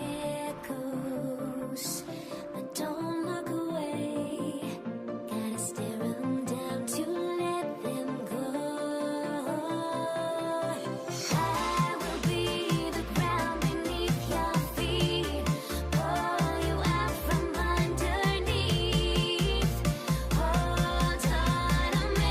echoes, but don't look away. Gotta stare 'em down to let them go. I will be the ground beneath your feet, pull you out from underneath. Hold on to me.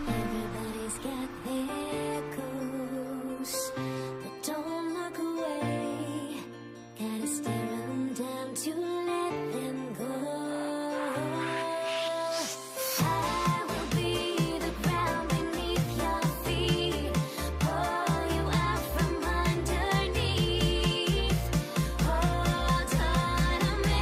Everybody's got their goals, but don't look away. Gotta stare 'em down to let them go. I will be the ground beneath your feet, pull you out from underneath. Hold on to me.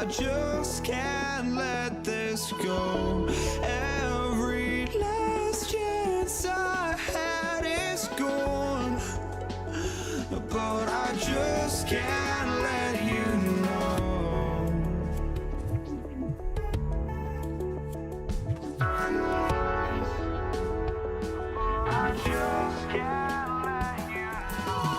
just can't let this go. Every last chance I had is gone, but I just can't let you know. I just can't let you know.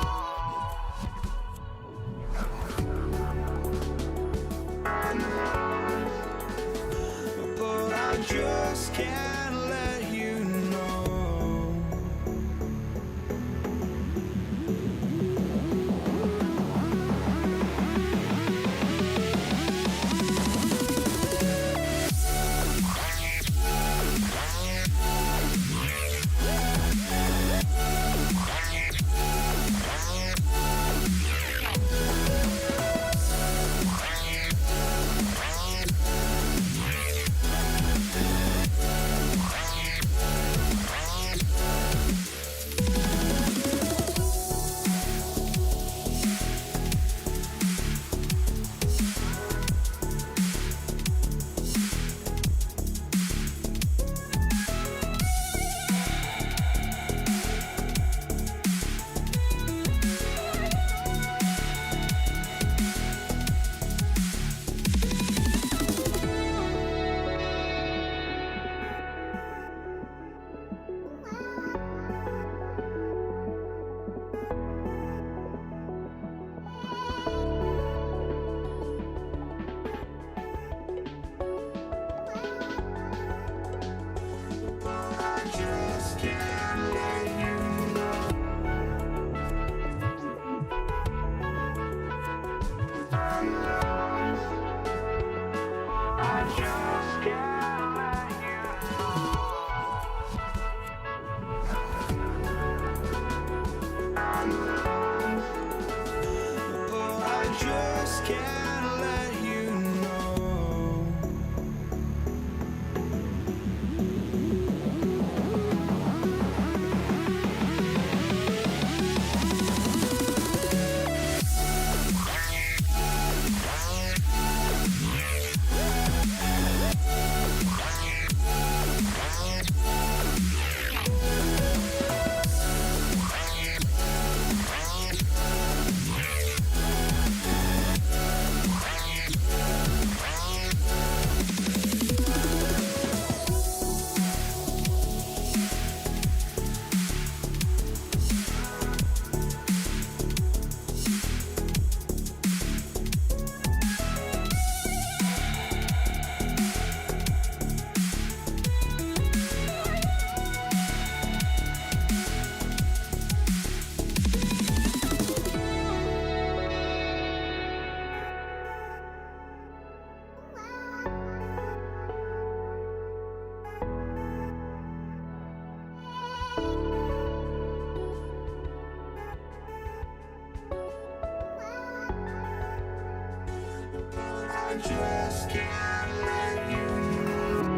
But I just can't let you know. Just can't let you know.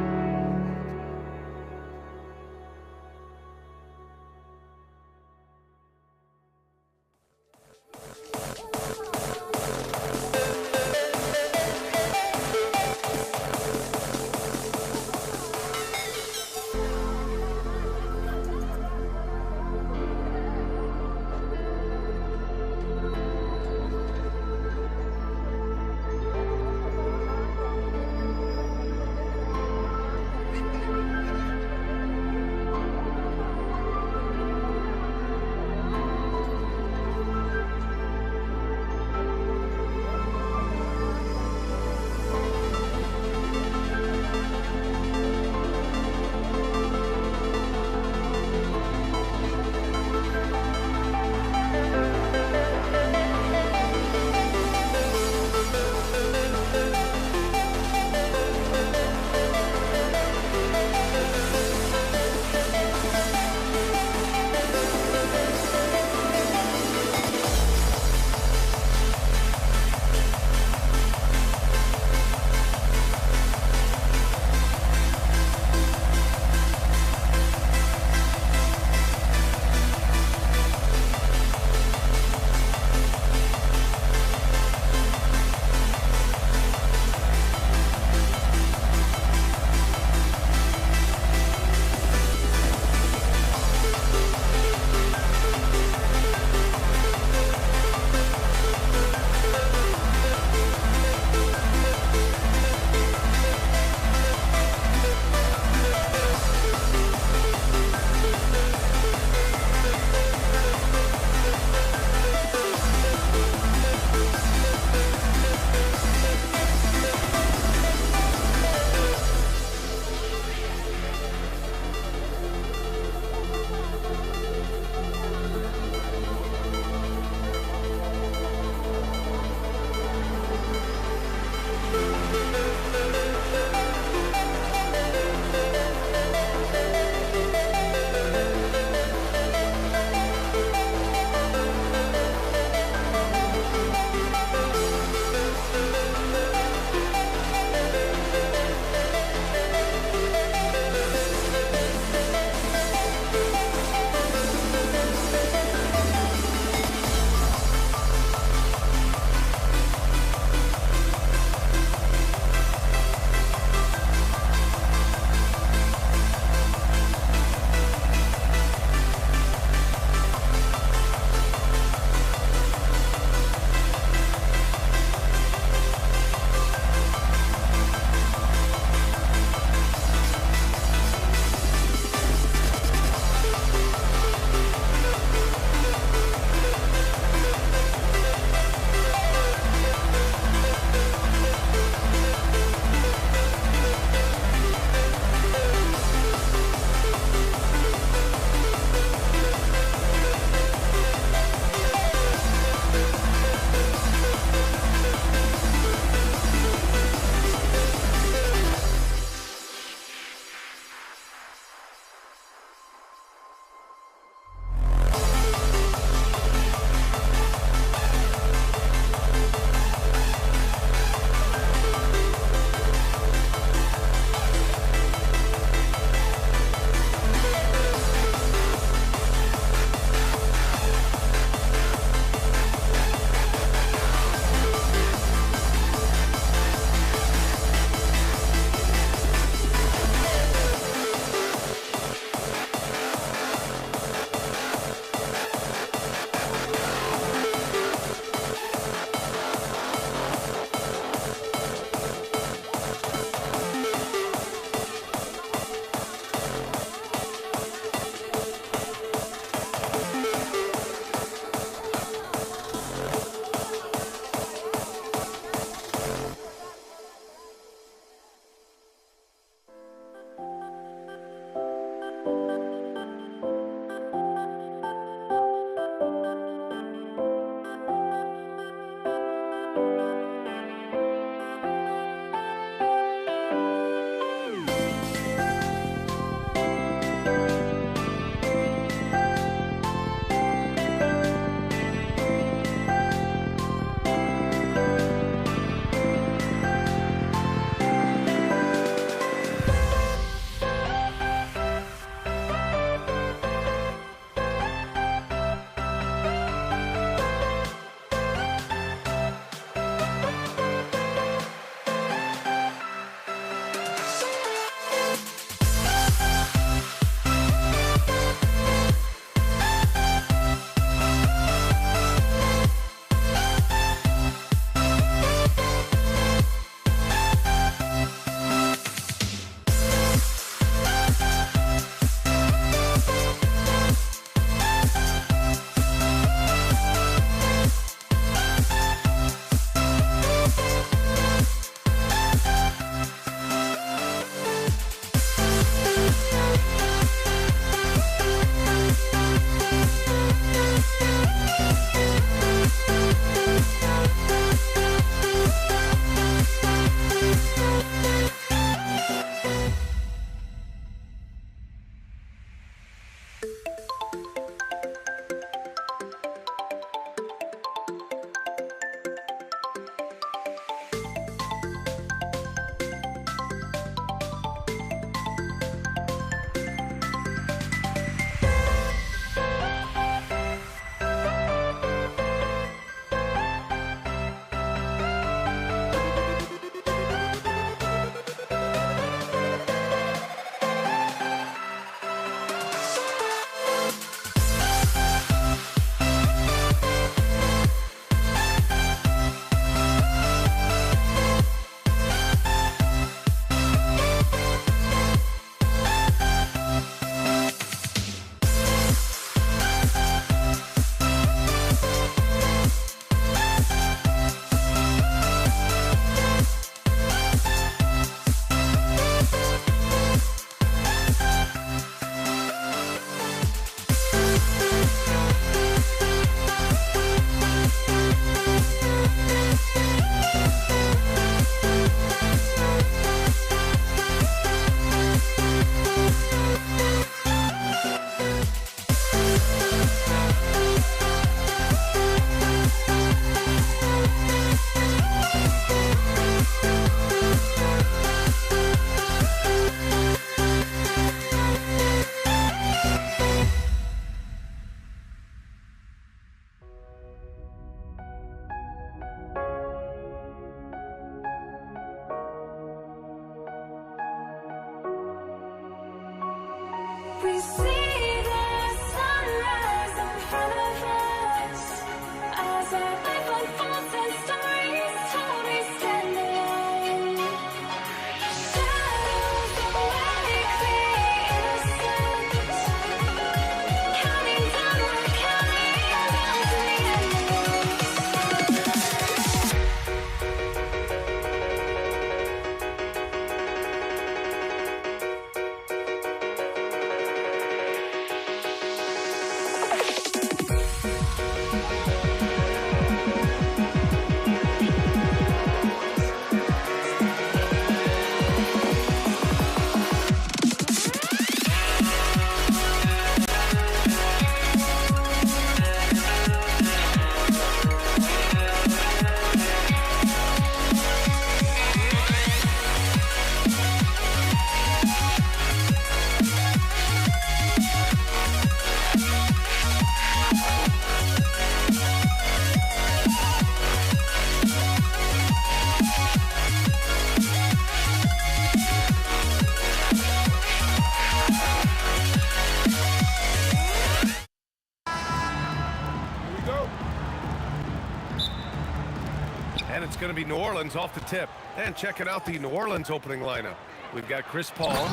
it's going to be New Orleans off the tip. And checking out the New Orleans opening lineup. We've got Chris Paul.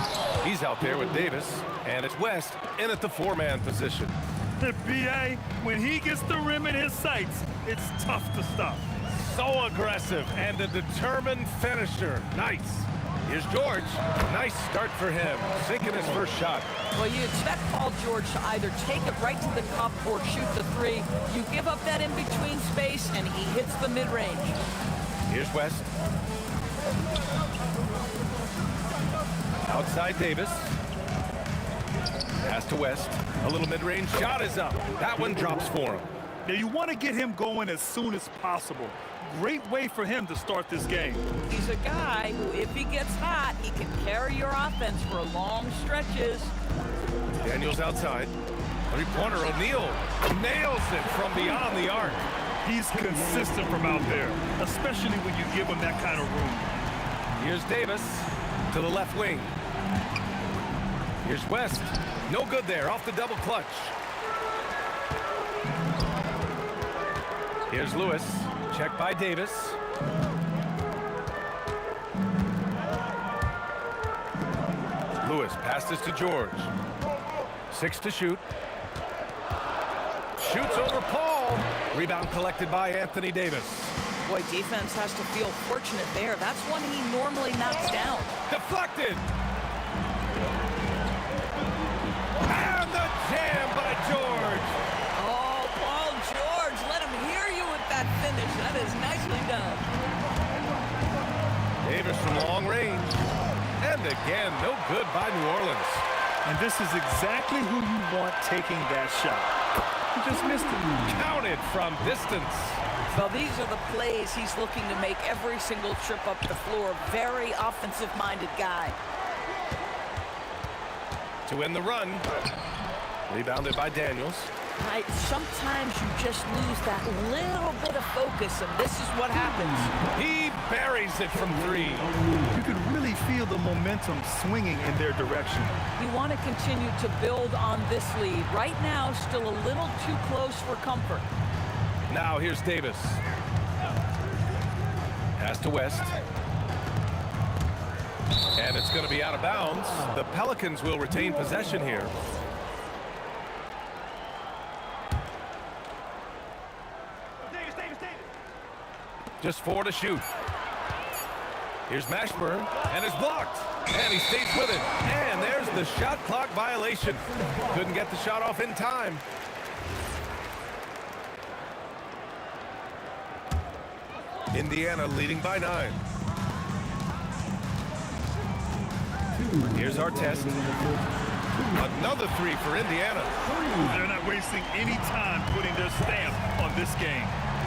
He's out there with Davis. And it's West in at the four-man position. The BA, when he gets the rim in his sights, it's tough to stop. So aggressive and a determined finisher. Nice. Here's George. Nice start for him. Sinking his first shot. Well, you expect Paul George to either take it right to the cup or shoot the three. You give up that in-between space, and he hits the mid-range. Here's West. Outside Davis. Pass to West. A little mid-range shot is up. That one drops for him. Now, you want to get him going as soon as possible. Great way for him to start this game. He's a guy who, if he gets hot, he can carry your offense for long stretches. Daniels outside. Three-pointer, O'Neal nails it from beyond the arc. He's consistent from out there, especially when you give him that kind of room. Here's Davis to the left wing. Here's West. No good there, off the double clutch. Here's Lewis. Check by Davis. Lewis passes to George. 6 to shoot. Shoots over Paul. Rebound collected by Anthony Davis. Boy, defense has to feel fortunate there. That's one he normally knocks down. Deflected. And the jam by George. Oh, Paul George, let him hear you with that finish. That is nicely done. Davis from long range. And again, no good by New Orleans. And this is exactly who you want taking that shot. He just missed it. Counted from distance. Well, these are the plays he's looking to make every single trip up the floor. Very offensive-minded guy. To win the run. Rebounded by Daniels. Right, sometimes you just lose that little bit of focus, and this is what happens. He buries it from three. You could really feel the momentum swinging in their direction. You want to continue to build on this lead. Right now, still a little too close for comfort. Now here's Davis. Pass to West. And it's going to be out of bounds. The Pelicans will retain possession here. Just 4 to shoot. Here's Mashburn, and it's blocked. And he stays with it. And there's the shot clock violation. Couldn't get the shot off in time. Indiana leading by 9. Here's Artest. Another 3 for Indiana. They're not wasting any time putting their stamp on this game.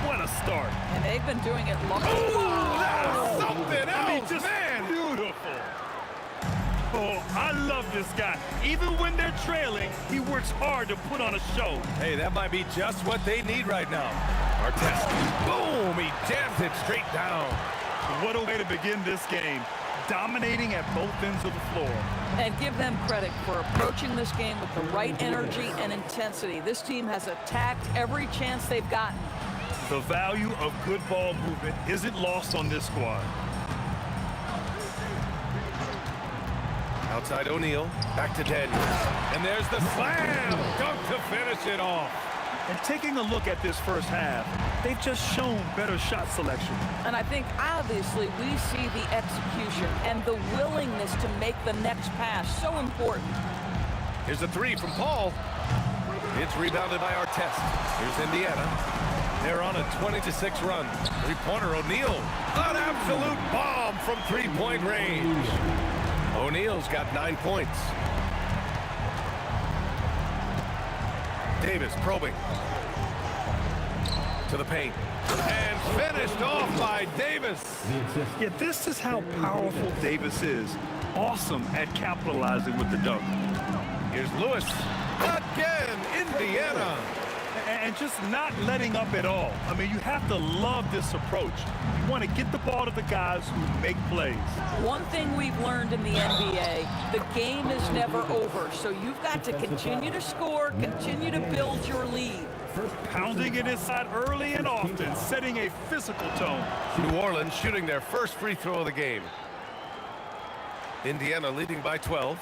What a start. And they've been doing it long. Oh, that's something else, I mean, just man. Beautiful. Oh, I love this guy. Even when they're trailing, he works hard to put on a show. Hey, that might be just what they need right now. Artest. Boom, he jams it straight down. What a way to begin this game. Dominating at both ends of the floor. And give them credit for approaching this game with the right energy and intensity. This team has attacked every chance they've gotten. The value of good ball movement isn't lost on this squad. Outside O'Neal, back to Daniels. And there's the slam, dunk to finish it off. And taking a look at this first half, they've just shown better shot selection. And I think, obviously, we see the execution and the willingness to make the next pass so important. Here's a 3 from Paul. It's rebounded by Artest. Here's Indiana. They're on a 20-6 run. Three-pointer, O'Neal. An absolute bomb from three-point range. O'Neal's got 9 points. Davis probing. To the paint. And finished off by Davis. Yeah, this is how powerful Davis is. Awesome at capitalizing with the dunk. Here's Lewis. Again, Indiana. and just not letting up at all. I mean, you have to love this approach. You want to get the ball to the guys who make plays. One thing we've learned in the NBA, the game is never over, so you've got to continue to score, continue to build your lead. Pounding it inside early and often, setting a physical tone. New Orleans shooting their first free throw of the game. Indiana leading by 12.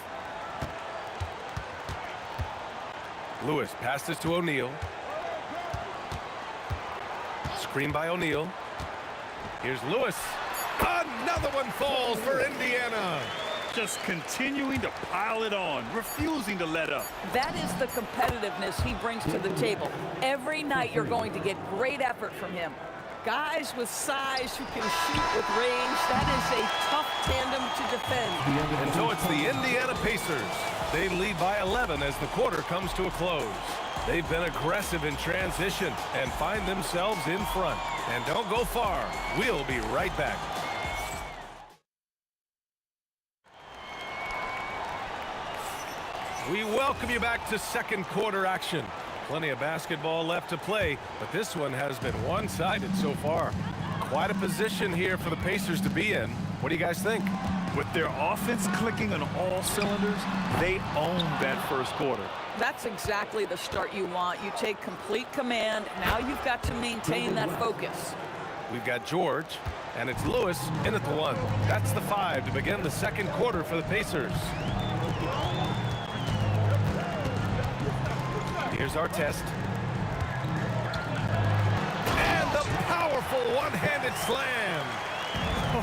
Lewis passes to O'Neal. Screen by O'Neal. Here's Lewis. Another one falls for Indiana. Just continuing to pile it on, refusing to let up. That is the competitiveness he brings to the table. Every night you're going to get great effort from him. Guys with size who can shoot with range, that is a tough tandem to defend. And so it's the Indiana Pacers. They lead by 11 as the quarter comes to a close. They've been aggressive in transition and find themselves in front. And don't go far. We'll be right back. We welcome you back to second quarter action. Plenty of basketball left to play, but this one has been one-sided so far. Quite a position here for the Pacers to be in. What do you guys think? With their offense clicking on all cylinders, they own that first quarter. That's exactly the start you want. You take complete command. Now you've got to maintain that focus. We've got George, and it's Lewis in at the 1. That's the 5 to begin the second quarter for the Pacers. Here's our test. And the powerful one-handed slam.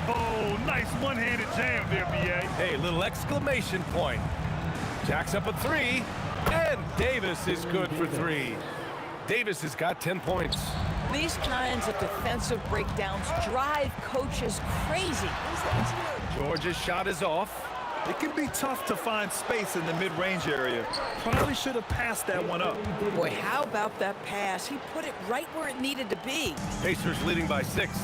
Oh, nice one-handed jam there, B.A. Hey, little exclamation point. Jacks up a 3, and Davis is good for 3. Davis has got 10 points. These kinds of defensive breakdowns drive coaches crazy. George's shot is off. It can be tough to find space in the mid-range area. Probably should have passed that one up. Boy, how about that pass? He put it right where it needed to be. Pacers leading by 6.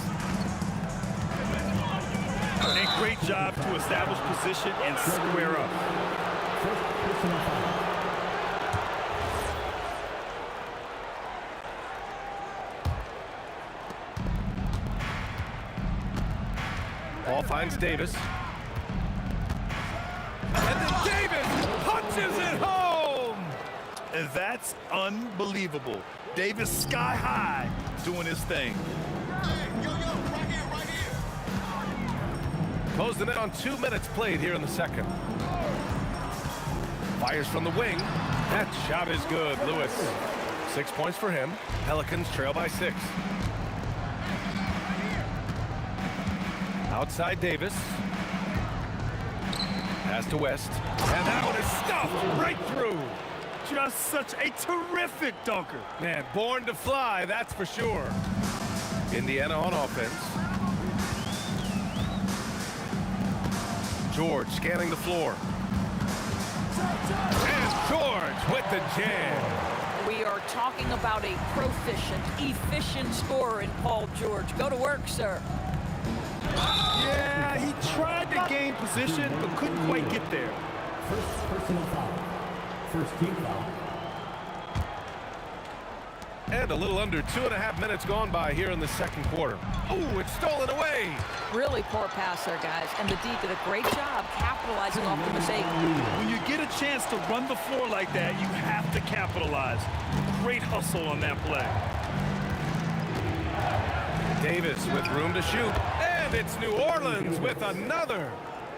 A great job to establish position and square up. Ball finds Davis. And then Davis punches it home! And that's unbelievable. Davis sky high doing his thing. Closing in on 2 minutes played here in the second. Fires from the wing. That shot is good, Lewis. 6 points for him. Pelicans trail by 6. Outside Davis. Pass to West. And that one is stuffed right through. Just such a terrific dunker. Man, born to fly, that's for sure. Indiana on offense. George scanning the floor. And George with the jam. We are talking about a proficient, efficient scorer in Paul George. Go to work, sir. Yeah, he tried to gain position, but couldn't quite get there. First personal foul. First team foul. And a little under 2.5 minutes gone by here in the second quarter. Oh, it's stolen away. Really poor pass there, guys. And the D did a great job capitalizing off the mistake. When you get a chance to run the floor like that, you have to capitalize. Great hustle on that play. Davis with room to shoot. And it's New Orleans with another.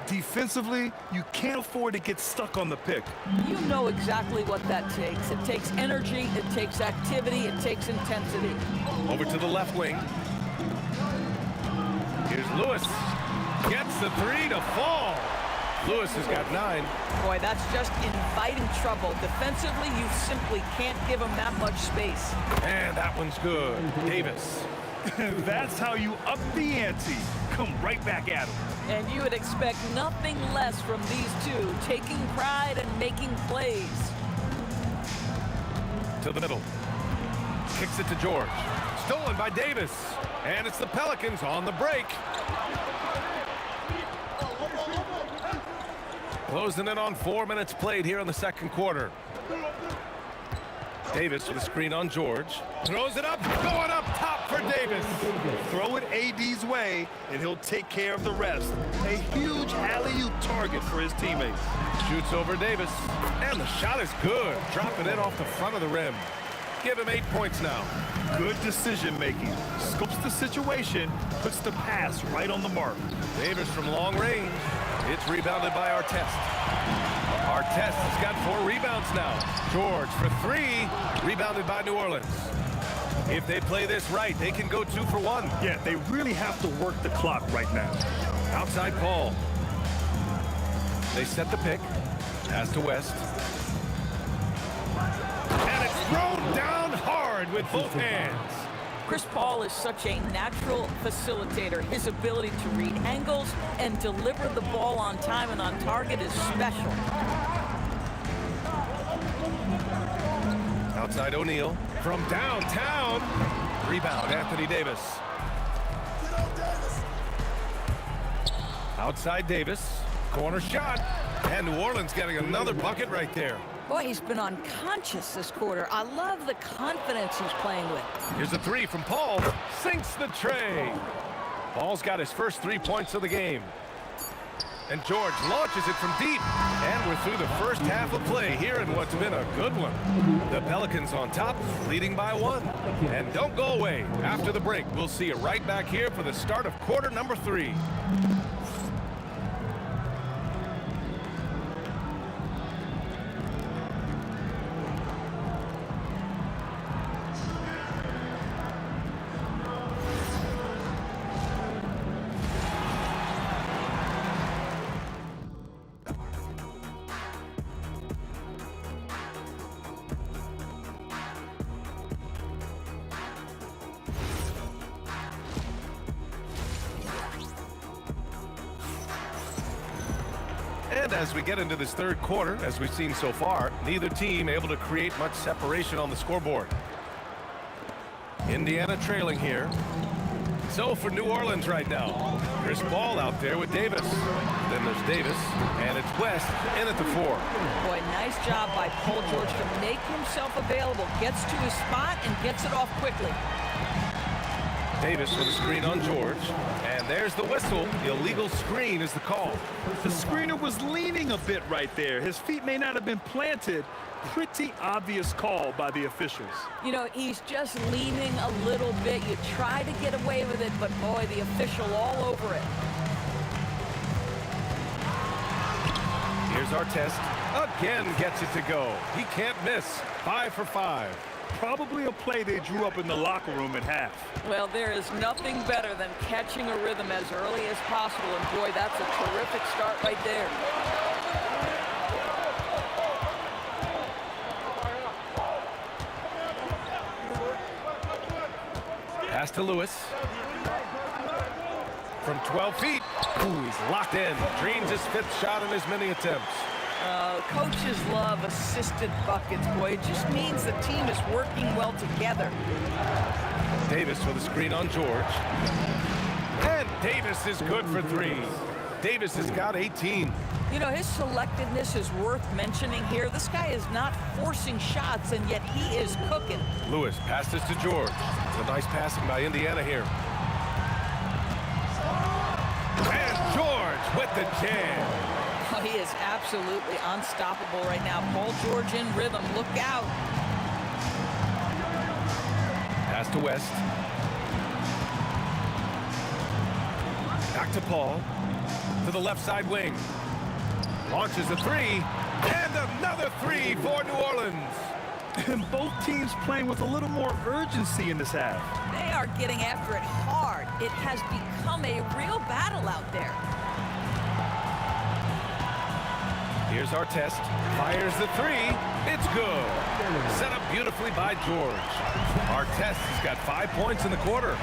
Defensively, you can't afford to get stuck on the pick. You know exactly what that takes. It takes energy, it takes activity, it takes intensity. Over to the left wing. Here's Lewis. Gets the 3 to fall. Lewis has got 9. Boy, that's just inviting trouble. Defensively, you simply can't give him that much space. And that one's good. Davis. That's how you up the ante. Come right back at him. And you would expect nothing less from these two, taking pride and making plays. To the middle. Kicks it to George. Stolen by Davis. And it's the Pelicans on the break. Closing in on 4 minutes played here in the second quarter. Davis with a screen on George. Throws it up, going up top for Davis. Throw it AD's way, and he'll take care of the rest. A huge alley-oop target for his teammates. Shoots over Davis, and the shot is good. Dropping it off the front of the rim. Give him 8 points now. Good decision-making. Scopes the situation, puts the pass right on the mark. Davis from long range. It's rebounded by Artest. Artest has got 4 rebounds now. George for 3, rebounded by New Orleans. If they play this right, they can go 2 for 1. Yeah, they really have to work the clock right now. Outside Paul. They set the pick. Pass to West. And it's thrown down hard with both hands. Chris Paul is such a natural facilitator. His ability to read angles and deliver the ball on time and on target is special. Outside O'Neal from downtown. Rebound, Anthony Davis. Outside Davis. Corner shot. And New Orleans getting another bucket right there. Boy, he's been unconscious this quarter. I love the confidence he's playing with. Here's a 3 from Paul. Sinks the tray. Paul's got his first 3 points of the game. And George launches it from deep. And we're through the first half of play here in what's been a good one. The Pelicans on top, leading by 1. And don't go away. After the break, we'll see you right back here for the start of quarter number 3. And as we get into this third quarter, as we've seen so far, neither team able to create much separation on the scoreboard. Indiana trailing here. So for New Orleans right now, Chris Paul out there with Davis. Then there's Davis, and it's West in at the 4. Boy, nice job by Paul George to make himself available. Gets to his spot and gets it off quickly. Davis with a screen on George. And there's the whistle. Illegal screen is the call. The screener was leaning a bit right there. His feet may not have been planted. Pretty obvious call by the officials. You know, he's just leaning a little bit. You try to get away with it, but boy, the official all over it. Here's Artest. Again gets it to go. He can't miss. 5 for 5. Probably a play they drew up in the locker room at half. Well, there is nothing better than catching a rhythm as early as possible, and boy, that's a terrific start right there. Pass to Lewis. From 12 feet. Ooh, he's locked in. Dreams his 5th shot in as many attempts. Coaches love assisted buckets, boy. It just means the team is working well together. Davis with a screen on George. And Davis is good for 3. Davis has got 18. You know, his selectiveness is worth mentioning here. This guy is not forcing shots, and yet he is cooking. Lewis passes to George. It's a nice passing by Indiana here. And George with the jam. Oh, he is absolutely unstoppable right now. Paul George in rhythm. Look out. Pass to West. Back to Paul. To the left side wing. Launches a 3. And another 3 for New Orleans. And both teams playing with a little more urgency in this half. They are getting after it hard. It has become a real battle out there. Here's Artest. Fires the 3. It's good. Set up beautifully by George. Artest has got 5 points in the quarter.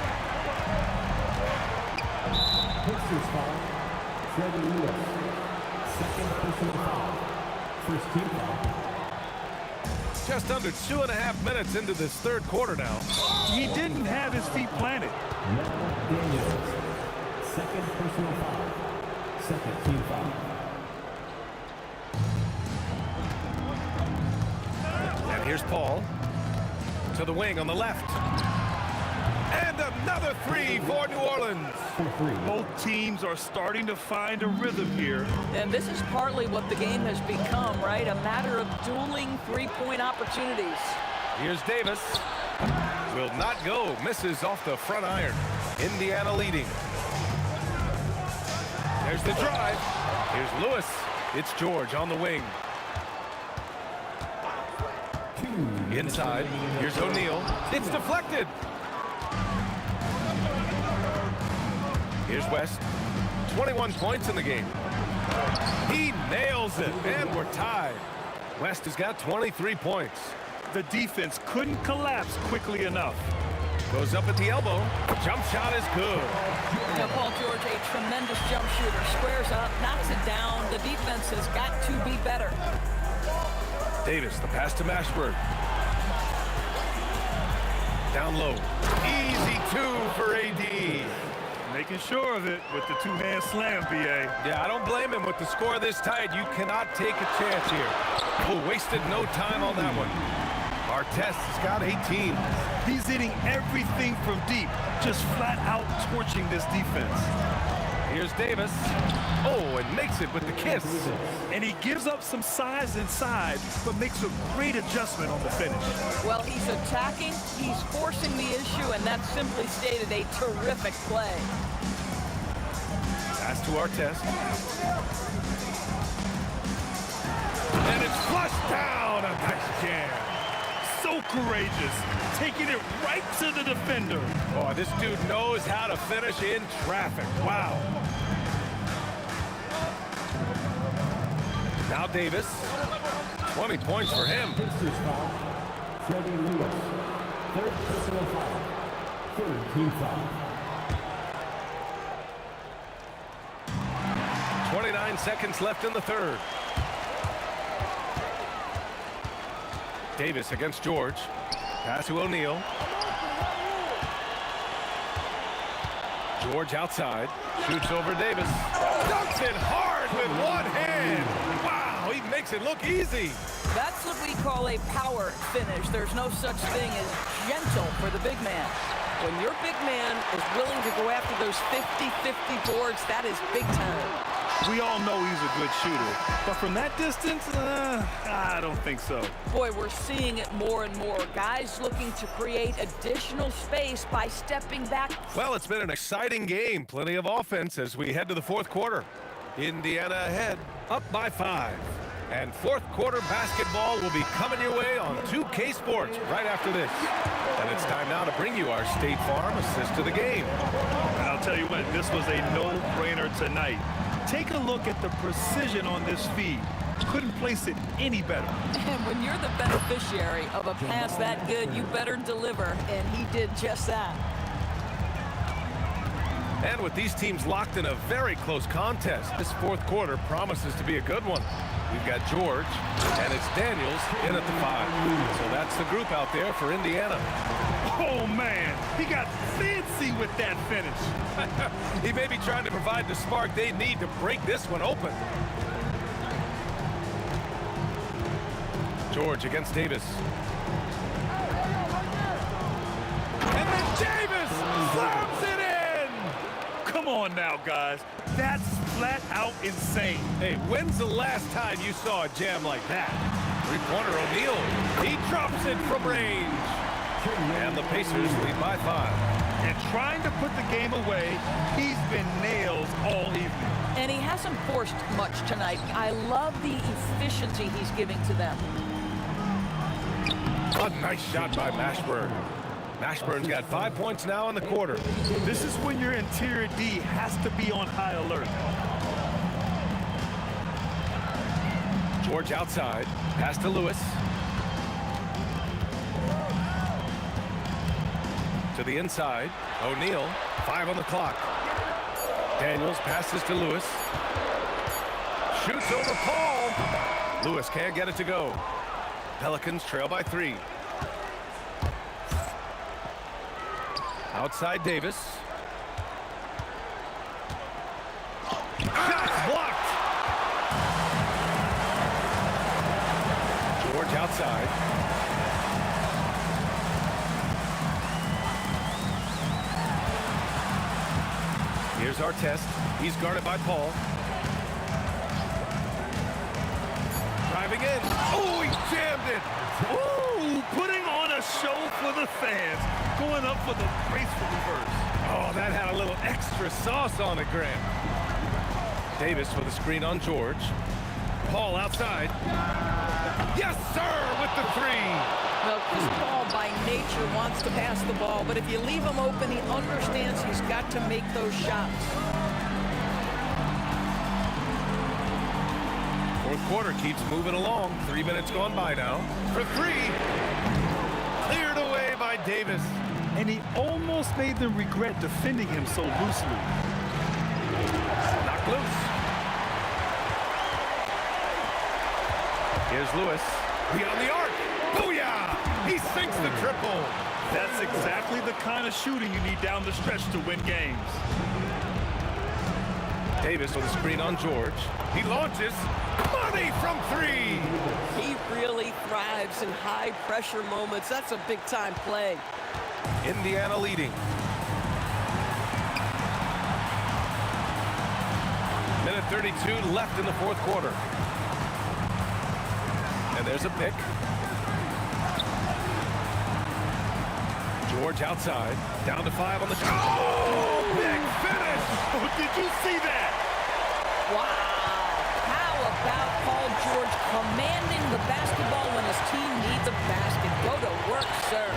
Pistons foul. Trevor Lewis. Second personal foul. First team foul. Just under 2.5 minutes into this third quarter now. He didn't have his feet planted. Daniels. Second personal foul. Second team foul. And here's Paul. to the wing on the left. And another three for New Orleans. Both teams are starting to find a rhythm here. And this is partly what the game has become, right? A matter of dueling three-point opportunities. Here's Davis. Will not go. Misses off the front iron. Indiana leading. There's the drive. Here's Lewis. It's George on the wing. Inside. Here's O'Neal. It's deflected. Here's West. 21 points in the game. He nails it, and we're tied. West has got 23 points. The defense couldn't collapse quickly enough. Goes up at the elbow. Jump shot is good. Now, Paul George, a tremendous jump shooter. Squares up, knocks it down. The defense has got to be better. Davis, the pass to Mashburn. Down low. Easy two for AD. Making sure of it with the two-hand slam, BA. Yeah, I don't blame him. With the score this tight, you cannot take a chance here. Oh, wasted no time on that one. Artest has got 18. He's hitting everything from deep, just flat out torching this defense. Here's Davis. Oh, and makes it with the kiss. And he gives up some size inside, but makes a great adjustment on the finish. Well, he's attacking, he's forcing the issue, and that's simply stated a terrific play. Pass to Artest. And it's flushed down. A nice jam. So courageous, taking it right to the defender. Oh, this dude knows how to finish in traffic. Wow. Now Davis. 20 points for him. Sixers foul. Freddie Lewis. Third personal foul. Third team foul. 29 seconds left in the third. Davis against George. Pass to O'Neal. George outside. Shoots over Davis. Dunks it hard with one hand. Wow, he makes it look easy. That's what we call a power finish. There's no such thing as gentle for the big man. When your big man is willing to go after those 50-50 boards, that is big time. We all know he's a good shooter, but from that distance, I don't think so. Boy, we're seeing it more and more. Guys looking to create additional space by stepping back. Well, it's been an exciting game. Plenty of offense as we head to the fourth quarter. Indiana ahead, up by 5. And fourth quarter basketball will be coming your way on 2K Sports right after this. And it's time now to bring you our State Farm assist to the game. I'll tell you what, this was a no-brainer tonight. Take a look at the precision on this feed. Couldn't place it any better. And when you're the beneficiary of a pass that good, you better deliver, and he did just that. And with these teams locked in a very close contest, this fourth quarter promises to be a good one. We've got George, and it's Daniels in at the 5. So that's the group out there for Indiana. Oh, man, he got fancy with that finish. He may be trying to provide the spark they need to break this one open. George against Davis. And then Davis slams it in! Come on now, guys. That's flat out insane. Hey, when's the last time you saw a jam like that? Three-pointer O'Neal. He drops it from range. And the Pacers lead by 5. And trying to put the game away, he's been nails all evening. And he hasn't forced much tonight. I love the efficiency he's giving to them. A nice shot by Mashburn. Mashburn's got 5 points now in the quarter. This is when your interior D has to be on high alert. George outside. Pass to Lewis. To the inside. O'Neal. 5 on the clock. Daniels passes to Lewis. Shoots over Paul. Lewis can't get it to go. Pelicans trail by 3. Outside Davis. Shot blocked. George outside. Here's our test. He's guarded by Paul. Driving in. Oh, he jammed it. Ooh, putting on a show for the fans. Going up for the graceful reverse. Oh, that had a little extra sauce on it, Grant. Davis with a screen on George. Paul outside. Yes, sir, with the three. Well, Chris Paul by nature wants to pass the ball, but if you leave him open, he understands he's got to make those shots. Fourth quarter keeps moving along. 3 minutes gone by now. For three. Cleared away by Davis. And he almost made them regret defending him so loosely. Knocked loose. Here's Lewis. Beyond the arc. Booyah! He sinks the triple. That's exactly the kind of shooting you need down the stretch to win games. Davis with a screen on George. He launches. Money from three. He really thrives in high-pressure moments. That's a big-time play. Indiana leading. Minute 32 left in the fourth quarter. And there's a pick. George outside. Down to 5 on the shot. Oh, big finish. Oh, did you see that? Wow. How about Paul George commanding the basketball when his team needs a basket? Go to work, sir.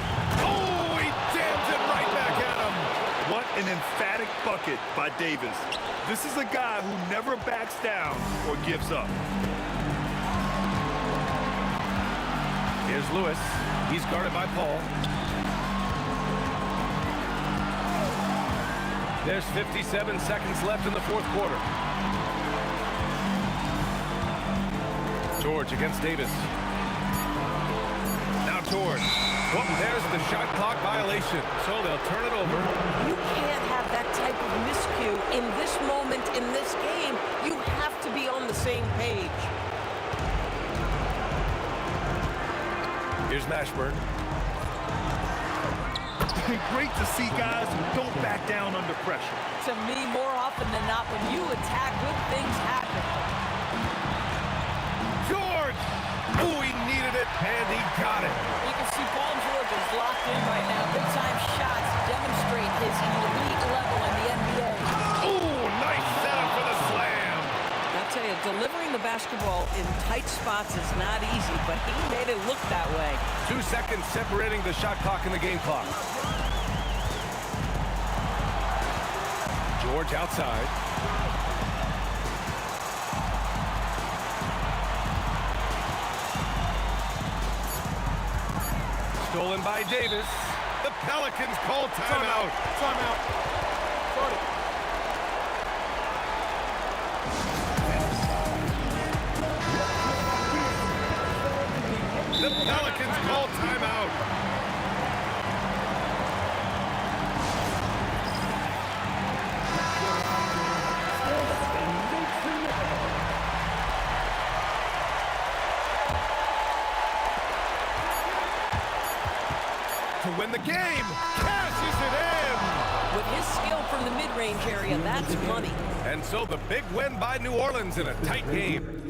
Oh, he jams it right back at him. What an emphatic bucket by Davis. This is a guy who never backs down or gives up. Here's Lewis. He's guarded by Paul. There's 57 seconds left in the fourth quarter. George against Davis. Now George. Well, there's the shot clock violation, so they'll turn it over. You can't have that type of miscue in this moment, in this game. You have to be on the same page. Here's Mashburn. Great to see guys who don't back down under pressure. To me, more often than not, when you attack, good things happen. George! Oh, he needed it, and he got it. You can see Paul George is locked in right now. Big-time shots demonstrate his elite level in the NBA. Oh, nice setup for the slam. I'll tell you, delivering the basketball in tight spots is not easy, but he made it look that way. 2 seconds separating the shot clock and the game clock. George outside. Stolen by Davis. The Pelicans call timeout. Timeout. Start it. The Pelicans call timeout. To win the game, cashes it in. With his skill from the mid-range area, that's money. And so the big win by New Orleans in a tight game.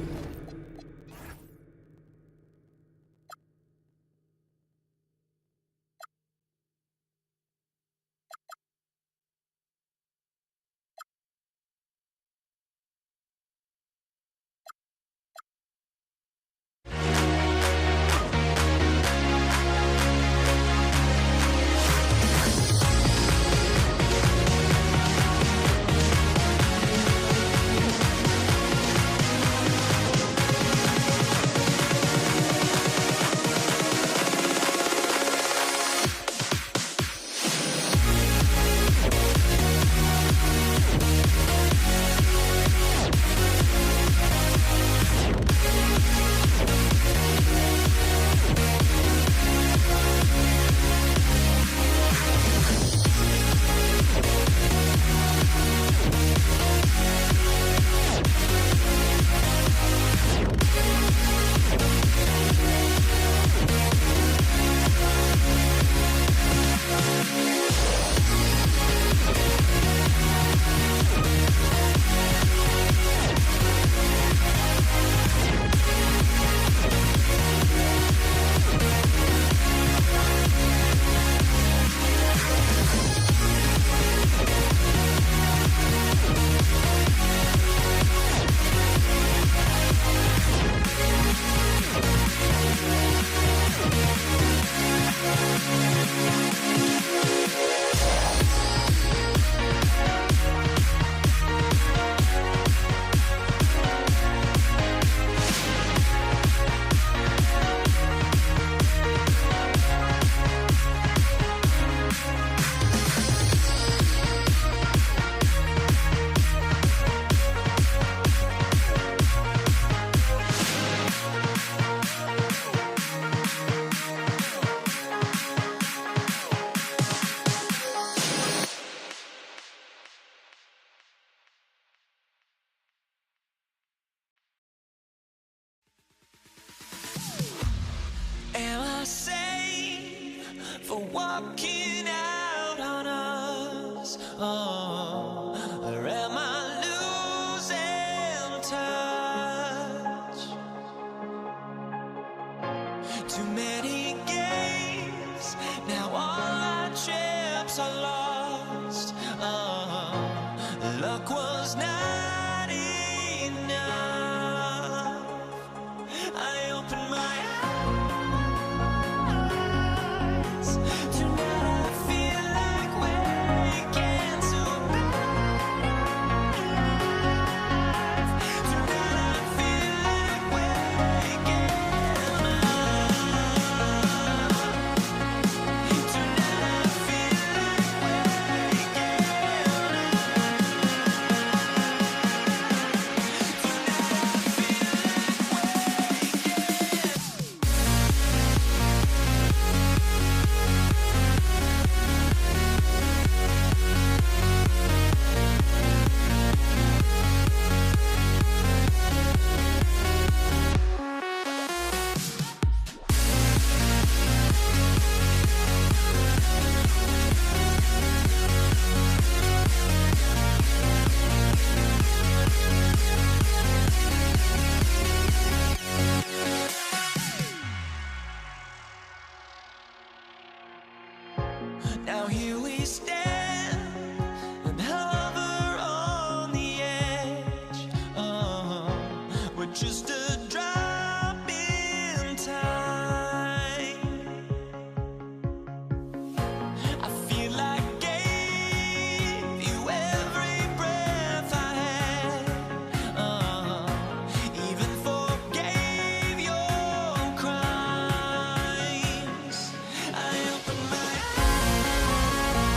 for walking out on us. Oh, or am I losing touch? Too many games, now all our chips are lost. Oh, luck was not enough. I opened my eyes. Tonight I feel like waking to a better life. Tonight I feel like waking up. Tonight I feel like waking Now here we stand and hover on the edge. We're just a drop in time. I feel like I gave you every breath I had. Even forgave your crimes. I opened my eyes.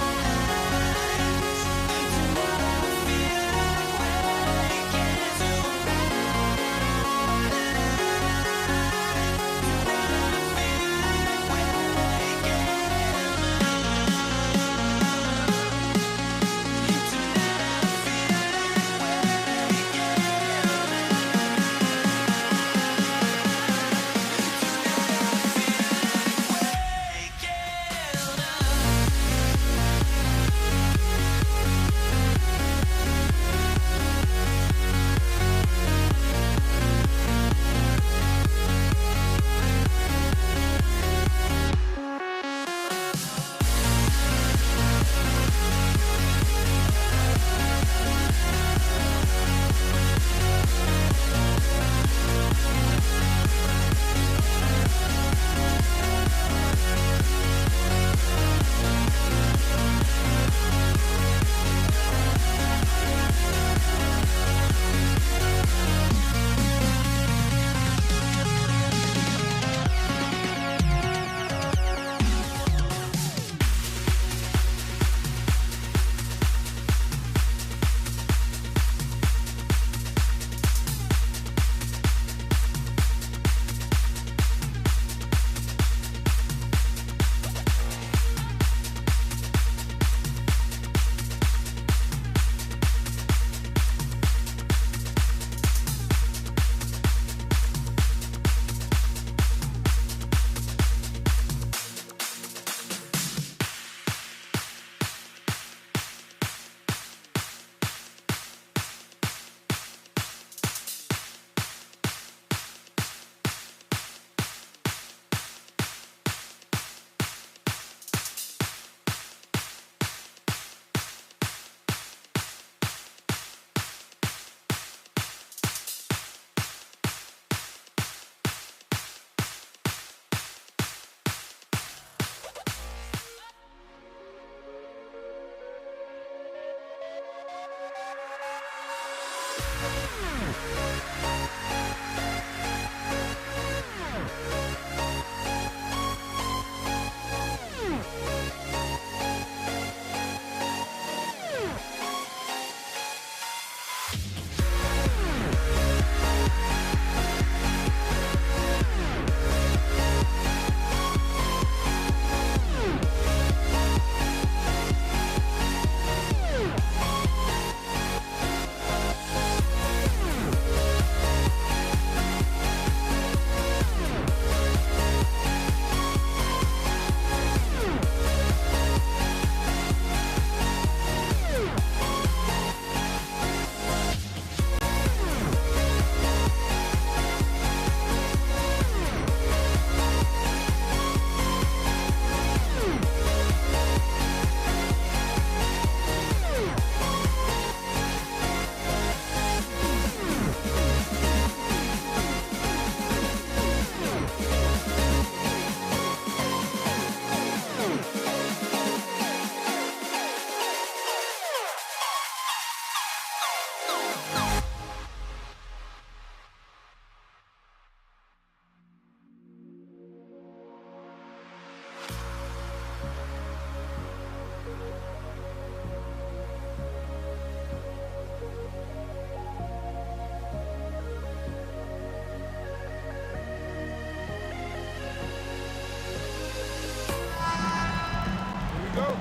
go.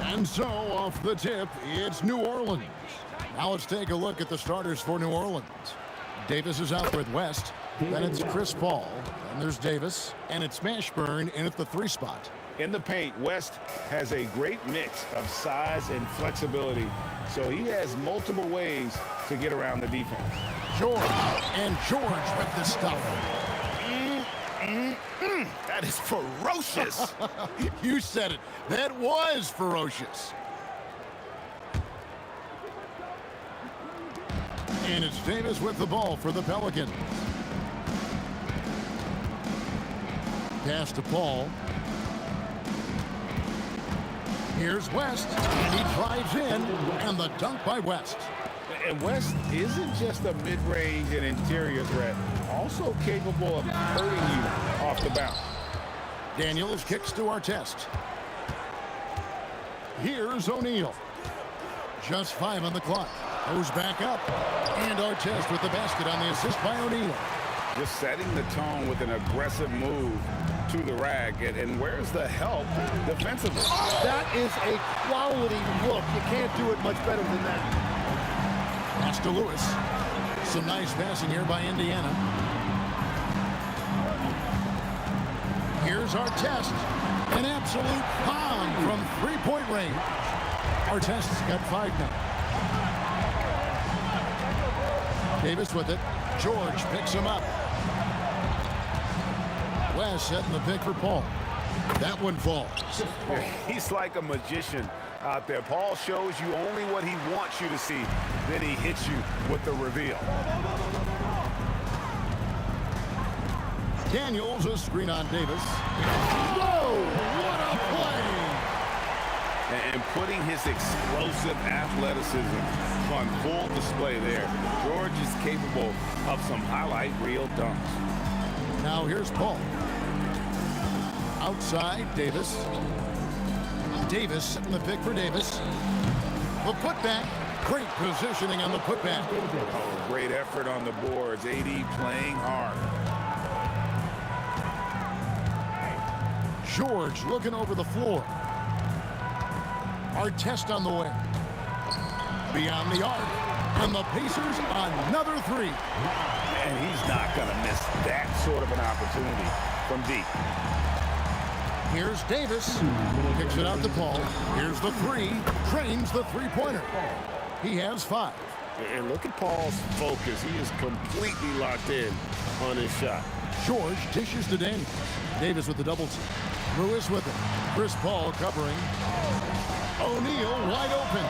And so, off the tip, it's New Orleans. Now let's take a look at the starters for New Orleans. Davis is out with West. Then it's Chris Paul. Then there's Davis. And it's Mashburn in at the 3 spot. In the paint, West has a great mix of size and flexibility, so he has multiple ways to get around the defense. George. And George with the stuff. That is ferocious. You said it. That was ferocious. And it's Davis with the ball for the Pelicans. Pass to Paul. Here's West, and he drives in, and the dunk by West. And West isn't just a mid-range and interior threat, also capable of hurting you off the bounce. Daniels kicks to Artest. Here's O'Neal. Just 5 on the clock. Goes back up. And Artest with the basket on the assist by O'Neal. Just setting the tone with an aggressive move to the rack. And where's the help defensively? That is a quality look. You can't do it much better than that. Pass to Lewis. Some nice passing here by Indiana. Here's Artest. An absolute bomb from 3-point range. Artest's got 5 now. Davis with it. George picks him up. West setting the pick for Paul. That one falls. He's like a magician out there. Paul shows you only what he wants you to see. Then he hits you with the reveal. Daniels, a screen on Davis. Whoa, what a play! And putting his explosive athleticism on full display there. George is capable of some highlight reel dunks. Now here's Paul. Outside, Davis. Davis setting the pick for Davis. The putback. Great positioning on the putback. Oh, great effort on the boards. AD playing hard. George looking over the floor. Artest on the way. Beyond the arc. And the Pacers another 3. And he's not going to miss that sort of an opportunity from deep. Here's Davis. Kicks it out to Paul. Here's the 3. Trains the 3-pointer. He has 5. And look at Paul's focus. He is completely locked in on his shot. George dishes to Daniels. Davis with the double team. Lewis with it. Chris Paul covering. O'Neal wide open.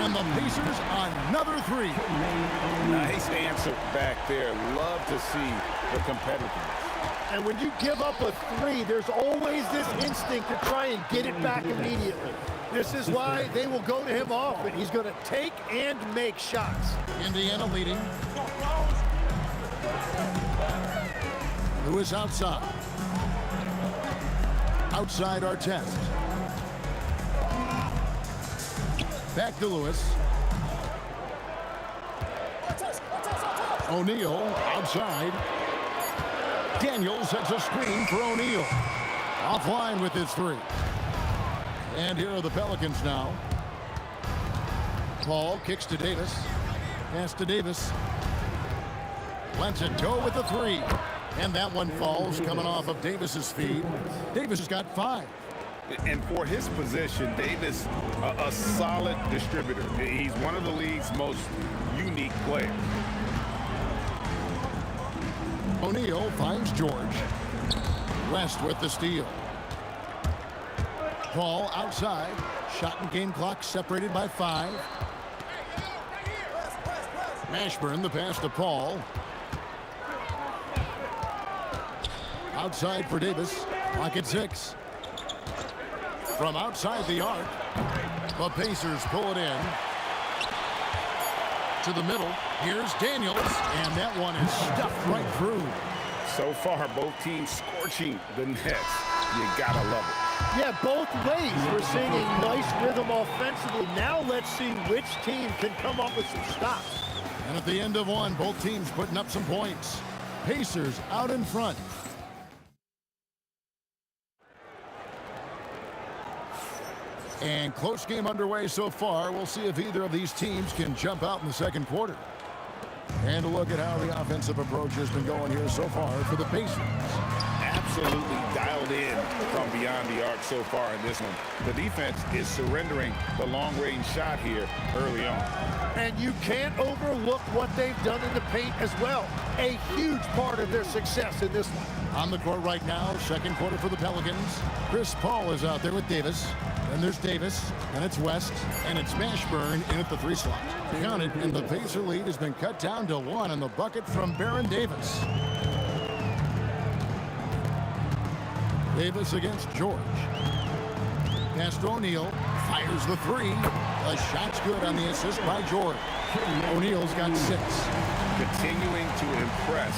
And the Pacers another 3. Nice answer back there. Love to see the competitiveness. And when you give up a 3, there's always this instinct to try and get it back immediately. This is why they will go to him often. He's going to take and make shots. Indiana leading. Lewis outside. Outside Artest. Back to Lewis. O'Neal outside. Daniels sets a screen for O'Neal. Offline with his 3. And here are the Pelicans now. Paul kicks to Davis. Pass to Davis. Lets it go with the 3. And that one falls coming off of Davis's feed. Davis has got 5. And for his position, Davis, a solid distributor. He's one of the league's most unique players. O'Neal finds George. West with the steal. Paul outside. Shot and game clock separated by 5. Mashburn the pass to Paul. Outside for Davis. Clock at 6. From outside the arc, the Pacers pull it in. To the middle. Here's Daniels. And that one is stuffed right through. So far, both teams scorching the nets. You gotta love it. Yeah, both ways. We're seeing a nice rhythm offensively. Now let's see which team can come up with some stops. And at the end of one, both teams putting up some points. Pacers out in front. And close game underway so far. We'll see if either of these teams can jump out in the second quarter. And a look at how the offensive approach has been going here so far for the Pacers. Absolutely dialed in from beyond the arc so far in this one. The defense is surrendering the long-range shot here early on. And you can't overlook what they've done in the paint as well. A huge part of their success in this one. On the court right now, second quarter for the Pelicans. Chris Paul is out there with Davis. Then there's Davis, and it's West, and it's Mashburn in at the 3 slot. Count it, and the Pacer lead has been cut down to 1 on the bucket from Baron Davis. Davis against George. Pass to O'Neal. Fires the 3. The shot's good on the assist by George. O'Neal's got 6. Continuing to impress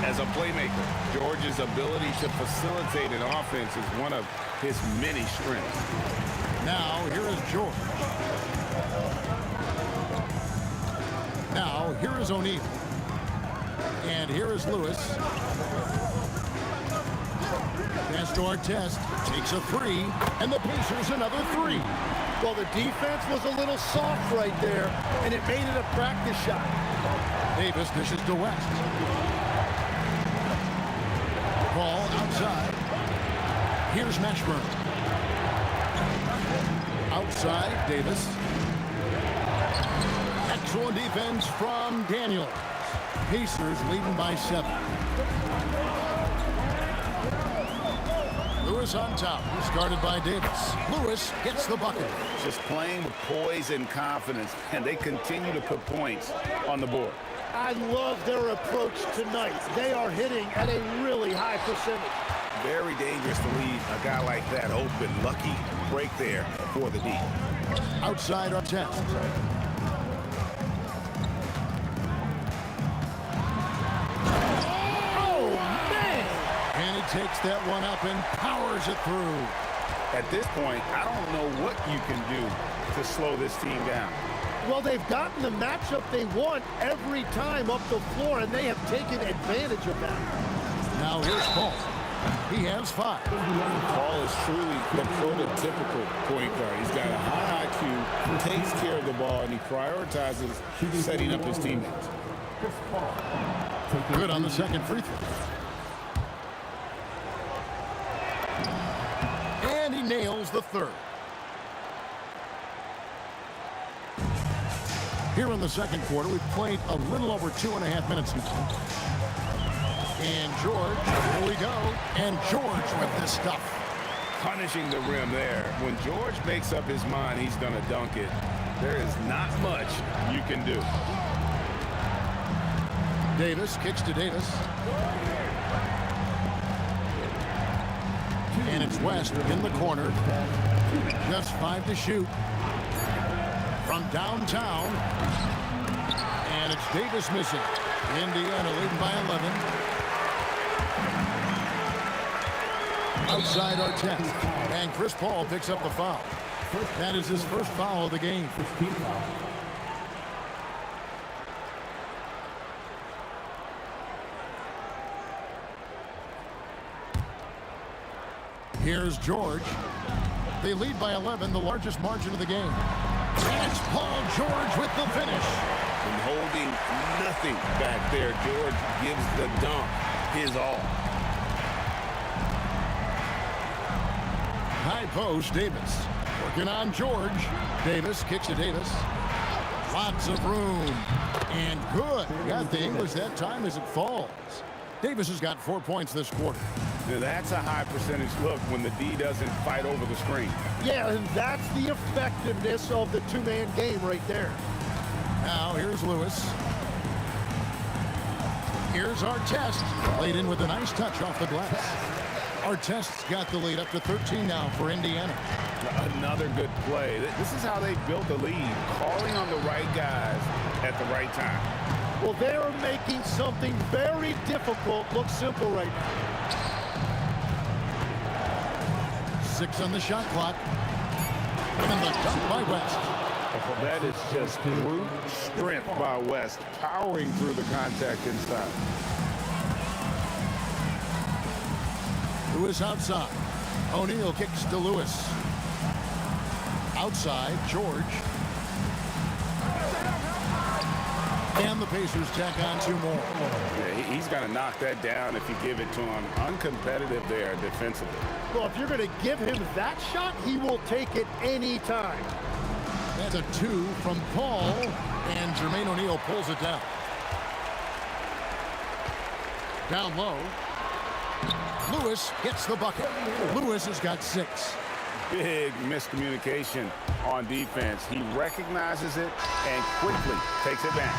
as a playmaker. George's ability to facilitate an offense is one of his many strengths. Now, here is George. Now, here is O'Neal. And here is Lewis. Pass to Artest. Takes a 3. And the Pacers another 3. Well, the defense was a little soft right there, and it made it a practice shot. Davis dishes to West. Ball outside. Here's Mashburn. Outside, Davis. Excellent defense from Daniels. Pacers leading by 7. Lewis on top. He's guarded by Davis. Lewis gets the bucket. Just playing with poise and confidence, and they continue to put points on the board. I love their approach tonight. They are hitting at a really high percentage. Very dangerous to leave a guy like that open. Lucky break there for the D. Outside Artest. Oh, man! And he takes that one up and powers it through. At this point, I don't know what you can do to slow this team down. Well, they've gotten the matchup they want every time up the floor, and they have taken advantage of that. Now here's Paul. He has 5. Paul is truly the prototypical point guard. He's got a high IQ, takes care of the ball, and he prioritizes setting up his teammates. Good on the second free throw. And he nails the 3rd. Here in the second quarter, we've played a little over 2.5 minutes now. And George, here we go. And George with this stuff. Punishing the rim there. When George makes up his mind he's going to dunk it, there is not much you can do. Davis kicks to Davis. And it's West in the corner. Just 5 to shoot. From downtown. And it's Davis missing. Indiana leading by 11. Outside Artest. And Chris Paul picks up the foul. That is his first foul of the game. Here's George. They lead by 11, the largest margin of the game. And it's Paul George with the finish. And holding nothing back there, George gives the dunk his all. High post, Davis. Working on George. Davis kicks to Davis. Lots of room. And good. Got the English that time as it falls. Davis has got 4 points this quarter. Now that's a high percentage look when the D doesn't fight over the screen. Yeah, and that's the effectiveness of the two-man game right there. Now here's Lewis. Here's Artest. Laid in with a nice touch off the glass. Artest's got the lead up to 13 now for Indiana. Another good play. This is how they built the lead, calling on the right guys at the right time. Well, they're making something very difficult look simple right now. 6 on the shot clock. And the dunk by West. Oh, that is just brute strength by West, powering through the contact inside. Lewis outside. O'Neal kicks to Lewis. Outside, George. And the Pacers tack on 2 more. Yeah, he's going to knock that down if you give it to him. Uncompetitive there defensively. Well, if you're going to give him that shot, he will take it any time. That's a 2 from Paul, and Jermaine O'Neal pulls it down. Down low. Lewis gets the bucket. Lewis has got 6. Big miscommunication on defense. He recognizes it and quickly takes it back.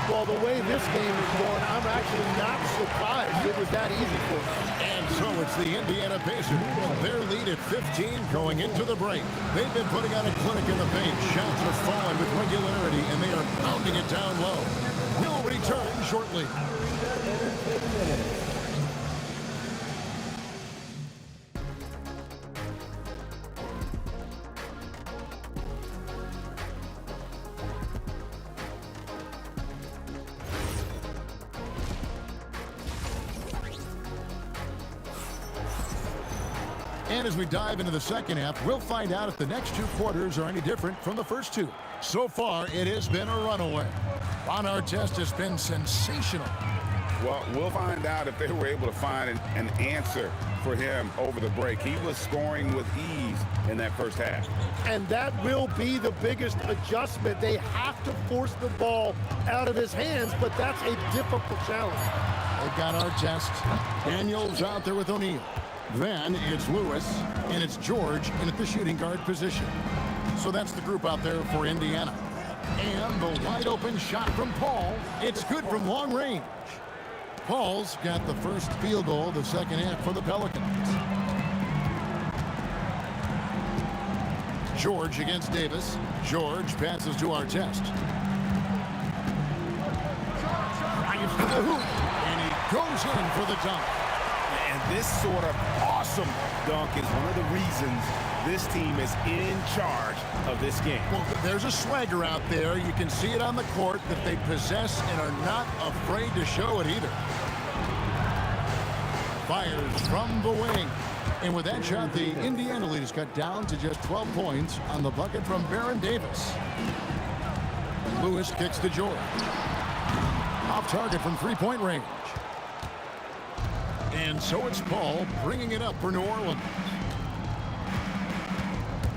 Well, the way this game is going, I'm actually not surprised it was that easy for them. And so it's the Indiana Pacers. Their lead at 15 going into the break. They've been putting on a clinic in the paint. Shots are falling with regularity, and they are pounding it down low. We'll return shortly. And as we dive into the second half, we'll find out if the next 2 quarters are any different from the first 2. So far, it has been a runaway. Ron Artest has been sensational. Well, we'll find out if they were able to find an answer for him over the break. He was scoring with ease in that first half. And that will be the biggest adjustment. They have to force the ball out of his hands, but that's a difficult challenge. They've got Artest. Daniels out there with O'Neal. Then it's Lewis, and it's George in at the shooting guard position. So that's the group out there for Indiana. And the wide open shot from Paul. It's good from long range. Paul's got the first field goal of the second half for the Pelicans. George against Davis. George passes to Artest. Drives to the hoop, and he goes in for the dunk. And this sort of awesome dunk is one of the reasons this team is in charge of this game. Well, there's a swagger out there. You can see it on the court that they possess and are not afraid to show it either. Fires from the wing. And with that shot, the Indiana lead is cut down to just 12 points on the bucket from Baron Davis. Lewis kicks to George. Off target from three-point range. And so it's Paul bringing it up for New Orleans.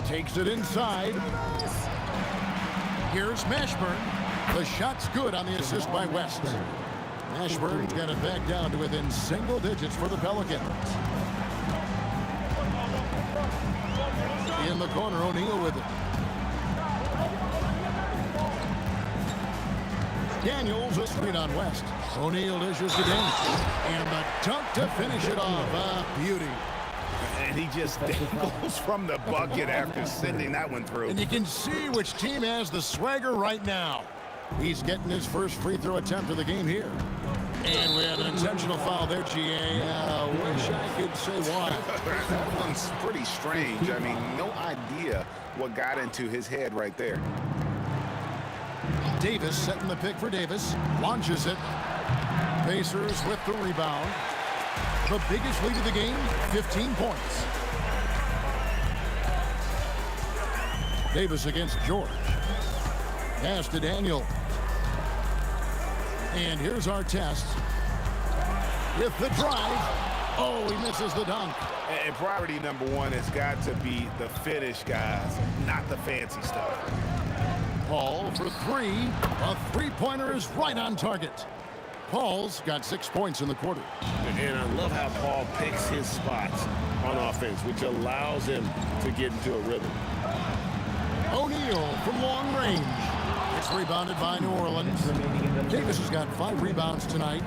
Takes it inside. Here's Mashburn. The shot's good on the assist by West. Mashburn's got it back down to within single digits for the Pelicans. In the corner, O'Neal with it. Daniels a screen on West. O'Neal dishes it in. And the dunk to finish it off. Beauty. And he just dangles from the bucket after sending that one through. And you can see which team has the swagger right now. He's getting his first free throw attempt of the game here. And we have an intentional foul there, GA. Wish I could say why. That one's pretty strange. I mean, no idea what got into his head right there. Davis setting the pick for Davis. Launches it. Pacers with the rebound. The biggest lead of the game, 15 points. Davis against George. Pass to Daniel. And here's Artest with the drive. Oh, he misses the dunk. And priority number one has got to be the finish, guys, not the fancy stuff. Paul for three. A three-pointer is right on target. Paul's got 6 points in the quarter. And I love how Paul picks his spots on offense, which allows him to get into a rhythm. O'Neal from long range. It's rebounded by New Orleans. Davis has got 5 rebounds tonight.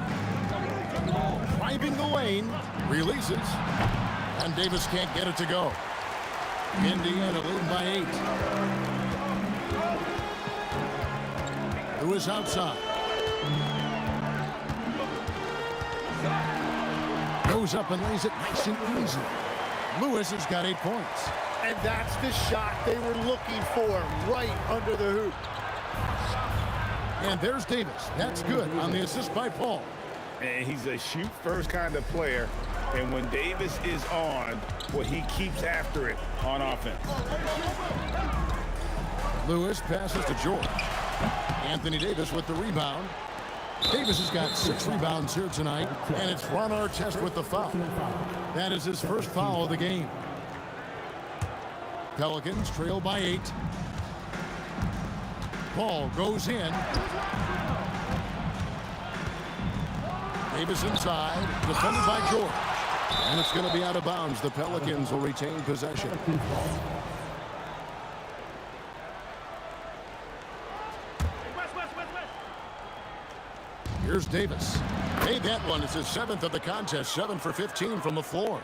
Driving the lane. Releases. And Davis can't get it to go. Indiana leading by 8. Lewis outside. Goes up and lays it nice and easy. Lewis has got 8 points. And that's the shot they were looking for, right under the hoop. And there's Davis. That's good on the assist by Paul. And he's a shoot-first kind of player. And when Davis is on, well, he keeps after it on offense. Lewis passes to George. Anthony Davis with the rebound. Davis has got 6 rebounds here tonight, and it's Ron Artest with the foul. That is his first foul of the game. Pelicans trail by 8. Ball goes in. Davis inside, defended by George. And it's going to be out of bounds. The Pelicans will retain possession. Here's Davis. Made that one. It's his 7th of the contest. 7 for 15 from the floor.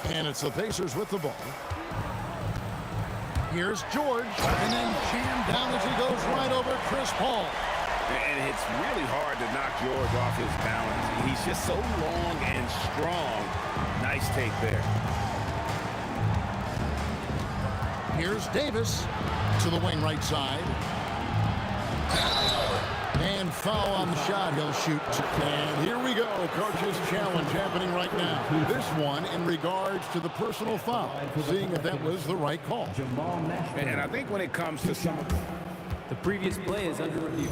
And it's the Pacers with the ball. Here's George. And then jammed down as he goes right over Chris Paul. And it's really hard to knock George off his balance. He's just so long and strong. Nice take there. Here's Davis to the wing right side. And foul on the shot. He'll shoot. And here we go. Coach's challenge happening right now. This one in regards to the personal foul. Seeing if that was the right call. And I think when it comes to some... The previous play is under review.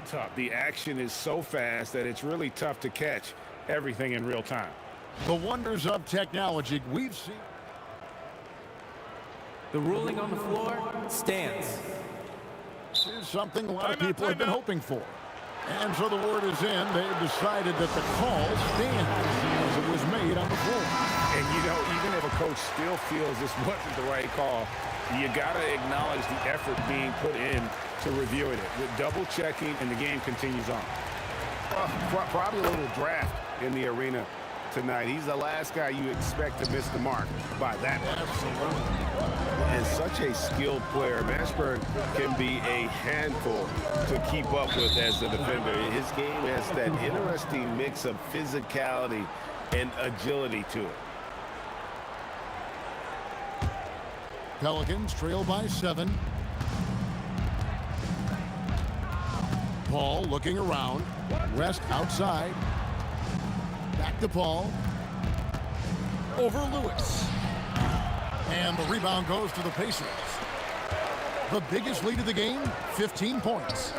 Tough. The action is so fast that it's really tough to catch everything in real time. The wonders of technology we've seen. The ruling on the floor stands. This is something a lot of people have been hoping for. And so the word is in. They've decided that the call stands as it was made on the floor. And you know, even if a coach still feels this wasn't the right call, you got to acknowledge the effort being put in to reviewing it. With double checking, and the game continues on. Probably a little draft in the arena tonight. He's the last guy you expect to miss the mark by that much. Absolutely. And such a skilled player. Mashburn can be a handful to keep up with as a defender. His game has that interesting mix of physicality and agility to it. Pelicans trail by 7. Paul looking around. West outside. Back to Paul. Over Lewis. And the rebound goes to the Pacers. The biggest lead of the game, 15 points.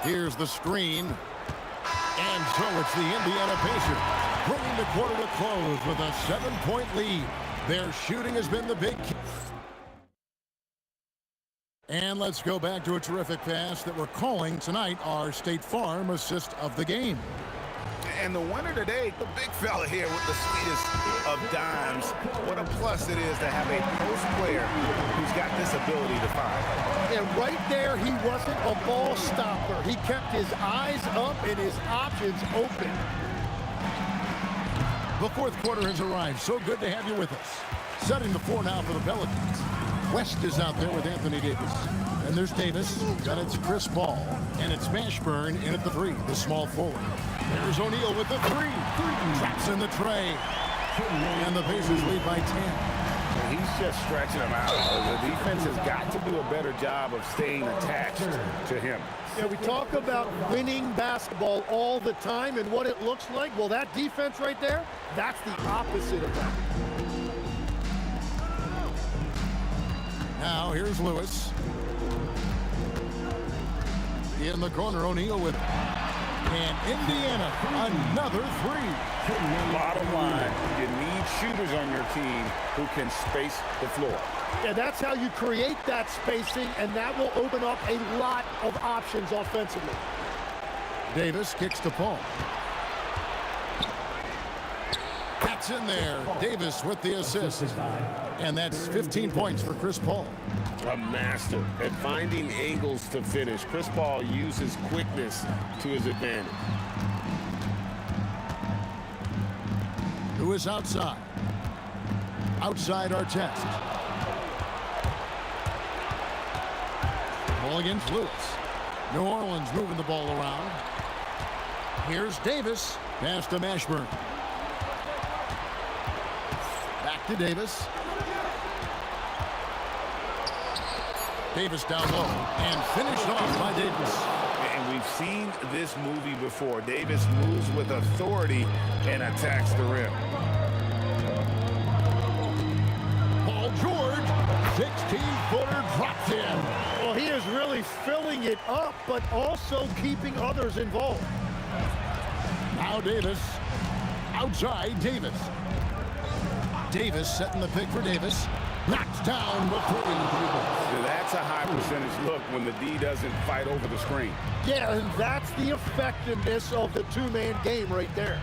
Here's the screen. And so it's the Indiana Pacers bringing the quarter to close with a 7-point lead. Their shooting has been the big key. And let's go back to a terrific pass that we're calling tonight our State Farm assist of the game. And the winner today, the big fella here with the sweetest of dimes. What a plus it is to have a post player who's got this ability to find. And right there, he wasn't a ball stopper. He kept his eyes up and his options open. The fourth quarter has arrived. So good to have you with us. Setting the floor now for the Pelicans. West is out there with Anthony Davis. And there's Davis. Then it's Chris Paul. And it's Mashburn in at the 3, the small forward. There's O'Neal with the 3. Traps in the tray. And the Pacers lead by 10. And he's just stretching them out. The defense has got to do a better job of staying attached to him. Yeah, we talk about winning basketball all the time and what it looks like. Well, that defense right there, that's the opposite of that. Now here's Lewis. In the corner, O'Neal with... And Indiana, another 3. Bottom line, you need shooters on your team who can space the floor. Yeah, that's how you create that spacing, and that will open up a lot of options offensively. Davis kicks to Paul. That's in there. Davis with the assist. And that's 15 points for Chris Paul. A master at finding angles to finish. Chris Paul uses quickness to his advantage. Who is outside? Outside Artest. Ball against Lewis. New Orleans moving the ball around. Here's Davis. Pass to Mashburn. Back to Davis. Davis down low and finished off by Davis. And we've seen this movie before. Davis moves with authority and attacks the rim. Paul George, 16-footer drops in. Well, he is really filling it up, but also keeping others involved. Now Davis. Outside Davis. Davis setting the pick for Davis. Knocks down the three. That's a high percentage look when the D doesn't fight over the screen. Yeah, and that's the effectiveness of the two-man game right there.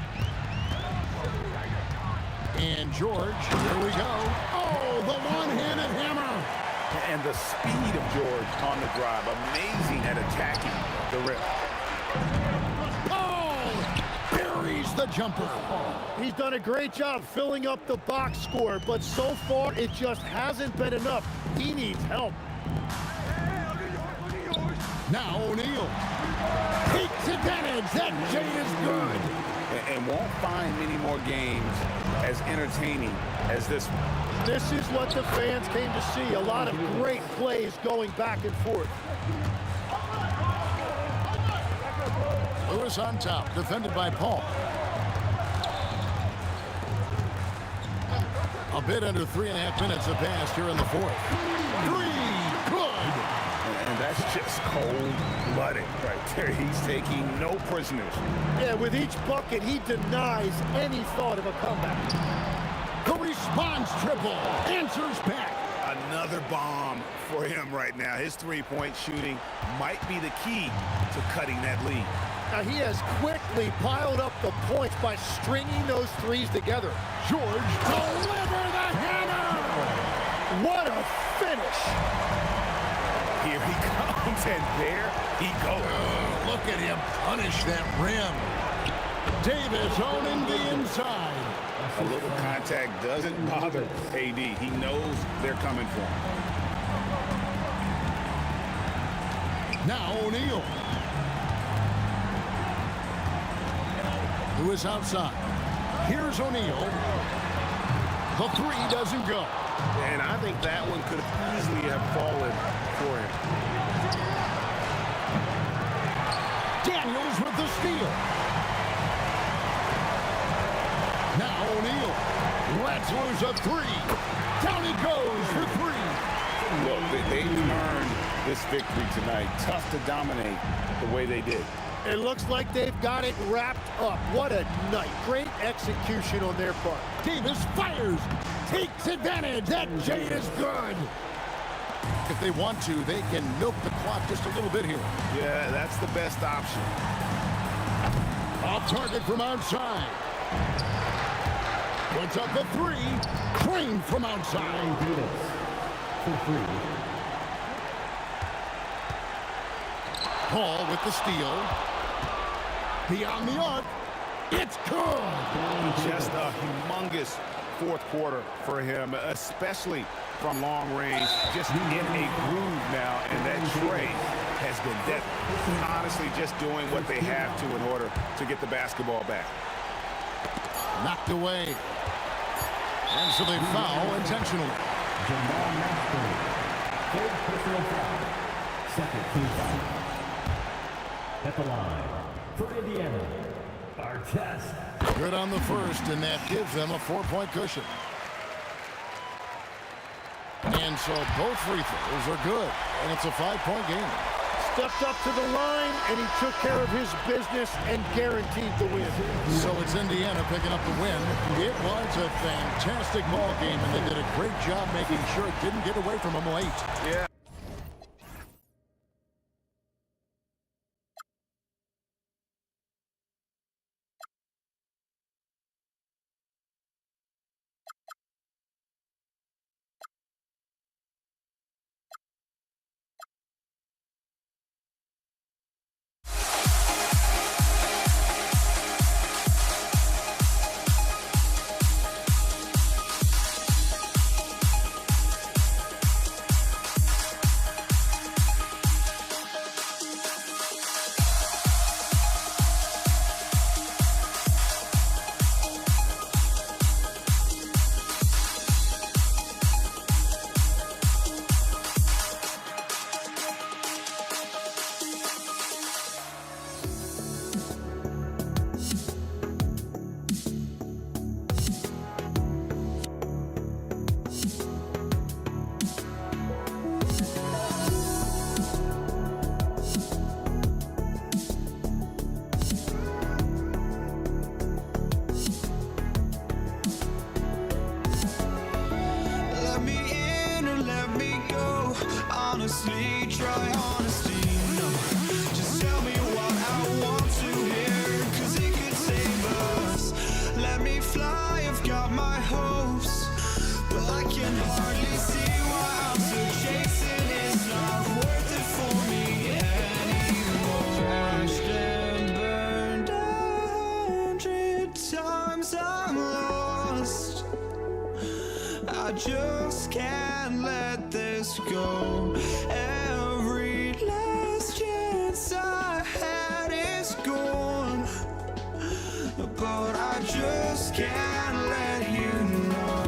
And George, here we go. Oh, the one-handed hammer. And the speed of George on the drive. Amazing at attacking the rim. Buries the jumper. He's done a great job filling up the box score, but so far it just hasn't been enough. He needs help. Now O'Neal takes advantage. That Jade is good. And won't find many more games as entertaining as this one. This is what the fans came to see. A lot of great plays going back and forth. Lewis on top, defended by Paul. A bit under 3.5 minutes have passed here in the fourth. Three, good. And that's just cold-blooded right there. He's taking no prisoners. Yeah, with each bucket, he denies any thought of a comeback. The response triple answers back. Another bomb for him right now. His three-point shooting might be the key to cutting that lead. Now, he has quickly piled up the points by stringing those threes together. George, deliver the hammer! What a finish! Here he comes, and there he goes. Look at him punish that rim. Davis owning the inside. A little contact doesn't bother AD. He knows they're coming for him. Now O'Neal. Who is outside. Here's O'Neal. The three doesn't go. And I think that one could easily have fallen for him. Daniels with the steal. Now O'Neal lets loose a three. Down he goes for three. Look, they've earned this victory tonight. Tough to dominate the way they did. It looks like they've got it wrapped up. What a night. Great execution on their part. Davis fires. Takes advantage. That Jade is good. If they want to, they can milk the clock just a little bit here. Yeah, that's the best option. Off target from outside. Puts up a three. Crane from outside. Paul with the steal. Beyond the arc. It's good. Just a humongous fourth quarter for him, especially from long range. Just in a groove now, and that trade has been deadly. Honestly, just doing what they have to in order to get the basketball back. Knocked away. And so they foul intentionally. Third personal foul. Second team foul. At the line for Indiana, Artest. Good on the first, and that gives them a 4-point cushion. And so both free throws are good, and it's a 5-point game. Stepped up to the line, and he took care of his business and guaranteed the win. So it's Indiana picking up the win. It was a fantastic ball game, and they did a great job making sure it didn't get away from them late. Yeah. honestly, try honesty. No, just tell me what I want to hear, 'cause it could save us. Let me fly, I've got my hopes, but I can hardly see why I'm still chasing. It's not worth it for me anymore. Crashed and burned 100 times, I'm lost. I just can't let this go. Every last chance I had is gone, but I just can't let you know.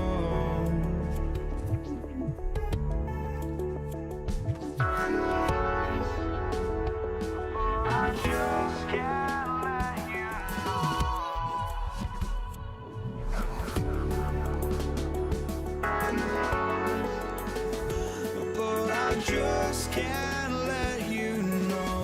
I just can't let you know. But I just can't let you know.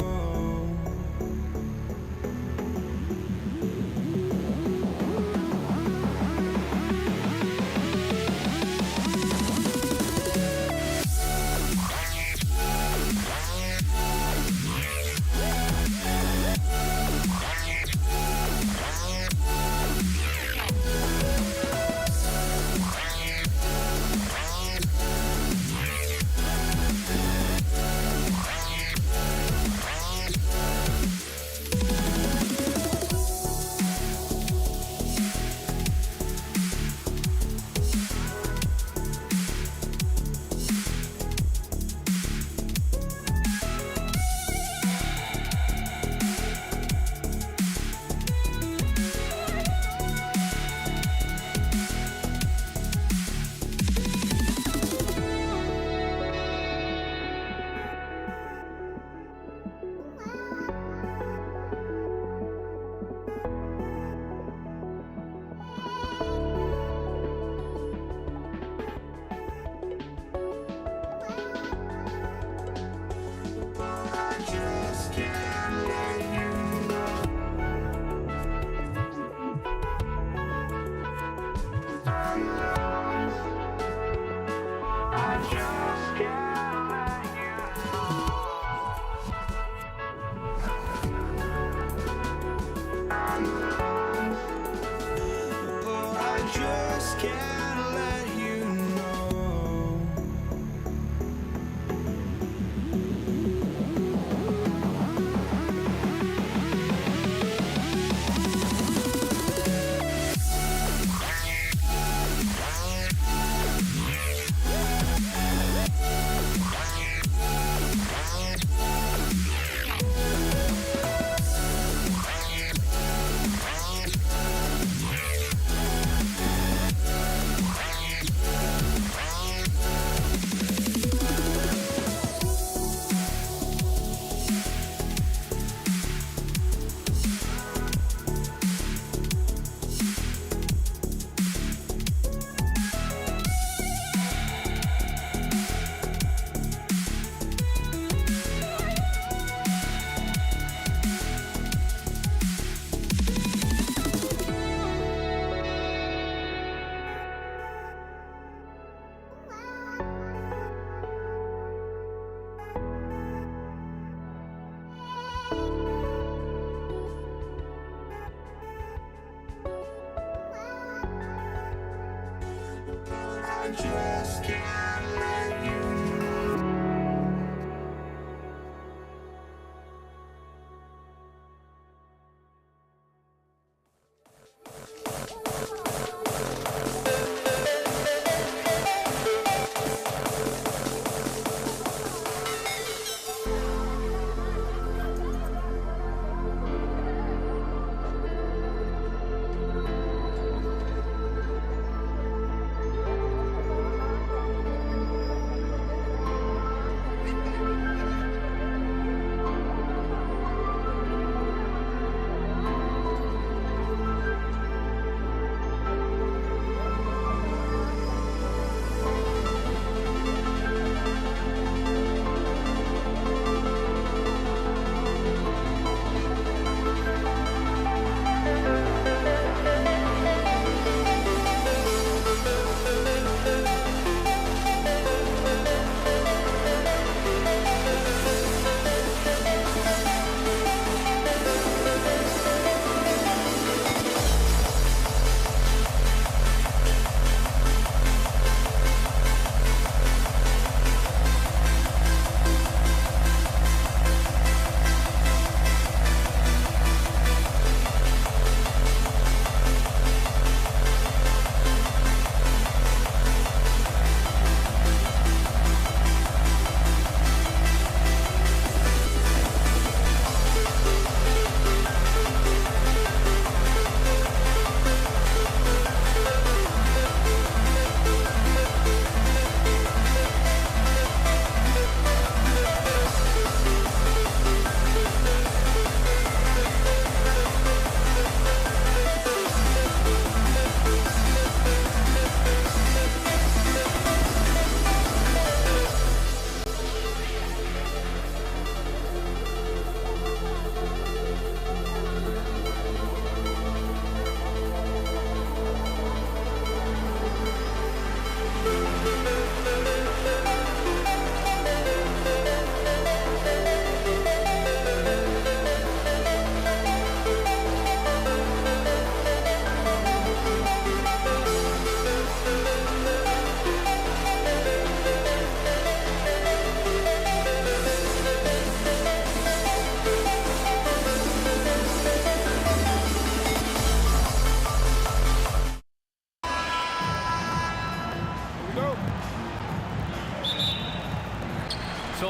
just can't let you know.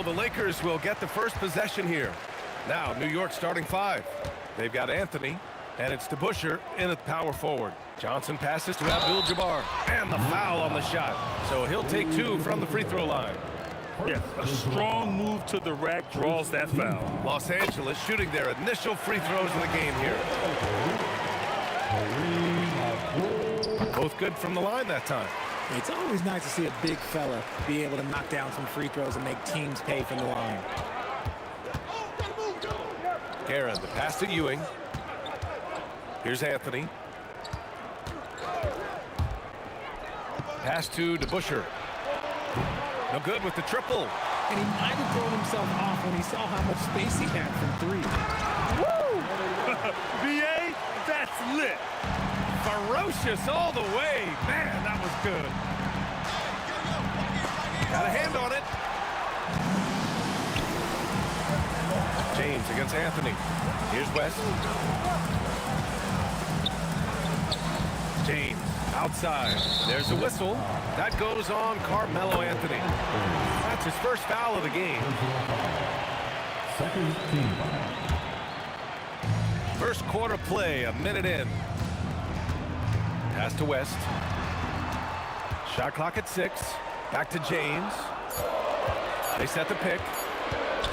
So the Lakers will get the first possession here. Now, New York starting 5. They've got Anthony, and it's DeBusschere in at power forward. Johnson passes to Abdul-Jabbar, and the foul on the shot. So he'll take 2 from the free throw line. Yeah, a strong move to the rack draws that foul. Los Angeles shooting their initial free throws in the game here. Both good from the line that time. It's always nice to see a big fella be able to knock down some free throws and make teams pay from the line. Guerin, the pass to Ewing. Here's Anthony. Pass to DeBusschere. No good with the triple. And he might have thrown himself off when he saw how much space he had from 3. Woo! BA, that's lit. Ferocious all the way. Man, that was good. Got a hand on it. James against Anthony. Here's West. James outside. There's a whistle. That goes on Carmelo Anthony. That's his first foul of the game. Second team. First quarter play, a minute in. Pass to West. Shot clock at 6. Back to James. They set the pick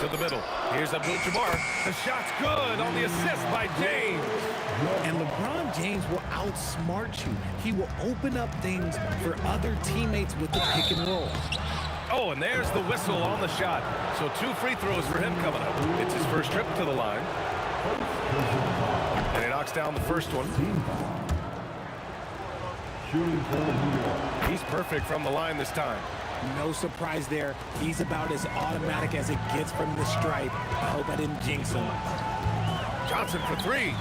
to the middle. Here's Abdul-Jabbar. The shot's good on the assist by James. And LeBron James will outsmart you. He will open up things for other teammates with the pick and roll. Oh, and there's the whistle on the shot. So 2 free throws for him coming up. It's his first trip to the line. And he knocks down the first one. He's perfect from the line this time. No surprise there. He's about as automatic as it gets from the stripe. I hope I didn't jinx him. Johnson for 3.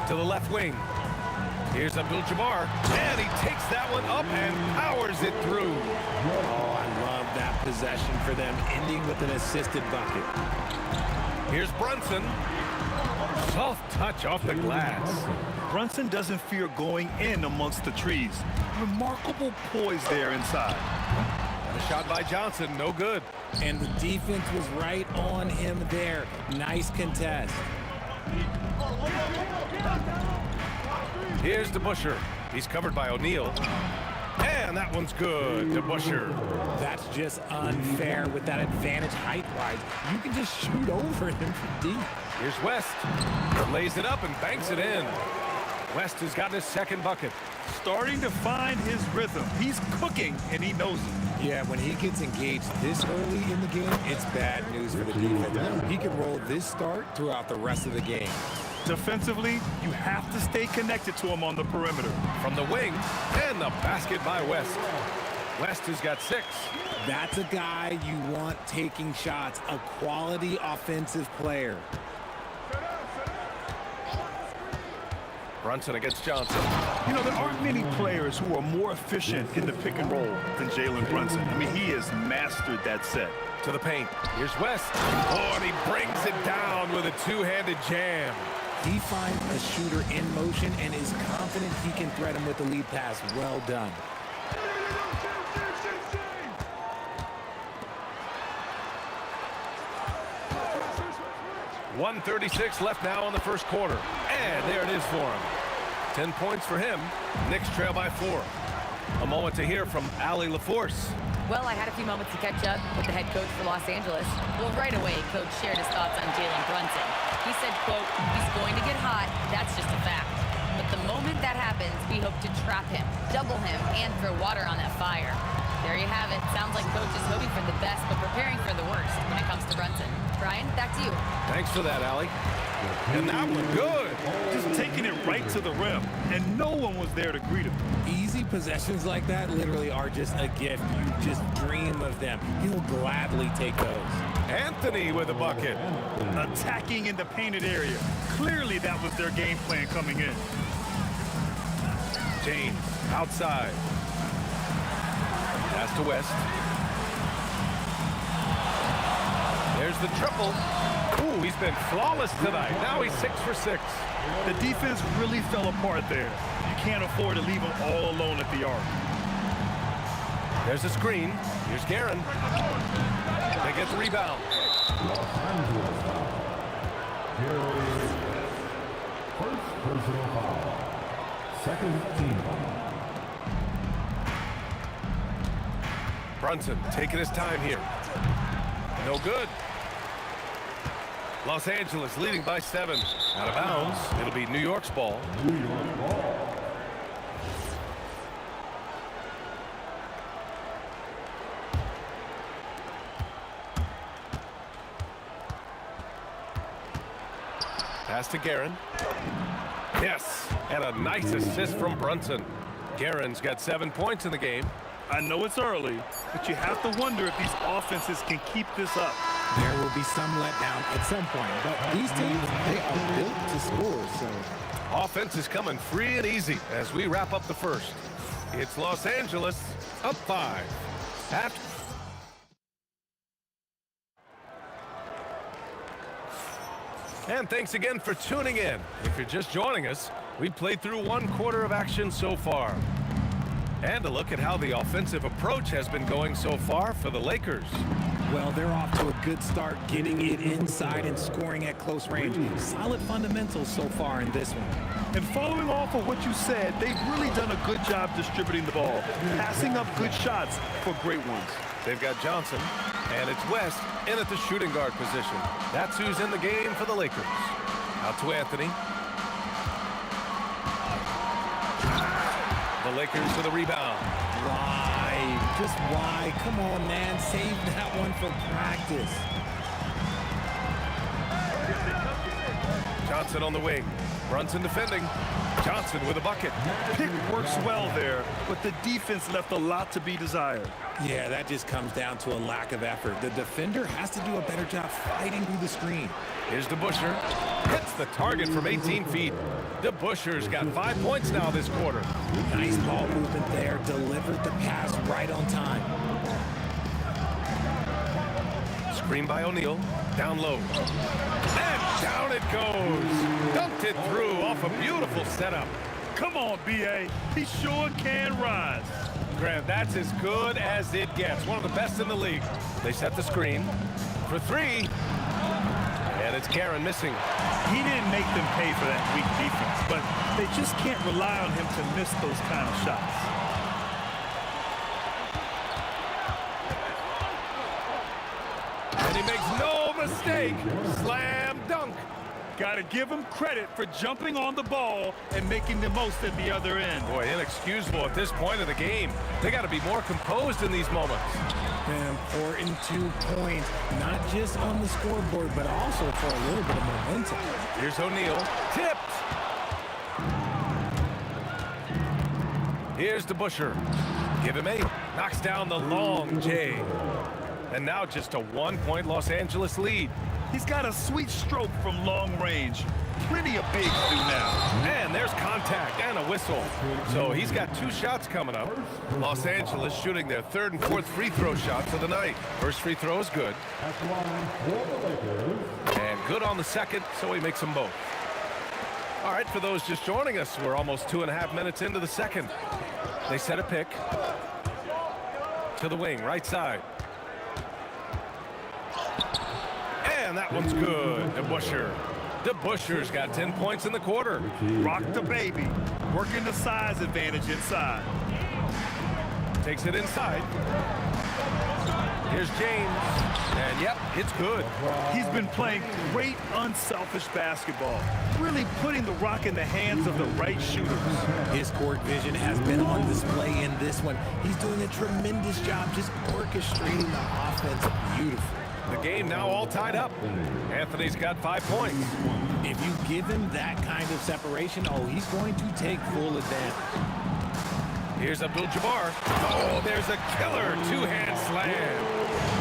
To the left wing. Here's Abdul-Jabbar, and he takes that one up and powers it through. Oh, I love that possession for them, ending with an assisted bucket. Here's Brunson. Soft touch off the glass. Brunson doesn't fear going in amongst the trees. Remarkable poise there inside. And a shot by Johnson, no good. And the defense was right on him there. Nice contest. Here's DeBusschere. He's covered by O'Neal. And that one's good, DeBusschere. That's just unfair with that advantage height-wise. You can just shoot over him from deep. Here's West. Lays it up and banks it in. West has got his second bucket. Starting to find his rhythm. He's cooking, and he knows it. Yeah, when he gets engaged this early in the game, it's bad news for the defense. He can roll this start throughout the rest of the game. Defensively, you have to stay connected to him on the perimeter. From the wing, and the basket by West. West has got 6. That's a guy you want taking shots, a quality offensive player. Brunson against Johnson. You know, there aren't many players who are more efficient in the pick and roll than Jalen Brunson. I mean, he has mastered that set. To the paint. Here's West. Oh, and he brings it down with a 2-handed jam. He finds a shooter in motion and is confident he can thread him with the lead pass. Well done. .136 left now in the first quarter. And there it is for him. 10 points for him. Knicks trail by 4. A moment to hear from Allie LaForce. Well, I had a few moments to catch up with the head coach for Los Angeles. Well, right away, Coach shared his thoughts on Jalen Brunson. He said, quote, "He's going to get hot. That's just a fact. But the moment that happens, we hope to trap him, double him, and throw water on that fire." There you have it. Sounds like Coach is hoping for the best, but preparing for the worst when it comes to Brunson. Brian, back to you. Thanks for that, Allie. And that one good. Just taking it right to the rim, and no one was there to greet him. Easy possessions like that literally are just a gift. You just dream of them. He'll gladly take those. Anthony with a bucket. Attacking in the painted area. Clearly that was their game plan coming in. James outside. Pass to West. There's the triple. Ooh, he's been flawless tonight. Now he's 6 for 6. The defense really fell apart there. You can't afford to leave him all alone at the arc. There's a screen. Here's Guerin. They get the rebound. Los Angeles foul. Here first personal foul. Second team foul. Brunson taking his time here. No good. Los Angeles leading by 7. Out of bounds. It'll be New York's ball. New York ball. Pass to Guerin. Yes, and a nice assist from Brunson. Guerin's got 7 points in the game. I know it's early, but you have to wonder if these offenses can keep this up. There will be some letdown at some point, but these teams, they are built to score, so. Offense is coming free and easy as we wrap up the first. It's Los Angeles up 5. After And thanks again for tuning in. If you're just joining us, we played through 1 quarter of action so far. And a look at how the offensive approach has been going so far for the Lakers. Well, they're off to a good start getting it inside and scoring at close range. Solid fundamentals so far in this one. And following off of what you said, they've really done a good job distributing the ball, passing up good shots for great ones. They've got Johnson, and it's West in at the shooting guard position. That's who's in the game for the Lakers. Out to Anthony. The Lakers for the rebound. Why? Just why? Come on, man. Save that one for practice. Johnson on the wing. Brunson defending. Johnson with a bucket. Pick works well there, but the defense left a lot to be desired. Yeah, that just comes down to a lack of effort. The defender has to do a better job fighting through the screen. Here's DeBusschere. Hits the target from 18 feet. DeBusschere's got 5 points now this quarter. Nice ball movement there. Delivered the pass right on time. Screen by O'Neal. Down low. And down it goes. Dunked it through off a beautiful setup. Come on, B.A. He sure can rise. Graham, that's as good as it gets. One of the best in the league. They set the screen for 3. And it's Guerin missing. He didn't make them pay for that weak defense, but they just can't rely on him to miss those kind of shots. And he makes no mistake. Slam dunk. Got to give him credit for jumping on the ball and making the most at the other end. Boy, inexcusable at this point of the game. They got to be more composed in these moments. An important 2 points, not just on the scoreboard, but also for a little bit of momentum. Here's O'Neal. Tipped. Here's DeBusschere. Give him 8. Knocks down the long J. And now just a 1-point Los Angeles lead. He's got a sweet stroke from long range. Plenty of bigs do now. And there's contact and a whistle. So he's got 2 shots coming up. Los Angeles shooting their 3rd and 4th free throw shots of the night. First free throw is good. And good on the second, so he makes them both. All right, for those just joining us, we're almost 2.5 minutes into the second. They set a pick to the wing, right side. And that one's good. DeBusschere. DeBusschere's got 10 points in the quarter. Rock the baby. Working the size advantage inside. Takes it inside. Here's James. And yep, it's good. He's been playing great unselfish basketball. Really putting the rock in the hands of the right shooters. His court vision has been on display in this one. He's doing a tremendous job just orchestrating the offense beautifully. The game now all tied up. Anthony's got 5 points. If you give him that kind of separation, oh, he's going to take full advantage. Here's Abdul-Jabbar. Oh, there's a killer 2-hand slam.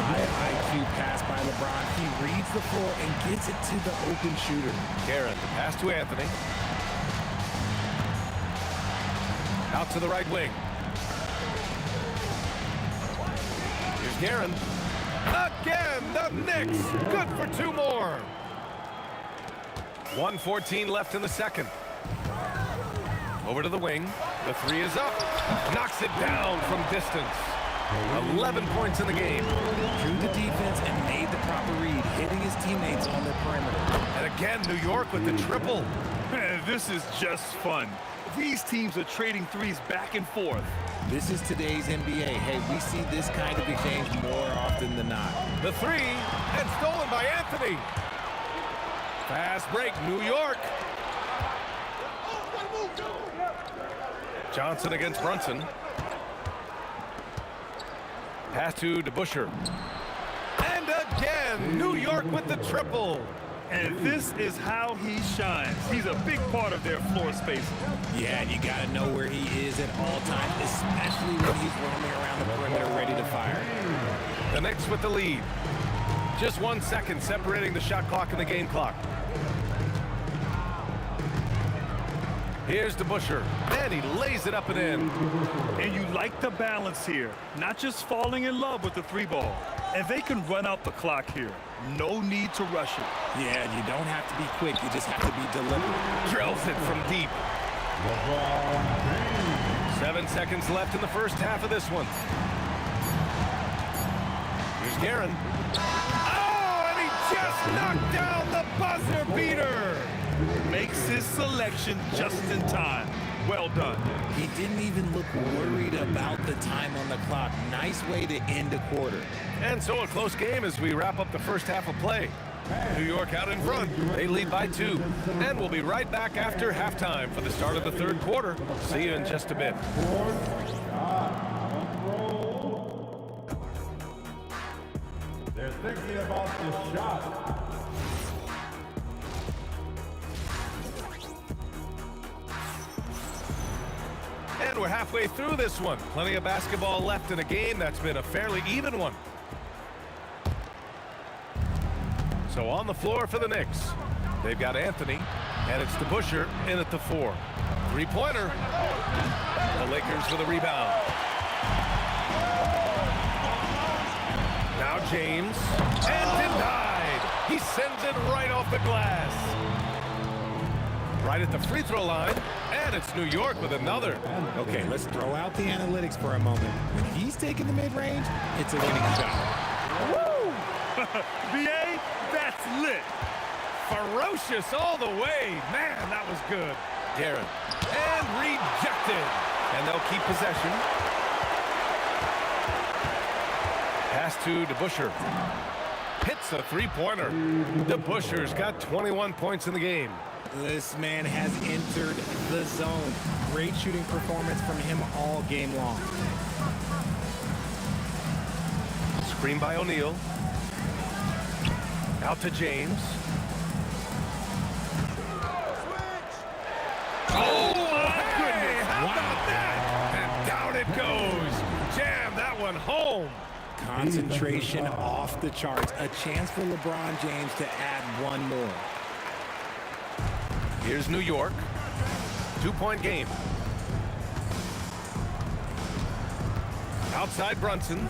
High IQ pass by LeBron. He reads the floor and gets it to the open shooter. Guerin, the pass to Anthony. Out to the right wing. Here's Guerin. Again, the Knicks. Good for 2 more. 1:14 left in the second. Over to the wing. The 3 is up. Knocks it down from distance. 11 points in the game. Drew the defense and made the proper read, hitting his teammates on their perimeter. And again, New York with the triple. Man, this is just fun. These teams are trading threes back and forth. This is today's NBA. Hey, we see this kind of exchange more often than not. The three, and stolen by Anthony. Fast break, New York. Johnson against Brunson. Pass to DeBusschere. And again, New York with the triple. And this is how he shines. He's a big part of their floor space. Yeah, and you got to know where he is at all times, especially when he's roaming around the perimeter ready to fire. The Knicks with the lead. Just 1 second separating the shot clock and the game clock. Here's DeBusschere, and he lays it up and in. And you like the balance here, not just falling in love with the three ball. And they can run out the clock here. No need to rush it. Yeah, you don't have to be quick. You just have to be deliberate. Drills it from deep. 7 seconds left in the first half of this one. Here's Guerin. Oh, and he just knocked down the buzzer beater. Makes his selection just in time. Well done. He didn't even look worried about the time on the clock. Nice way to end a quarter. And so a close game as we wrap up the first half of play. New York out in front. They lead by 2. And we'll be right back after halftime for the start of the third quarter. See you in just a bit. They're thinking about the shot. And we're halfway through this one. Plenty of basketball left in a game that's been a fairly even one. So on the floor for the Knicks, they've got Anthony, and it's DeBusschere in at the 4. Three-pointer. The Lakers for the rebound. Now James, and denied. He sends it right off the glass. Right at the free throw line, and it's New York with another. Okay, let's throw out the analytics for a moment. When he's taking the mid-range, it's a winning shot. Woo! BA, that's lit. Ferocious all the way. Man, that was good. Guerin, and rejected. And they'll keep possession. Pass to DeBusschere. Hits a three-pointer. DeBusschere's got 21 points in the game. This man has entered the zone. Great shooting performance from him all game long. Screen by O'Neal. Out to James. Oh, my goodness. How about that? And down it goes. Jam that one home. Concentration off the charts. A chance for LeBron James to add one more. Here's New York. 2-point game. Outside Brunson.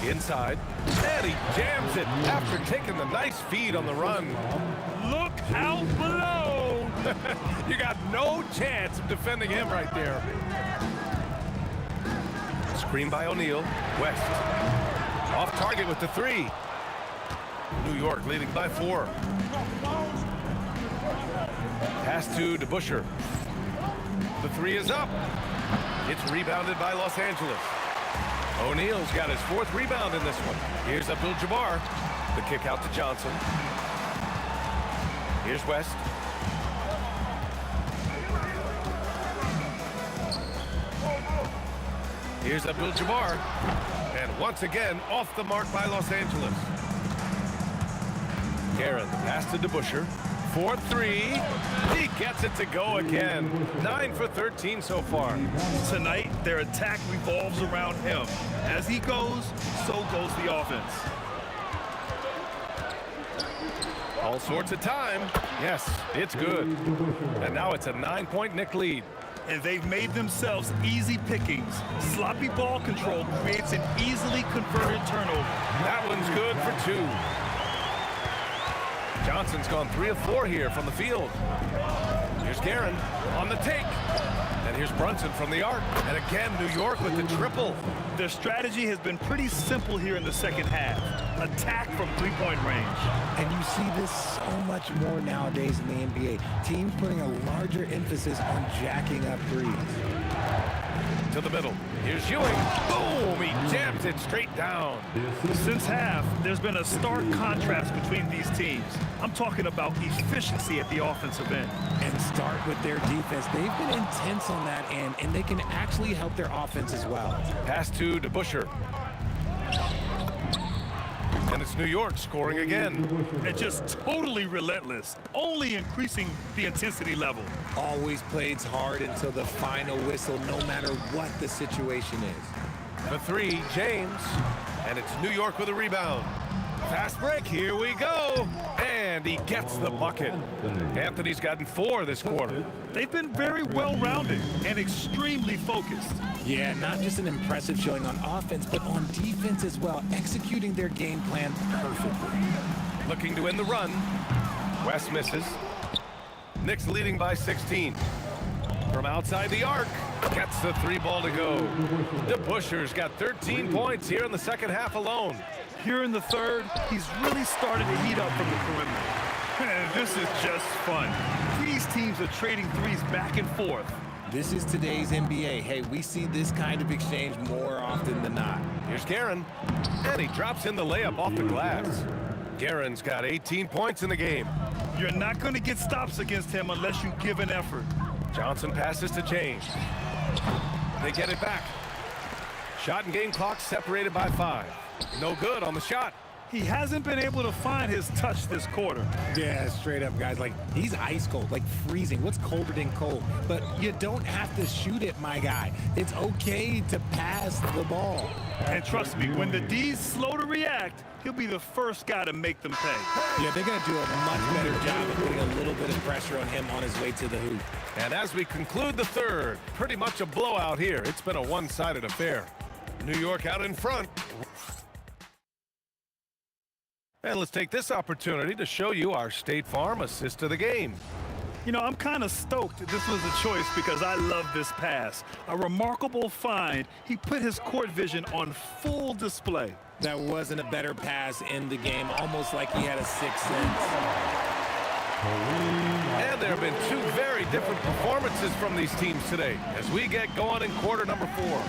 Inside. And he jams it after taking the nice feed on the run. Look out below. You got no chance of defending him right there. Screen by O'Neal. West. Off target with the 3. New York leading by 4. Pass to DeBusschere. The 3 is up. It's rebounded by Los Angeles. O'Neal's got his 4th rebound in this one. Here's Abdul-Jabbar. The kick out to Johnson. Here's West. Here's Abdul-Jabbar. And once again, off the mark by Los Angeles. Guerin, pass to DeBusschere. 4-3. He gets it to go again. 9 for 13 so far. Tonight, their attack revolves around him. As he goes, so goes the offense. All sorts of time. Yes, it's good. And now it's a 9-point Knick lead. And they've made themselves easy pickings. Sloppy ball control creates an easily converted turnover. That one's good for 2. Johnson's gone 3 of 4 here from the field. Here's Guerin on the take. And here's Brunson from the arc. And again, New York with the triple. Their strategy has been pretty simple here in the second half. Attack from three-point range. And you see this so much more nowadays in the NBA. Teams putting a larger emphasis on jacking up threes. To the middle. Here's Ewing. Boom! He jams it straight down. Since half, there's been a stark contrast between these teams. I'm talking about efficiency at the offensive end. And start with their defense. They've been intense on that end, and they can actually help their offense as well. Pass to DeBusschere. And it's New York scoring again. And just totally relentless, only increasing the intensity level. Always plays hard until the final whistle, no matter what the situation is. The three, James. And it's New York with a rebound. Fast break, here we go. And he gets the bucket. Anthony's gotten 4 this quarter. They've been very well-rounded and extremely focused. Yeah, not just an impressive showing on offense, but on defense as well, executing their game plan perfectly. Looking to win the run. West misses. Knicks leading by 16. From outside the arc, gets the 3 ball to go. DeBusschere's got 13 points here in the second half alone. Here in the third, he's really started to heat up from the perimeter. And this is just fun. These teams are trading threes back and forth. This is today's NBA. Hey, we see this kind of exchange more often than not. Here's Guerin, and he drops in the layup off the glass. Guerin's got 18 points in the game. You're not going to get stops against him unless you give an effort. Johnson passes to James. They get it back. Shot and game clock separated by 5. No good on the shot. He hasn't been able to find his touch this quarter. Yeah, straight up, guys. Like, he's ice cold, like freezing. What's colder than cold? But you don't have to shoot it, my guy. It's okay to pass the ball. And trust me, when the D's slow to react, he'll be the first guy to make them pay. Yeah, they're going to do a much better job of putting a little bit of pressure on him on his way to the hoop. And as we conclude the third, pretty much a blowout here. It's been a one-sided affair. New York out in front. And let's take this opportunity to show you our State Farm assist of the game. You know, I'm kind of stoked this was a choice because I love this pass. A remarkable find. He put his court vision on full display. That wasn't a better pass in the game, almost like he had a sixth sense. And there have been 2 very different performances from these teams today as we get going in quarter number 4.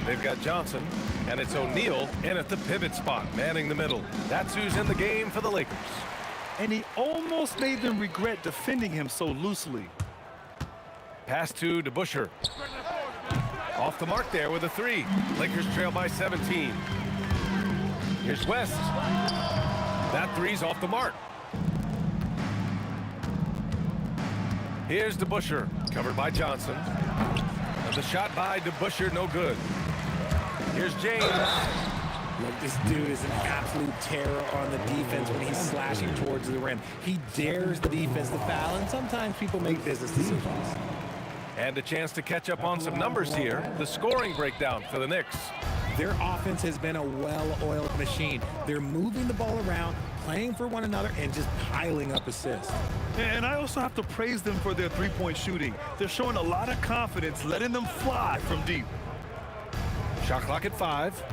They've got Johnson, and it's O'Neal in at the pivot spot, manning the middle. That's who's in the game for the Lakers. And he almost made them regret defending him so loosely. Pass to DeBusschere. Off the mark there with a 3. Lakers trail by 17. Here's West. That 3's off the mark. Here's DeBusschere, covered by Johnson. And the shot by DeBusschere, no good. Here's James. Look, this dude is an absolute terror on the defense when he's slashing towards the rim. He dares the defense to foul, and sometimes people make business decisions. And a chance to catch up on some numbers here. The scoring breakdown for the Knicks. Their offense has been a well-oiled machine. They're moving the ball around, playing for one another, and just piling up assists. And I also have to praise them for their three-point shooting. They're showing a lot of confidence, letting them fly from deep. Shot clock at 5.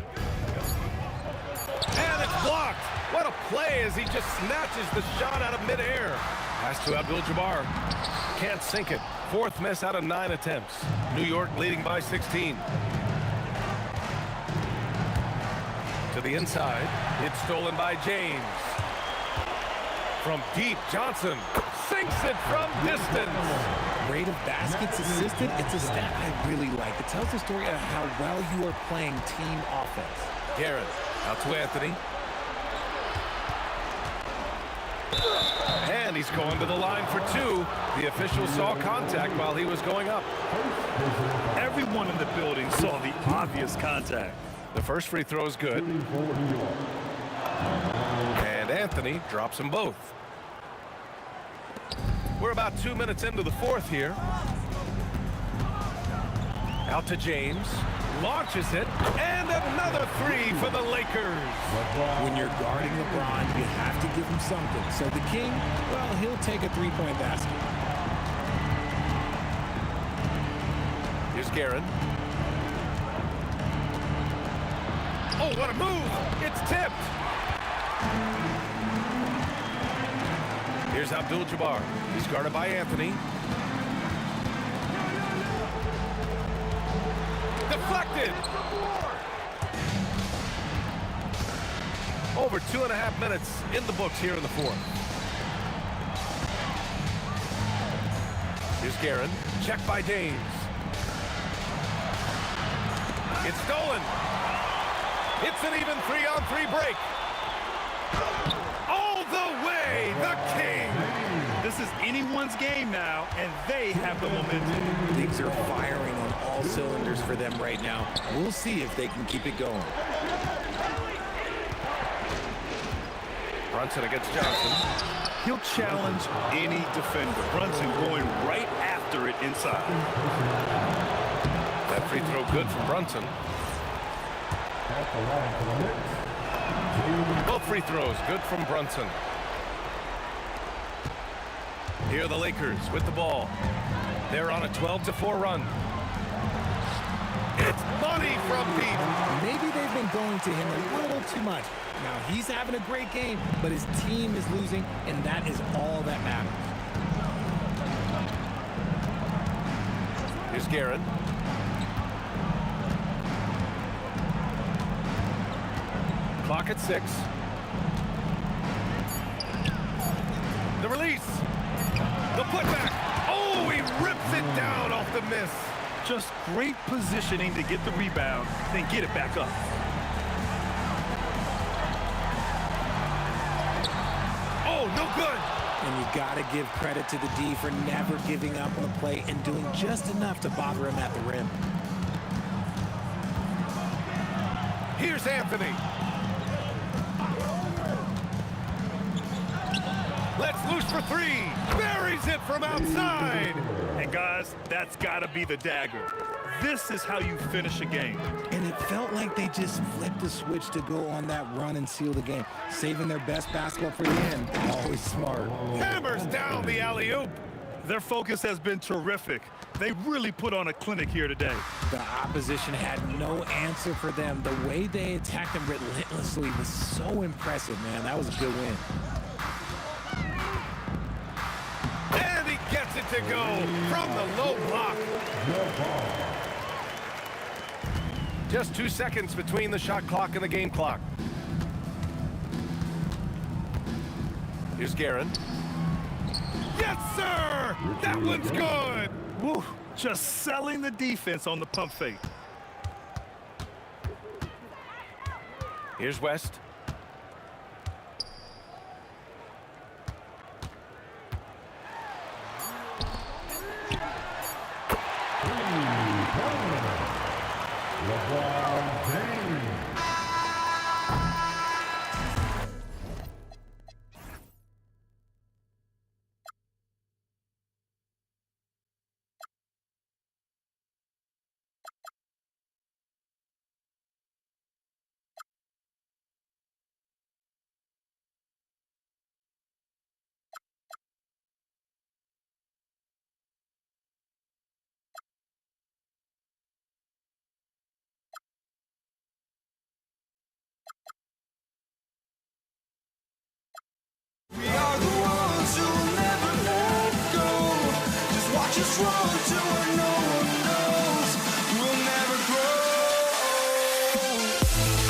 And it's blocked. What a play as he just snatches the shot out of midair. Pass to Abdul-Jabbar. Can't sink it. 4th miss out of 9 attempts. New York leading by 16. To the inside. It's stolen by James. From deep, Johnson sinks it from distance. Rate of baskets assisted, it's a stat I really like. It tells the story of how well you are playing team offense. Guerin out to Anthony. And he's going to the line for 2. The official saw contact while he was going up. Everyone in the building saw the obvious contact. The first free throw is good. And Anthony drops them both. We're about 2 minutes into the 4th here. Out to James. Launches it. And another 3 for the Lakers. When you're guarding LeBron, you have to give him something. So the King, well, he'll take a 3-point basket. Guerin. Oh, what a move! It's tipped! Here's Abdul-Jabbar. He's guarded by Anthony. Deflected! Over 2.5 minutes in the books here in the fourth. Here's Guerin. Checked by Dames. It's stolen. It's an even 3-on-3 break. All the way, the King. This is anyone's game now, and they have the momentum. Things are firing on all cylinders for them right now. We'll see if they can keep it going. Brunson against Johnson. He'll challenge any defender. Brunson going right after it inside. That free throw good from Brunson. Both free throws good from Brunson. Here are the Lakers with the ball. They're on a 12-4 run. It's money from deep. Maybe they've been going to him a little too much. Now, he's having a great game, but his team is losing, and that is all that matters. Here's Guerin. Clock at 6. The release. The putback. Oh, he rips it down off the miss. Just great positioning to get the rebound, then get it back up. Oh, no good. And you got to give credit to the D for never giving up on the play and doing just enough to bother him at the rim. Here's Anthony. Let's loose for 3. Buries it from outside. And guys, that's got to be the dagger. This is how you finish a game. And it felt like they just flipped the switch to go on that run and seal the game, saving their best basketball for the end. Always smart. Hammers down the alley-oop. Their focus has been terrific. They really put on a clinic here today. The opposition had no answer for them. The way they attacked them relentlessly was so impressive, man. That was a good win. And he gets it to go from the low block. Just 2 seconds between the shot clock and the game clock. Here's Guerin. Yes, sir! That one's good! Woo, just selling the defense on the pump fake. Here's West. We are the ones who'll never let go. Just watch us run to where no one knows. We'll never grow. We'll never grow.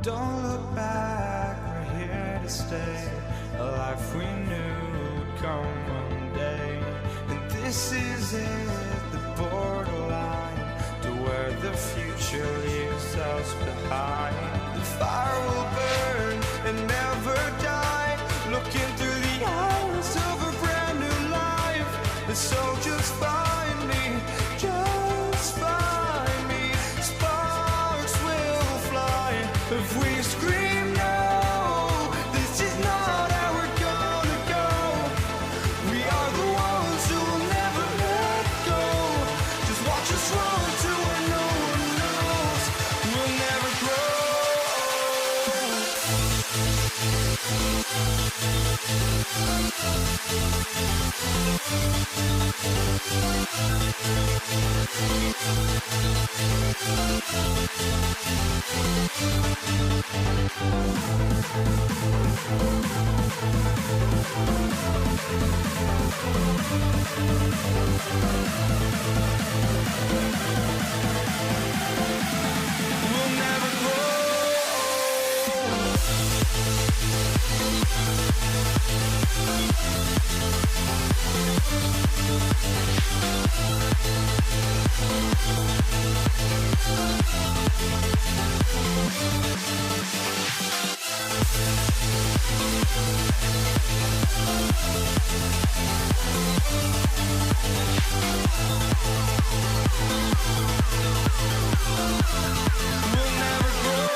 Don't look back, we're here to stay. A life we knew would come one day. And this is it, the borderline to where the future leads. us behind. The fire will burn and never die, looking through the eyes of a brand new life. And so just find me, just find me. Sparks will fly if we scream no. This is not how we're gonna go. We are the ones who will never let go. Just watch us run to where no one knows. We'll never grow. We'll never grow. We'll never grow.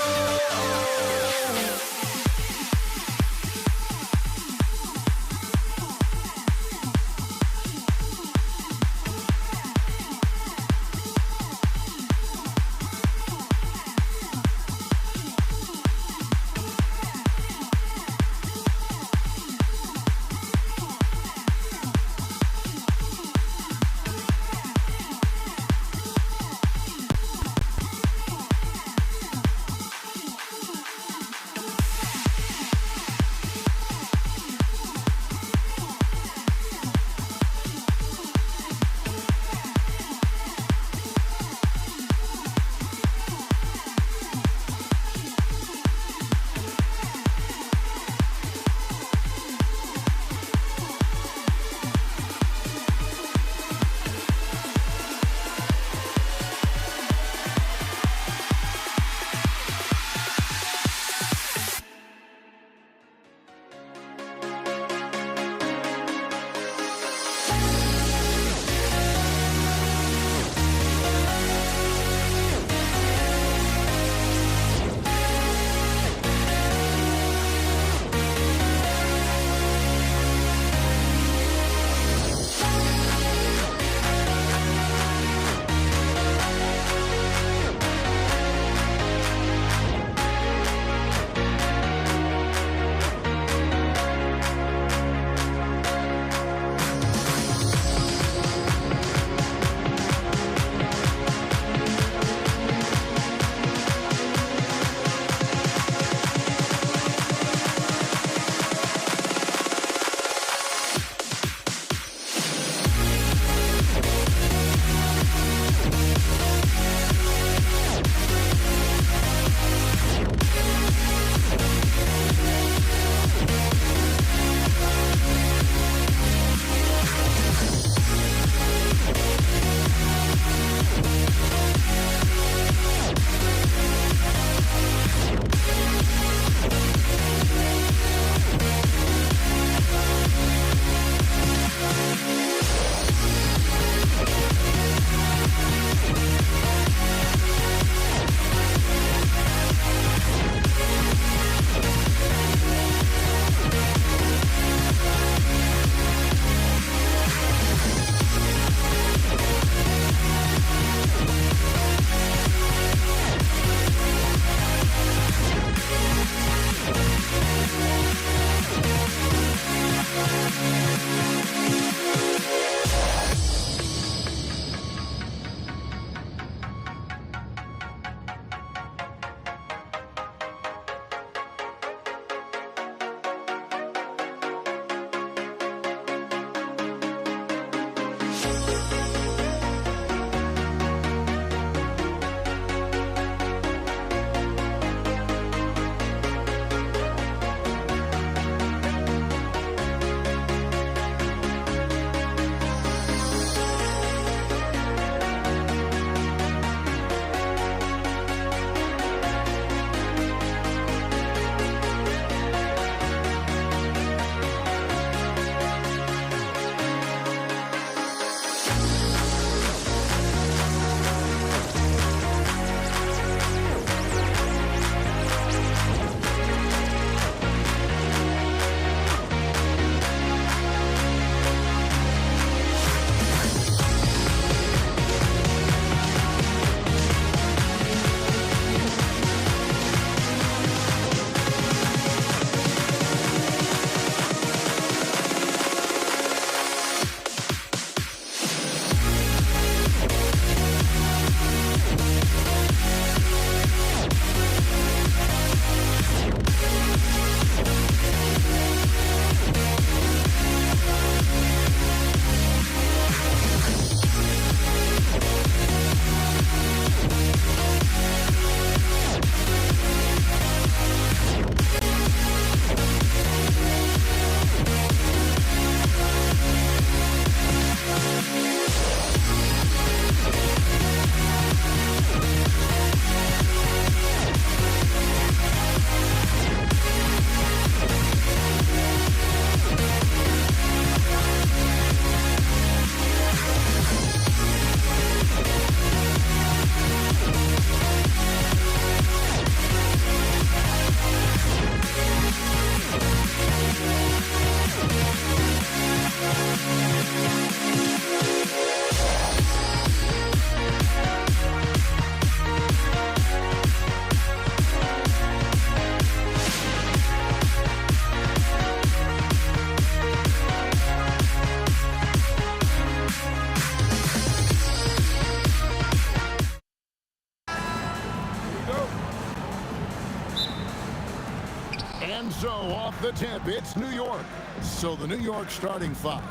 And so off the tip, it's New York. So the New York starting five.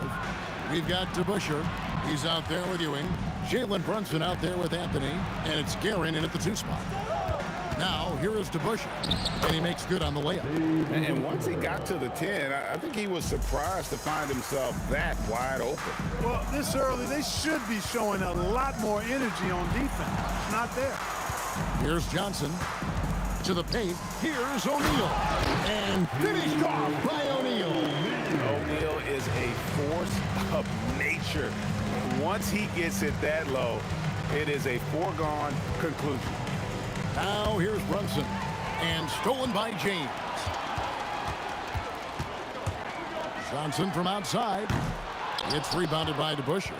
We've got DeBusschere. He's out there with Ewing. Jalen Brunson out there with Anthony. And it's Guerin in at the 2 spot. Now, here is DeBusschere. And he makes good on the layup. And once he got to the 10, I think he was surprised to find himself that wide open. Well, this early, they should be showing a lot more energy on defense. It's not there. Here's Johnson. To the paint. Here's O'Neal. And finished off by O'Neal. O'Neal is a force of nature. Once he gets it that low, it is a foregone conclusion. Now here's Brunson. And stolen by James. Johnson from outside. It's rebounded by DeBusschere.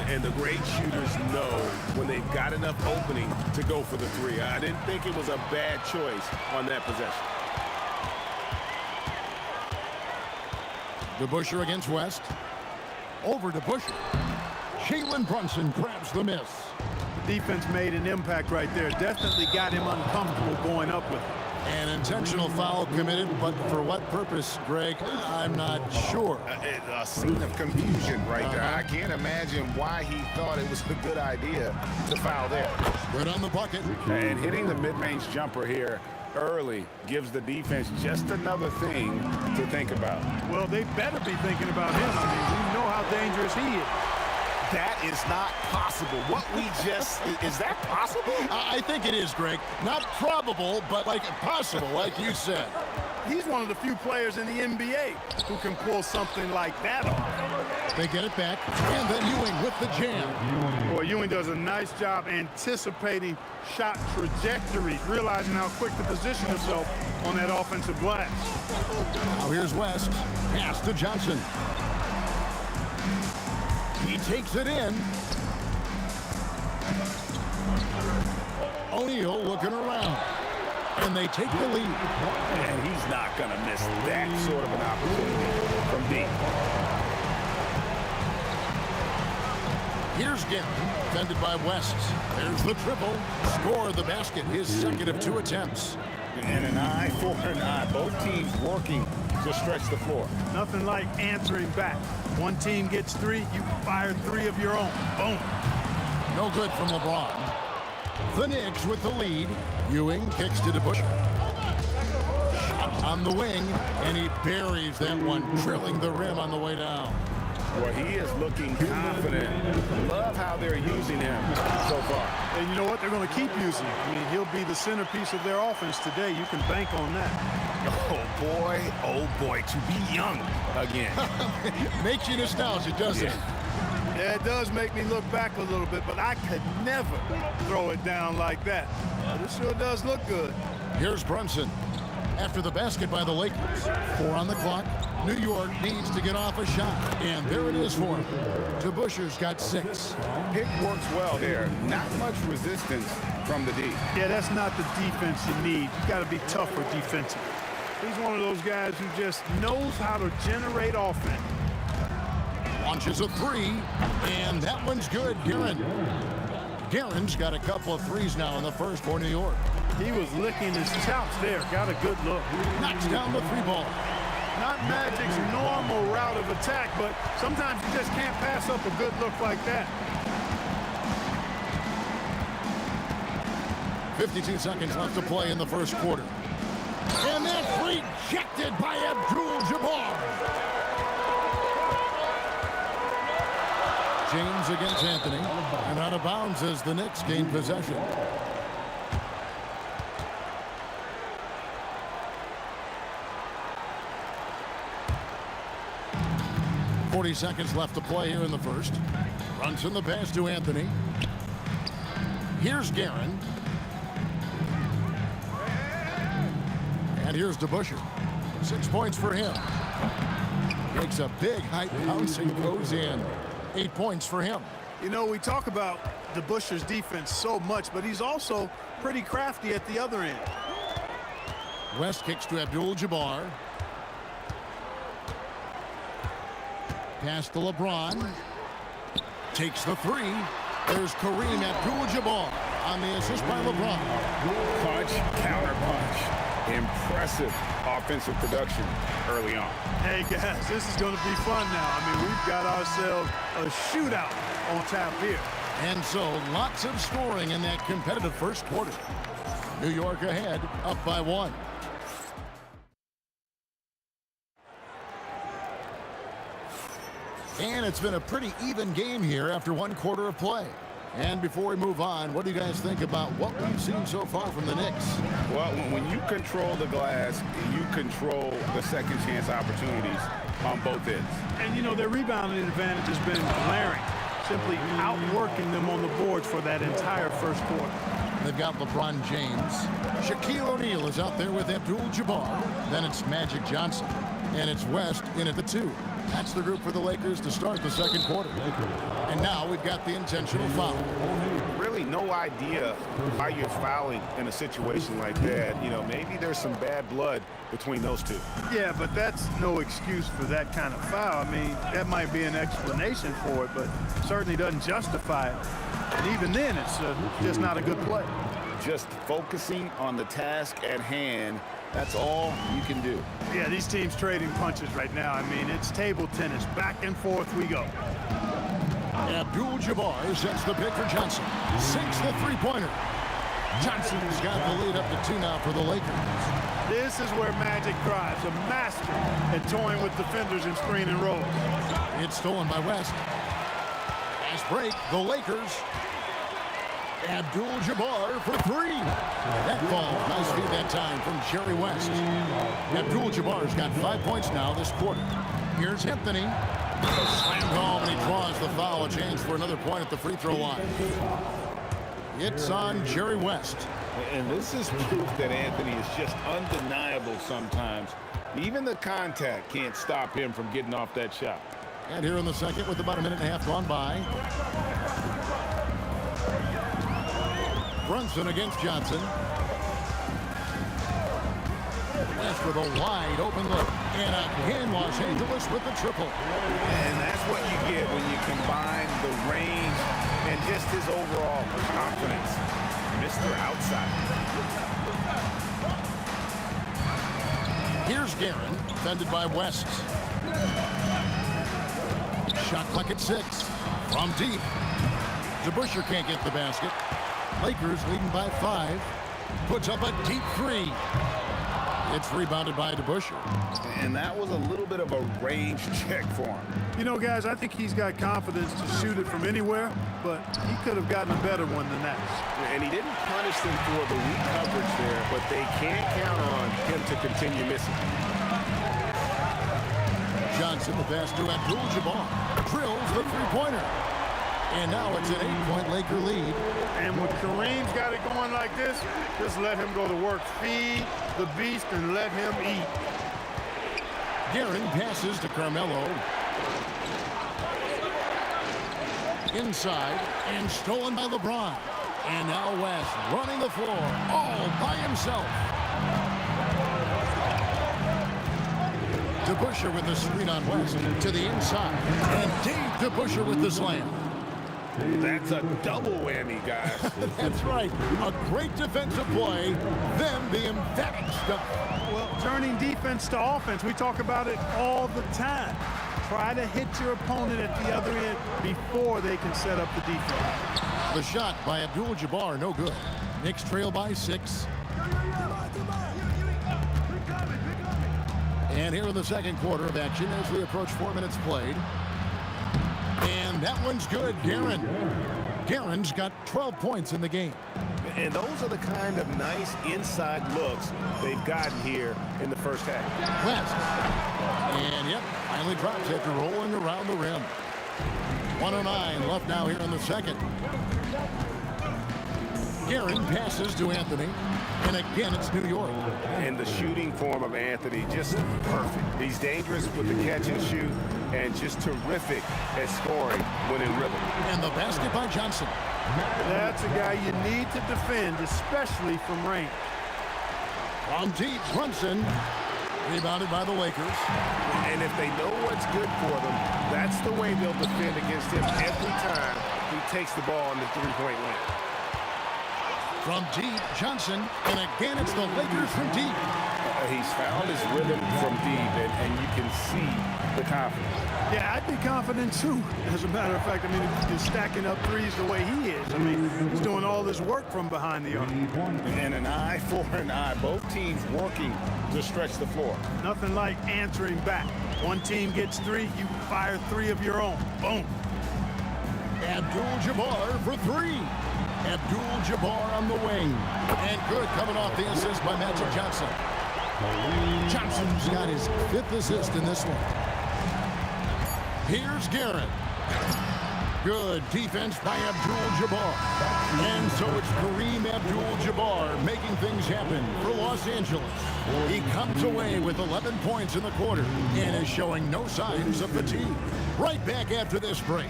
And the great shooters know when they've got enough opening to go for the 3. I didn't think it was a bad choice on that possession. DeBusschere against West. Over DeBusschere. Jalen Brunson grabs the miss. The defense made an impact right there. Definitely got him uncomfortable going up with it. An intentional foul committed, but for what purpose, Greg? I'm not sure. A scene of confusion right there. I can't imagine why he thought it was a good idea to foul there. Good on the bucket. And hitting the mid-range jumper here early gives the defense just another thing to think about. Well, they better be thinking about him. I mean, we know how dangerous he is. That is not possible. What we just, is that possible? I think it is, Greg. Not probable, but like possible, like you said. He's one of the few players in the NBA who can pull something like that off. They get it back, and then Ewing with the jam. Boy, Ewing does a nice job anticipating shot trajectories, realizing how quick to position himself on that offensive glass. Now here's West. Pass to Johnson. He takes it in. O'Neal looking around. And they take the lead. And he's not going to miss that sort of an opportunity from deep. Here's Guerin, defended by West. There's the triple. Score the basket, his second of 2 attempts. And an eye for an eye. Both teams working to stretch the floor. Nothing like answering back. One team gets 3, you fire 3 of your own. Boom. No good from LeBron. The Knicks with the lead. Ewing kicks to DeBusschere. Shot on the wing, and he buries that one, drilling the rim on the way down. Well, he is looking confident. Love how they're using him so far. And you know what? They're going to keep using him. I mean, he'll be the centerpiece of their offense today. You can bank on that. Oh boy, to be young again. Makes you nostalgic, doesn't it? Yeah, it does make me look back a little bit, but I could never throw it down like that. But it sure does look good. Here's Brunson. After the basket by the Lakers. 4 on the clock. New York needs to get off a shot. And there it is for him. DeBusschere's got 6. Pick works well here. Not much resistance from the D. Yeah, that's not the defense you need. You got to be tougher defensively. He's one of those guys who just knows how to generate offense. Launches a 3, and that one's good. Guerin's got a couple of 3s now in the first for New York. He was licking his chops there. Got a good look. Knocks down the 3-ball. Not Magic's normal route of attack, but sometimes you just can't pass up a good look like that. 52 seconds left to play in the first quarter. And that's rejected by Abdul-Jabbar. James against Anthony. And out of bounds as the Knicks gain possession. .40 seconds left to play here in the first. Runs in the pass to Anthony. Here's Guerin. And here's DeBusschere. 6 points for him. Makes a big height bounce and goes in. 8 points for him. You know, we talk about DeBusschere's defense so much, but he's also pretty crafty at the other end. West kicks to Abdul-Jabbar. Pass to LeBron. Takes the 3. There's Kareem Abdul-Jabbar on the assist by LeBron. Punch, counter punch. Impressive offensive production early on. Hey, guys, this is going to be fun now. I mean, we've got ourselves a shootout on tap here. And so, lots of scoring in that competitive first quarter. New York ahead, up by 1. And it's been a pretty even game here after 1 quarter of play. And before we move on, what do you guys think about what we've seen so far from the Knicks? Well, when you control the glass, you control the second chance opportunities on both ends. And, you know, their rebounding advantage has been glaring, simply outworking them on the boards for that entire first quarter. They've got LeBron James. Shaquille O'Neal is out there with Abdul-Jabbar. Then it's Magic Johnson. And it's West in at the 2. That's the group for the Lakers to start the second quarter. And now we've got the intentional foul. Really no idea why you're fouling in a situation like that. You know, maybe there's some bad blood between those two. Yeah, but that's no excuse for that kind of foul. I mean, that might be an explanation for it, but certainly doesn't justify it. And even then, it's just not a good play. Just focusing on the task at hand, that's all you can do. Yeah, these teams trading punches right now. I mean, it's table tennis. Back and forth we go. Abdul-Jabbar sets the pick for Johnson. Sinks the three-pointer. Johnson's got the lead up to 2 now for the Lakers. This is where Magic thrives, a master at toying with defenders and screen and rolls. It's stolen by West. Fast break, the Lakers. Abdul-Jabbar for 3. That ball, nice feed that time from Jerry West. Abdul-Jabbar's got 5 points now this quarter. Here's Anthony. Slammed home, and he draws the foul. A chance for another point at the free throw line. It's on Jerry West. And this is proof that Anthony is just undeniable sometimes. Even the contact can't stop him from getting off that shot. And here in the second with about a minute and a half gone by. Brunson against Johnson. West with a wide open look. And again, Los Angeles with the triple. And that's what you get when you combine the range and just his overall confidence. Mr. Outside. Here's Guerin, defended by West. Shot clock at 6. From deep. DeBusschere can't get the basket. Lakers leading by 5. Puts up a deep 3. It's rebounded by DeBusschere. And that was a little bit of a range check for him. You know, guys, I think he's got confidence to shoot it from anywhere, but he could have gotten a better one than that. And he didn't punish them for the weak coverage there, but they can't count on him to continue missing. Johnson, the pass to Abdul-Jabbar. Drills the three-pointer. And now it's an 8-point Laker lead. And when Kareem's got it going like this, just let him go to work. Feed the beast and let him eat. Guerin passes to Carmelo. Inside, and stolen by LeBron. And now West running the floor, all by himself. DeBusschere with the screen on West to the inside. And Dave DeBusschere with the slam. That's a double whammy, guys. That's right. A great defensive play, then the emphatic stuff. Well, turning defense to offense, we talk about it all the time. Try to hit your opponent at the other end before they can set up the defense. The shot by Abdul-Jabbar, no good. Knicks trail by 6. And here in the second quarter of action as we approach 4 minutes played. And that one's good, Guerin. Guerin's got 12 points in the game. And those are the kind of nice inside looks they've gotten here in the first half. West. And yep, finally drops after rolling around the rim. 1:09 left now here in the second. Guerin passes to Anthony. And again, it's New York. And the shooting form of Anthony, just perfect. He's dangerous with the catch and shoot, and just terrific at scoring when in rhythm. And the basket by Johnson. That's a guy you need to defend, especially from range. From deep, Brunson. Rebounded by the Lakers. And if they know what's good for them, that's the way they'll defend against him every time he takes the ball in the three-point line. From deep, Johnson, and again it's the Lakers from deep. He's found his rhythm from deep, and you can see the confidence. Yeah, I'd be confident too. As a matter of fact, I mean, he's stacking up threes the way he is. I mean, he's doing all this work from behind the arc. And an eye for an eye. Both teams working to stretch the floor. Nothing like answering back. One team gets three, you fire three of your own. Boom. Abdul-Jabbar for three. Abdul-Jabbar on the wing. And good coming off the assist by Magic Johnson. Johnson's got his 5th assist in this one. Here's Garrett. Good defense by Abdul-Jabbar. And so it's Kareem Abdul-Jabbar making things happen for Los Angeles. He comes away with 11 points in the quarter and is showing no signs of fatigue. Right back after this break.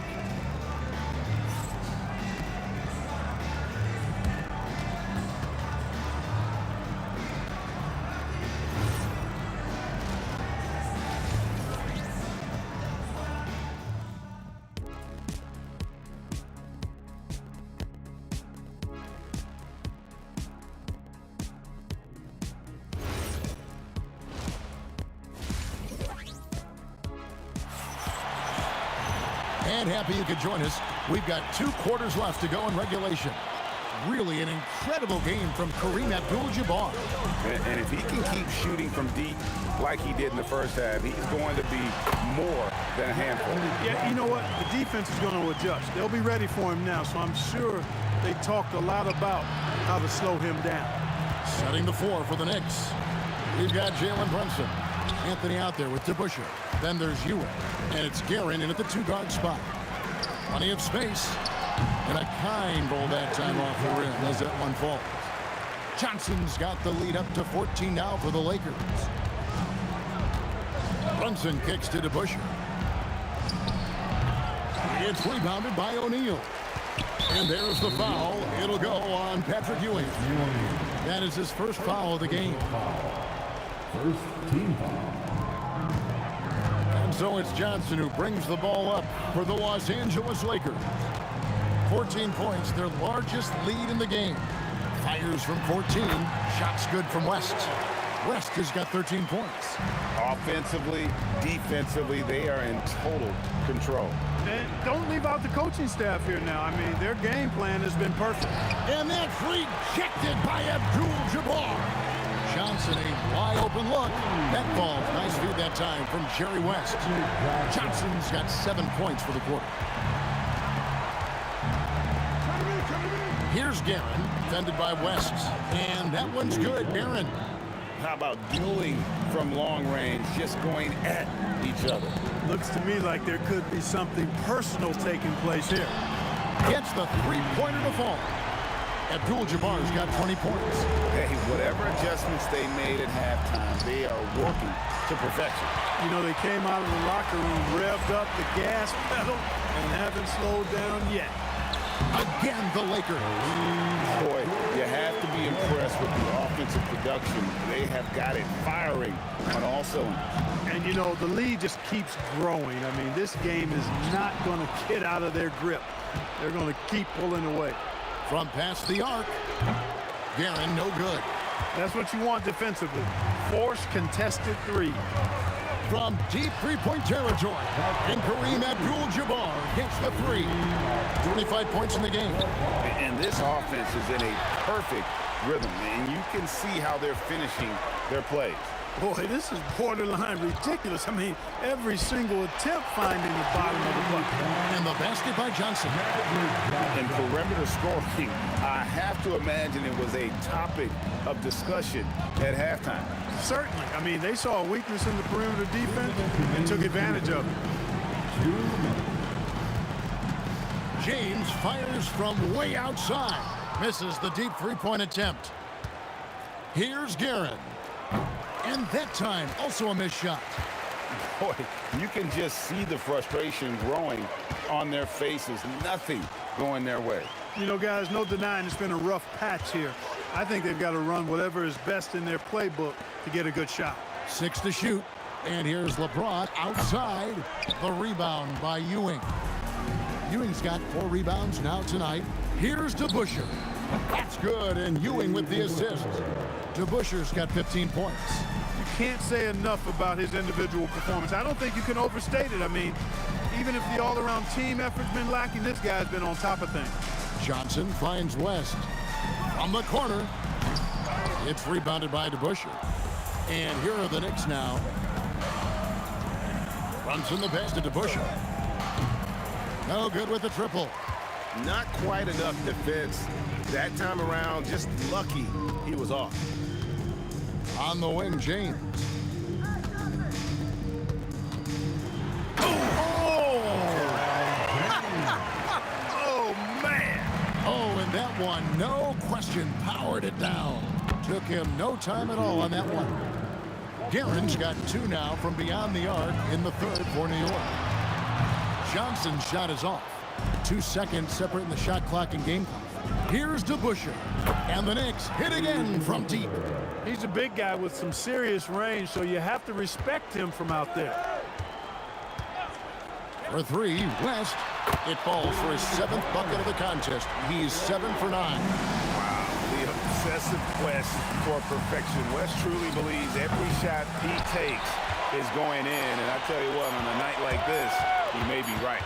And happy you could join us. We've got 2 quarters left to go in regulation. Really an incredible game from Kareem Abdul-Jabbar. And if he can keep shooting from deep like he did in the first half, he's going to be more than a handful. Yeah, you know what? The defense is going to adjust. They'll be ready for him now, so I'm sure they talked a lot about how to slow him down. Setting the floor for the Knicks. We've got Jalen Brunson. Anthony out there with DeBusschere. Then there's Ewing. And it's Guerin in at the 2-guard spot. Plenty of space. And a kind ball that time off the rim as that one falls. Johnson's got the lead up to 14 now for the Lakers. Brunson kicks to DeBusschere. It's rebounded by O'Neal. And there's the foul. It'll go on Patrick Ewing. That is his first foul of the game. First team foul. And so it's Johnson who brings the ball up for the Los Angeles Lakers. 14 points, their largest lead in the game. Fires from 14. Shots good from West. West has got 13 points. Offensively, defensively, they are in total control. And don't leave out the coaching staff here now. I mean, their game plan has been perfect. And that's rejected by Abdul-Jabbar. Johnson, a wide-open look. That falls. Nice feed that time from Jerry West. Johnson's got 7 points for the quarter. Here's Guerin, defended by West. And that one's good, Guerin. How about dueling from long range, just going at each other? Looks to me like there could be something personal taking place here. Gets the three-pointer to fall. Abdul-Jabbar's got 20 points. Hey, whatever adjustments they made at halftime, they are working to perfection. You know, they came out of the locker room, revved up the gas pedal, and haven't slowed down yet. Again, the Lakers. Boy, you have to be impressed with the offensive production. They have got it firing on all cylinders. And, you know, the lead just keeps growing. I mean, this game is not going to get out of their grip. They're going to keep pulling away. From past the arc, Guerin, no good. That's what you want defensively. Force contested three. From deep three-point territory, and Kareem Abdul-Jabbar hits the three. 25 points in the game. And this offense is in a perfect rhythm, and you can see how they're finishing their plays. Boy, this is borderline ridiculous. I mean, every single attempt finding the bottom of the bucket. And the basket by Johnson. And perimeter scoring, I have to imagine it was a topic of discussion at halftime. Certainly. I mean, they saw a weakness in the perimeter defense and took advantage of it. James fires from way outside. Misses the deep three-point attempt. Here's Guerin. And that time, also a missed shot. Boy, you can just see the frustration growing on their faces. Nothing going their way. You know, guys, no denying it's been a rough patch here. I think they've got to run whatever is best in their playbook to get a good shot. 6 to shoot. And here's LeBron outside. The rebound by Ewing. Ewing's got 4 rebounds now tonight. Here's DeBusschere. That's good, and Ewing with the assist. DeBuscher's got 15 points. You can't say enough about his individual performance. I don't think you can overstate it. I mean, even if the all-around team effort's been lacking, this guy's been on top of things. Johnson finds West. From the corner. It's rebounded by DeBuscher. And here are the Knicks now. Brunson the pass to DeBuscher. No good with the triple. Not quite enough defense. That time around, just lucky he was off. On the wing, James. Oh, man. Oh, and that one, no question, powered it down. Took him no time at all on that one. Guerin's got 2 now from beyond the arc in the third for New York. Johnson's shot is off. 2 seconds separating the shot clock and game clock. Here's DeBuscher. And the Knicks hit again from deep. He's a big guy with some serious range, so you have to respect him from out there. For 3, West. It falls for his 7th bucket of the contest. He's 7 for 9. Wow, the obsessive quest for perfection. West truly believes every shot he takes is going in. And I tell you what, on a night like this, he may be right.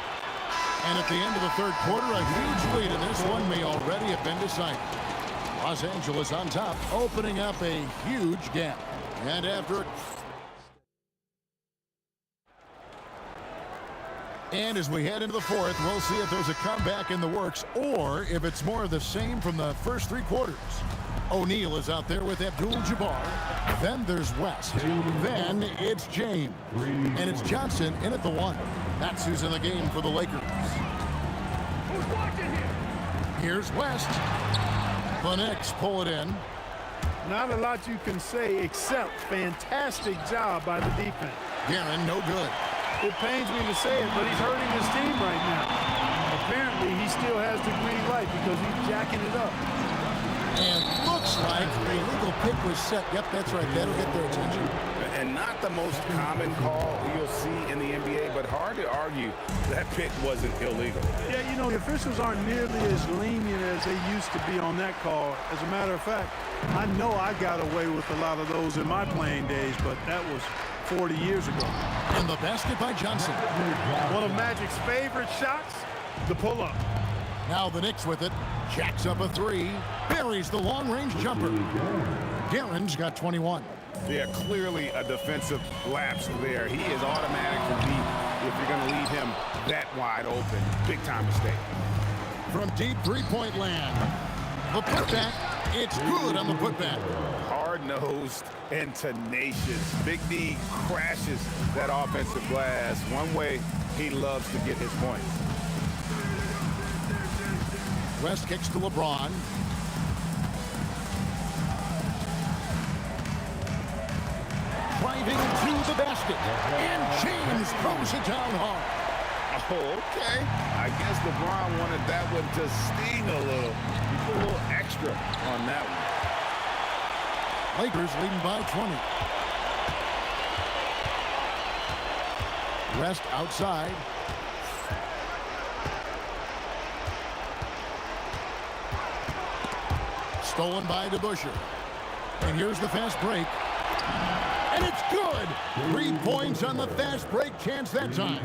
And at the end of the third quarter, a huge lead, and this one may already have been decided. Los Angeles on top, opening up a huge gap. And after... And as we head into the fourth, we'll see if there's a comeback in the works or if it's more of the same from the first 3 quarters. O'Neal is out there with Abdul-Jabbar. Then there's West. Then it's James. And it's Johnson in at the 1. That's who's in the game for the Lakers. Who's watching here? Here's West. The Knicks pull it in. Not a lot you can say except fantastic job by the defense. Guerin, no good. It pains me to say it, but he's hurting his team right now. Apparently, he still has the green light because he's jacking it up. And looks like the illegal pick was set. Yep, that's right. That'll get their attention. And not the most common call you'll see in the NBA, but hard to argue that pick wasn't illegal. Yeah, you know, the officials aren't nearly as lenient as they used to be on that call. As a matter of fact, I know I got away with a lot of those in my playing days, but that was 40 years ago. And the basket by Johnson. One of Magic's favorite shots, the pull-up. Now the Knicks with it. Jacks up a 3. Buries the long-range jumper. Guerin's got 21. Yeah, clearly a defensive lapse there. He is automatic for deep if you're going to leave him that wide open. Big-time mistake. From deep three-point land. The putback. It's good on the putback. Hard-nosed and tenacious. Big D crashes that offensive glass. One way he loves to get his points. West kicks to LeBron. Driving to the basket. And James throws it down hard. Oh, okay. I guess LeBron wanted that one to sting a little. He put a little extra on that one. Lakers leading by 20. West outside. Stolen by DeBuscher. And here's the fast break. And it's good! 3 points on the fast break chance that time.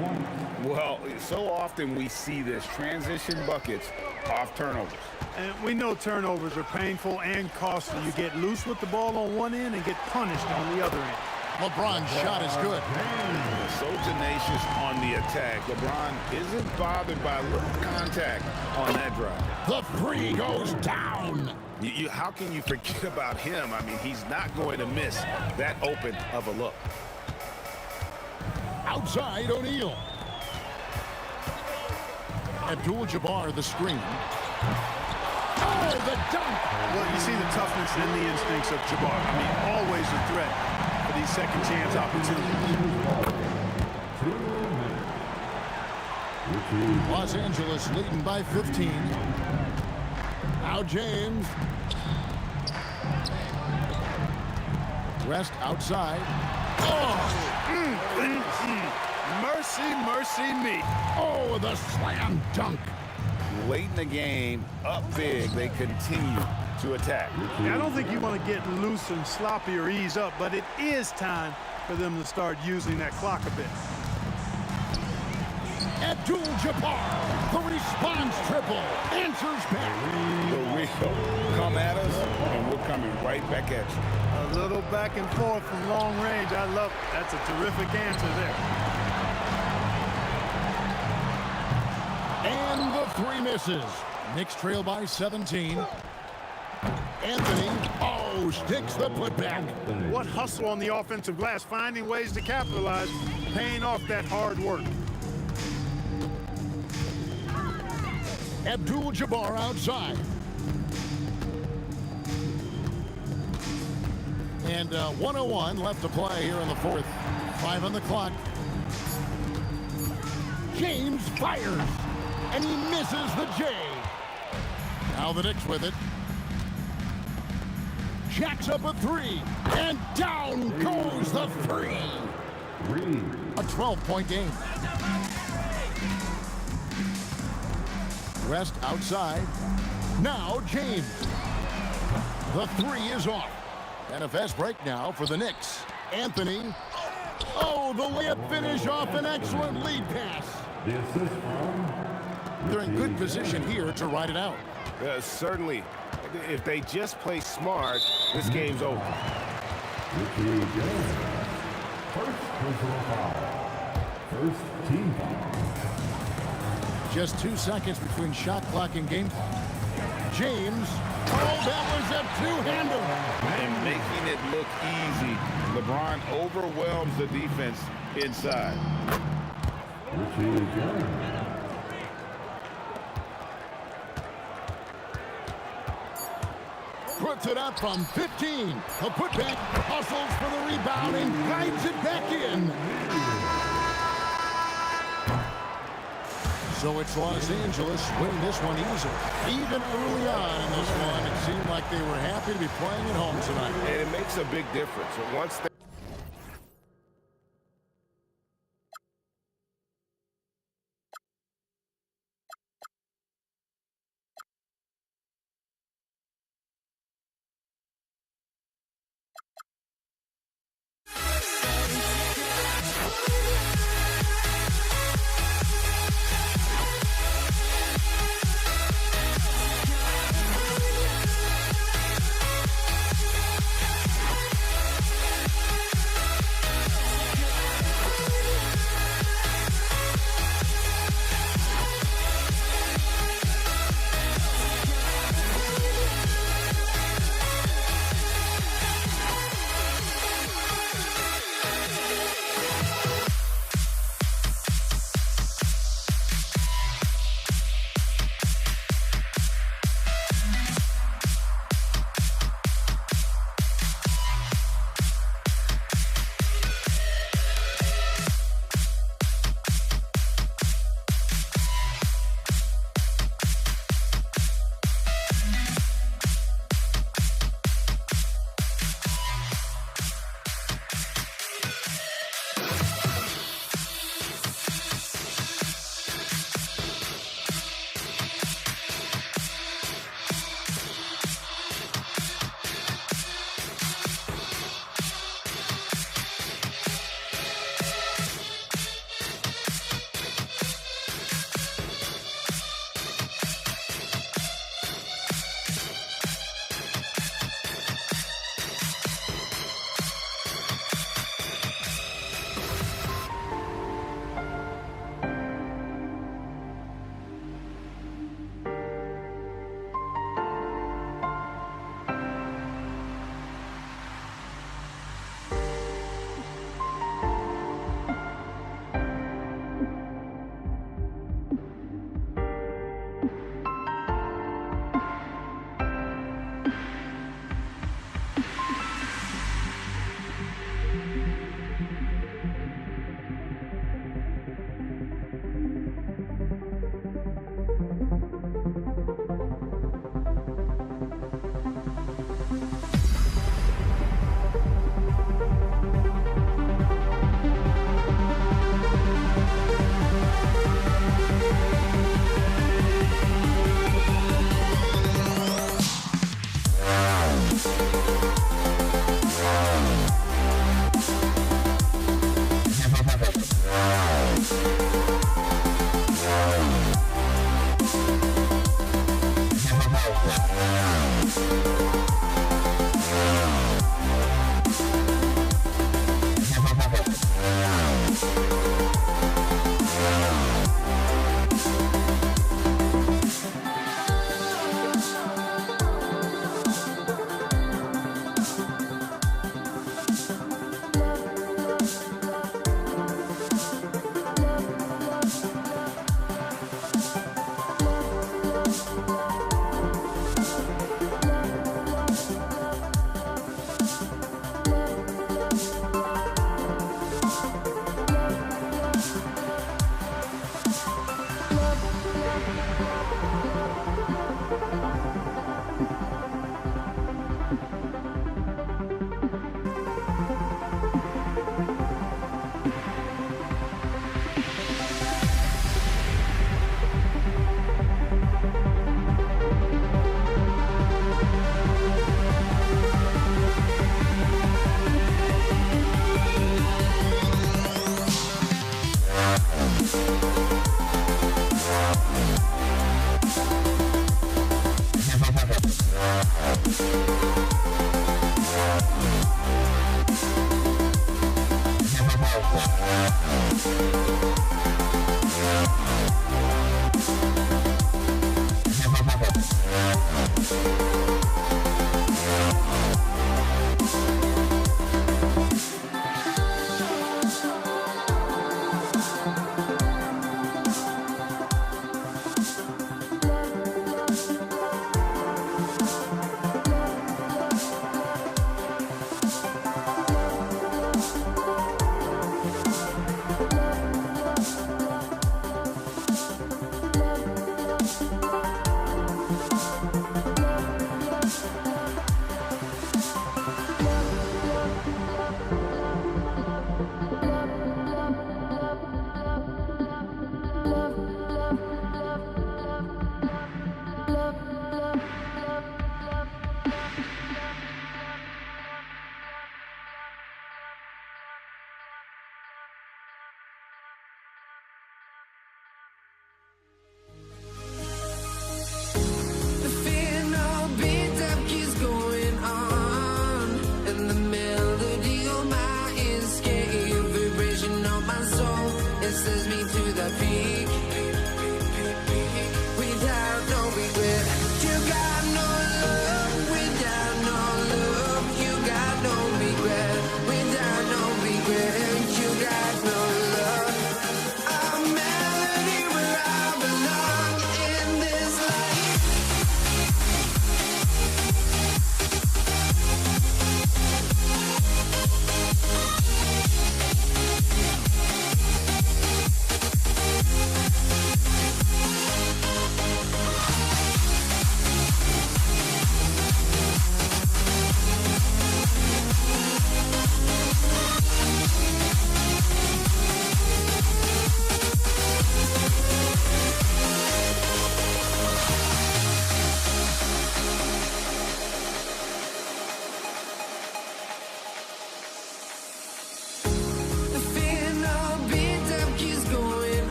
Well, so often we see this. Transition buckets off turnovers. And we know turnovers are painful and costly. You get loose with the ball on one end and get punished on the other end. LeBron's shot is good. So tenacious on the attack. LeBron isn't bothered by little contact on that drive. The 3 goes down. How can you forget about him? I mean, he's not going to miss that open of a look. Outside, O'Neal. Abdul-Jabbar, the screen. Oh, the dunk! Well, you see the toughness and the instincts of Jabbar. I mean, always a threat for these second chance opportunities. Los Angeles leading by 15. Now James. West outside. Oh! Mercy, mercy me. Oh, the slam dunk. late in the game, up big, they continue to attack. I don't think you want to get loose and sloppy or ease up, but it is time for them to start using that clock a bit. Abdul-Jabbar, the response triple, answers back. We'll come at us, and we're coming right back at you. A little back and forth from long range. I love it. That's a terrific answer there. And the three misses. Knicks trail by 17. Anthony, sticks the putback. What hustle on the offensive glass, finding ways to capitalize, paying off that hard work. Abdul-Jabbar outside. And 1:01 left to play here in the fourth. 5 on the clock. James fires, and he misses the J. Now the Knicks with it. Jacks up a 3, and down goes the 3. A 12-point game. West outside. Now James. The 3 is off. And a fast break now for the Knicks. Anthony. Oh, the layup finish off an excellent lead pass. They're in good position here to ride it out. Certainly, if they just play smart, this game's over. First personal foul. First team foul. Just 2 seconds between shot clock and game clock. James. Oh, that was a two-hander. And making it look easy. LeBron overwhelms the defense inside. Puts it up from 15. The putback, hustles for the rebound and guides it back in. So it's Los Angeles winning this one easily. Even early on in this one, it seemed like they were happy to be playing at home tonight. And it makes a big difference. Once they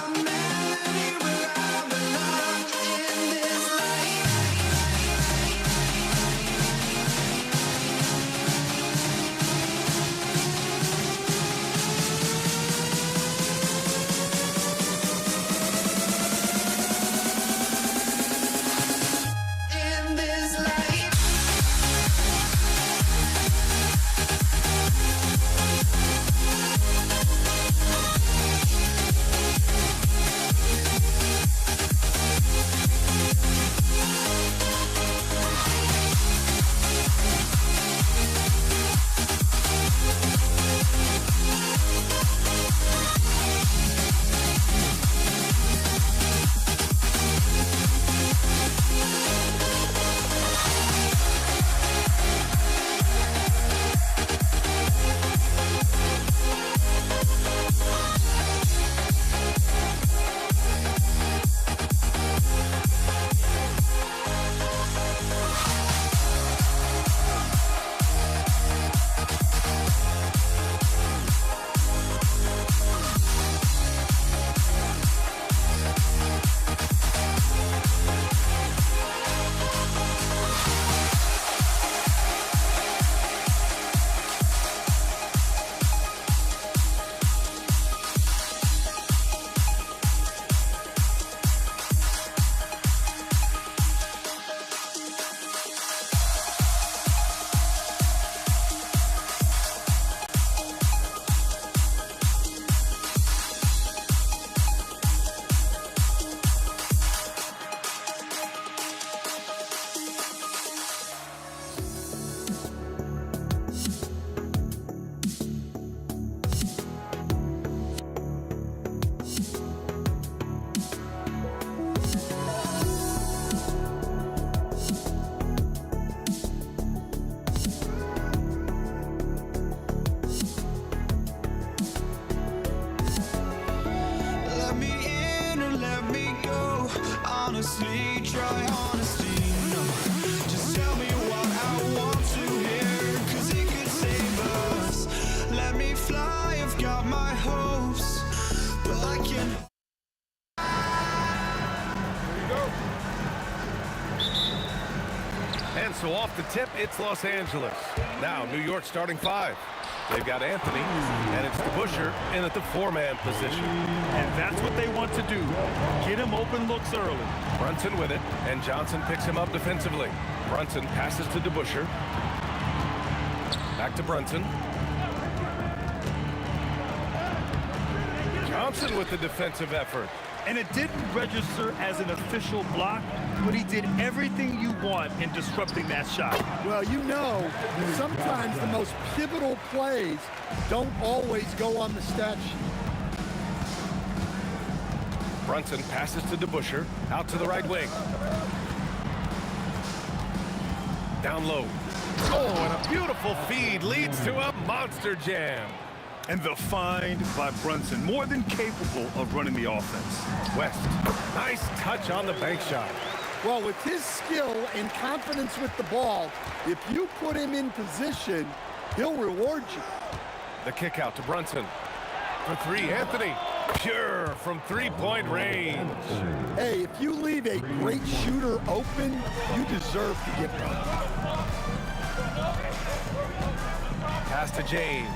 I'm Let me in or let me go. Honestly, try honesty. No, just tell me what I want to hear, 'cause it could save us. Let me fly, I've got my hopes, but I can't. And so off the tip, it's Los Angeles. Now, New York starting 5. They've got Anthony, and it's DeBusschere in at the 4-man position. And that's what they want to do. Get him open looks early. Brunson with it, and Johnson picks him up defensively. Brunson passes to DeBusschere. Back to Brunson. Johnson with the defensive effort. And it didn't register as an official block, but he did everything you want in disrupting that shot. Well, you know, sometimes the most pivotal plays don't always go on the stat sheet. Brunson passes to DeBusschere, out to the right wing. Down low. Oh, and a beautiful feed leads to a monster jam. And the find by Brunson, more than capable of running the offense. West, nice touch on the bank shot. Well, with his skill and confidence with the ball, if you put him in position, he'll reward you. The kick out to Brunson. For 3, Anthony. Pure from 3-point range. Hey, if you leave a great shooter open, you deserve to get one. Pass to James.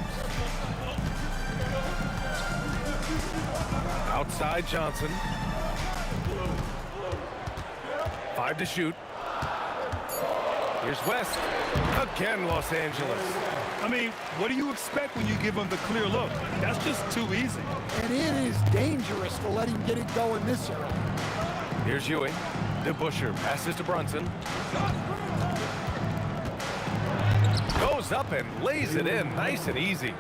Outside Johnson. 5 to shoot. Here's West. Again, Los Angeles. I mean, what do you expect when you give him the clear look? That's just too easy. And it is dangerous to let him get it going this early. Here's Ewing. DeBusschere passes to Brunson. Goes up and lays it in nice and easy.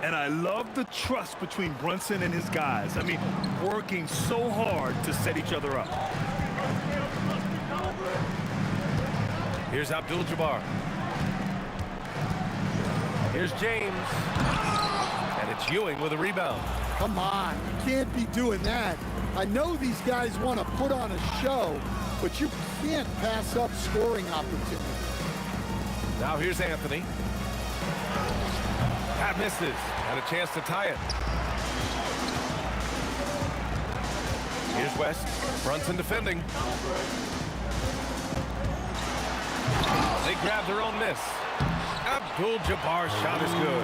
And I love the trust between Brunson and his guys. I mean, working so hard to set each other up. Here's Abdul-Jabbar. Here's James. And it's Ewing with a rebound. Come on, you can't be doing that. I know these guys want to put on a show, but you can't pass up scoring opportunities. Now here's Anthony. Pat misses. Had a chance to tie it. Here's West. Brunson defending. They grab their own miss. Abdul-Jabbar's shot is good.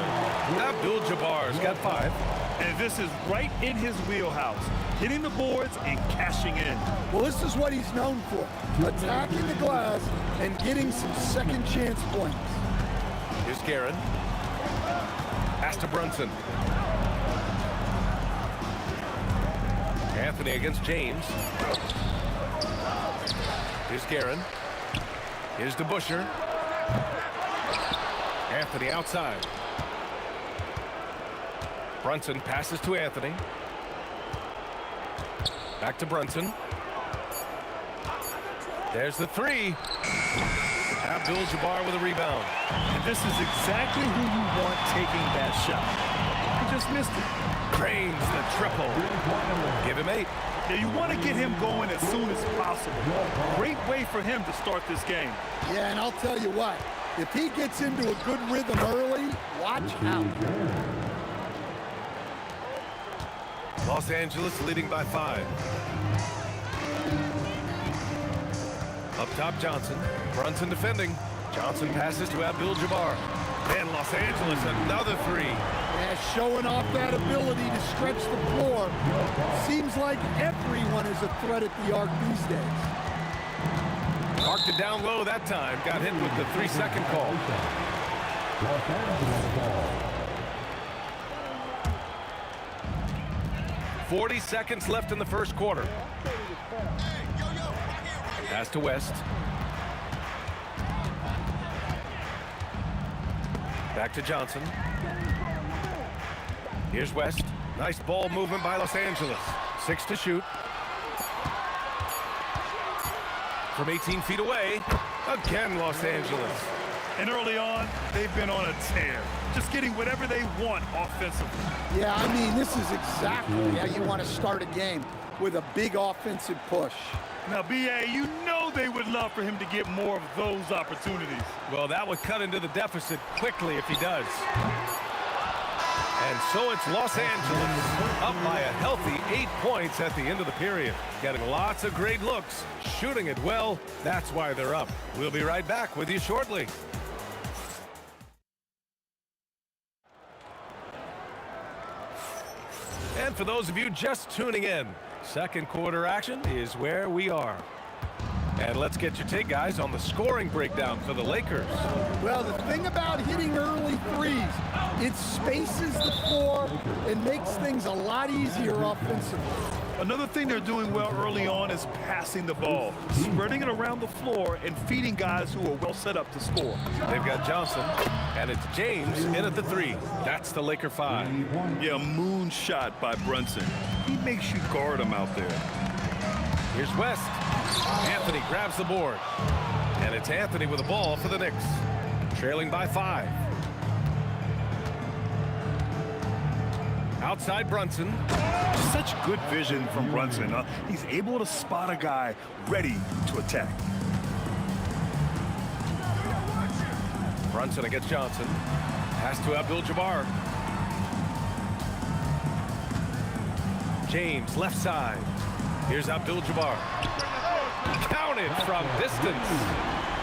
Abdul-Jabbar's got 5. And this is right in his wheelhouse. Hitting the boards and cashing in. Well, this is what he's known for. Attacking the glass and getting some second chance points. Here's Guerin. Pass to Brunson. Anthony against James. Here's Guerin. Here's DeBusschere. Anthony outside. Brunson passes to Anthony. Back to Brunson. There's the 3. Abdul-Jabbar with a rebound. And this is exactly who you want taking that shot. He just missed it. Cranes the triple. Give him 8. Yeah, you want to get him going as soon as possible. Great way for him to start this game. Yeah, and I'll tell you what, if he gets into a good rhythm early, watch out. Los Angeles leading by 5. Up top, Johnson. Brunson defending. Johnson passes to Abdul-Jabbar. And Los Angeles, another 3. Yeah, showing off that ability to stretch the floor. Seems like everyone is a threat at the arc these days. Marked it down low that time. Got hit with the 3-second call. 40 seconds left in the first quarter. Pass to West. Back to Johnson. Here's West. Nice ball movement by Los Angeles. 6 to shoot. From 18 feet away, again Los Angeles. And early on, they've been on a tear. Just getting whatever they want offensively. Yeah, I mean, this is exactly how you want to start a game, with a big offensive push. Now, B.A., you know they would love for him to get more of those opportunities. Well, that would cut into the deficit quickly if he does. And so it's Los Angeles up by a healthy 8 points at the end of the period. Getting lots of great looks, shooting it well. That's why they're up. We'll be right back with you shortly. And for those of you just tuning in, second quarter action is where we are. And let's get your take, guys, on the scoring breakdown for the Lakers. Well, the thing about hitting early threes, it spaces the floor and makes things a lot easier offensively. Another thing they're doing well early on is passing the ball, spreading it around the floor and feeding guys who are well set up to score. They've got Johnson, and it's James in at the 3. That's the Laker 5. Yeah, moonshot by Brunson. He makes you guard him out there. Here's West. Anthony grabs the board. And it's Anthony with the ball for the Knicks. Trailing by 5. Outside Brunson. Such good vision from Brunson. He's able to spot a guy ready to attack. Brunson against Johnson. Pass to Abdul-Jabbar. James, left side. Here's Abdul-Jabbar. Counted from distance.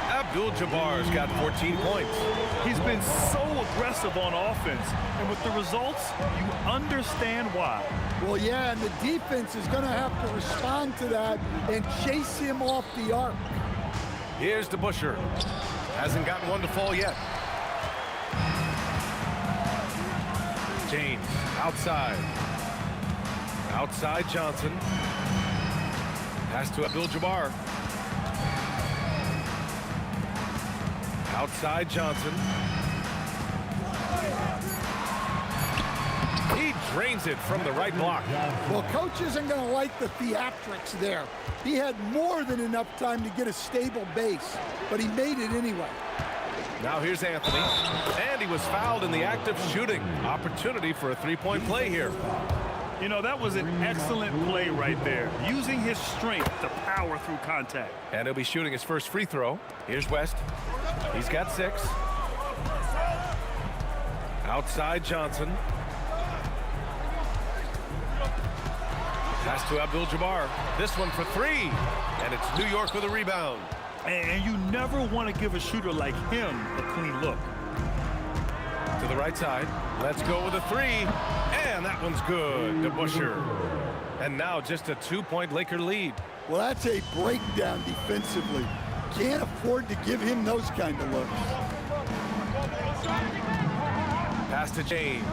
Abdul-Jabbar's got 14 points. He's been so aggressive on offense, and with the results, you understand why. Well, yeah, and the defense is going to have to respond to that and chase him off the arc. Here's DeBusschere. Hasn't gotten one to fall yet. James, outside. Outside Johnson. Pass to Abdul-Jabbar. Outside Johnson. He drains it from the right block. Well, coach isn't going to like the theatrics there. He had more than enough time to get a stable base, but he made it anyway. Now here's Anthony, and he was fouled in the act of shooting. Opportunity for a three-point play here. You know, that was an excellent play right there, using his strength to power through contact. And he'll be shooting his first free throw. Here's West. He's got 6. Outside Johnson. Pass to Abdul-Jabbar. This one for 3. And it's New York with a rebound. And you never want to give a shooter like him a clean look. To the right side. Let's go with a 3. And that one's good. DeBusschere. And now just a 2-point Laker lead. Well, that's a breakdown defensively. Can't afford to give him those kind of looks. Pass to James.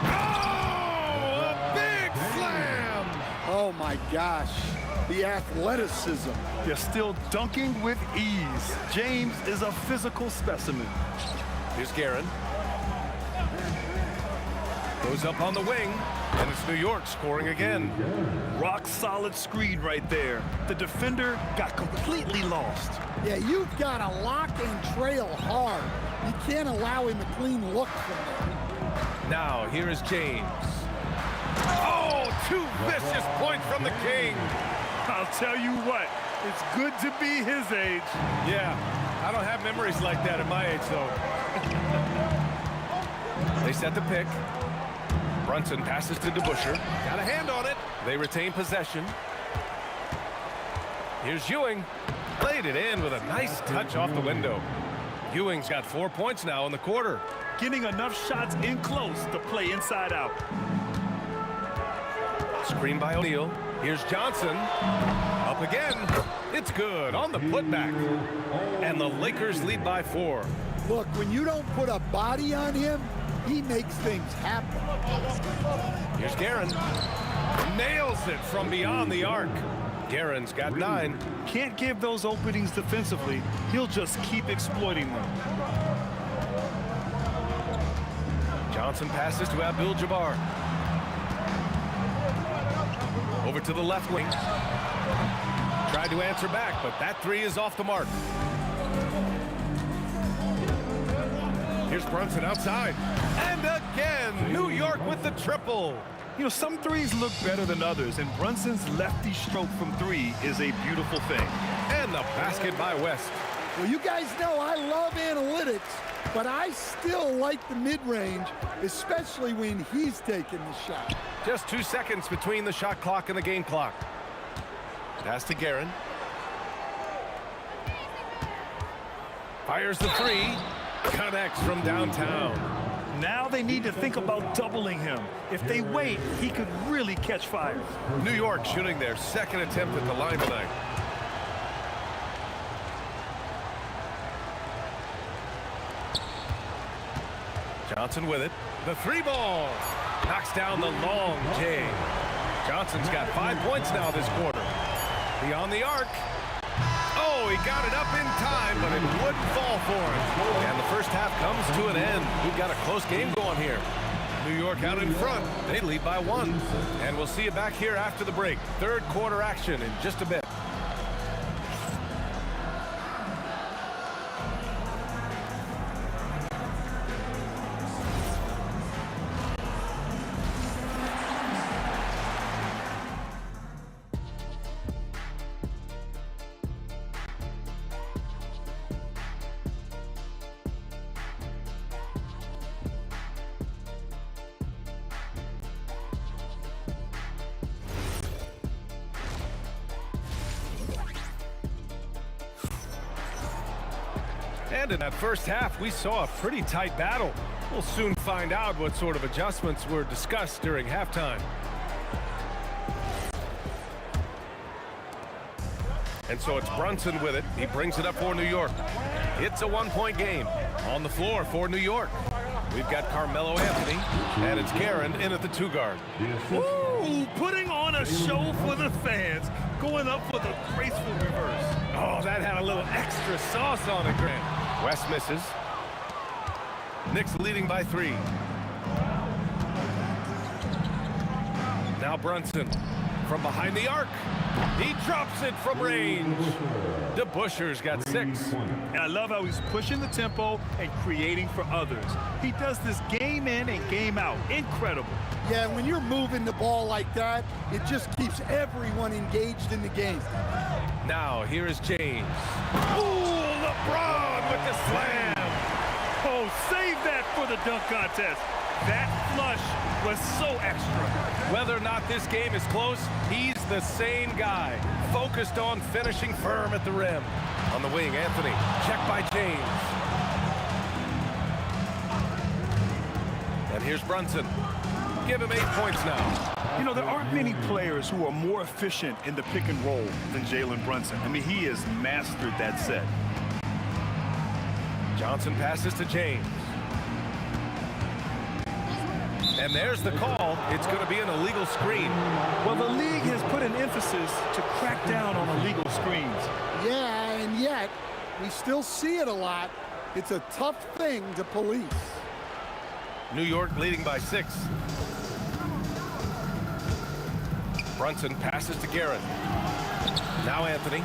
Oh, a big slam! Oh, my gosh. The athleticism. They're still dunking with ease. James is a physical specimen. Here's Guerin. Goes up on the wing, and it's New York scoring again. Rock solid screen right there. The defender got completely lost. Yeah, you've got to lock and trail hard. You can't allow him a clean look from there. Now, here is James. Oh, 2 vicious points from the King. I'll tell you what, it's good to be his age. Yeah, I don't have memories like that at my age, though. They set the pick. Brunson passes to DeBusschere. Got a hand on it. They retain possession. Here's Ewing. Played it in with a nice touch off the window. Ewing's got 4 points now in the quarter. Getting enough shots in close to play inside out. Screen by O'Neal. Here's Johnson. Up again. It's good on the putback. And the Lakers lead by 4. Look, when you don't put a body on him, he makes things happen. Here's Guerin. Nails it from beyond the arc. Guerin's got 9. Can't give those openings defensively. He'll just keep exploiting them. Johnson passes to Abdul-Jabbar. Over to the left wing. Tried to answer back, but that three is off the mark. Here's Brunson outside. And again, New York with the triple. You know, some threes look better than others, and Brunson's lefty stroke from three is a beautiful thing. And the basket by West. Well, you guys know I love analytics, but I still like the mid-range, especially when he's taking the shot. Just 2 seconds between the shot clock and the game clock. Pass to Guerin. Fires the three. Connects from downtown. Now they need to think about doubling him. If they wait, he could really catch fire. New York shooting their second attempt at the line tonight. Johnson with it. The three ball. Knocks down the long J. Johnson's got 5 points now this quarter. Beyond the arc. Oh, he got it up in time, but it wouldn't fall for him. And the first half comes to an end. We've got a close game going here. New York out in front. They lead by 1. And we'll see you back here after the break. Third quarter action in just a bit. And in that first half, we saw a pretty tight battle. We'll soon find out what sort of adjustments were discussed during halftime. And so it's Brunson with it. He brings it up for New York. It's a 1-point game. On the floor for New York, we've got Carmelo Anthony, and it's Guerin in at the 2 guard. Woo! Putting on a show for the fans, going up for the graceful reverse. Oh, that had a little extra sauce on it, Grant. West misses. Knicks leading by 3. Now Brunson from behind the arc. He drops it from range. DeBuscher's got 6. And I love how he's pushing the tempo and creating for others. He does this game in and game out. Incredible. Yeah, when you're moving the ball like that, it just keeps everyone engaged in the game. Now, here is James. Ooh, LeBron with the slam. Oh, save that for the dunk contest. That flush was so extra. Whether or not this game is close, he's the same guy. Focused on finishing firm at the rim. On the wing, Anthony. Check by James. And here's Brunson. Give him 8 points now. You know, there aren't many players who are more efficient in the pick and roll than Jalen Brunson. I mean, he has mastered that set. Johnson passes to James. And there's the call. It's going to be an illegal screen. Well, the league has put an emphasis to crack down on illegal screens. Yeah, and yet we still see it a lot. It's a tough thing to police. New York leading by 6. Brunson passes to Guerin. Now Anthony.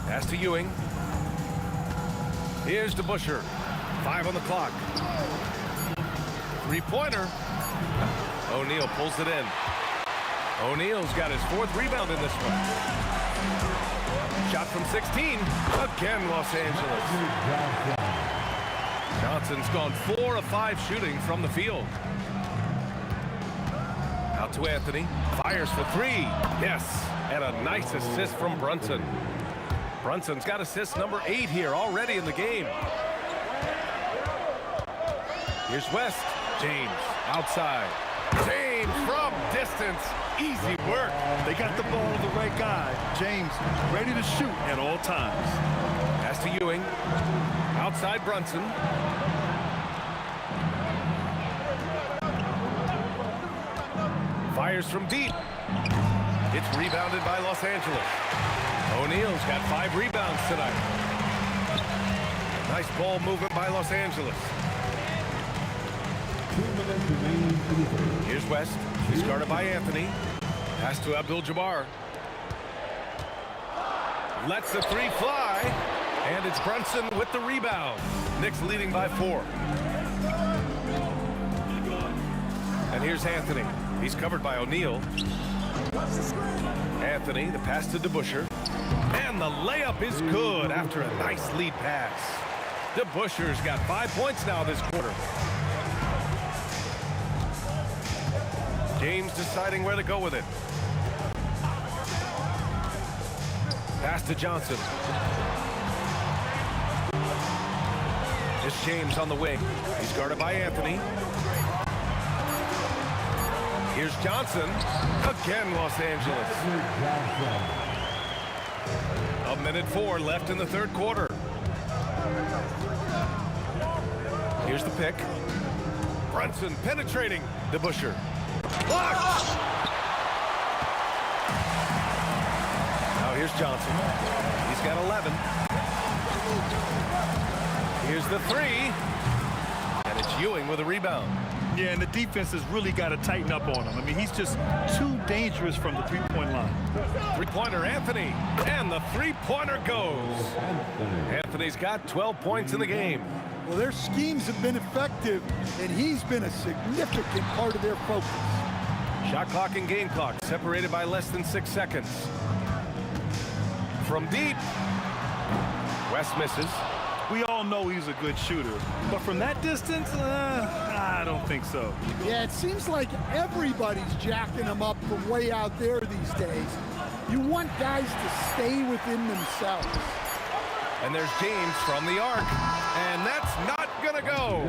Pass to Ewing. Here's DeBuscher. 5 on the clock. 3-pointer. O'Neal pulls it in. O'Neal's got his 4th rebound in this one. Shot from 16. Again, Los Angeles. Johnson's gone 4 of 5 shooting from the field. Out to Anthony. Fires for 3. Yes. And a nice assist from Brunson. Brunson's got assist number 8 here already in the game. Here's West. James outside. James from distance. Easy work. They got the ball to the right guy. James ready to shoot at all times. Pass to Ewing. Outside Brunson. Fires from deep. It's rebounded by Los Angeles. O'Neal's got 5 rebounds tonight. Nice ball movement by Los Angeles. 2 minutes remaining in the third. Here's West. He's guarded by Anthony. Pass to Abdul-Jabbar. Lets the three fly. And it's Brunson with the rebound. Knicks leading by 4. And here's Anthony. He's covered by O'Neal. Anthony, the pass to DeBusschere. And the layup is good after a nice lead pass. DeBusschere's got 5 points now this quarter. James deciding where to go with it. Pass to Johnson. It's James on the wing. He's guarded by Anthony. Here's Johnson. Again, Los Angeles. 1:04 left in the third quarter. Here's the pick. Brunson penetrating DeBusschere. Blocked! Now here's Johnson. He's got 11. Here's the three. And it's Ewing with a rebound. Yeah, and the defense has really got to tighten up on him. I mean, he's just too dangerous from the three-point line. Three-pointer, Anthony. And the three-pointer goes. Anthony's got 12 points in the game. Well, their schemes have been effective, and he's been a significant part of their focus. Shot clock and game clock separated by less than 6 seconds. From deep. West misses. We all know he's a good shooter, but from that distance, I don't think so. Yeah, it seems like everybody's jacking him up from way out there these days. You want guys to stay within themselves. And there's James from the arc, and that's not gonna go.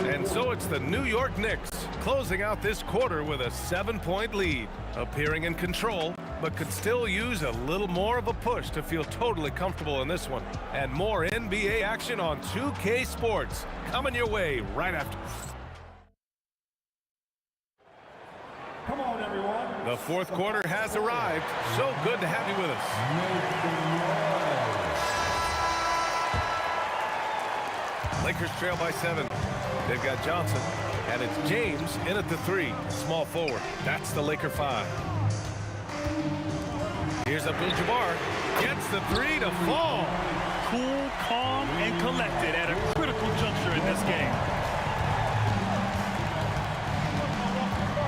And so it's the New York Knicks closing out this quarter with a 7-point lead, appearing in control, but could still use a little more of a push to feel totally comfortable in this one. And more NBA action on 2K Sports coming your way right after. Come on, everyone. The fourth quarter has arrived. So good to have you with us. Lakers trail by 7. They've got Johnson, and it's James in at the 3, small forward. That's the Laker 5. Here's Abdul-Jabbar, gets the 3 to fall. Cool, calm, and collected at a critical juncture in this game.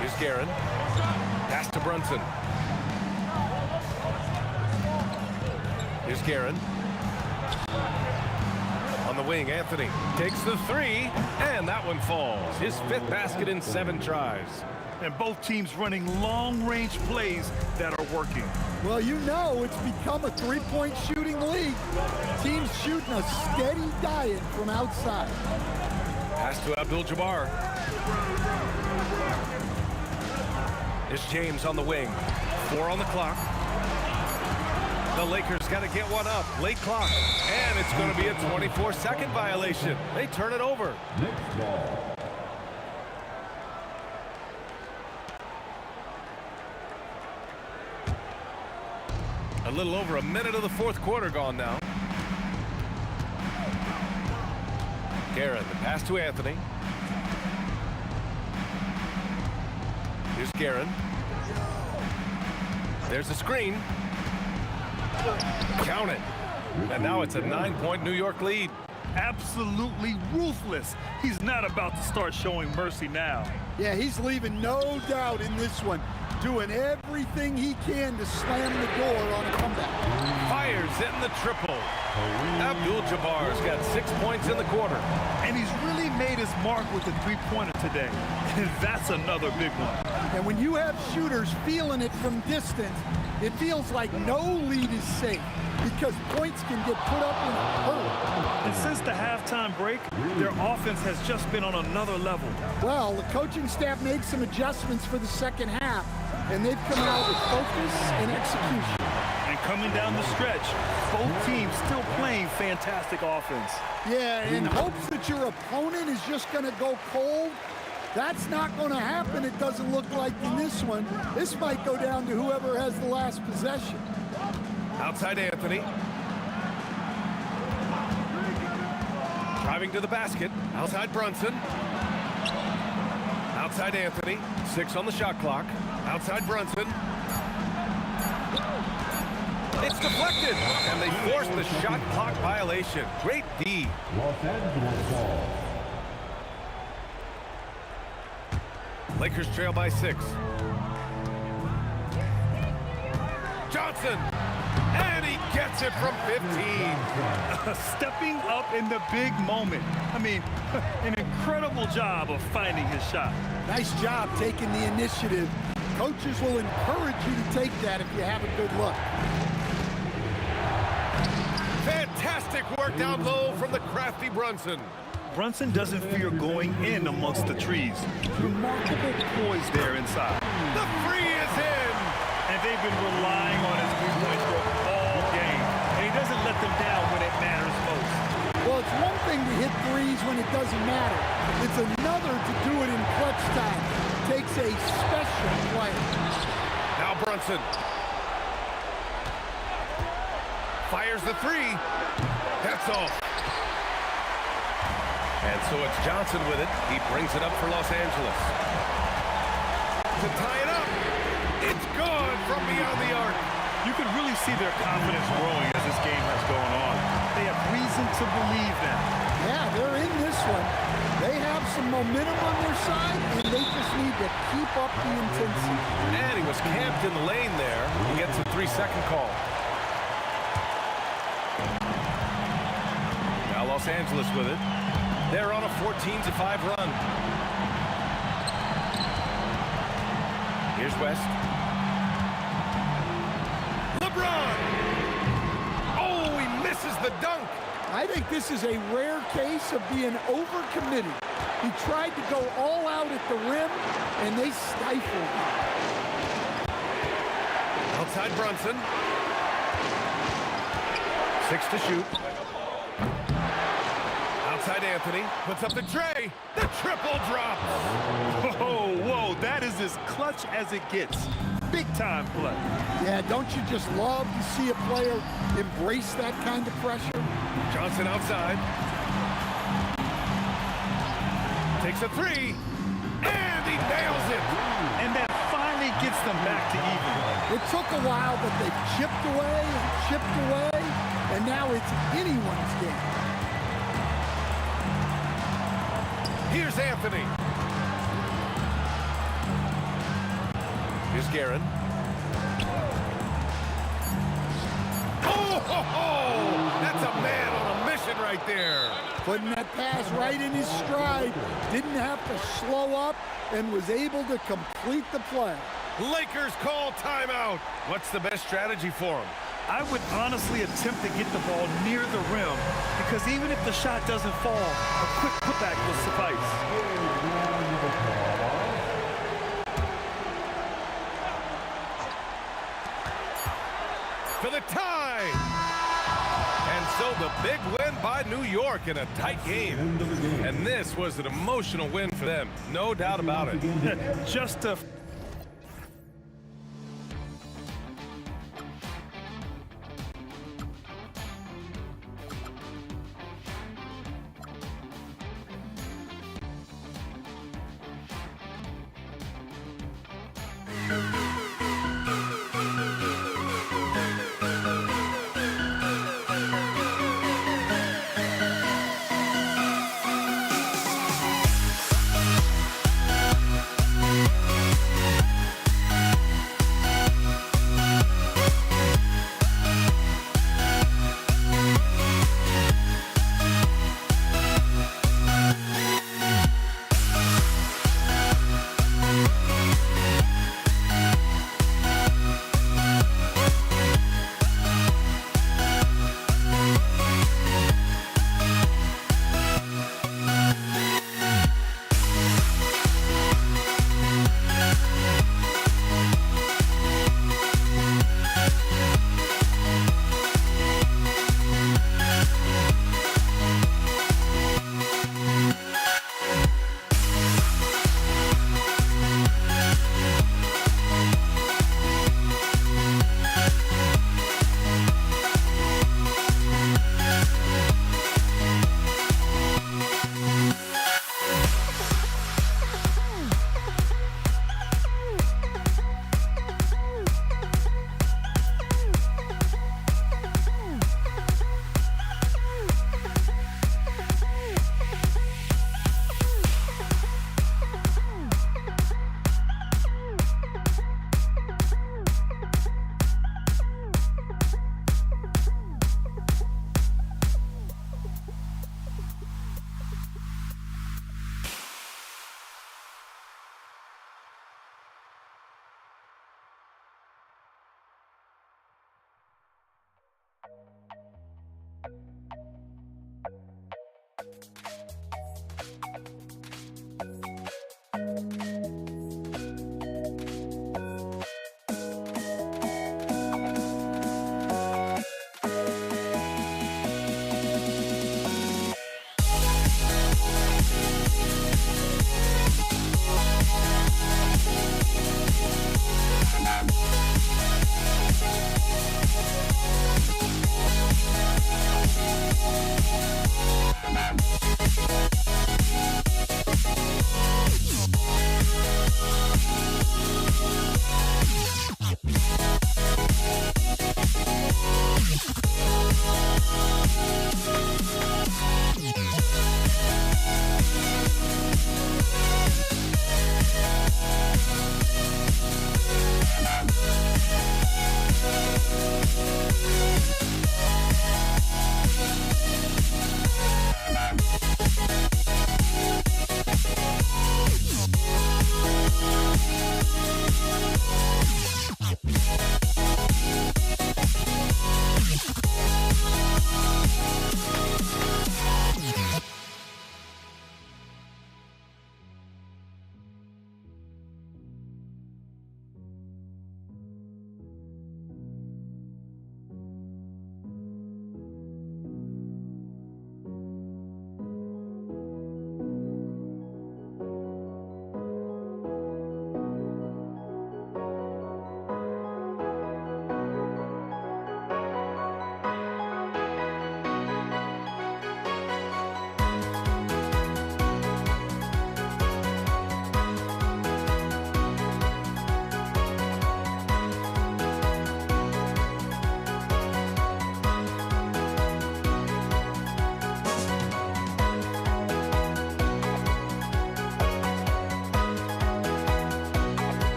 Here's Guerin, pass to Brunson. Here's Guerin. On the wing, Anthony takes the 3, and that one falls. His 5th basket in 7 tries. And both teams running long-range plays that are working. Well, you know it's become a three-point shooting league. Teams shooting a steady diet from outside. Pass to Abdul-Jabbar. It's James on the wing. 4 on the clock. The Lakers got to get one up. Late clock. And it's going to be a 24-second violation. They turn it over. Next ball. A little over a minute of the fourth quarter gone now. Guerin, the pass to Anthony. Here's Guerin. There's a screen. Count it. And now it's a 9-point New York lead. Absolutely ruthless. He's not about to start showing mercy now. Yeah, he's leaving no doubt in this one. Doing everything he can to slam the door on a comeback. Fires in the triple. Abdul-Jabbar's got 6 points in the quarter. And he's really made his mark with the three-pointer today. And that's another big one. And when you have shooters feeling it from distance, it feels like no lead is safe because points can get put up in a hurry. And since the halftime break, their offense has just been on another level. Well, the coaching staff made some adjustments for the second half, and they've come out with focus and execution. And coming down the stretch, both teams still playing fantastic offense. Yeah, in hopes that your opponent is just going to go cold. That's not going to happen, it doesn't look like in this one. This might go down to whoever has the last possession. Outside Anthony. Driving to the basket. Outside Brunson. Outside Anthony. 6 on the shot clock. Outside Brunson. It's deflected, and they force the shot clock violation. Great D. Los Angeles ball. Lakers trail by 6. Johnson, and he gets it from 15. Stepping up in the big moment. I mean, an incredible job of finding his shot. Nice job taking the initiative. Coaches will encourage you to take that if you have a good look. Fantastic work down low from the crafty Brunson. Brunson doesn't fear going in amongst the trees. Remarkable poise there inside. The free is in. And they've been relying on his three-point stroke all game. And he doesn't let them down when it matters most. Well, it's one thing to hit threes when it doesn't matter. It's another to do it in clutch time. It takes a special player. Now Brunson. Fires the three. That's off. And so it's Johnson with it. He brings it up for Los Angeles. To tie it up. It's gone from beyond the arc. You can really see their confidence growing as this game has gone on. They have reason to believe that. Yeah, they're in this one. They have some momentum on their side, and they just need to keep up the intensity. And he was camped in the lane there. He gets a 3-second call. Now Los Angeles with it. They're on a 14-5 run. Here's West. LeBron! Oh, he misses the dunk. I think this is a rare case of being overcommitted. He tried to go all out at the rim, and they stifled him. Outside Brunson. 6 to shoot. Outside Anthony. Puts up the tray. The triple drop. Oh, whoa, that is as clutch as it gets. Big time play. Yeah, don't you just love to see a player embrace that kind of pressure? Johnson outside. Takes a 3. And he nails it. And that finally gets them back to even. It took a while, but they chipped away, and now it's anyone's game. Here's Anthony. Here's Guerin. Oh, that's a man on a mission right there. Putting that pass right in his stride. Didn't have to slow up and was able to complete the play. Lakers call timeout. What's the best strategy for him? I would honestly attempt to get the ball near the rim because even if the shot doesn't fall, a quick putback will suffice. For the tie! And so the big win by New York in a tight game. And this was an emotional win for them, no doubt about it. Just a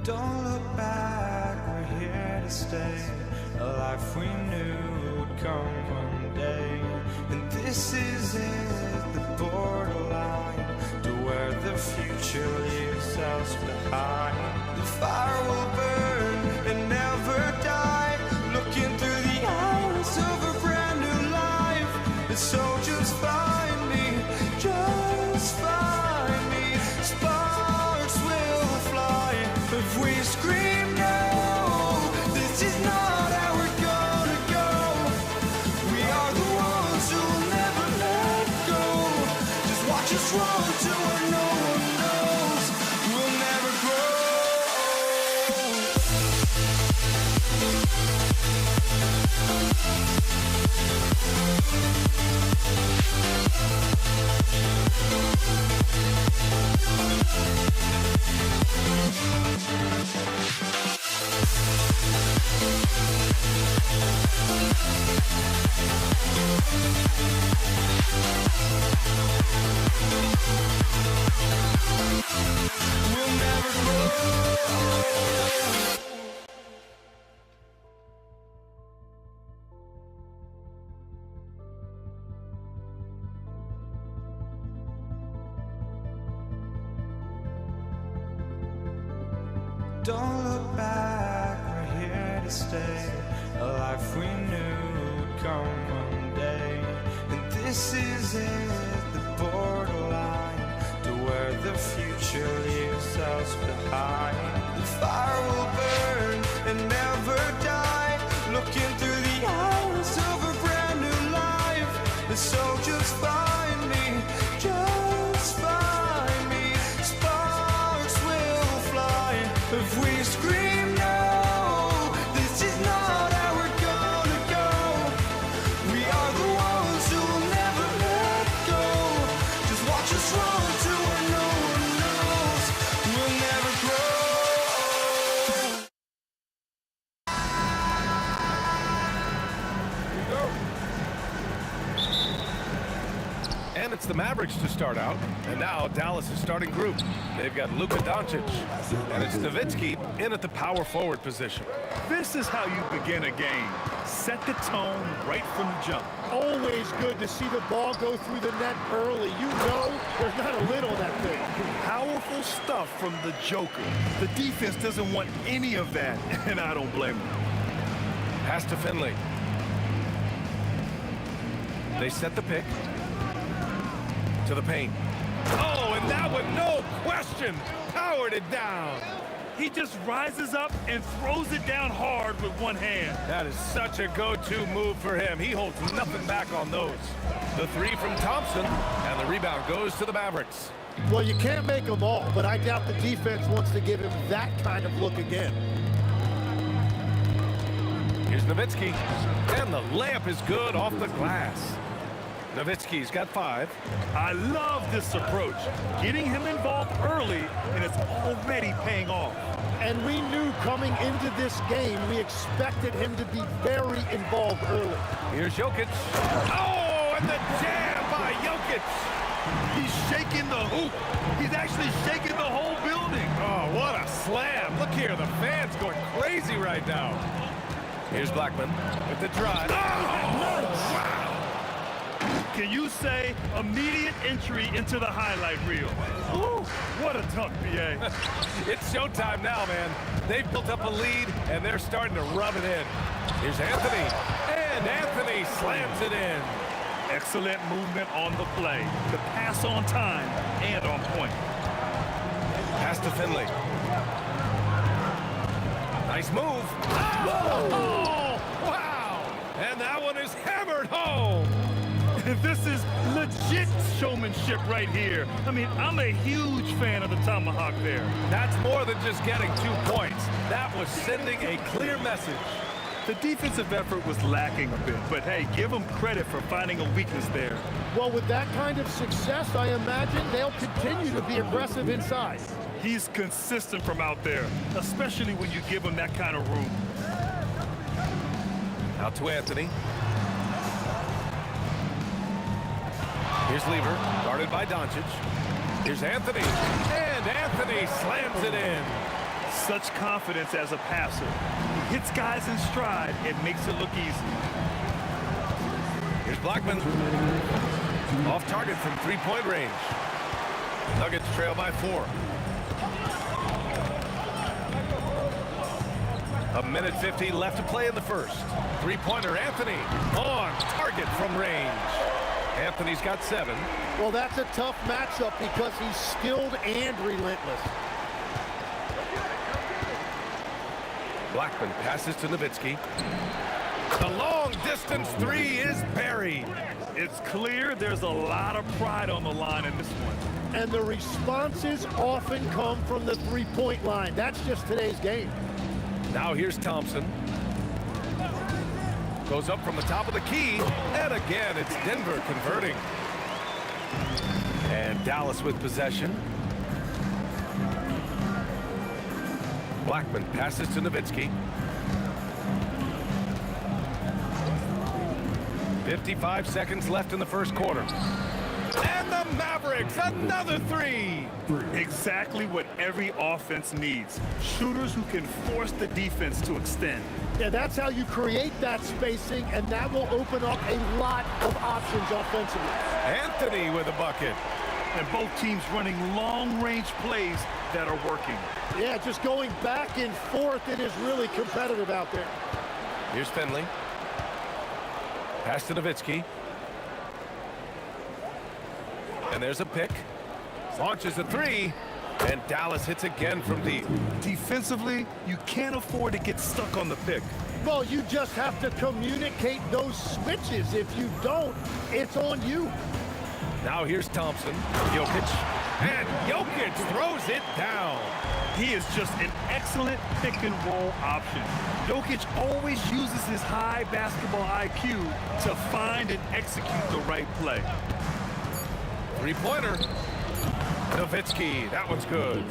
Don't look back, we're here to stay. A life we knew would come one day. And this is it, the borderline to where the future leaves us behind. The fire will burn and never die, looking through the eyes of a brand new life. And so just find me, just find me. Sparks will fly if we scream no. This is not how we're gonna go. We are the ones who will never let go. Just watch us run to where no one knows. We'll never grow. We'll never grow. Don't look back, we're here to stay. A life we knew would come one day. And this is it, the borderline to where the future leaves us behind. The fire will burn and never die, looking through the eyes of a brand new life. And so just find me, just find me. Sparks will fly if we scream no. This is not how we're gonna go. We are the ones who will never let go. Just watch us run to where no one knows. We'll never And it's the Mavericks to start out. And now Dallas' starting group. They've got Luka Doncic. And it's Nowitzki in at the power forward position. This is how you begin a game. Set the tone right from the jump. Always good to see the ball go through the net early. You know there's not a lid on that thing. Powerful stuff from the Joker. The defense doesn't want any of that, and I don't blame them. Pass to Finley. They set the pick. To the paint. Oh, and that one, no question, powered it down. He just rises up and throws it down hard with one hand. That is such a go-to move for him. He holds nothing back on those. The three from Thompson, and the rebound goes to the Mavericks. Well, you can't make them all, but I doubt the defense wants to give him that kind of look again. Here's Nowitzki, and the layup is good off the glass. Nowitzki's got 5. I love this approach. Getting him involved early, and it's already paying off. And we knew coming into this game, we expected him to be very involved early. Here's Jokic. Oh, and the jam by Jokic. He's shaking the hoop. He's actually shaking the whole building. Oh, what a slam. Look here, the fans going crazy right now. Here's Blackman with the drive. Oh, wow. Can you say immediate entry into the highlight reel? Woo, what a dunk, BA. It's showtime now, man. They've built up a lead, and they're starting to rub it in. Here's Anthony, and Anthony slams it in. Excellent movement on the play. The pass on time and on point. Pass to Finley. Nice move. Oh, wow. And that one is hammered home. This is legit showmanship right here. I mean, I'm a huge fan of the tomahawk there. That's more than just getting 2 points. That was sending a clear message. The defensive effort was lacking a bit, but hey, give them credit for finding a weakness there. Well, with that kind of success, I imagine they'll continue to be aggressive inside. He's consistent from out there, especially when you give him that kind of room. Out to Anthony. Here's Lever, guarded by Doncic. Here's Anthony, and Anthony slams it in. such confidence as a passer. He hits guys in stride and makes it look easy. Here's Blackman. Off target from three-point range. Nuggets trail by 4. A minute 50 left to play in the first. Three-pointer, Anthony, on target from range. Anthony's got 7. Well, that's a tough matchup because he's skilled and relentless. Blackman passes to Nowitzki. The long-distance 3 is buried. It's clear there's a lot of pride on the line in this one. And the responses often come from the three-point line. That's just today's game. Now here's Thompson. Goes up from the top of the key. And again, it's Denver converting. And Dallas with possession. Blackman passes to Nowitzki. 55 seconds left in the first quarter. And the Mavericks, another 3. Exactly what every offense needs. Shooters who can force the defense to extend. Yeah, that's how you create that spacing, and that will open up a lot of options offensively. Anthony with a bucket. And both teams running long-range plays that are working. Yeah, just going back and forth, it is really competitive out there. Here's Finley. Pass to Nowitzki. And there's a pick. Launches a 3. And Dallas hits again from deep. Defensively, you can't afford to get stuck on the pick. Well, you just have to communicate those switches. If you don't, it's on you. Now here's Thompson. Jokic. And Jokic throws it down. He is just an excellent pick-and-roll option. Jokic always uses his high basketball IQ to find and execute the right play. Three-pointer. Nowitzki, that one's good.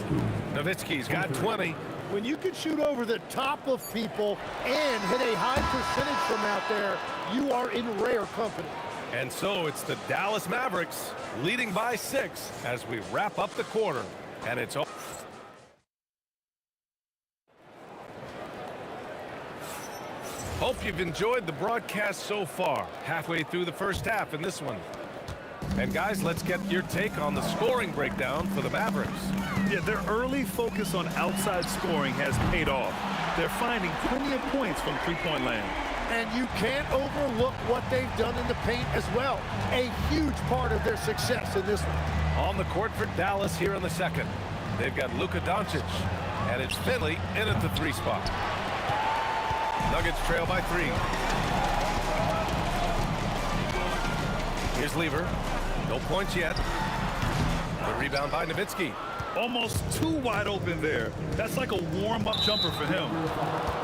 Nowitzki's got 20. When you can shoot over the top of people and hit a high percentage from out there, you are in rare company. And so it's the Dallas Mavericks leading by 6 as we wrap up the quarter. And it's over. Hope you've enjoyed the broadcast so far. Halfway through the first half in this one. And guys, let's get your take on the scoring breakdown for the Mavericks. Yeah, their early focus on outside scoring has paid off. They're finding plenty of points from three-point land. And you can't overlook what they've done in the paint as well. A huge part of their success in this one. On the court for Dallas here in the second. They've got Luka Doncic. And it's Finley in at the 3 spot. Nuggets trail by 3. Here's Lever. No points yet. The rebound by Nowitzki. Almost too wide open there. That's like a warm-up jumper for him.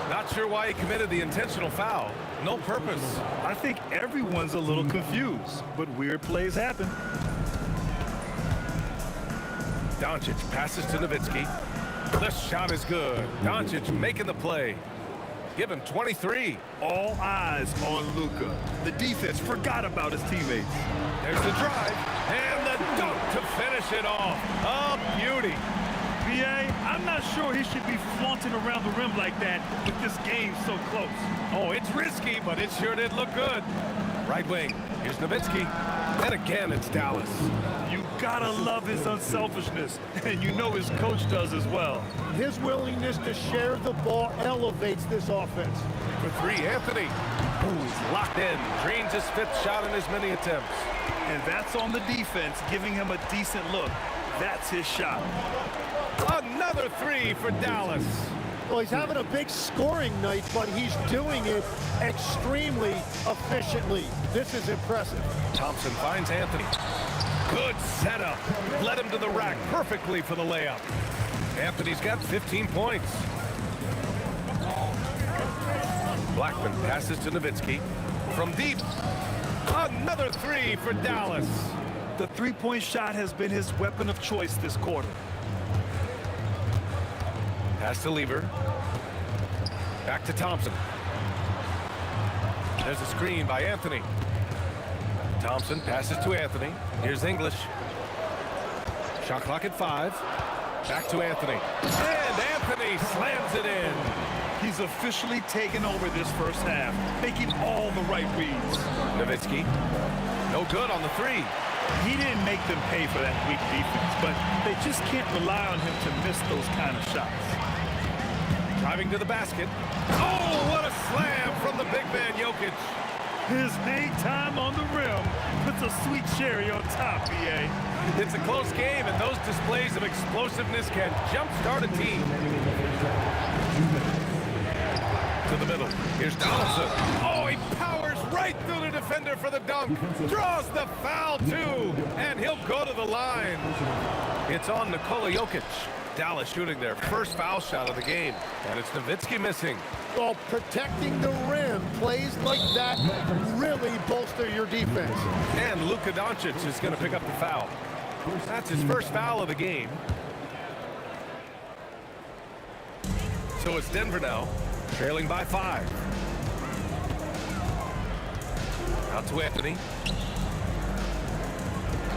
Not sure why he committed the intentional foul. No purpose. I think everyone's a little confused, but weird plays happen. Doncic passes to Nowitzki. The shot is good. Doncic making the play. Give him 23. All eyes on Luka. The defense forgot about his teammates. There's the drive and the dunk to finish it off. A beauty. BA, I'm not sure he should be flaunting around the rim like that with this game so close. Oh, it's risky, but it sure did look good. Right wing. Here's Nowitzki. And again, it's Dallas. You gotta love his unselfishness, and you know his coach does as well. His willingness to share the ball elevates this offense. For 3, Anthony. Who's locked in. Drains his 5th shot in as many attempts. And that's on the defense, giving him a decent look. That's his shot. Another 3 for Dallas. Well, he's having a big scoring night, but he's doing it extremely efficiently. This is impressive. Thompson finds Anthony. Good setup. Led him to the rack perfectly for the layup. Anthony's got 15 points. Blackman passes to Nowitzki. From deep. Another 3 for Dallas. The three-point shot has been his weapon of choice this quarter. Pass to Lever. Back to Thompson. There's a screen by Anthony. Thompson passes to Anthony. Here's English. Shot clock at 5. Back to Anthony. And Anthony slams slams it in. He's officially taken over this first half, making all the right reads. Nowitzki, no good on the three. He didn't make them pay for that weak defense, but they just can't rely on him to miss those kind of shots. Driving to the basket. Oh, what a slam from the big man, Jokic. His hang time on the rim puts a sweet cherry on top, BA. It's a close game, and those displays of explosiveness can jumpstart a team. To the middle. Here's Donaldson. Oh, he powers right through the defender for the dunk. Draws the foul, too. And he'll go to the line. It's on Nikola Jokic. Dallas shooting their first foul shot of the game. And it's Nowitzki missing. Well, protecting the rim, plays like that really bolster your defense. And Luka Doncic is going to pick up the foul. That's his first foul of the game. So it's Denver now, trailing by 5. Out to Anthony.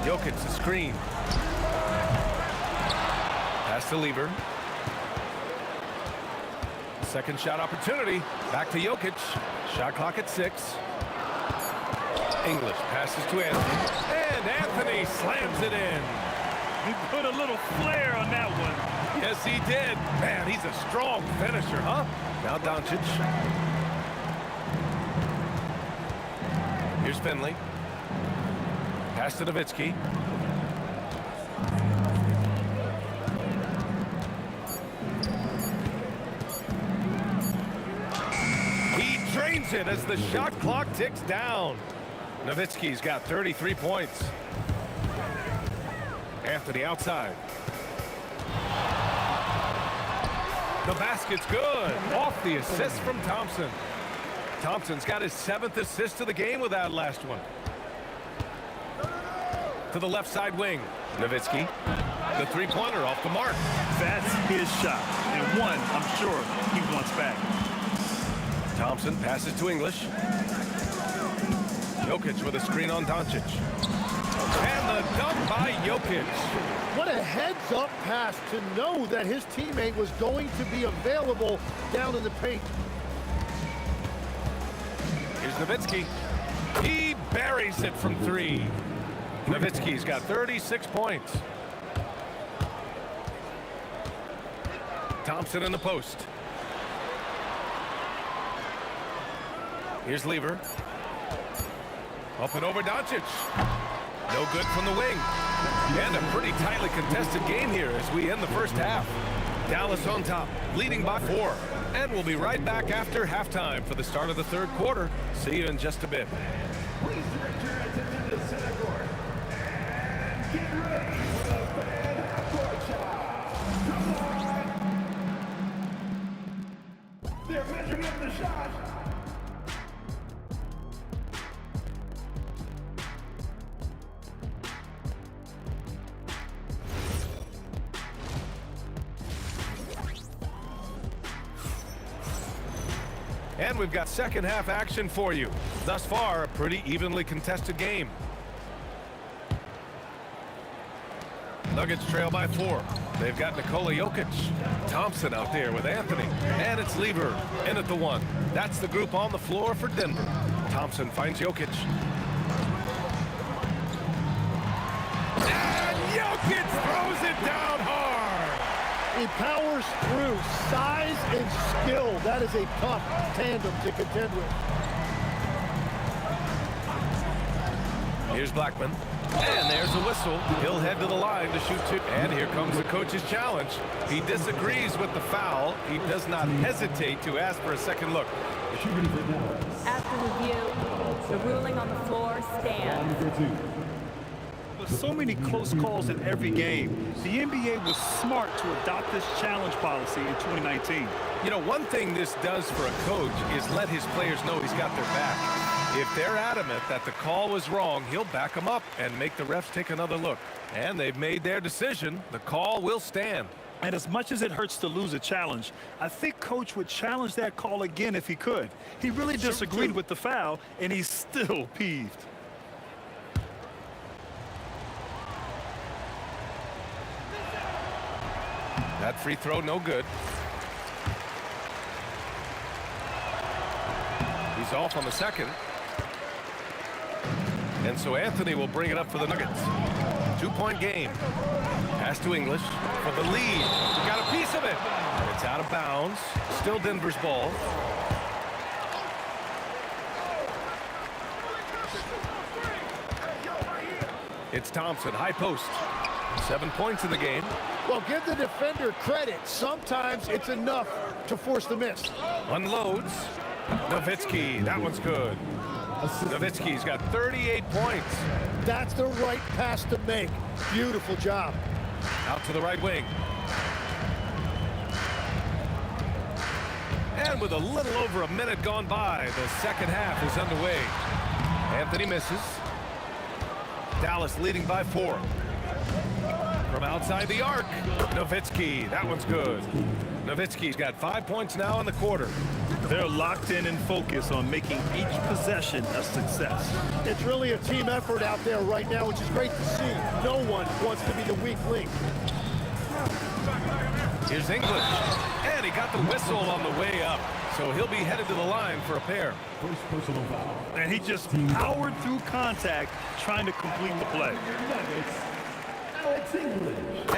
Jokic, the screen. Pass to Lever. Second shot opportunity. Back to Jokic. Shot clock at 6. English passes to Anthony. And Anthony slams it in. He put a little flair on that one. Yes, he did. Man, he's a strong finisher, huh? Now Doncic. Here's Finley. Pass to Nowitzki. He drains it as the shot clock ticks down. Nowitzki's got 33 points. Anthony outside. The basket's good. Off the assist from Thompson. Thompson's got his 7th assist of the game with that last one. To the left side wing. Nowitzki. The three-pointer off the mark. That's his shot. And one, I'm sure, he wants back. Thompson passes to English. Jokic with a screen on Doncic. And the dunk by Jokic. What a heads-up pass to know that his teammate was going to be available down in the paint. Here's Nowitzki. He buries it from 3. Nowitzki's got 36 points. Thompson in the post. Here's Lever. Up and over Doncic. No good from the wing. And a pretty tightly contested game here as we end the first half. Dallas on top, leading by 4. And we'll be right back after halftime for the start of the third quarter. See you in just a bit. Please direct your attention to center court. And get ready for the fan court shot. Come on. They're measuring up the shot. And we've got second half action for you. Thus far, a pretty evenly contested game. Nuggets trail by 4. They've got Nikola Jokic. Thompson out there with Anthony. And it's Lever in at the 1. That's the group on the floor for Denver. Thompson finds Jokic. And Jokic throws it down hard. He powers through. Size and skill. That is a tough tandem to contend with. Here's Blackman. And there's a whistle. He'll head to the line to shoot 2. And here comes the coach's challenge. He disagrees with the foul. He does not hesitate to ask for a second look. After review, the ruling on the floor stands. With so many close calls in every game, the NBA was smart to adopt this challenge policy in 2019. You know, one thing this does for a coach is let his players know he's got their back. If they're adamant that the call was wrong, he'll back them up and make the refs take another look. And they've made their decision. The call will stand. And as much as it hurts to lose a challenge, I think Coach would challenge that call again if he could. He really disagreed with the foul, and he's still peeved. That free throw, no good. He's off on the second. And so Anthony will bring it up for the Nuggets. 2-point game. Pass to English for the lead. Got a piece of it. It's out of bounds. Still Denver's ball. It's Thompson, high post. 7 points in the game. Well, give the defender credit. Sometimes it's enough to force the miss. Unloads. Nowitzki, that one's good. Nowitzki's got 38 points. That's the right pass to make. Beautiful job. Out to the right wing. And with a little over a minute gone by, the second half is underway. Anthony misses. Dallas leading by 4. From outside the arc, Nowitzki, that one's good. Nowitzki's got 5 points now in the quarter. They're locked in and focused on making each possession a success. It's really a team effort out there right now, which is great to see. No one wants to be the weak link. Here's English, and he got the whistle on the way up, so he'll be headed to the line for a pair. First personal foul. And he just powered through contact, trying to complete the play.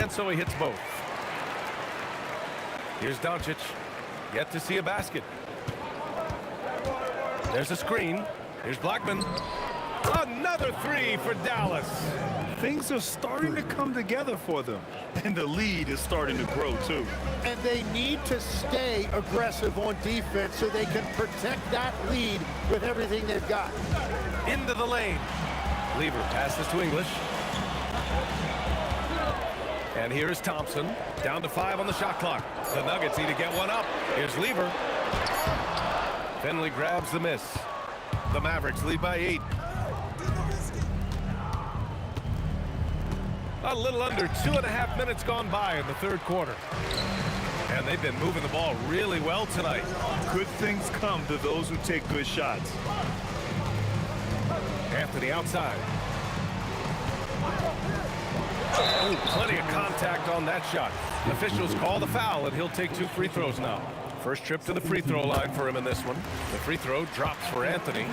And so he hits both. Here's Doncic, yet to see a basket. There's a screen. Here's Blackman. Another 3 for Dallas. Things are starting to come together for them, and the lead is starting to grow too. And they need to stay aggressive on defense so they can protect that lead with everything they've got. Into the lane. Lever passes to English. And here is Thompson, down to 5 on the shot clock. The Nuggets need to get one up. Here's Lever. Finley grabs the miss. The Mavericks lead by 8. A little under 2.5 minutes gone by in the third quarter. And they've been moving the ball really well tonight. Good things come to those who take good shots. Anthony outside. Oh, plenty of contact on that shot. Officials call the foul, and he'll take 2 free throws now. First trip to the free throw line for him in this one. The free throw drops for Anthony.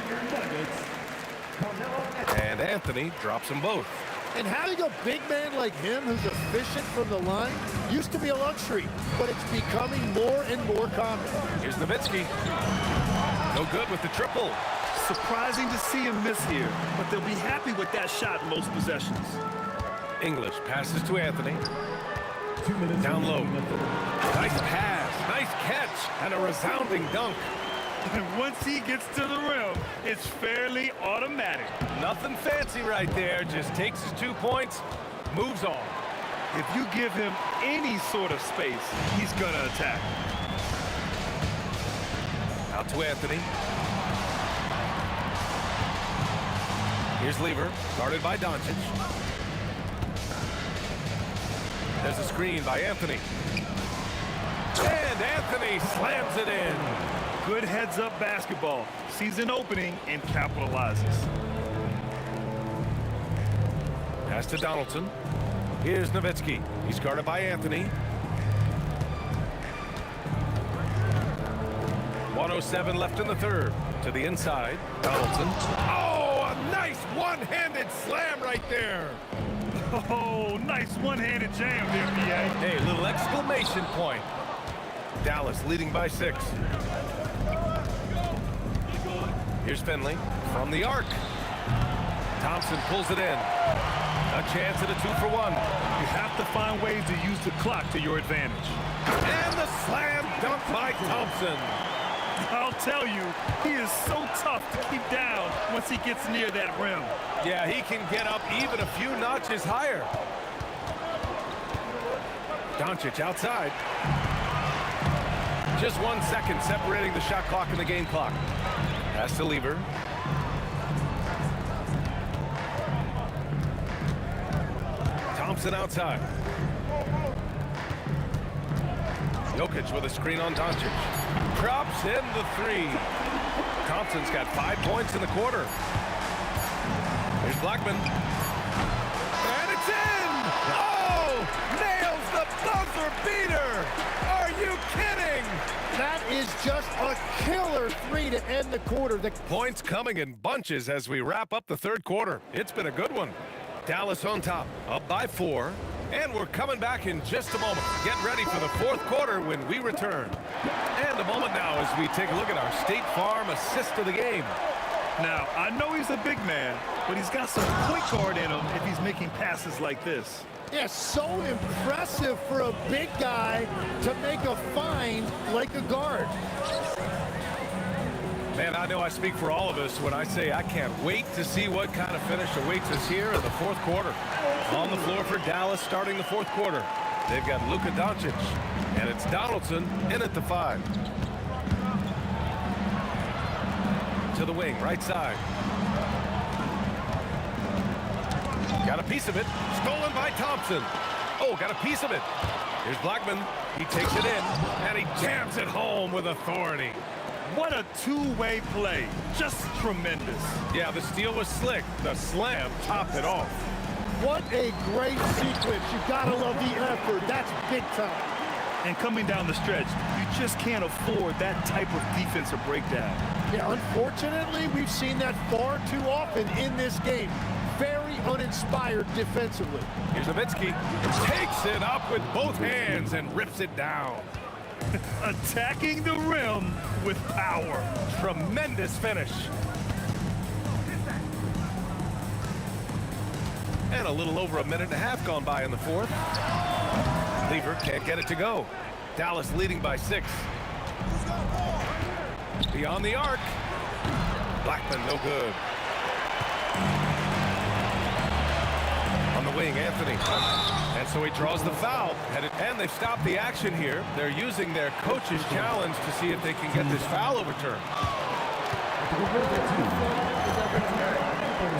And Anthony drops them both. And having a big man like him who's efficient from the line used to be a luxury, but it's becoming more and more common. Here's Nowitzki. No good with the triple. Surprising to see him miss here, but they'll be happy with that shot in most possessions. English passes to Anthony. Down low. Nice pass, nice catch, and a resounding dunk. And once he gets to the rim, it's fairly automatic. Nothing fancy right there, just takes his 2 points, moves on. If you give him any sort of space, he's gonna attack. Out to Anthony. Here's Lever, guarded by Doncic. There's a screen by Anthony. And Anthony slams it in. Good heads-up basketball. Sees an opening and capitalizes. Pass to Donaldson. Here's Nowitzki. He's guarded by Anthony. 1:07 left in the third. To the inside, Donaldson. Oh, a nice one-handed slam right there. Oh, nice one-handed jam there, B.A. Hey, little exclamation point. Dallas leading by 6. Here's Finley from the arc. Thompson pulls it in. A chance at a 2-for-1. You have to find ways to use the clock to your advantage. And the slam dunk by Thompson. I'll tell you, he is so tough to keep down once he gets near that rim. Yeah, he can get up even a few notches higher. Doncic outside. Just 1 second separating the shot clock and the game clock. Pass to Lever. Thompson outside. Jokic with a screen on Doncic. Drops in the 3. Thompson's got 5 points in the quarter. Here's Blackman. And it's in! Oh! Nails the buzzer beater! Are you kidding? That is just a killer three to end the quarter. Points coming in bunches as we wrap up the third quarter. It's been a good one. Dallas on top, up by 4. And we're coming back in just a moment. Get ready for the fourth quarter when we return. And a moment now as we take a look at our State Farm assist of the game. Now, I know he's a big man, but he's got some point guard in him if he's making passes like this. Yeah, so impressive for a big guy to make a find like a guard. Man, I know I speak for all of us when I say I can't wait to see what kind of finish awaits us here in the fourth quarter. On the floor for Dallas starting the fourth quarter. They've got Luka Doncic, and it's Donaldson in at the 5. To the wing, right side. Got a piece of it. Stolen by Thompson. Oh, got a piece of it. Here's Blackman. He takes it in, and he jams it home with authority. What a two-way play. Just tremendous. Yeah, the steal was slick. The slam topped it off. What a great sequence. You gotta love the effort. That's big time. And coming down the stretch, you just can't afford that type of defensive breakdown. Yeah, unfortunately, we've seen that far too often in this game. Very uninspired defensively. Here's Nowitzki. Takes it up with both hands and rips it down. Attacking the rim with power. Tremendous finish. And a little over a minute and a half gone by in the fourth. Lever can't get it to go. Dallas leading by 6. Beyond the arc. Blackman no good. On the wing, Anthony. And so he draws the foul. And they've stopped the action here. They're using their coach's challenge to see if they can get this foul overturned.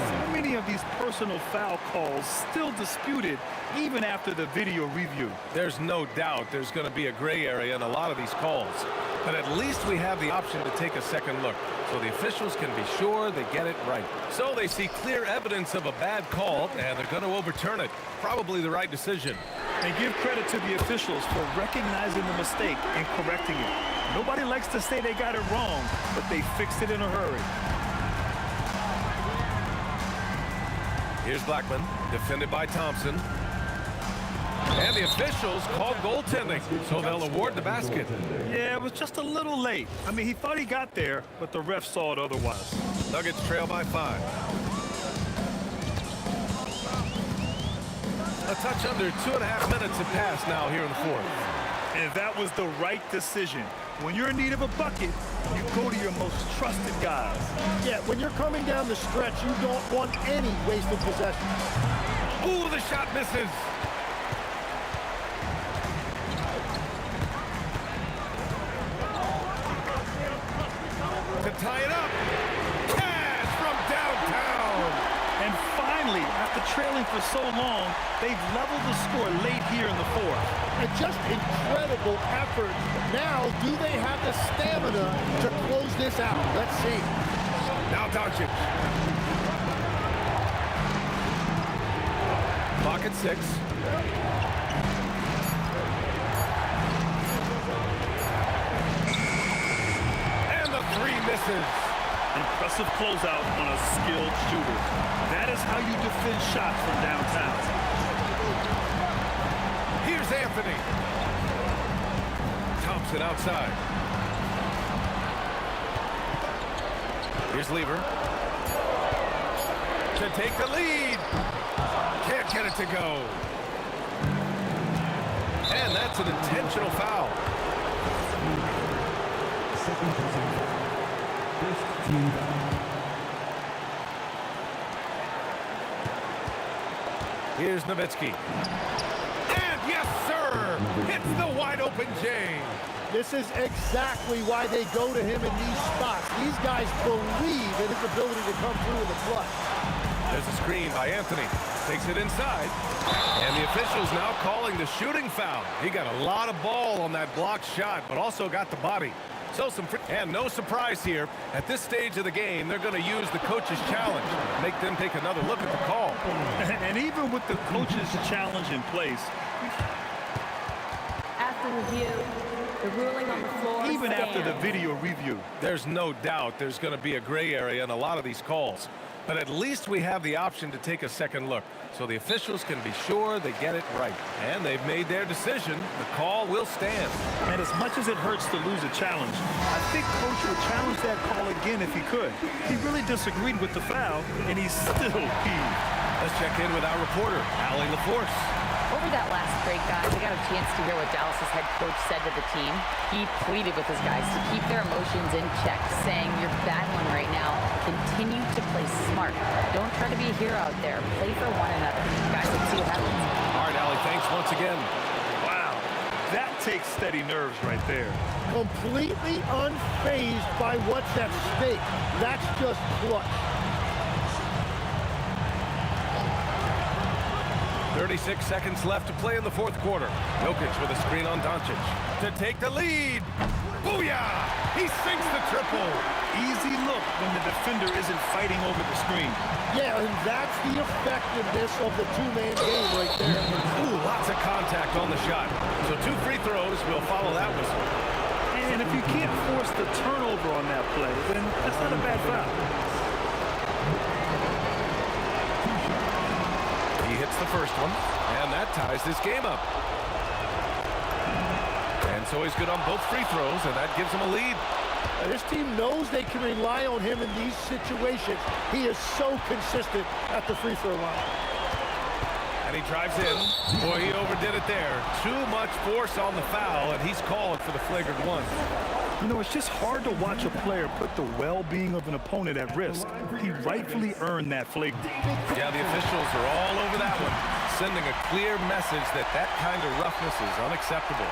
So many of these personal foul calls still disputed even after the video review. There's no doubt there's going to be a gray area in a lot of these calls. But at least we have the option to take a second look, so the officials can be sure they get it right. So they see clear evidence of a bad call, and they're going to overturn it. Probably the right decision. And give credit to the officials for recognizing the mistake and correcting it. Nobody likes to say they got it wrong, but they fixed it in a hurry. Here's Blackman, defended by Thompson. And the officials called goaltending, so they'll award the basket. Yeah, it was just a little late. I mean, he thought he got there, but the ref saw it otherwise. Nuggets trail by 5. A touch under 2.5 minutes have passed now here in the fourth. And that was the right decision. When you're in need of a bucket, you go to your most trusted guys. Yeah, when you're coming down the stretch, you don't want any wasted possession. Ooh, the shot misses. To tie it up. Cash from downtown. And finally, after trailing for so long, they've leveled the score late here in the fourth. And just incredible effort. Now, do they have the stamina to close this out? Let's see. Now Doncic. Clock at 6. And the 3 misses. Impressive closeout on a skilled shooter. That is how you defend shots from downtown. Here's Anthony. Thompson outside. Here's Lever. To take the lead. Can't get it to go. And that's an intentional foul. Here's Nowitzki. And yes, sir! Hits the wide open J. This is exactly why they go to him in these spots. These guys believe in his ability to come through in the clutch. There's a screen by Anthony. Takes it inside. And the officials now calling the shooting foul. He got a lot of ball on that blocked shot, but also got the body. So and no surprise here. At this stage of the game, they're going to use the coach's challenge. Make them take another look at the call. And even with the coach's challenge in place. After review, The ruling on the floor Even after the stands. video review. There's no doubt there's going to be a gray area in a lot of these calls. But at least we have the option to take a second look, so the officials can be sure they get it right. And they've made their decision. The call will stand. And as much as it hurts to lose a challenge, I think Coach would challenge that call again if he could. He really disagreed with the foul, and he's still peeved. Let's check in with our reporter, Allie LaForce. Over that last break, guys, I got a chance to hear what Dallas's head coach said to the team. He pleaded with his guys to keep their emotions in check, saying, "You're battling right now. Continue to play smart. Don't try to be a hero out there. Play for one another." Guys, let's see what happens. All right, Allie, thanks once again. Wow, that takes steady nerves right there. Completely unfazed by what's at stake. That's just clutch. 36 seconds left to play in the fourth quarter. Jokic with a screen on Doncic to take the lead. Booyah! He sinks the triple. Easy look when the defender isn't fighting over the screen. Yeah, and that's the effectiveness of the two-man game right there. Ooh, lots of contact on the shot. So 2 free throws will follow that whistle. And if you can't force the turnover on that play, then that's not a bad foul. He hits the first one, and that ties this game up. And so he's good on both free throws, and that gives him a lead. This team knows they can rely on him in these situations. He is so consistent at the free throw line. And he drives in. Boy, he overdid it there. Too much force on the foul, and he's called for the flagrant one. You know, it's just hard to watch a player put the well-being of an opponent at risk. He rightfully earned that flagrant. Yeah, the officials are all over that one, sending a clear message that that kind of roughness is unacceptable.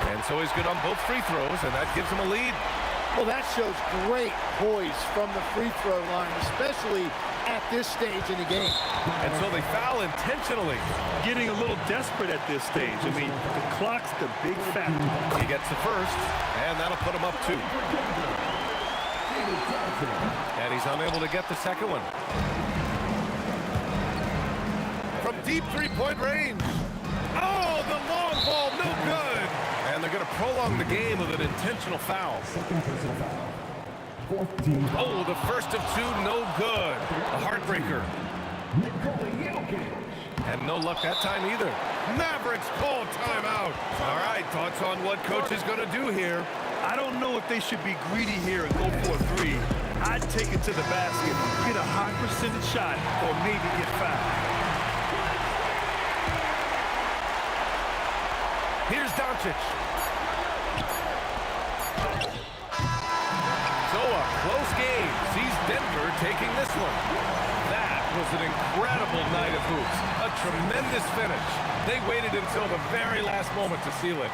And so he's good on both free throws, and that gives him a lead. Well, that shows great poise from the free throw line, especially at this stage in the game. And so they foul intentionally. Getting a little desperate at this stage. I mean, the clock's the big factor. He gets the first, and that'll put him up 2. And he's unable to get the second one. From deep three-point range. Oh, the long ball, no good. And they're going to prolong the game with an intentional foul. Oh, the first of 2, no good. A heartbreaker. And no luck that time either. Mavericks call timeout. All right, thoughts on what coach is going to do here? I don't know if they should be greedy here and go for a 3. I'd take it to the basket, get a high percentage shot, or maybe get fouled. Here's Doncic. So a close game sees Denver taking this one. That was an incredible night of hoops. A tremendous finish. They waited until the very last moment to seal it.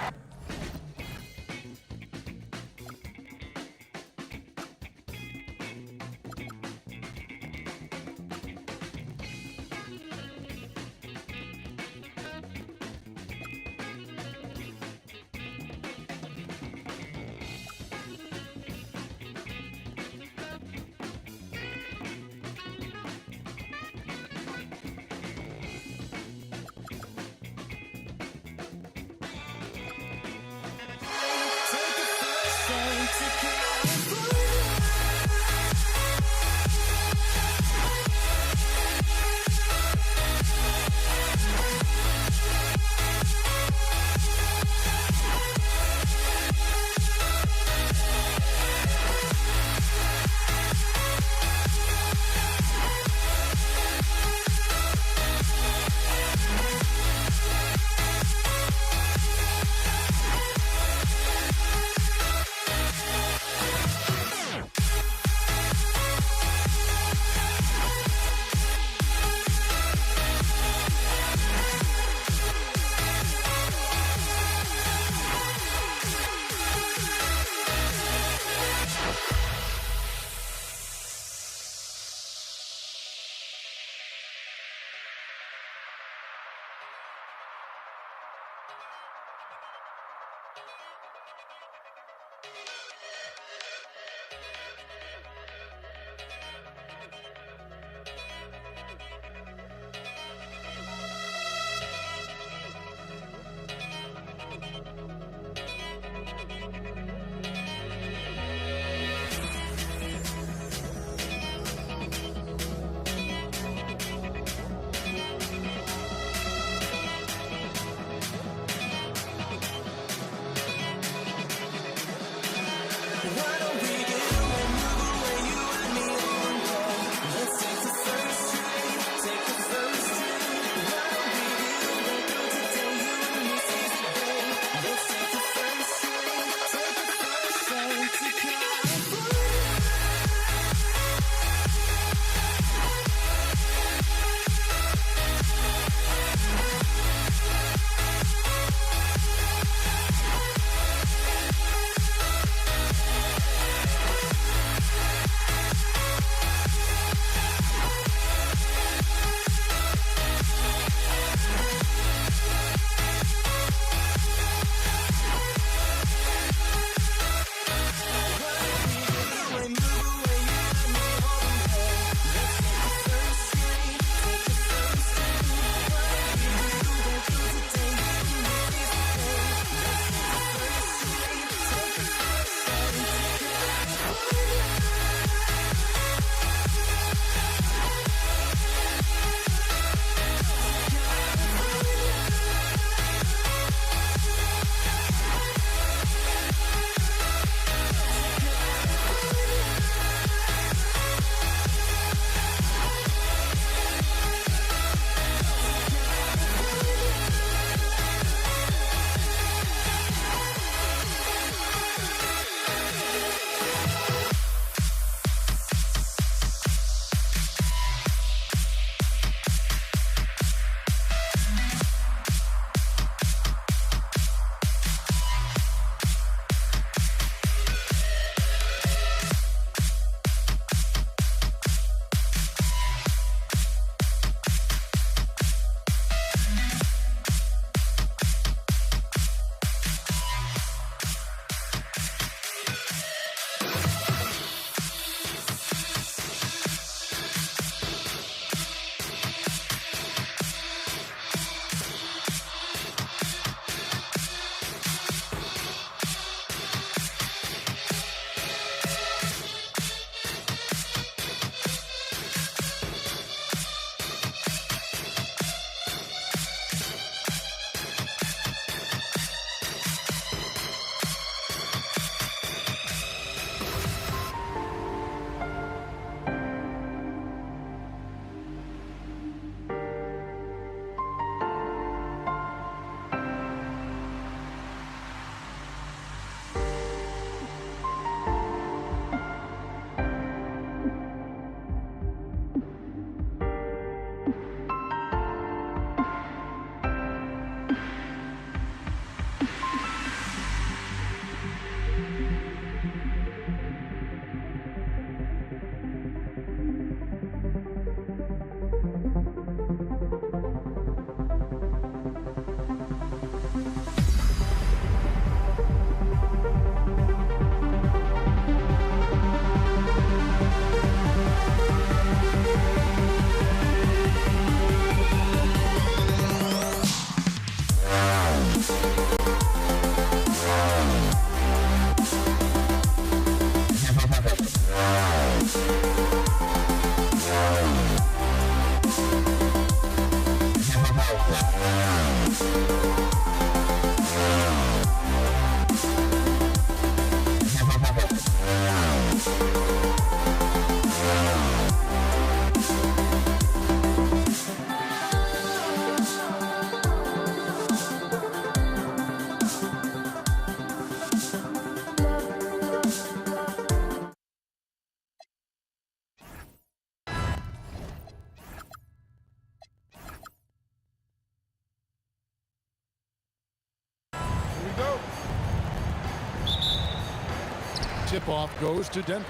Tip-off goes to Denver.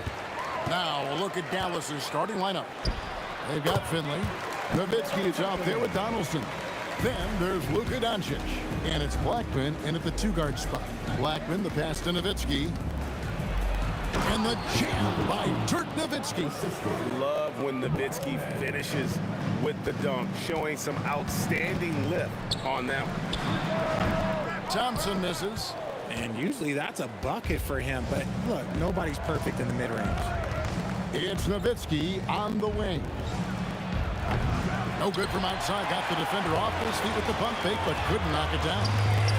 Now a look at Dallas's starting lineup. They've got Finley. Nowitzki is out there with Donaldson. Then there's Luka Doncic. And it's Blackman in at the 2-guard spot. Blackman, the pass to Nowitzki. And the jam by Dirk Nowitzki. Love when Nowitzki finishes with the dunk, showing some outstanding lift on that one. Thompson misses. And usually that's a bucket for him, but look, nobody's perfect in the mid-range. It's Nowitzki on the wing. No good from outside. Got the defender off his feet with the pump fake, but couldn't knock it down.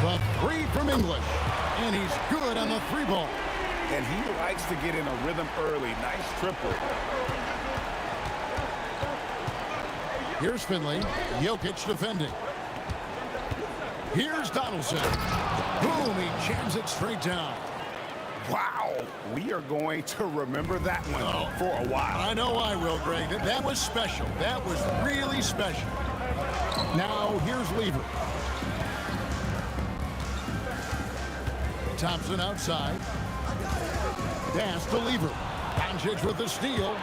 The 3 from English. And he's good on the 3-ball. And he likes to get in a rhythm early. Nice triple. Here's Finley. Jokic defending. Here's Donaldson. Boom, he jams it straight down. Wow, we are going to remember that one for a while. I know I will, Greg. That was special. That was really special. Now, here's Lever. Thompson outside. Pass to Lever. Doncic with the steal.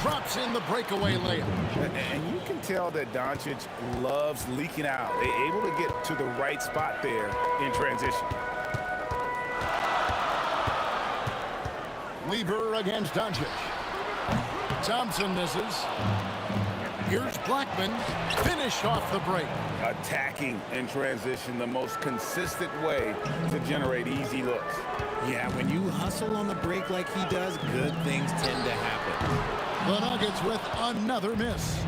Drops in the breakaway layup. And you can tell that Doncic loves leaking out. They're able to get to the right spot there in transition. Lever against Doncic. Thompson misses. Here's Blackman. Finished off the break. Attacking in transition, the most consistent way to generate easy looks. Yeah, when you hustle on the break like he does, good things tend to happen. The Nuggets with another miss.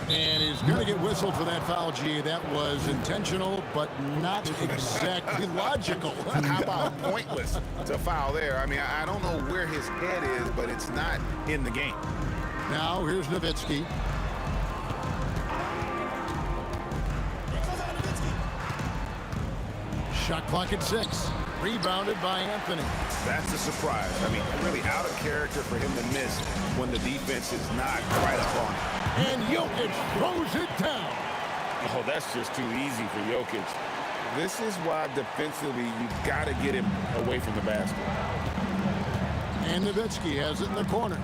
And he's going to get whistled for that foul, G. That was intentional, but not exactly logical. How about pointless to foul there? I mean, I don't know where his head is, but it's not in the game. Now, here's Nowitzki. Shot clock at 6. Rebounded by Anthony. That's a surprise. I mean, really out of character for him to miss when the defense is not right up on him. And Jokic throws it down. Oh, that's just too easy for Jokic. This is why defensively you got to get him away from the basket. And Nowitzki has it in the corner.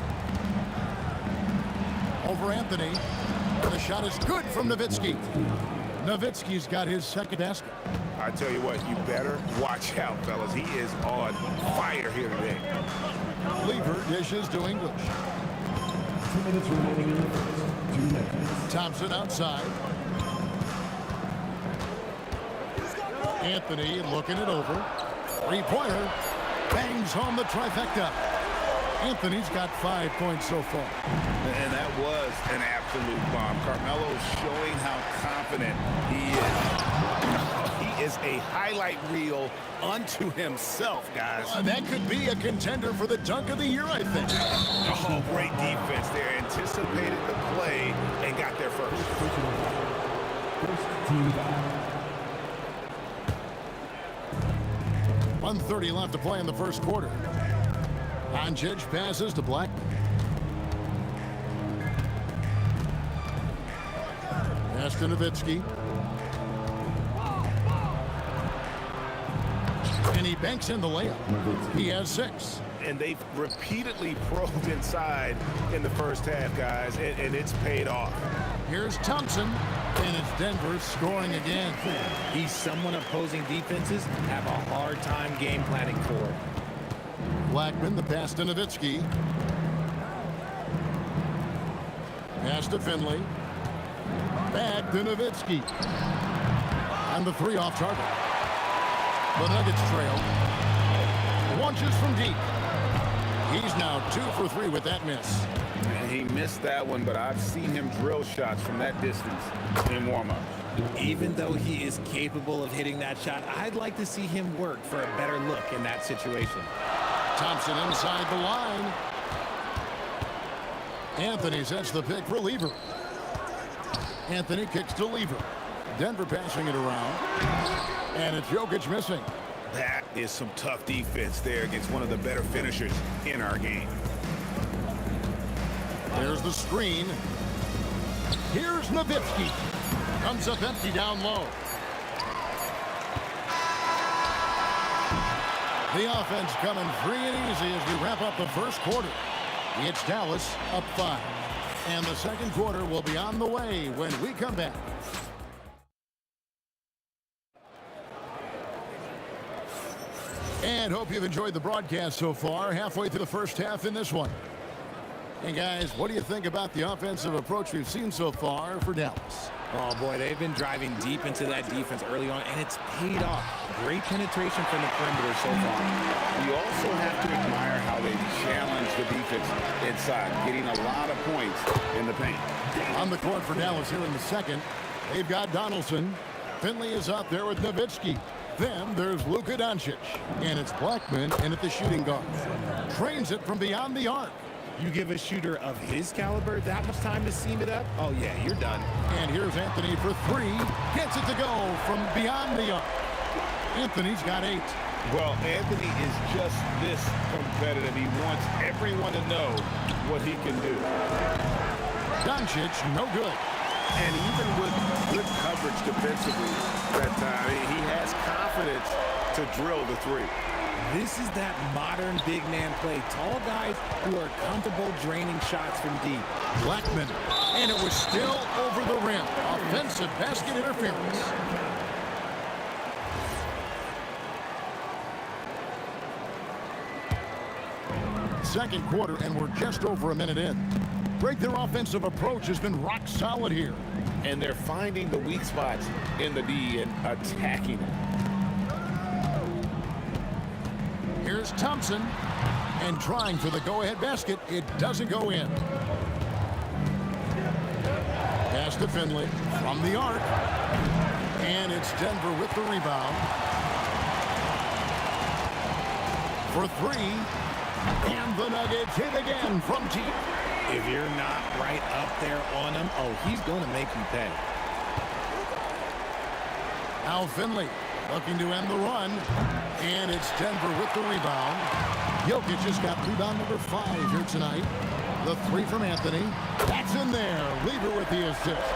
Over Anthony. The shot is good from Nowitzki. Nowitzki's got his second basket. I tell you what, you better watch out, fellas. He is on fire here today. Lever dishes to English. 2 minutes remaining in the first. 2 minutes. Thompson outside. Anthony looking it over. 3-pointer. Bangs home the trifecta. Anthony's got 5 points so far. And that was an absolute bomb. Carmelo's showing how confident he is. He is a highlight reel unto himself, guys. That could be a contender for the dunk of the year, I think. Oh, great defense there. Anticipated the play and got there first. First team foul. 1:30 left to play in the first quarter. Doncic passes to Blackman. Pass to Nowitzki. And he banks in the layup. He has 6. And they've repeatedly probed inside in the first half, guys, and it's paid off. Here's Thompson, and it's Denver scoring again. He's someone opposing defenses have a hard time game planning for. Blackman, the pass to Nowitzki. Pass to Finley. Back to Nowitzki. And the 3 off target. The Nuggets trail. Launches from deep. He's now 2 for 3 with that miss. And he missed that one, but I've seen him drill shots from that distance in warm-up. Even though he is capable of hitting that shot, I'd like to see him work for a better look in that situation. Thompson inside the line. Anthony sets the pick for Lever. Anthony kicks to Lever. Denver passing it around. And it's Jokic missing. That is some tough defense there against one of the better finishers in our game. There's the screen. Here's Nowitzki. Comes up empty down low. The offense coming free and easy as we wrap up the first quarter. It's Dallas up 5. And the second quarter will be on the way when we come back. And hope you've enjoyed the broadcast so far. Halfway through the first half in this one. Hey, guys, what do you think about the offensive approach we've seen so far for Dallas? Oh, boy, they've been driving deep into that defense early on, and it's paid off. Great penetration from the perimeter so far. You also have to admire how they challenge the defense inside, getting a lot of points in the paint. On the court for Dallas here in the second, they've got Donaldson. Finley is out there with Nowitzki. Then there's Luka Doncic. And it's Blackman in at the shooting guard. Trains it from beyond the arc. You give a shooter of his caliber that much time to seam it up? Oh, yeah, you're done. And here's Anthony for 3. Gets it to go from beyond the arc. Anthony's got 8. Well, Anthony is just this competitive. He wants everyone to know what he can do. Doncic, no good. And even with good coverage defensively that time, he has confidence to drill the 3. This is that modern big man play. Tall guys who are comfortable draining shots from deep. Blackman, and it was still over the rim. Offensive basket interference. Second quarter, and we're just over a minute in. Their offensive approach has been rock solid here. And they're finding the weak spots in the D and attacking them. Here's Thompson, and trying for the go-ahead basket. It doesn't go in. Pass to Finley from the arc. And it's Denver with the rebound. For 3. And the Nuggets hit again from deep. If you're not right up there on him, oh, he's going to make you pay. Now Finley looking to end the run. And it's Denver with the rebound. Jokic just got rebound number 5 here tonight. The 3 from Anthony. That's in there. Lever with the assist.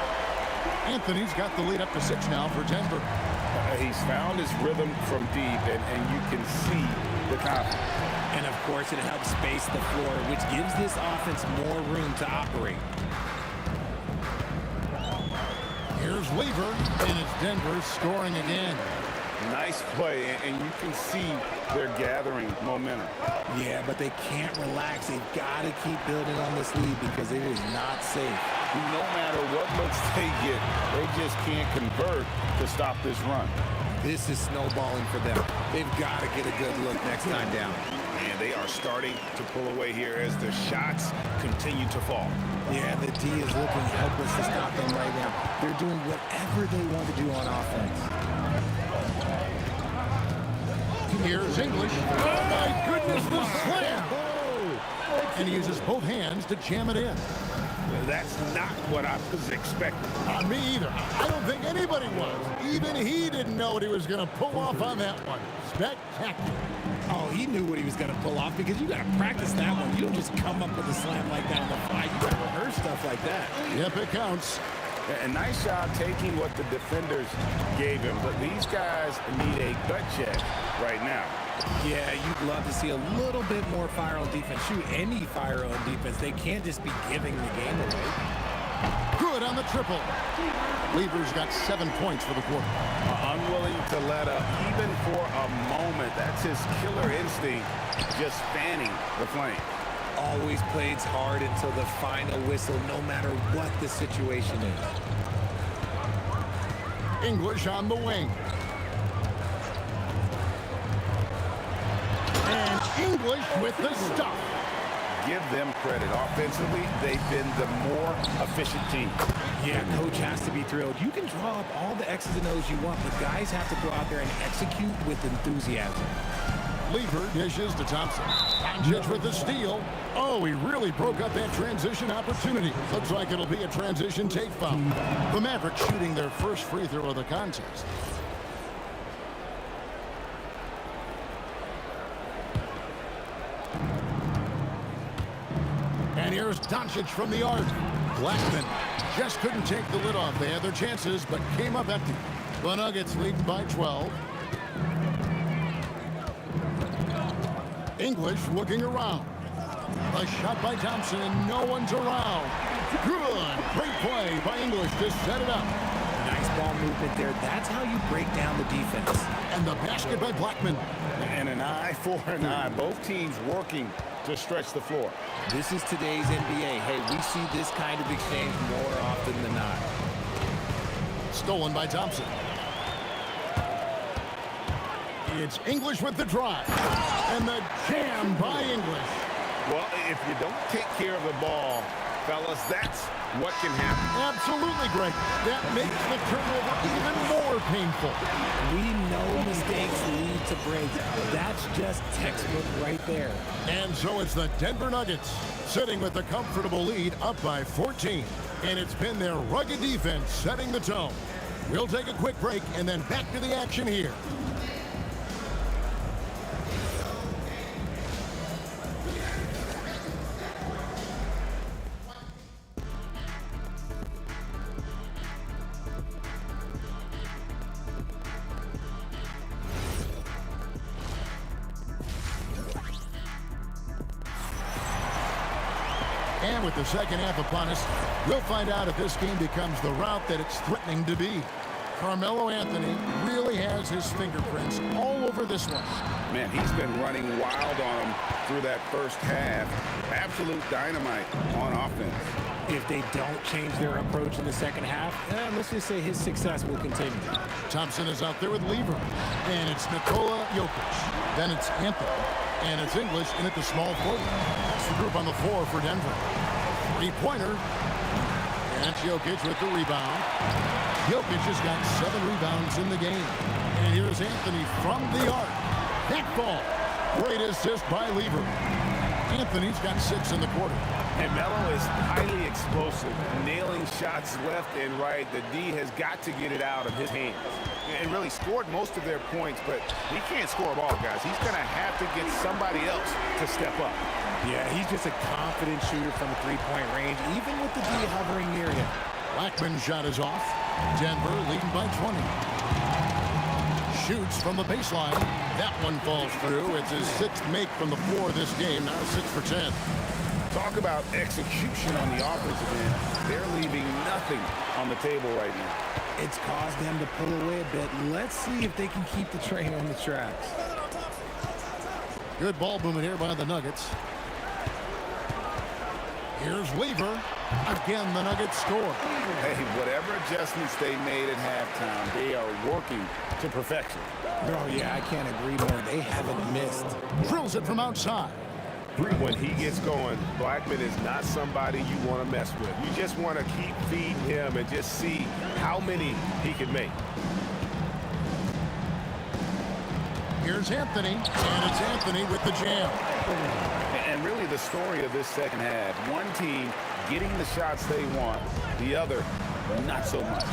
Anthony's got the lead up to 6 now for Denver. He's found his rhythm from deep, and you can see the confidence. And, of course, it helps space the floor, which gives this offense more room to operate. Here's Lever, and it's Denver scoring again. Nice play, and you can see they're gathering momentum. Yeah, but they can't relax. They've got to keep building on this lead because it is not safe. No matter what looks they get, they just can't convert to stop this run. This is snowballing for them. They've got to get a good look next time down. And they are starting to pull away here as the shots continue to fall. Yeah, the D is looking helpless to stop them right now. They're doing whatever they want to do on offense. Here's English. Oh, my goodness, the slam! And he uses both hands to jam it in. That's not what I was expecting. Not me either. I don't think anybody was. Even he didn't know what he was going to pull off on that one. Spectacular. Oh, he knew what he was going to pull off because you got to practice that one. You don't just come up with a slam like that on the fly. You got to rehearse stuff like that. Yep, it counts. A nice job taking what the defenders gave him, but these guys need a gut check right now. Yeah, you'd love to see a little bit more fire on defense. Shoot, any fire on defense. They can't just be giving the game away. Good on the triple. Lever's got 7 points for the quarter. Unwilling to let up even for a moment. That's his killer instinct, just fanning the flame. Always plays hard until the final whistle, no matter what the situation is. English on the wing. And English with the stuff. Give them credit. Offensively, they've been the more efficient team. Yeah, coach has to be thrilled. You can draw up all the X's and O's you want, but guys have to go out there and execute with enthusiasm. Lever dishes to Thompson. Doncic with the steal. Oh, he really broke up that transition opportunity. Looks like it'll be a transition take foul. The Mavericks shooting their first free throw of the contest. And here's Doncic from the arc. Blackman just couldn't take the lid off. They had their chances, but came up empty. The Nuggets lead by 12. English looking around. A shot by Thompson, and no one's around. Good. Great play by English to set it up. Nice ball movement there. That's how you break down the defense. And the basket by Blackman. And an eye for an eye. Both teams working to stretch the floor. This is today's NBA. Hey, we see this kind of exchange more often than not. Stolen by Thompson. It's English with the drive. And the jam by English. Well, if you don't take care of the ball, fellas, that's what can happen. Absolutely, Greg. That makes the turnover even more painful. We know mistakes lead to breaks. That's just textbook right there. And so it's the Denver Nuggets sitting with a comfortable lead up by 14. And it's been their rugged defense setting the tone. We'll take a quick break and then back to the action here. And with the second half upon us, we'll find out if this game becomes the route that it's threatening to be. Carmelo Anthony really has his fingerprints all over this one. Man, he's been running wild on him through that first half. Absolute dynamite on offense. If they don't change their approach in the second half, let's just say his success will continue. Thompson is out there with Lever. And it's Nikola Jokic. Then it's Anthony. And it's English in at the small forward. That's the group on the floor for Denver. Three-pointer. And it's Jokic with the rebound. Jokic has got 7 rebounds in the game. And here's Anthony from the arc. That ball. Great assist by Lever. Anthony's got 6 in the quarter. And Melo is highly explosive, nailing shots left and right. The D has got to get it out of his hands. And really scored most of their points, but he can't score a ball, guys. He's going to have to get somebody else to step up. Yeah, he's just a confident shooter from a three-point range, even with the D hovering near him. Blackman's shot is off. Denver leading by 20. Shoots from the baseline. That one falls through. It's his 6th make from the floor this game, now 6 for 10. Talk about execution on the offensive end. They're leaving nothing on the table right now. It's caused them to pull away a bit. Let's see if they can keep the train on the tracks. Good ball movement here by the Nuggets. Here's Lever. Again, the Nuggets score. Hey, whatever adjustments they made at halftime, they are working to perfection. Oh, yeah, I can't agree more. They haven't missed. Drills it from outside. When he gets going, Blackman is not somebody you want to mess with. You just want to keep feeding him and just see how many he can make. Here's Anthony, and it's Anthony with the jam. And really the story of this second half, one team getting the shots they want, the other not so much.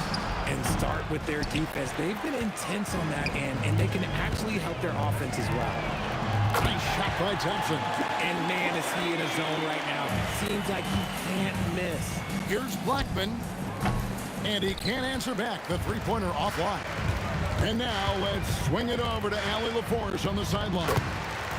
And start with their defense. They've been intense on that end, and they can actually help their offense as well. Nice shot by Thompson. And man, is he in a zone right now. Seems like he can't miss. Here's Blackman. And he can't answer back. The three-pointer offline. And now let's swing it over to Allie LaForce on the sideline.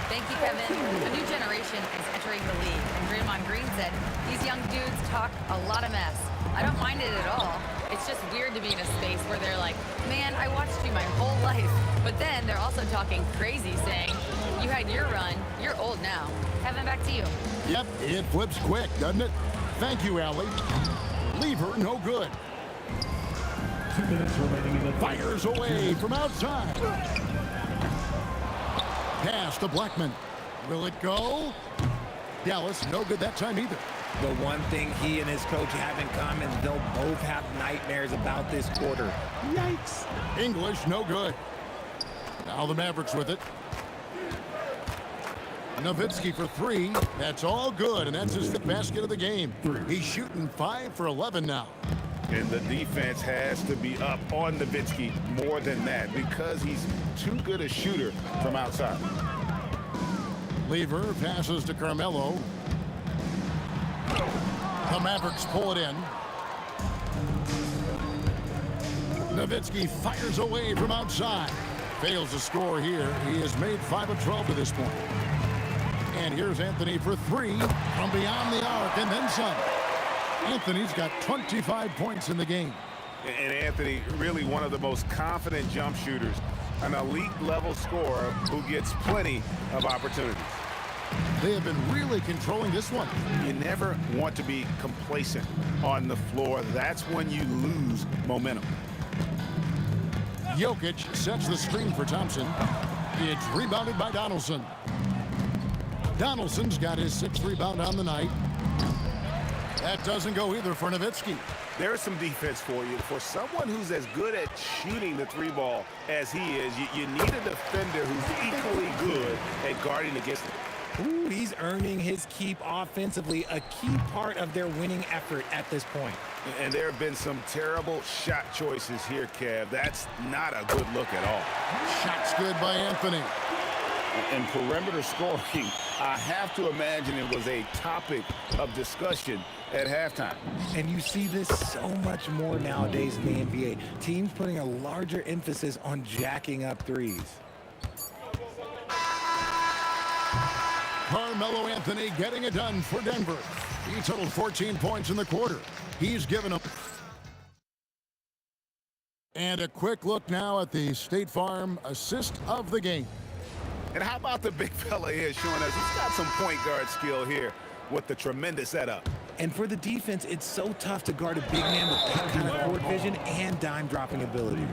Thank you, Kevin. A new generation is entering the league. And Draymond Green said, these young dudes talk a lot of mess. I don't mind it at all. It's just weird to be in a space where they're like, man, I watched you my whole life. But then they're also talking crazy, saying, you had your run, you're old now. Kevin, back to you. Yep, it flips quick, doesn't it? Thank you, Allie. Lever, no good. 2 minutes remaining in the Fires away from outside. Pass to Blackman. Will it go? Dallas, no good that time either. The one thing he and his coach have in common, they'll both have nightmares about this quarter. Yikes. English, no good. Now the Mavericks with it. Nowitzki for 3. That's all good, and that's his 5th basket of the game. He's shooting 5 for 11 now. And the defense has to be up on Nowitzki more than that because he's too good a shooter from outside. Lever passes to Carmelo. The Mavericks pull it in. Nowitzki fires away from outside. Fails to score here. He has made 5 of 12 to this point. And here's Anthony for three from beyond the arc and then some. Anthony's got 25 points in the game. And Anthony, really one of the most confident jump shooters, an elite level scorer who gets plenty of opportunities. They have been really controlling this one. You never want to be complacent on the floor. That's when you lose momentum. Jokic sets the screen for Thompson. It's rebounded by Donaldson. Donaldson's got his 6th rebound on the night. That doesn't go either for Nowitzki. There's some defense for you. For someone who's as good at shooting the three ball as he is, you need a defender who's equally good at guarding against it. Ooh, he's earning his keep offensively, a key part of their winning effort at this point. And there have been some terrible shot choices here, Kev. That's not a good look at all. Shot's good by Anthony. And perimeter scoring, I have to imagine it was a topic of discussion at halftime. And you see this so much more nowadays in the NBA. Teams putting a larger emphasis on jacking up threes. Carmelo Anthony getting it done for Denver. He totaled 14 points in the quarter. He's given them. And a quick look now at the State Farm assist of the game. And how about the big fella here showing us he's got some point guard skill here with the tremendous setup. And for the defense, it's so tough to guard a big man with that kind of court vision and dime dropping ability.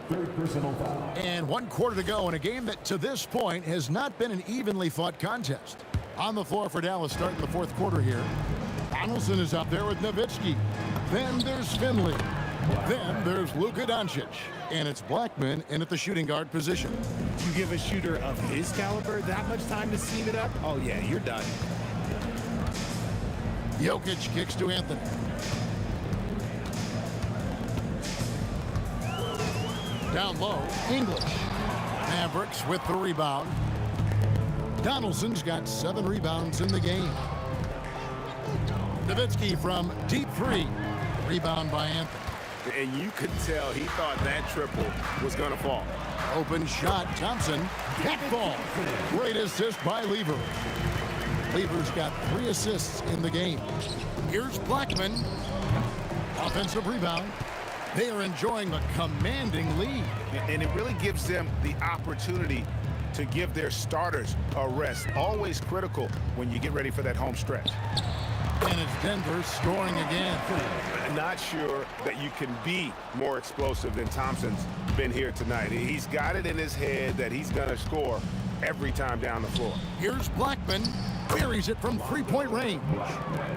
Third personal foul. And 1 quarter to go in a game that to this point has not been an evenly fought contest. On the floor for Dallas starting the 4th quarter here. Donaldson is up there with Nowitzki. Then there's Finley. Then there's Luka Doncic. And it's Blackman in at the shooting guard position. You give a shooter of his caliber that much time to seam it up, oh yeah, you're done. Jokic kicks to Anthony. Down low, English. Mavericks with the rebound. Donaldson's got 7 rebounds in the game. Nowitzki from deep 3. Rebound by Anthony. And you could tell he thought that triple was going to fall. Open shot, Thompson. That ball. Great assist by Lever. Lever's got 3 assists in the game. Here's Blackman. Offensive rebound. They are enjoying a commanding lead. And it really gives them the opportunity to give their starters a rest. Always critical when you get ready for that home stretch. And it's Denver scoring again. Not sure that you can be more explosive than Thompson's been here tonight. He's got it in his head that he's going to score every time down the floor. Here's Blackman. Buries it from 3-point range.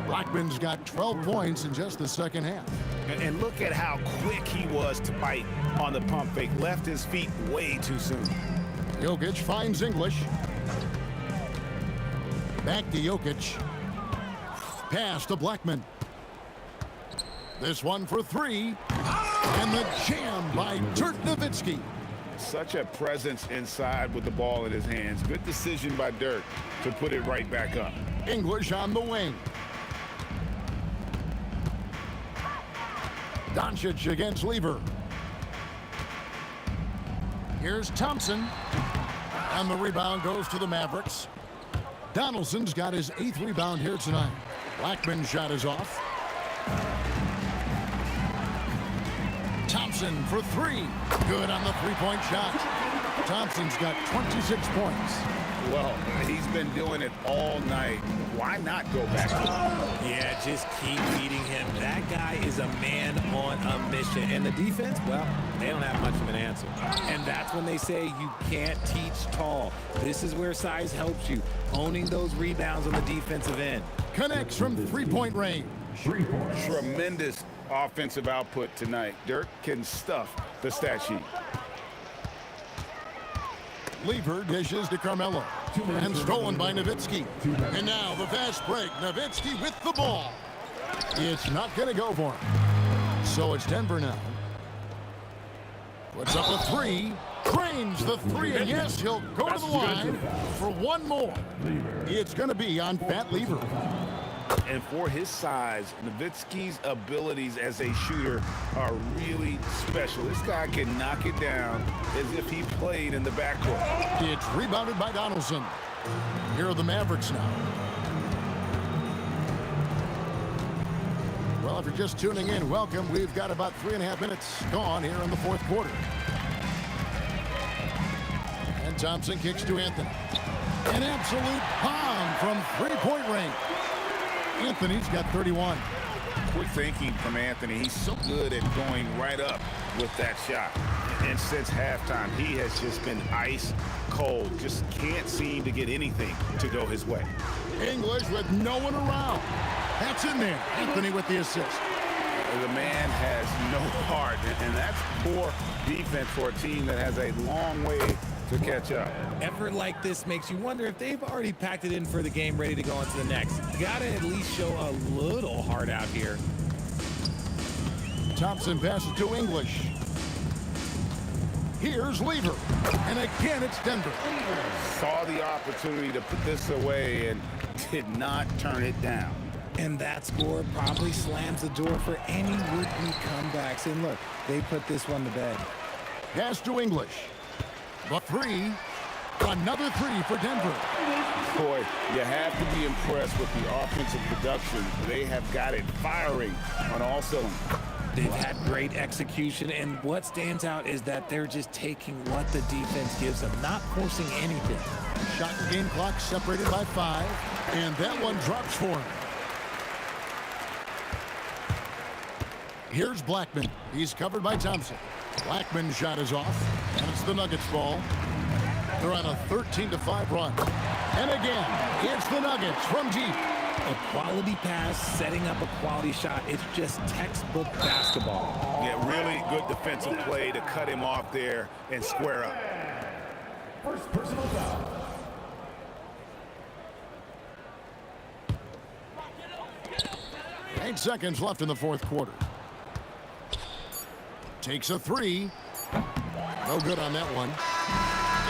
Blackman's got 12 points in just the second half. And look at how quick he was to bite on the pump fake. Left his feet way too soon. Jokic finds English. Back to Jokic. Pass to Blackman. This one for 3. And the jam by Dirk Nowitzki. Such a presence inside with the ball in his hands. Good decision by Dirk to put it right back up. English on the wing. Doncic against Lever. Here's Thompson. And the rebound goes to the Mavericks. Donaldson's got his 8th rebound here tonight. Blackman's shot is off. Thompson for 3. Good on the 3-point shot. Thompson's got 26 points. Well, he's been doing it all night. Why not go back to him? Yeah, just keep feeding him. That guy is a man on a mission. And the defense, well, they don't have much of an answer. And that's when they say you can't teach tall. This is where size helps you. Owning those rebounds on the defensive end. Connects from 3-point range. 3 points. Tremendous offensive output tonight. Dirk can stuff the stat sheet. Lever dishes to Carmelo. And stolen by Nowitzki. And now the fast break. Nowitzki with the ball. It's not going to go for him. So it's Denver now. Puts up a 3. Drains the 3. And yes, he'll go to the line for one more. It's going to be on Fat Lever. And for his size, Nowitzki's abilities as a shooter are really special. This guy can knock it down as if he played in the backcourt. It's rebounded by Donaldson. Here are the Mavericks now. Well, if you're just tuning in, welcome. We've got about 3.5 minutes gone here in the fourth quarter. And Thompson kicks to Anthony. An absolute bomb from three-point range. Anthony's got 31. Quick thinking from Anthony. He's so good at going right up with that shot. And since halftime, he has just been ice cold. Just can't seem to get anything to go his way. English with no one around. That's in there. Anthony with the assist. The man has no heart, and that's poor defense for a team that has a long way to catch up. Effort like this makes you wonder if they've already packed it in for the game, ready to go on to the next. You gotta at least show a little heart out here. Thompson passes to English. Here's Lever. And again, it's Denver. Saw the opportunity to put this away and did not turn it down. And that score probably slams the door for any would-be comebacks. And look, they put this one to bed. Pass to English. The three. Another three for Denver. Boy, you have to be impressed with the offensive production. They have got it firing on all cylinders. They've had great execution, and what stands out is that they're just taking what the defense gives them, not forcing anything. Shot and game clock separated by 5, and that one drops for him. Here's Blackman. He's covered by Thompson. Blackman's shot is off, and it's the Nuggets ball. They're on a 13-5 run. And again, it's the Nuggets from deep. A quality pass, setting up a quality shot. It's just textbook basketball. Yeah, really good defensive play to cut him off there and square up. First personal foul. Eight seconds left in the fourth quarter. Takes a three. No good on that one.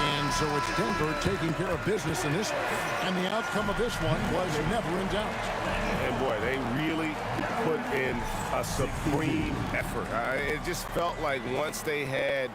And so it's Denver taking care of business in this one. And the outcome of this one was never in doubt. And boy, they really put in a supreme effort. It just felt like once they had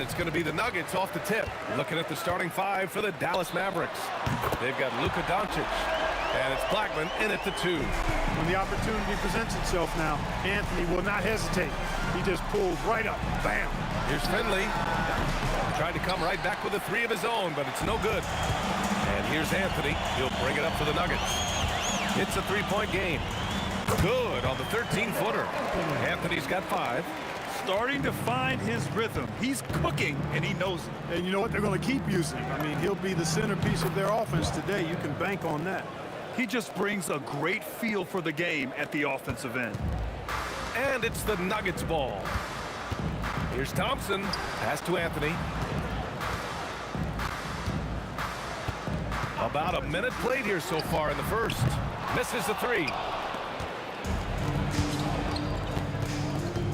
it's going to be the Nuggets off the tip. Looking at the starting five for the Dallas Mavericks. They've got Luka Doncic, and it's Blackman in at the 2. When the opportunity presents itself now, Anthony will not hesitate. He just pulls right up. Bam! Here's Finley. Tried to come right back with a 3 of his own, but it's no good. And here's Anthony. He'll bring it up for the Nuggets. It's a 3-point game. Good on the 13-footer. Anthony's got 5. Starting to find his rhythm. He's cooking, and he knows it. And you know what? They're going to keep using him. I mean, he'll be the centerpiece of their offense today. You can bank on that. He just brings a great feel for the game at the offensive end. And it's the Nuggets ball. Here's Thompson. Pass to Anthony. About a minute played here so far in the first. Misses the 3.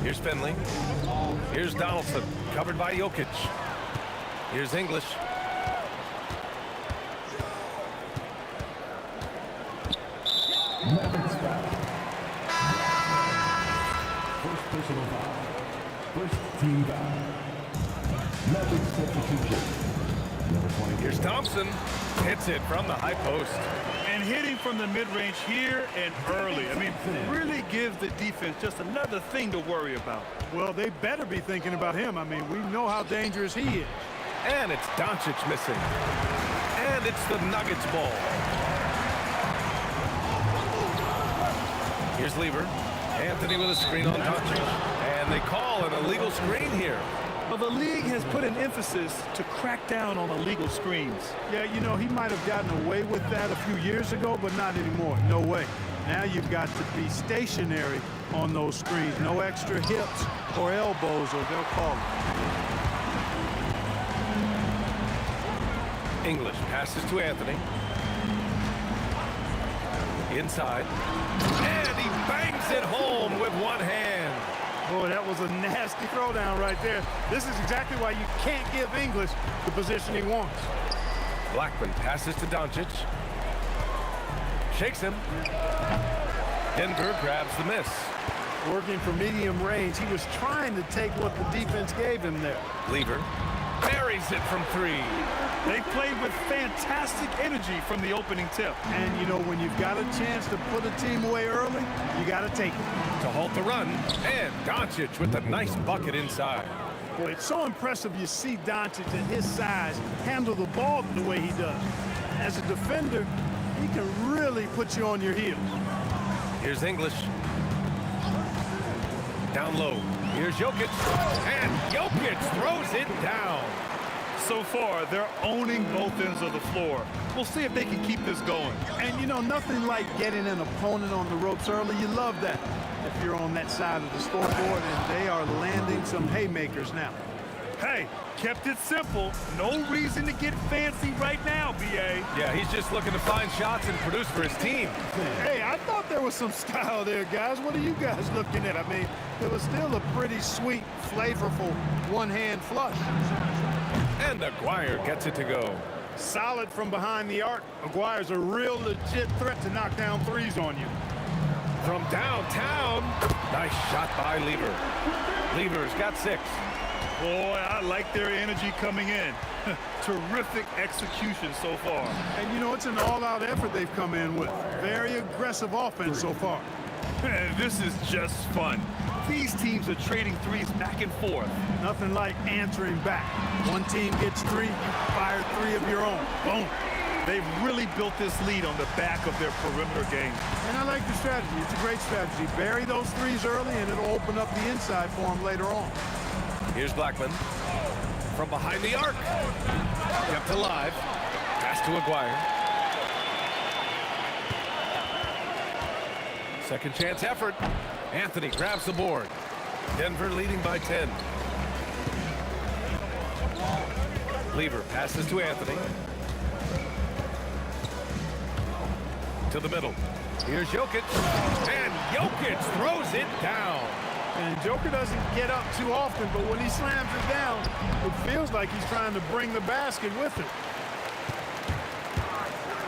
Here's Finley. Here's Donaldson, covered by Jokic. Here's English. Mavericks foul. First personal foul. First team foul. Mavericks substitution. Number 20. Here's Thompson. Hits it from the high post. And hitting from the mid-range here and early. I mean, really gives the defense just another thing to worry about. Well, they better be thinking about him. I mean, we know how dangerous he is. And it's Doncic missing. And it's the Nuggets ball. Here's Lever. Anthony with a screen on Doncic. And they call an illegal screen here. Well, the league has put an emphasis to crack down on illegal screens. Yeah, you know, he might have gotten away with that a few years ago, but not anymore. No way. Now you've got to be stationary on those screens. No extra hips or elbows, or they'll call it. English passes to Anthony. Inside. And he bangs it home with one hand. Boy, that was a nasty throwdown right there. This is exactly why you can't give English the position he wants. Blackman passes to Doncic. Shakes him. Denver grabs the miss. Working for medium range, he was trying to take what the defense gave him there. Lever buries it from 3. They played with fantastic energy from the opening tip. And, you know, when you've got a chance to put a team away early, you got to take it. To halt the run, and Doncic with a nice bucket inside. Boy, it's so impressive you see Doncic at his size handle the ball the way he does. As a defender, he can really put you on your heels. Here's English. Down low. Here's Jokic. And Jokic throws it down. So far, they're owning both ends of the floor. We'll see if they can keep this going. And, you know, nothing like getting an opponent on the ropes early. You love that if you're on that side of the scoreboard, and they are landing some haymakers now. Hey, kept it simple. No reason to get fancy right now, B.A. Yeah, he's just looking to find shots and produce for his team. Hey, I thought there was some style there, guys. What are you guys looking at? I mean, it was still a pretty sweet, flavorful one-hand flush. And Aguirre gets it to go. Solid from behind the arc. Aguirre's a real legit threat to knock down threes on you. From downtown, nice shot by Lever. Lever's got 6. Boy, I like their energy coming in. Terrific execution so far. And, you know, it's an all-out effort they've come in with. Very aggressive offense so far. This is just fun. These teams are trading threes back and forth. Nothing like answering back. One team gets 3, you fire 3 of your own. Boom. They've really built this lead on the back of their perimeter game. And I like the strategy. It's a great strategy. Bury those threes early, and it'll open up the inside for them later on. Here's Blackman. From behind the arc. Kept alive. Pass to Aguirre. Second chance effort. Anthony grabs the board. Denver leading by 10. Lever passes to Anthony. To the middle. Here's Jokic. And Jokic throws it down. And Joker doesn't get up too often, but when he slams it down, it feels like he's trying to bring the basket with him.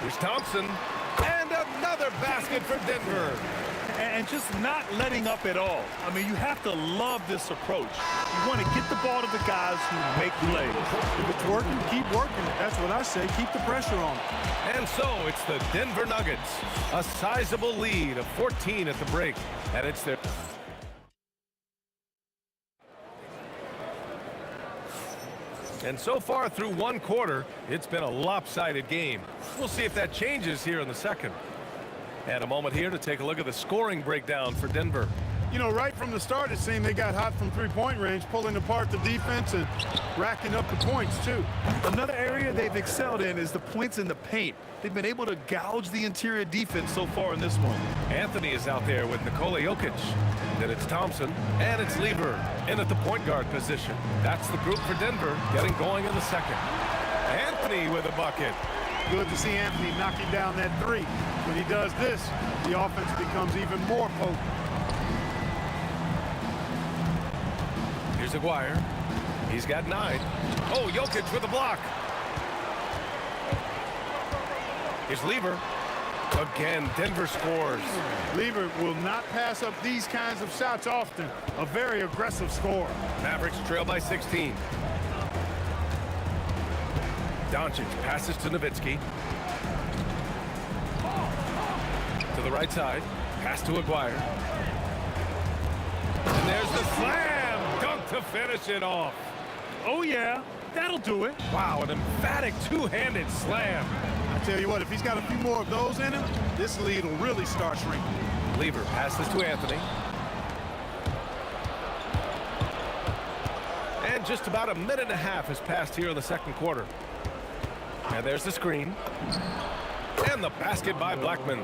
Here's Thompson. And another basket for Denver. and just not letting up at all. I mean, you have to love this approach. You want to get the ball to the guys who make plays. If it's working, keep working. That's what I say. Keep the pressure on. And so it's the Denver Nuggets, a sizable lead of 14 at the break, and it's their... And so far through one quarter, it's been a lopsided game. We'll see if that changes here in the second. And a moment here to take a look at the scoring breakdown for Denver. You know, right from the start, it seemed they got hot from three-point range, pulling apart the defense and racking up the points, too. Another area they've excelled in is the points in the paint. They've been able to gouge the interior defense so far in this one. Anthony is out there with Nikola Jokic. Then it's Thompson, and it's Lever in at the point guard position. That's the group for Denver getting going in the second. Anthony with a bucket. Good to see Anthony knocking down that three. When he does this, the offense becomes even more potent. Here's Aguirre. He's got 9. Oh, Jokic with a block. Here's Lever. Again, Denver scores. Lever will not pass up these kinds of shots often. A very aggressive score. Mavericks trail by 16. Doncic passes to Nowitzki. To the right side. Pass to Aguirre. And there's the slam. Dunk to finish it off. Oh, yeah. That'll do it. Wow, an emphatic two-handed slam. I tell you what, if he's got a few more of those in him, this lead will really start shrinking. Lever passes to Anthony. And just about a minute and a half has passed here in the second quarter. And there's the screen. And the basket by Blackman.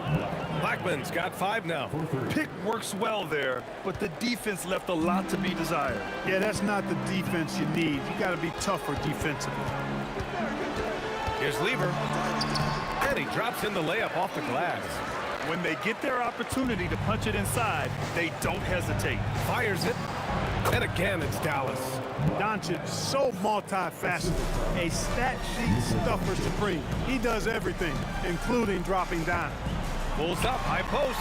Blackman's got 5 now. Pick works well there, but the defense left a lot to be desired. Yeah, that's not the defense you need. You got to be tougher defensively. Here's Lever. And he drops in the layup off the glass. When they get their opportunity to punch it inside, they don't hesitate. Fires it. And again, it's Dallas. Doncic, so multifaceted. A stat sheet stuffer supreme. He does everything, including dropping down. Pulls up, high post.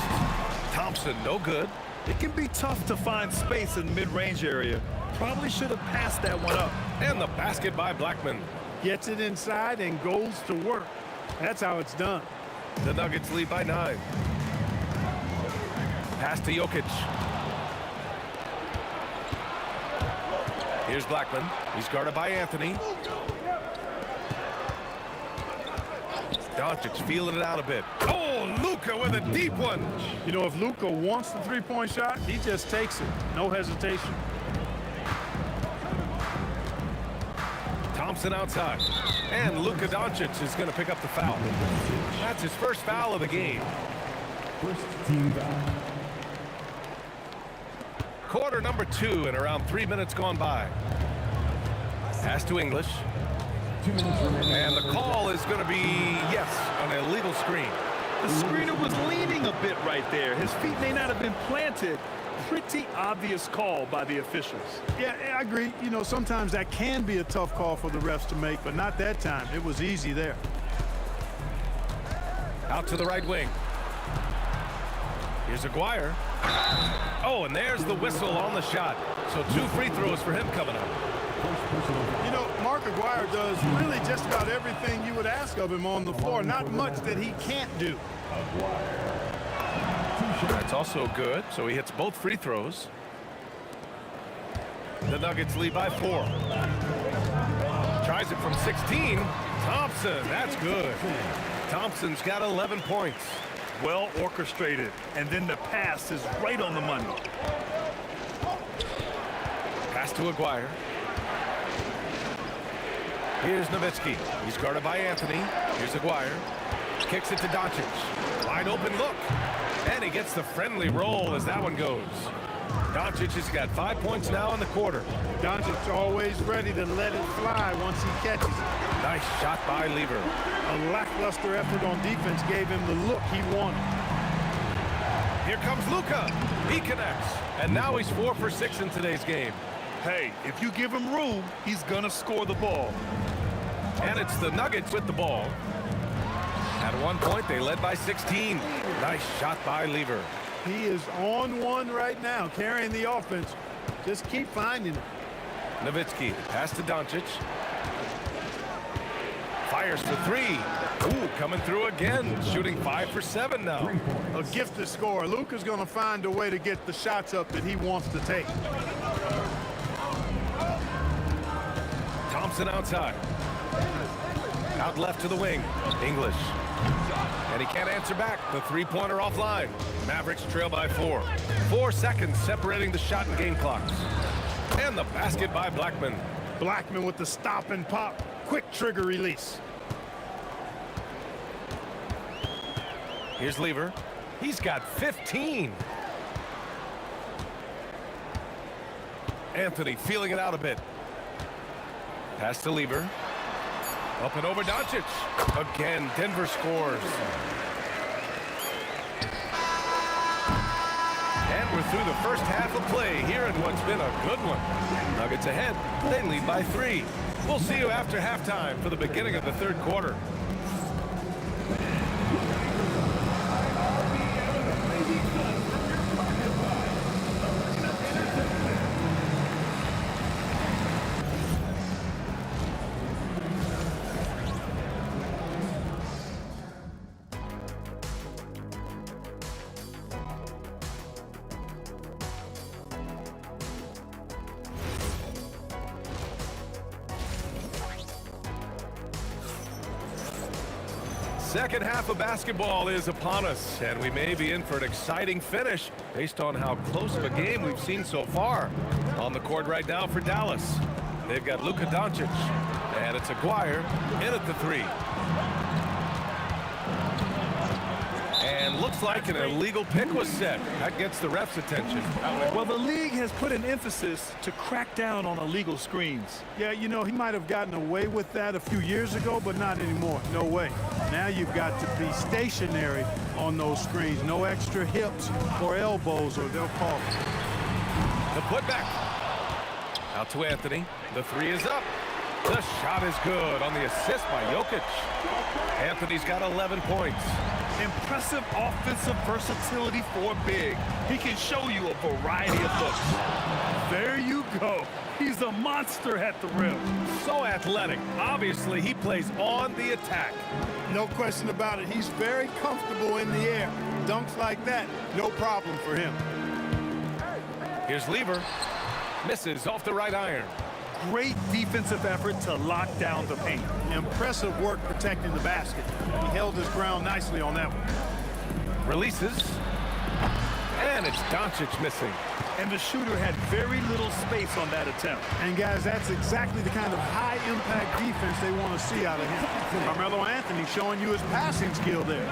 Thompson, no good. It can be tough to find space in the mid-range area. Probably should have passed that one up. And the basket by Blackman. Gets it inside and goes to work. That's how it's done. The Nuggets lead by 9. Pass to Jokic. Here's Blackman. He's guarded by Anthony. Doncic feeling it out a bit. Oh, Luka with a deep one. You know, if Luka wants the three-point shot, he just takes it. No hesitation. Thompson outside. And Luka Doncic is going to pick up the foul. That's his first foul of the game. First team foul. Quarter number 2 and around 3 minutes gone by. Pass to English. 2 minutes remaining. And the call is going to be, yes, an illegal screen. The screener was leaning a bit right there. His feet may not have been planted. Pretty obvious call by the officials. Yeah, I agree. You know, sometimes that can be a tough call for the refs to make, but not that time. It was easy there. Out to the right wing. Here's Aguirre. Oh, and there's the whistle on the shot. So 2 free throws for him coming up. You know, Mark Aguirre does really just about everything you would ask of him on the floor. Not much that he can't do. That's also good. So he hits both free throws. The Nuggets lead by 4. Tries it from 16. Thompson, that's good. Thompson's got 11 points. Well orchestrated, and then the pass is right on the money. Pass to Aguirre. Here's Nowitzki. He's guarded by Anthony. Here's Aguirre. Kicks it to Doncic. Wide open look. And he gets the friendly roll as that one goes. Doncic has got 5 points now in the quarter. Doncic's always ready to let it fly once he catches it. Nice shot by Lever. A lackluster effort on defense gave him the look he wanted. Here comes Luka. He connects. And now he's 4 for 6 in today's game. Hey, if you give him room, he's gonna score the ball. And it's the Nuggets with the ball. At one point, they led by 16. Nice shot by Lever. He is on one right now, carrying the offense. Just keep finding it. Nowitzki, pass to Doncic. Fires for three. Ooh, coming through again. Shooting 5 for 7 now. A gifted scorer. Luka's going to find a way to get the shots up that he wants to take. Thompson outside. Out left to the wing. English. And he can't answer back. The three-pointer offline. Mavericks trail by 4. 4 seconds separating the shot and game clocks. And the basket by Blackman. Blackman with the stop and pop. Quick trigger release. Here's Lever. He's got 15. Anthony feeling it out a bit. Pass to Lever. Up and over Doncic. Again, Denver scores. And we're through the first half of play here in what's been a good one. Nuggets ahead. They lead by 3. We'll see you after halftime for the beginning of the third quarter. Second half of basketball is upon us, and we may be in for an exciting finish based on how close of a game we've seen so far. On the court right now for Dallas, they've got Luka Doncic, and it's Aguirre in at the 3. And looks like an illegal pick was set. That gets the ref's attention. Well, the league has put an emphasis to crack down on illegal screens. Yeah, you know, he might have gotten away with that a few years ago, but not anymore. No way. Now you've got to be stationary on those screens. No extra hips or elbows, or they'll call it. The putback. Out to Anthony. The 3 is up. The shot is good on the assist by Jokic. Anthony's got 11 points. Impressive offensive versatility for big. He can show you a variety of looks. There you go. He's a monster at the rim. So athletic. Obviously, he plays on the attack. No question about it. He's very comfortable in the air. Dunks like that, no problem for him. Here's Lever. Misses off the right iron. Great defensive effort to lock down the paint. Impressive work protecting the basket. He held his ground nicely on that one. Releases. And it's Doncic missing. And the shooter had very little space on that attempt. And guys, that's exactly the kind of high-impact defense they want to see out of him. Carmelo Anthony showing you his passing skill there.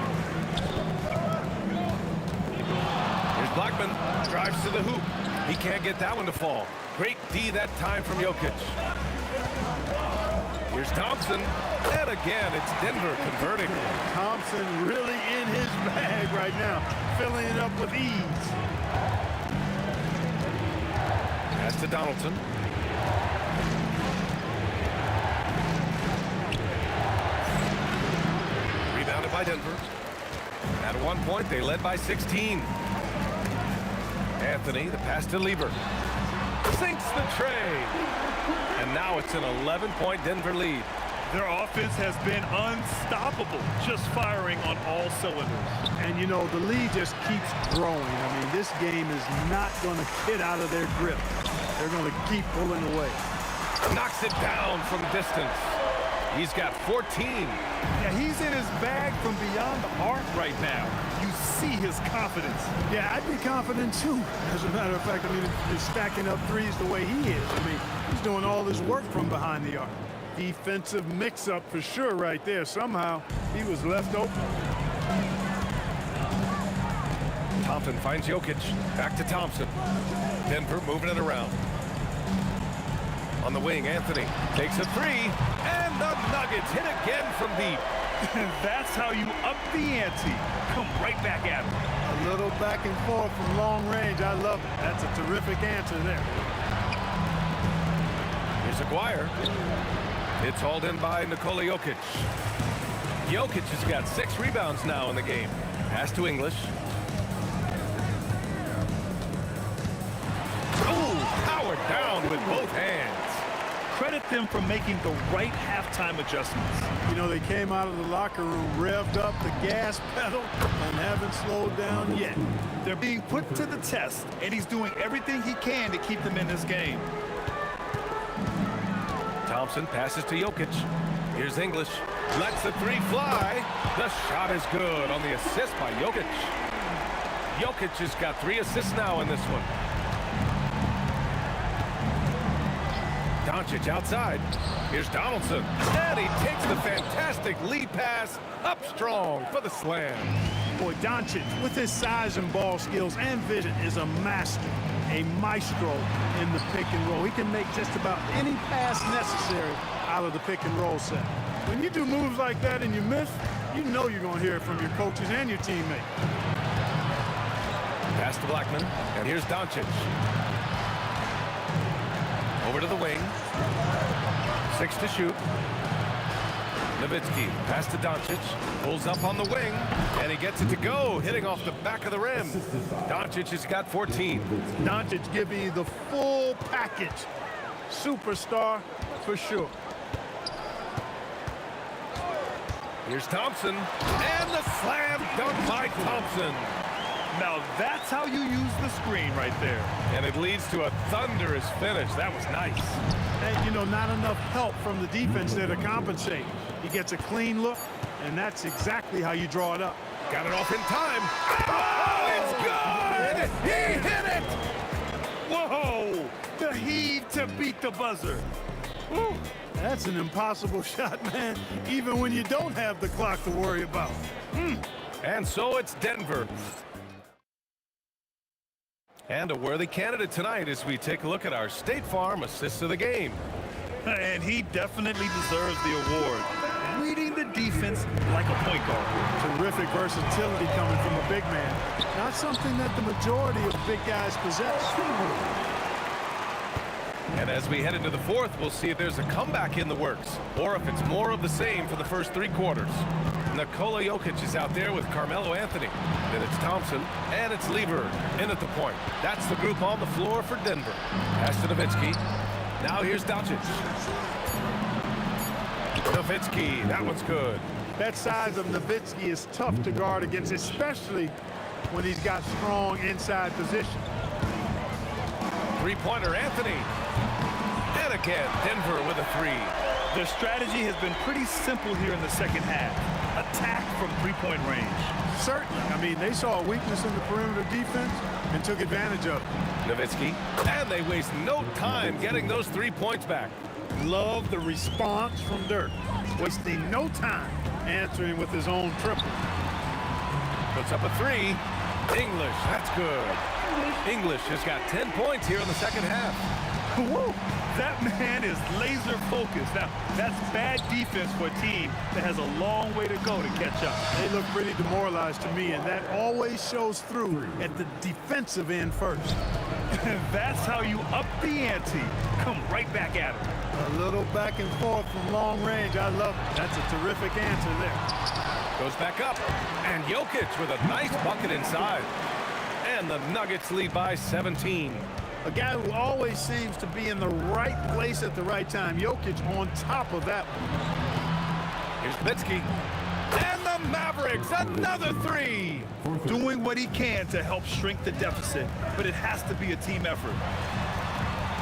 Here's Blackman. Drives to the hoop. He can't get that one to fall. Great D that time from Jokic. Here's Thompson. And again, it's Denver converting. Thompson really in his bag right now, filling it up with ease. Pass to Donaldson. Rebounded by Denver. At one point, they led by 16. Anthony, the pass to Lever. Sinks the tray. And now it's an 11-point Denver lead. Their offense has been unstoppable, just firing on all cylinders. And, you know, the lead just keeps growing. I mean, this game is not going to get out of their grip. They're going to keep pulling away. Knocks it down from distance. He's got 14. Yeah, he's in his bag from beyond the arc right now. You see his confidence. Yeah, I'd be confident too. As a matter of fact, I mean, he's stacking up threes the way he is. I mean, he's doing all his work from behind the arc. Defensive mix-up for sure right there. Somehow, he was left open. Thompson finds Jokic. Back to Thompson. Denver moving it around. On the wing, Anthony takes a 3. And the Nuggets hit again from deep. That's how you up the ante. Come right back at him. A little back and forth from long range. I love it. That's a terrific answer there. Here's Aguirre. It's hauled in by Nikola Jokic. Jokic has got 6 rebounds now in the game. Pass to English. with both hands. Credit them for making the right halftime adjustments. You know, they came out of the locker room, revved up the gas pedal, and haven't slowed down yet. They're being put to the test, and he's doing everything he can to keep them in this game. Thompson passes to Jokic. Here's English. Lets the three fly. The shot is good on the assist by Jokic. Jokic has got 3 assists now in this one. Doncic outside. Here's Donaldson. And he takes the fantastic lead pass up strong for the slam. Boy, Doncic, with his size and ball skills and vision, is a master, a maestro in the pick and roll. He can make just about any pass necessary out of the pick and roll set. When you do moves like that and you miss, you know you're going to hear it from your coaches and your teammates. Pass to Blackman, and here's Doncic. Over to the wing. 6 to shoot. Nowitzki, pass to Doncic, pulls up on the wing, and he gets it to go, hitting off the back of the rim. Doncic has got 14. Doncic giving you the full package. Superstar for sure. Here's Thompson, and the slam dunk by Thompson. Now that's how you use the screen right there. And it leads to a thunderous finish. That was nice. And, you know, not enough help from the defense there to compensate. He gets a clean look, and that's exactly how you draw it up. Got it off in time. Oh, it's good! He hit it! Whoa! The heave to beat the buzzer. Woo. That's an impossible shot, man, even when you don't have the clock to worry about. And so it's Denver. And a worthy candidate tonight as we take a look at our State Farm Assist of the Game. And he definitely deserves the award. Reading the defense like a point guard. Terrific versatility coming from a big man. Not something that the majority of big guys possess. And as we head into the fourth, we'll see if there's a comeback in the works, or if it's more of the same for the first 3 quarters. Nikola Jokic is out there with Carmelo Anthony. Then it's Thompson, and it's Lever in at the point. That's the group on the floor for Denver. Pass to Nowitzki. Now here's Doncic. Nowitzki, that one's good. That size of Nowitzki is tough to guard against, especially when he's got strong inside position. Three-pointer, Anthony. And again, Denver with a 3. Their strategy has been pretty simple here in the second half. Attack from three-point range. Certainly. I mean, they saw a weakness in the perimeter defense and took advantage of it. Nowitzki. And they waste no time getting those 3 points back. Love the response from Dirk. Wasting no time answering with his own triple. Puts up a 3. English, that's good. English has got 10 points here in the second half. Woo! That man is laser focused. Now, that's bad defense for a team that has a long way to go to catch up. They look pretty demoralized to me, and that always shows through at the defensive end first. That's how you up the ante. Come right back at him. A little back and forth from long range. I love it. That's a terrific answer there. Goes back up, and Jokic with a nice bucket inside. And the Nuggets lead by 17. A guy who always seems to be in the right place at the right time. Jokic on top of that one. Here's Nowitzki. And the Mavericks, another 3. Doing what he can to help shrink the deficit, but it has to be a team effort.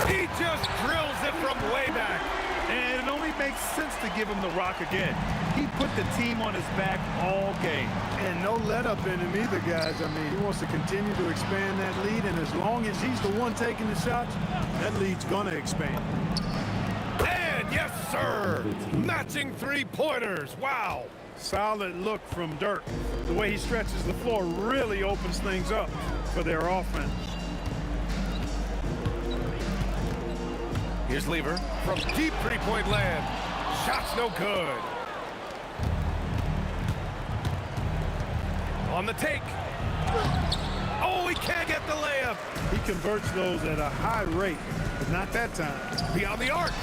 He just drills it from way back. And it only makes sense to give him the rock again. He put the team on his back all game. And no let-up in him either, guys. I mean, he wants to continue to expand that lead, and as long as he's the one taking the shots, that lead's going to expand. And yes, sir, matching 3-pointers. Wow. Solid look from Dirk. The way he stretches the floor really opens things up for their offense. Here's Lever from deep 3-point land. Shot's no good. On the take. Oh, he can't get the layup. He converts those at a high rate, but not that time. Beyond the arc.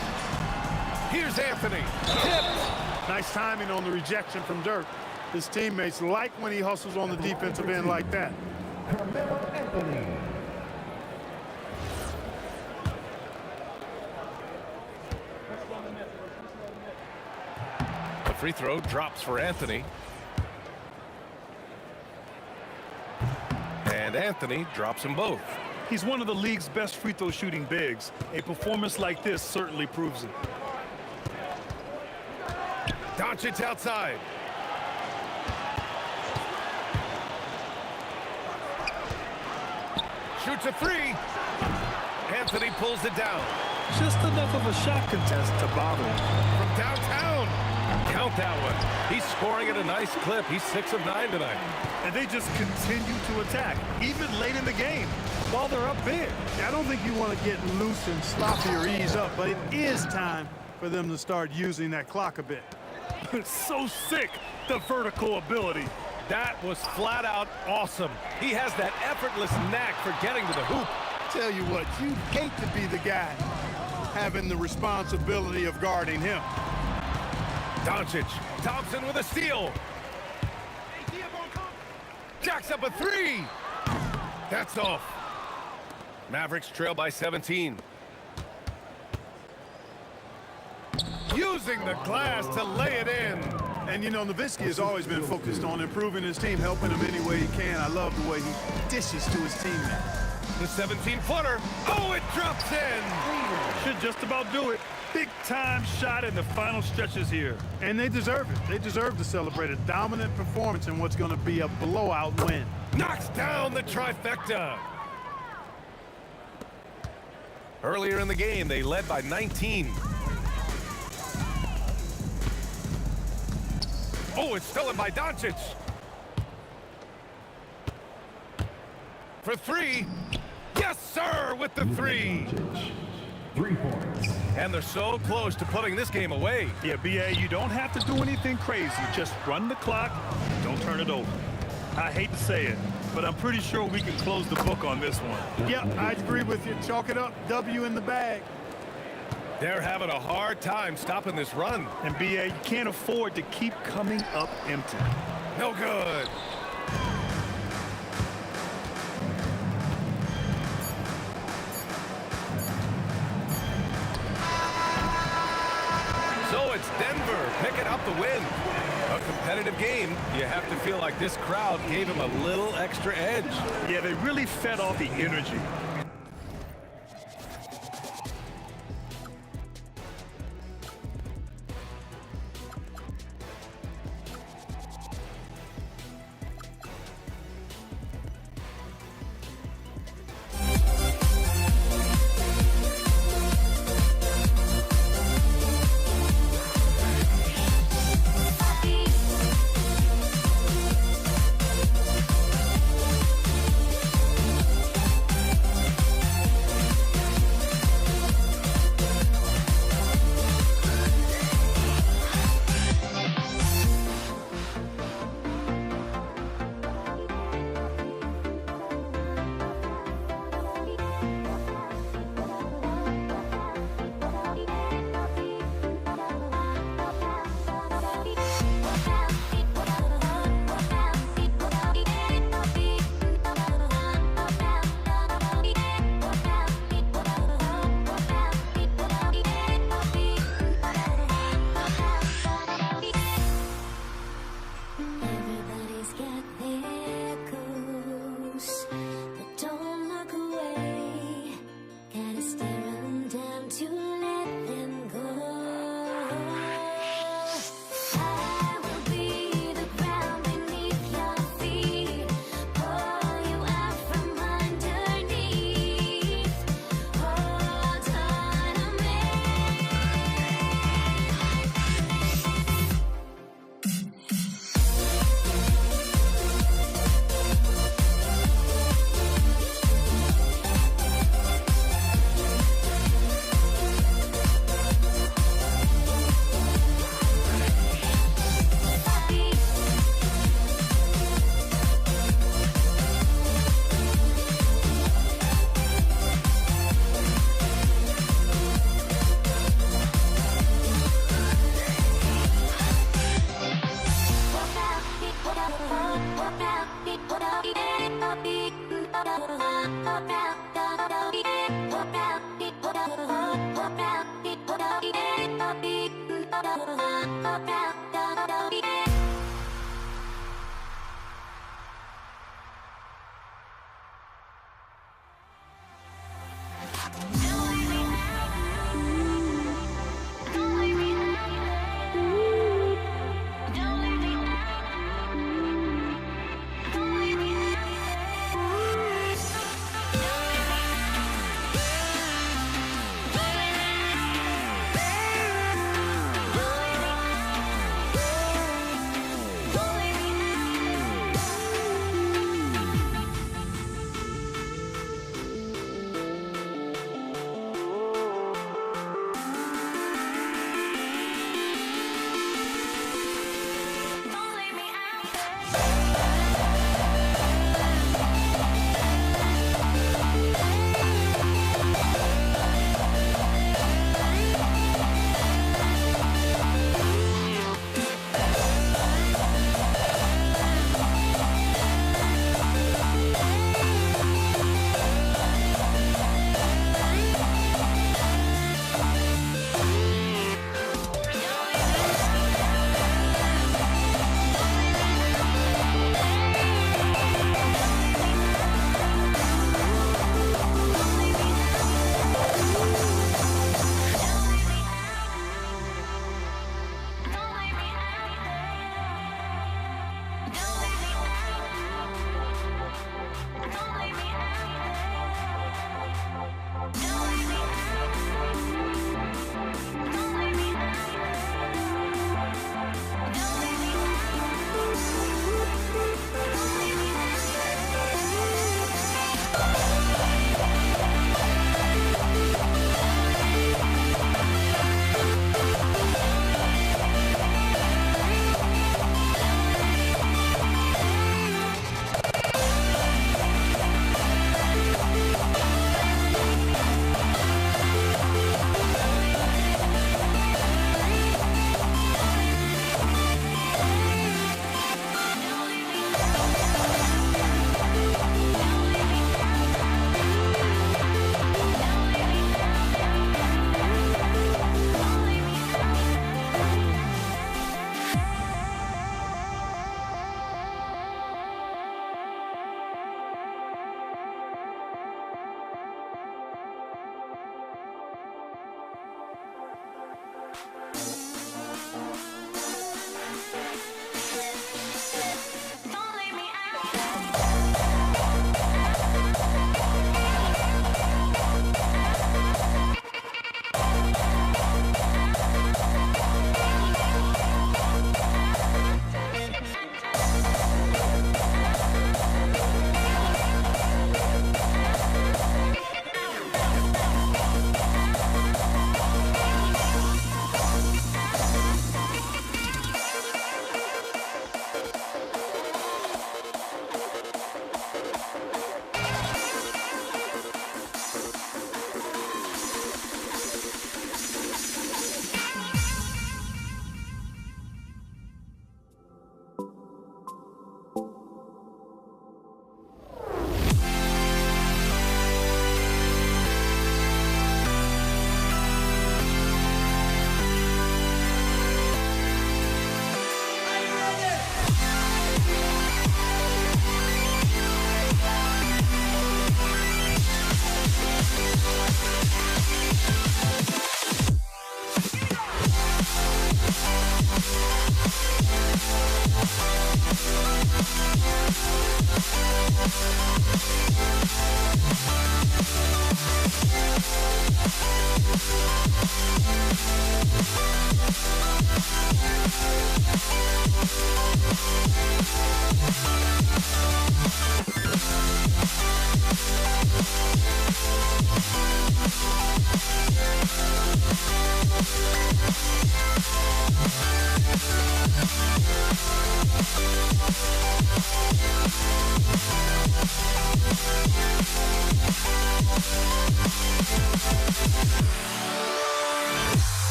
Here's Anthony. Tipped. Nice timing on the rejection from Dirk. His teammates like when he hustles on the defensive end like that. free throw drops for Anthony. And Anthony drops them both. He's one of the league's best free throw shooting bigs. A performance like this certainly proves it. Doncic outside. Shoots a three. Anthony pulls it down. Just enough of a shot contest to bother him. From downtown. Count that one. He's scoring at a nice clip. He's 6 of 9 tonight. And they just continue to attack, even late in the game, while they're up big. I don't think you want to get loose and sloppy or ease up, but it is time for them to start using that clock a bit. It's so sick, the vertical ability. That was flat out awesome. He has that effortless knack for getting to the hoop. Tell you what, you'd hate to be the guy having the responsibility of guarding him. Doncic, Thompson with a steal. Jacks up a three. That's off. Mavericks trail by 17. Using the glass to lay it in. And you know, Nowitzki has always been focused on improving his team, helping him any way he can. I love the way he dishes to his teammates. The 17-footer. Oh, it drops in. Should just about do it. Big time shot in the final stretches here. And they deserve it. They deserve to celebrate a dominant performance in what's going to be a blowout win. Knocks down the trifecta. Earlier in the game, they led by 19. Oh, it's stolen by Doncic. For three. Yes, sir, with the three. 3 points. And they're so close to putting this game away. Yeah, BA, you don't have to do anything crazy. Just run the clock. Don't turn it over. I hate to say it, but I'm pretty sure we can close the book on this one. Yeah, I agree with you. Chalk it up. W in the bag. They're having a hard time stopping this run. And BA, you can't afford to keep coming up empty. No good. So it's Denver picking up the win. A competitive game. You have to feel like this crowd gave him a little extra edge. Yeah, they really fed off the energy. Everybody's got their goals, but don't look away. Gotta stare 'em down to let them go. I will be the ground beneath your feet, pull you out from underneath. Hold on to me.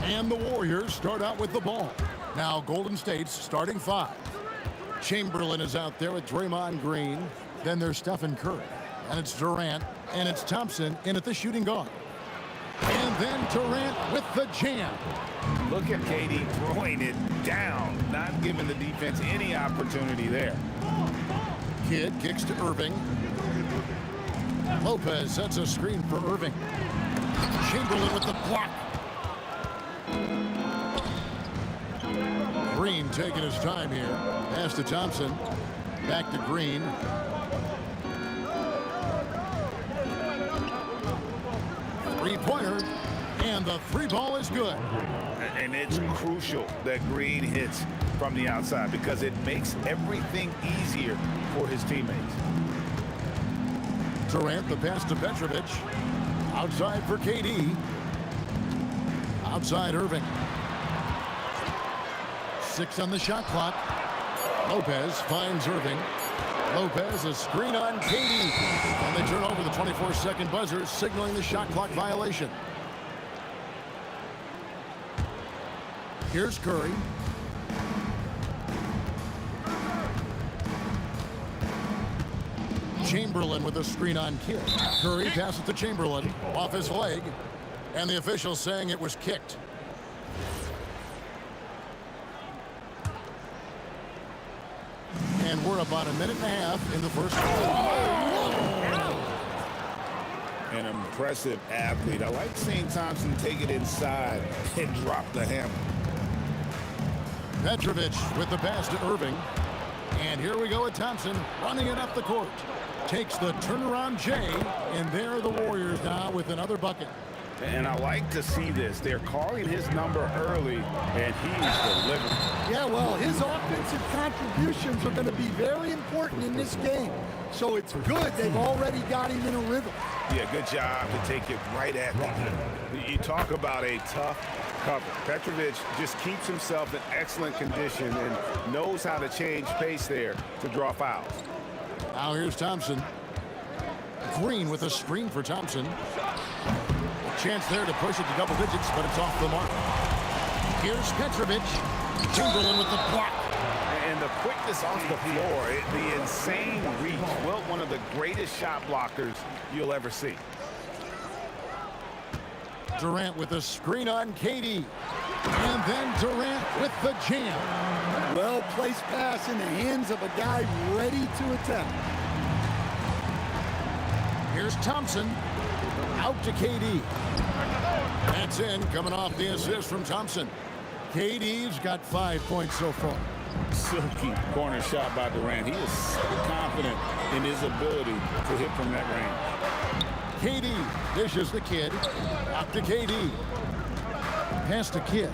And the Warriors start out with the ball. Now Golden State's starting five. Chamberlain is out there with Draymond Green. Then there's Stephen Curry. And it's Durant. And it's Thompson in at the shooting guard. And then Durant with the jam. Look at KD throwing it down, not giving the defense any opportunity there. Kidd kicks to Irving. Lopez sets a screen for Irving. Chamberlain with the block. Green taking his time here. Pass to Thompson. Back to Green. Three-pointer. And the three ball is good. And it's crucial that Green hits from the outside because it makes everything easier for his teammates. Durant, the pass to Petrovic. Outside for KD. Outside Irving. 6 on the shot clock. Lopez finds Irving. Lopez, a screen on KD. And they turn over the 24-second buzzer, signaling the shot clock violation. Here's Curry. Chamberlain with a screen on Kidd. Curry passes to Chamberlain off his leg. And the official saying it was kicked. And we're about a minute and a half in the first quarter. An impressive athlete. I like seeing Thompson take it inside and drop the hammer. Petrovic with the pass to Irving. And here we go with Thompson running it up the court. Takes the turnaround J, and there are the Warriors now with another bucket. And I like to see this. They're calling his number early, and he's delivering. Yeah, well, his offensive contributions are going to be very important in this game. So it's good they've already got him in a rhythm. Yeah, good job to take it right at the end. You talk about a tough cover. Petrovic just keeps himself in excellent condition and knows how to change pace there to draw fouls. Now here's Thompson. Green with a screen for Thompson. Chance there to push it to double digits, but it's off the mark. Here's Petrovic. Chamberlain with the block. And the quickness off the floor, the insane reach. Well, one of the greatest shot blockers you'll ever see. Durant with a screen on KD. And then Durant with the jam. Well-placed pass in the hands of a guy ready to attempt. Here's Thompson. Out to KD. That's in, coming off the assist from Thompson. KD's got 5 points so far. Silky corner shot by Durant. He is so confident in his ability to hit from that range. KD dishes the Kidd. Out to KD. Pass to Kidd.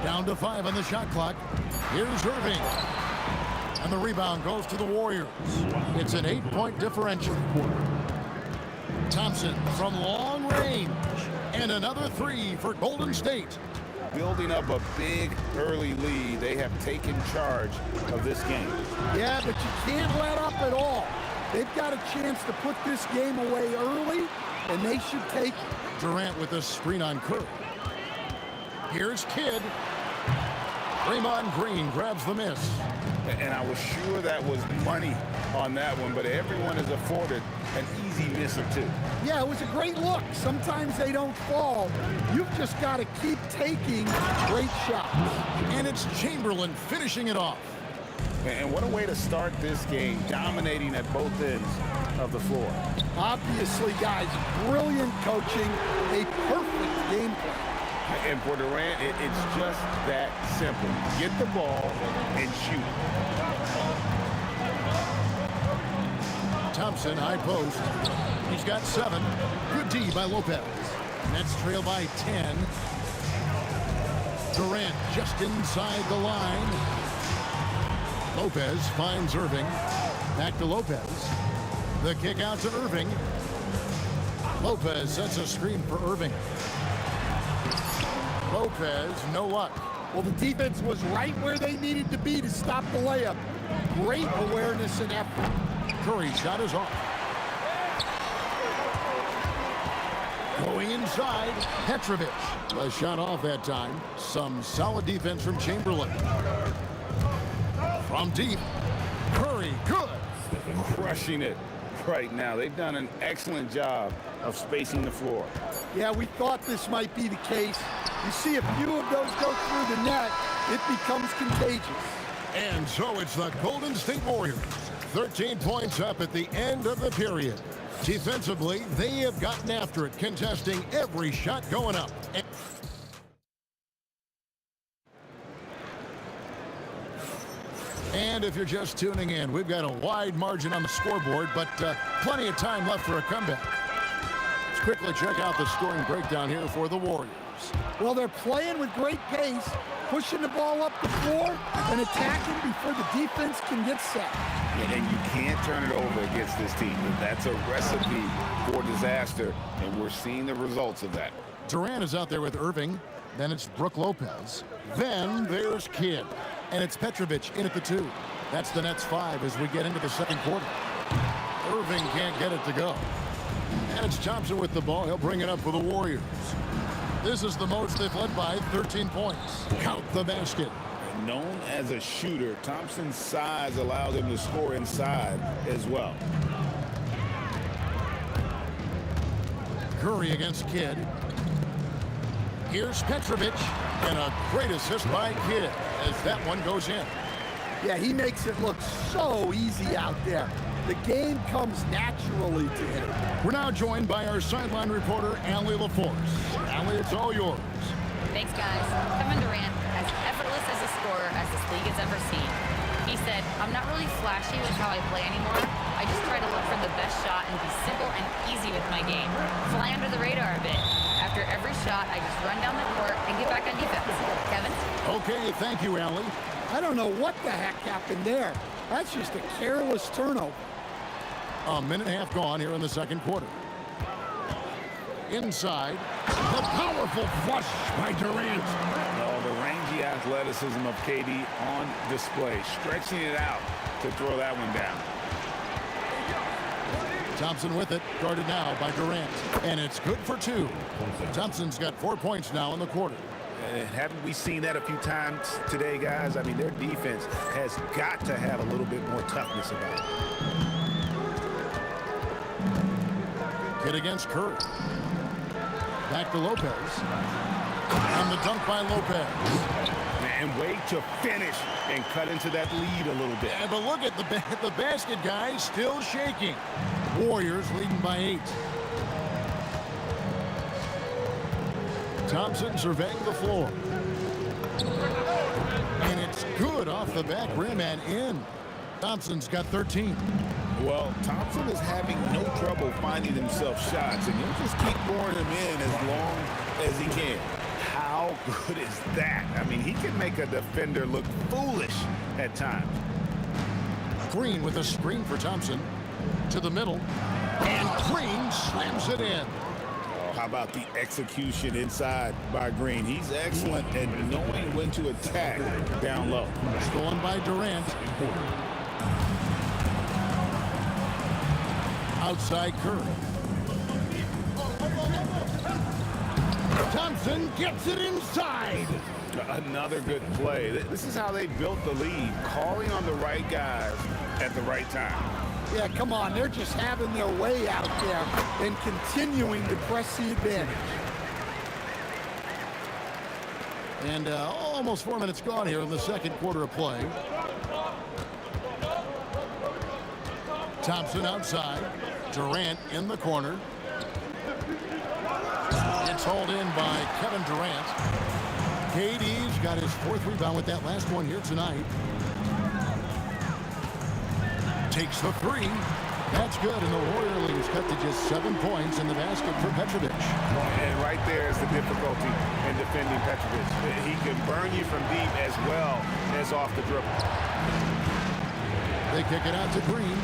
Down to 5 on the shot clock. Here's Irving. And the rebound goes to the Warriors. It's an 8-point differential. Thompson from long range. And another 3 for Golden State. Building up a big early lead. They have taken charge of this game. Yeah, but you can't let up at all. They've got a chance to put this game away early, and they should take it. Durant with a screen on Curry. Here's Kidd. Draymond Green grabs the miss. And I was sure that was money on that one, but everyone is afforded an easy miss or two. Yeah, it was a great look. Sometimes they don't fall. You've just got to keep taking great shots. And it's Chamberlain finishing it off. And what a way to start this game, dominating at both ends of the floor. Obviously, guys, brilliant coaching, a perfect game plan. And for Durant, it's just that simple. Get the ball and shoot. Thompson, high post. He's got 7. Good D by Lopez. Nets trail by 10. Durant just inside the line. Lopez finds Irving. Back to Lopez. The kick out to Irving. Lopez sets a screen for Irving. Lopez, no luck. Well, the defense was right where they needed to be to stop the layup. Great awareness and effort. Curry's shot is off. Going inside, Petrovic. A shot off that time. Some solid defense from Chamberlain. From deep, Curry, good. Crushing it right now. They've done an excellent job of spacing the floor. Yeah, we thought this might be the case. You see a few of those go through the net, it becomes contagious. And so it's the Golden State Warriors. 13 points up at the end of the period. Defensively, they have gotten after it, contesting every shot going up. And if you're just tuning in, we've got a wide margin on the scoreboard, but plenty of time left for a comeback. Let's quickly check out the scoring breakdown here for the Warriors. Well, they're playing with great pace, pushing the ball up the floor and attacking before the defense can get set. And you can't turn it over against this team. That's a recipe for disaster, and we're seeing the results of that. Durant is out there with Irving. Then it's Brook Lopez. Then there's Kidd. And it's Petrovic in at the 2. That's the Nets 5 as we get into the second quarter. Irving can't get it to go. And it's Thompson with the ball. He'll bring it up for the Warriors. This is the most they've led by, 13 points. Count the basket. Known as a shooter, Thompson's size allows him to score inside as well. Curry against Kidd. Here's Petrovic, and a great assist by Kidd as that one goes in. Yeah, he makes it look so easy out there. The game comes naturally to him. We're now joined by our sideline reporter, Allie LaForce. Allie, it's all yours. Thanks, guys. Kevin Durant, as effortless as a scorer as this league has ever seen. He said, "I'm not really flashy with how I play anymore. I just try to look for the best shot and be simple and easy with my game. Fly under the radar a bit. After every shot, I just run down the court and get back on defense." Kevin? Okay, thank you, Allie. I don't know what the heck happened there. That's just a careless turnover. A minute and a half gone here in the second quarter. Inside, the powerful flush by Durant. Oh, the rangy athleticism of KD on display, stretching it out to throw that one down. Thompson with it, guarded now by Durant. And it's good for 2. Thompson's got 4 points now in the quarter. Haven't we seen that a few times today, guys? I mean, their defense has got to have a little bit more toughness about it. Kidd against Curry. Back to Lopez. And the dunk by Lopez. And way to finish and cut into that lead a little bit. Yeah, but look at the basket, guys, still shaking. Warriors leading by 8. Thompson surveying the floor. And it's good off the back rim and in. Thompson's got 13. Well, Thompson is having no trouble finding himself shots, and he'll just keep pouring them in as long as he can. How good is that? I mean, he can make a defender look foolish at times. Green with a screen for Thompson. To the middle. And Green slams it in. Oh, how about the execution inside by Green? He's excellent at knowing when to attack down low. Stolen by Durant. Outside Curry. Thompson gets it inside. Another good play. This is how they built the lead, calling on the right guys at the right time. Yeah, come on. They're just having their way out there and continuing to press the advantage. And almost 4 minutes gone here in the second quarter of play. Thompson outside. Durant in the corner. It's hauled in by Kevin Durant. KD's got his 4th rebound with that last one here tonight. Takes the 3. That's good, and the Warrior leads cut to just 7 points in the basket for Petrovic. And right there is the difficulty in defending Petrovic. He can burn you from deep as well as off the dribble. They kick it out to Green.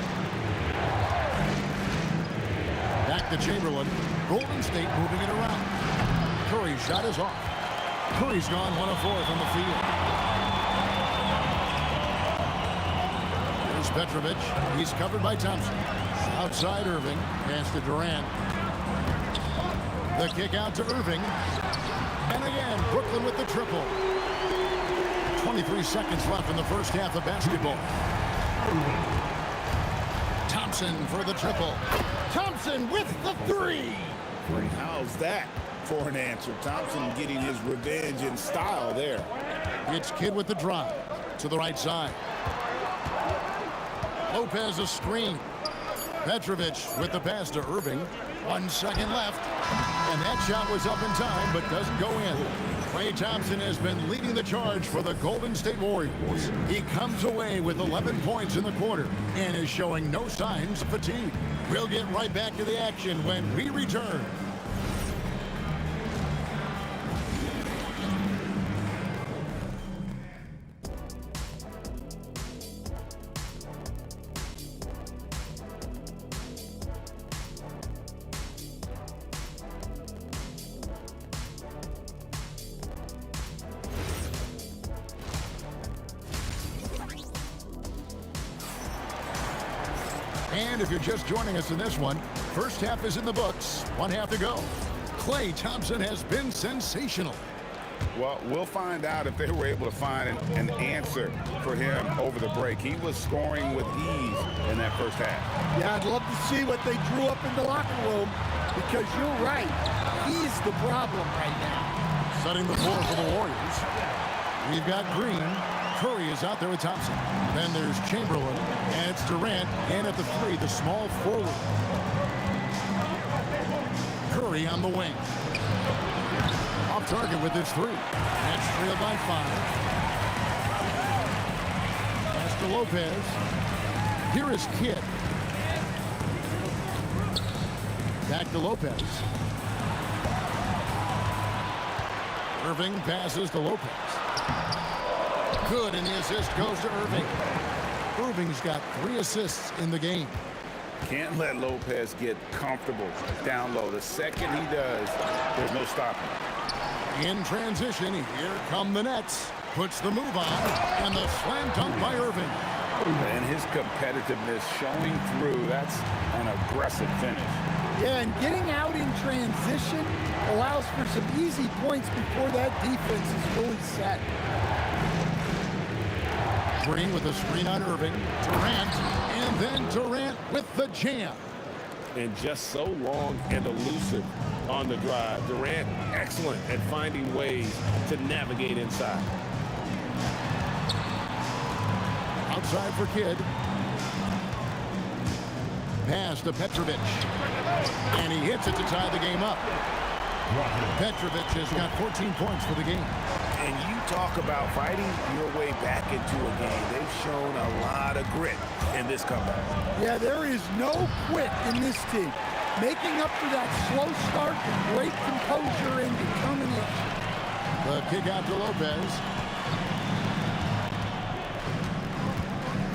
Back to Chamberlain. Golden State moving it around. Curry's shot is off. Curry's gone 1 of 4 from the field. There's Petrovic. He's covered by Thompson. Outside Irving. Pass to Durant. The kick out to Irving. And again, Brooklyn with the triple. 23 seconds left in the first half of basketball. Thompson for the triple. Thompson with the 3. How's that for an answer? Thompson getting his revenge in style there. It's Kidd with the drive to the right side. Lopez a screen. Petrovic with the pass to Irving. 1 second left. And that shot was up in time, but doesn't go in. Klay Thompson has been leading the charge for the Golden State Warriors. He comes away with 11 points in the quarter and is showing no signs of fatigue. We'll get right back to the action when we return. And if you're just joining us in this one, first half is in the books, 1 half to go. Klay Thompson has been sensational. Well, we'll find out if they were able to find an answer for him over the break. He was scoring with ease in that first half. Yeah, I'd love to see what they drew up in the locker room, because you're right. He's the problem right now. Setting the floor for the Warriors. We've got Green. Curry is out there with Thompson. Then there's Chamberlain, and it's Durant, and at the 3, the small forward. Curry on the wing. Off target with his 3. That's trailed by 5. Pass to Lopez. Here is Kidd. Back to Lopez. Irving passes to Lopez. Good, and the assist goes to Irving. Irving's got 3 assists in the game. Can't let Lopez get comfortable down low. The second he does, there's no stopping. In transition, here come the Nets. Puts the move on, and the slam dunk by Irving. And his competitiveness showing through. That's an aggressive finish. Yeah, and getting out in transition allows for some easy points before that defense is fully set. Green with a screen on Irving. Durant, and then Durant with the jam. And just so long and elusive on the drive. Durant, excellent at finding ways to navigate inside. Outside for Kidd. Pass to Petrovic. And he hits it to tie the game up. Petrovic has got 14 points for the game. And you talk about fighting your way back into a game. They've shown a lot of grit in this comeback. Yeah, there is no quit in this team. Making up for that slow start with great composure and determination. The kick out to Lopez.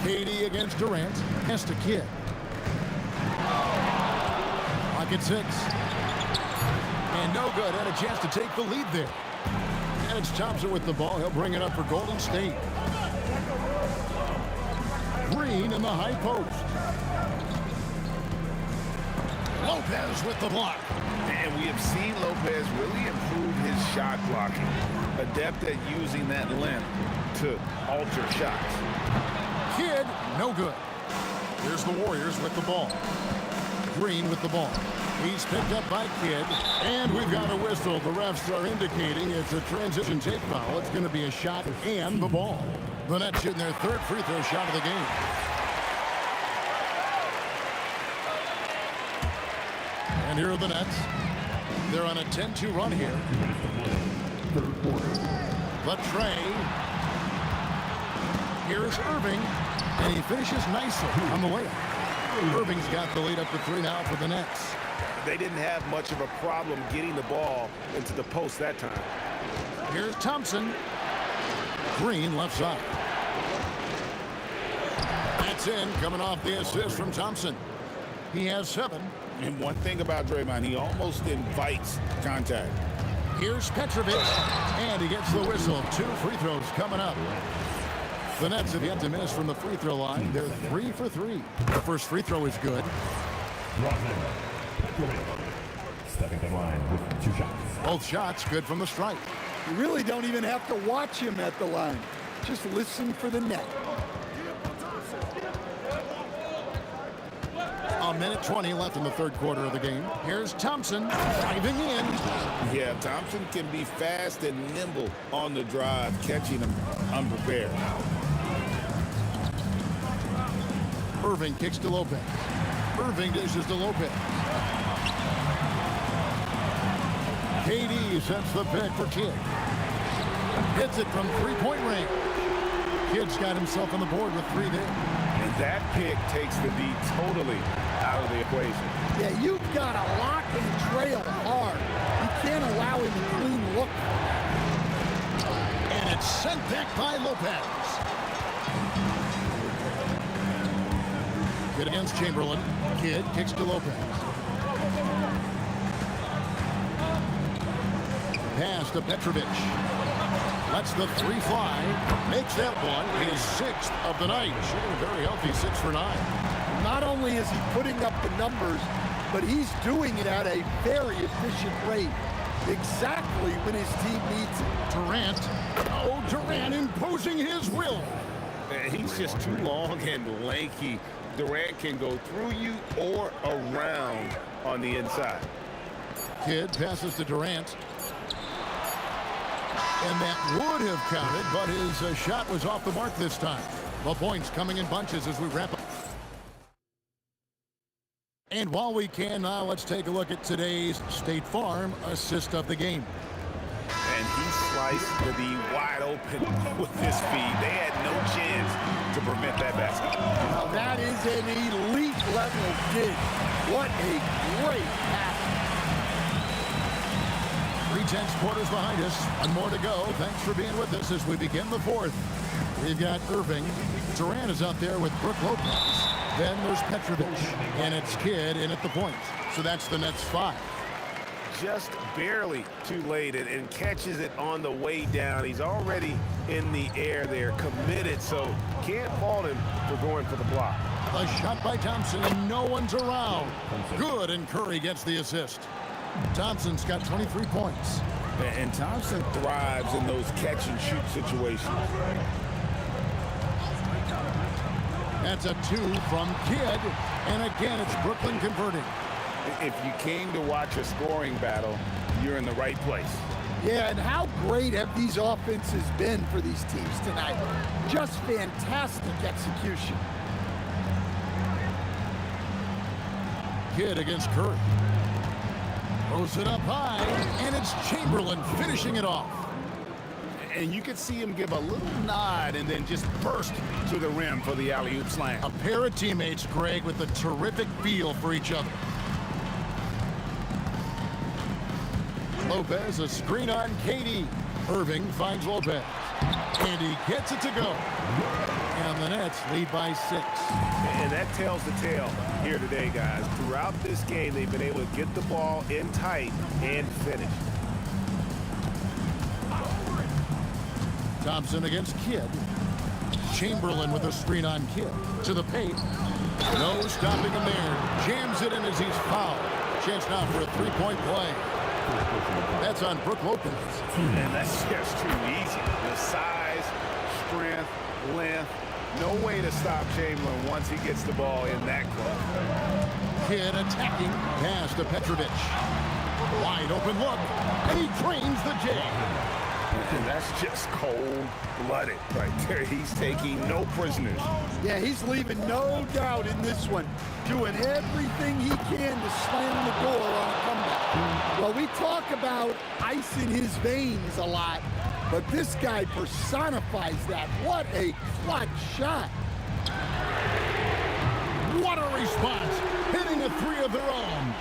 KD against Durant. Has to Kidd. Pocket 6. And no good. Had a chance to take the lead there. And it's Thompson with the ball. He'll bring it up for Golden State. Green in the high post. Lopez with the block. And we have seen Lopez really improve his shot blocking. Adept at using that length to alter shots. Kidd, no good. Here's the Warriors with the ball. Green with the ball. He's picked up by Kidd, and we've got a whistle. The refs are indicating it's a transition take foul. It's going to be a shot and the ball. The Nets shooting their 3rd free throw shot of the game. Here are the Nets. They're on a 10-2 run here. The tray. Here's Irving, and he finishes nicely on the layup. Irving's got the lead up to 3 now for the Nets. They didn't have much of a problem getting the ball into the post that time. Here's Thompson. Green left side. That's in, coming off the assist from Thompson. He has 7. And one thing about Draymond, he almost invites contact. Here's Petrovic, and he gets the whistle. 2 free throws coming up. The Nets have yet to miss from the free throw line. They're 3 for 3. The first free throw is good. Stepping in line with 2 shots. Both shots good from the stripe. You really don't even have to watch him at the line. Just listen for the net. A minute 20 left in the third quarter of the game. Here's Thompson driving in. Yeah, Thompson can be fast and nimble on the drive, catching him unprepared. Irving kicks to Lopez. Irving dishes to Lopez. KD sets the pick for Kidd. Hits it from three-point range. Kidd's got himself on the board with 3 there. And that pick takes the D totally out of the equation. Yeah, you've got to lock and trail hard. You can't allow him a clean look. And it's sent back by Lopez. Kidd against Chamberlain. Kidd kicks to Lopez. Pass to Petrovic. Lets the 3 fly. Makes that one his 6th of the night. Shooting a very healthy 6 for 9. Not only is he putting up the numbers, but he's doing it at a very efficient rate. Exactly when his team needs it. Durant. Oh, Durant imposing his will. He's just too long and lanky. Durant can go through you or around on the inside. Kidd passes to Durant. And that would have counted, but his shot was off the mark this time. The points coming in bunches as we wrap up. And while we can now, let's take a look at today's State Farm assist of the game. And he sliced to the wide open with his feed. They had no chance to prevent that basket. Now that is an elite level dig. What a great pass. 3/10 quarters behind us. One more to go. Thanks for being with us as we begin the fourth. We've got Irving. Durant is out there with Brook Lopez. Then there's Petrovic. And it's Kidd in at the point. So that's the Nets 5. Just barely too late and catches it on the way down. He's already in the air there, committed, so can't fault him for going for the block. A shot by Thompson, and no one's around. Good, and Curry gets the assist. Thompson's got 23 points. And Thompson thrives in those catch-and-shoot situations. That's a 2 from Kidd, and again, it's Brooklyn converting. If you came to watch a scoring battle, you're in the right place. Yeah, and how great have these offenses been for these teams tonight? Just fantastic execution. Kidd against Curry. Throws it up high, and it's Chamberlain finishing it off. And you could see him give a little nod and then just burst to the rim for the alley-oop slam. A pair of teammates, Greg, with a terrific feel for each other. Lopez, a screen on KD. Irving finds Lopez. And he gets it to go. And the Nets lead by 6. And that tells the tale here today, guys. Throughout this game, they've been able to get the ball in tight and finish. Thompson against Kidd. Chamberlain with a screen on Kidd. To the paint. No stopping him there. Jams it in as he's fouled. Chance now for a 3-point play. That's on Brook Lopez. And that's just too easy. The size, strength, length. No way to stop Chamberlain once he gets the ball in that close. Kidd attacking. Pass to Petrovic. Wide open look. And he trains the J. And that's just cold-blooded right there. He's taking no prisoners. Yeah, he's leaving no doubt in this one, doing everything he can to slam the door on a comeback. Well, we talk about ice in his veins a lot, but this guy personifies that. What a clutch shot. What a response, hitting a three of their own.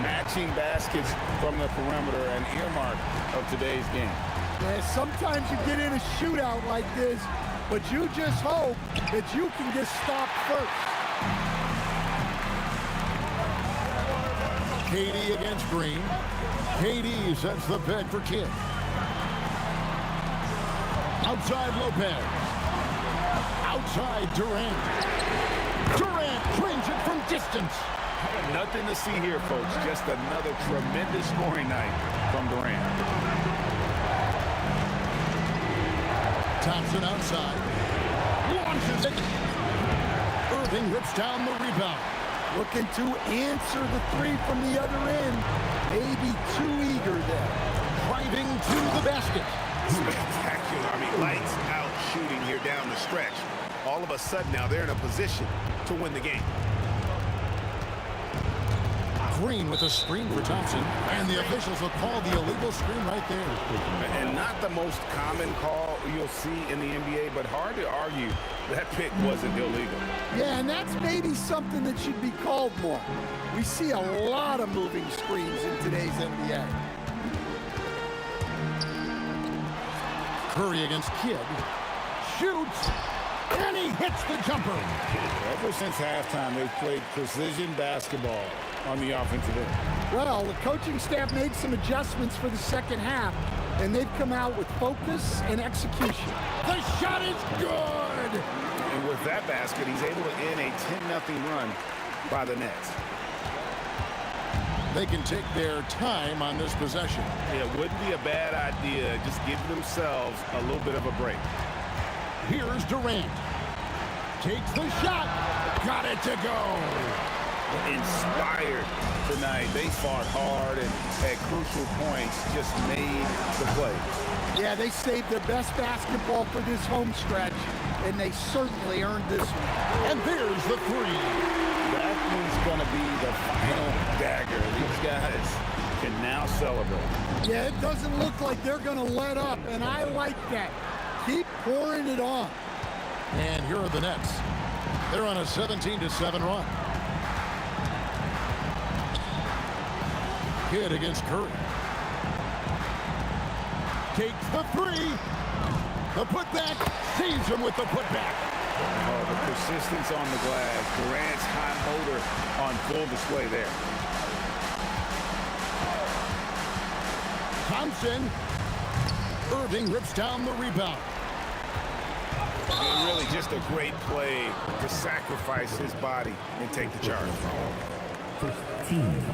Matching baskets from the perimeter, an earmark of today's game. Yeah, sometimes you get in a shootout like this, but you just hope that you can get stopped first. KD against Green. KD sets the pick for Kidd. Outside Lopez. Outside Durant. Durant trains it from distance. Nothing to see here, folks. Just another tremendous scoring night from Durant. Thompson outside. Launches it. Irving rips down the rebound. Looking to answer the three from the other end. Maybe too eager there. Driving to the basket. Spectacular. I mean, lights out shooting here down the stretch. All of a sudden now they're in a position to win the game. Green with a screen for Thompson, and the officials will call the illegal screen right there. And not the most common call you'll see in the NBA, but hard to argue that pick wasn't illegal. Yeah, and that's maybe something that should be called more. We see a lot of moving screens in today's NBA. Curry against Kidd. Shoots, and he hits the jumper. Ever since halftime, they've played precision basketball on the offensive end. Well, the coaching staff made some adjustments for the second half, and they've come out with focus and execution. The shot is good! And with that basket, he's able to end a 10-0 run by the Nets. They can take their time on this possession. It wouldn't be a bad idea. Just give themselves a little bit of a break. Here's Durant. Takes the shot. Got it to go. Inspired tonight. They fought hard and at crucial points just made the play. Yeah, they saved their best basketball for this home stretch, and they certainly earned this one. And there's the three. That one's going to be the final dagger. These guys can now celebrate. Yeah, it doesn't look like they're going to let up, and I like that. Keep pouring it on. And here are the Nets. They're on a 17-7 run. Kidd against Curry. Takes the three. The putback. Saves him with the putback. Oh, the persistence on the glass. Durant's high motor on full display there. Thompson. Irving rips down the rebound. And really just a great play to sacrifice his body and take the charge. 15.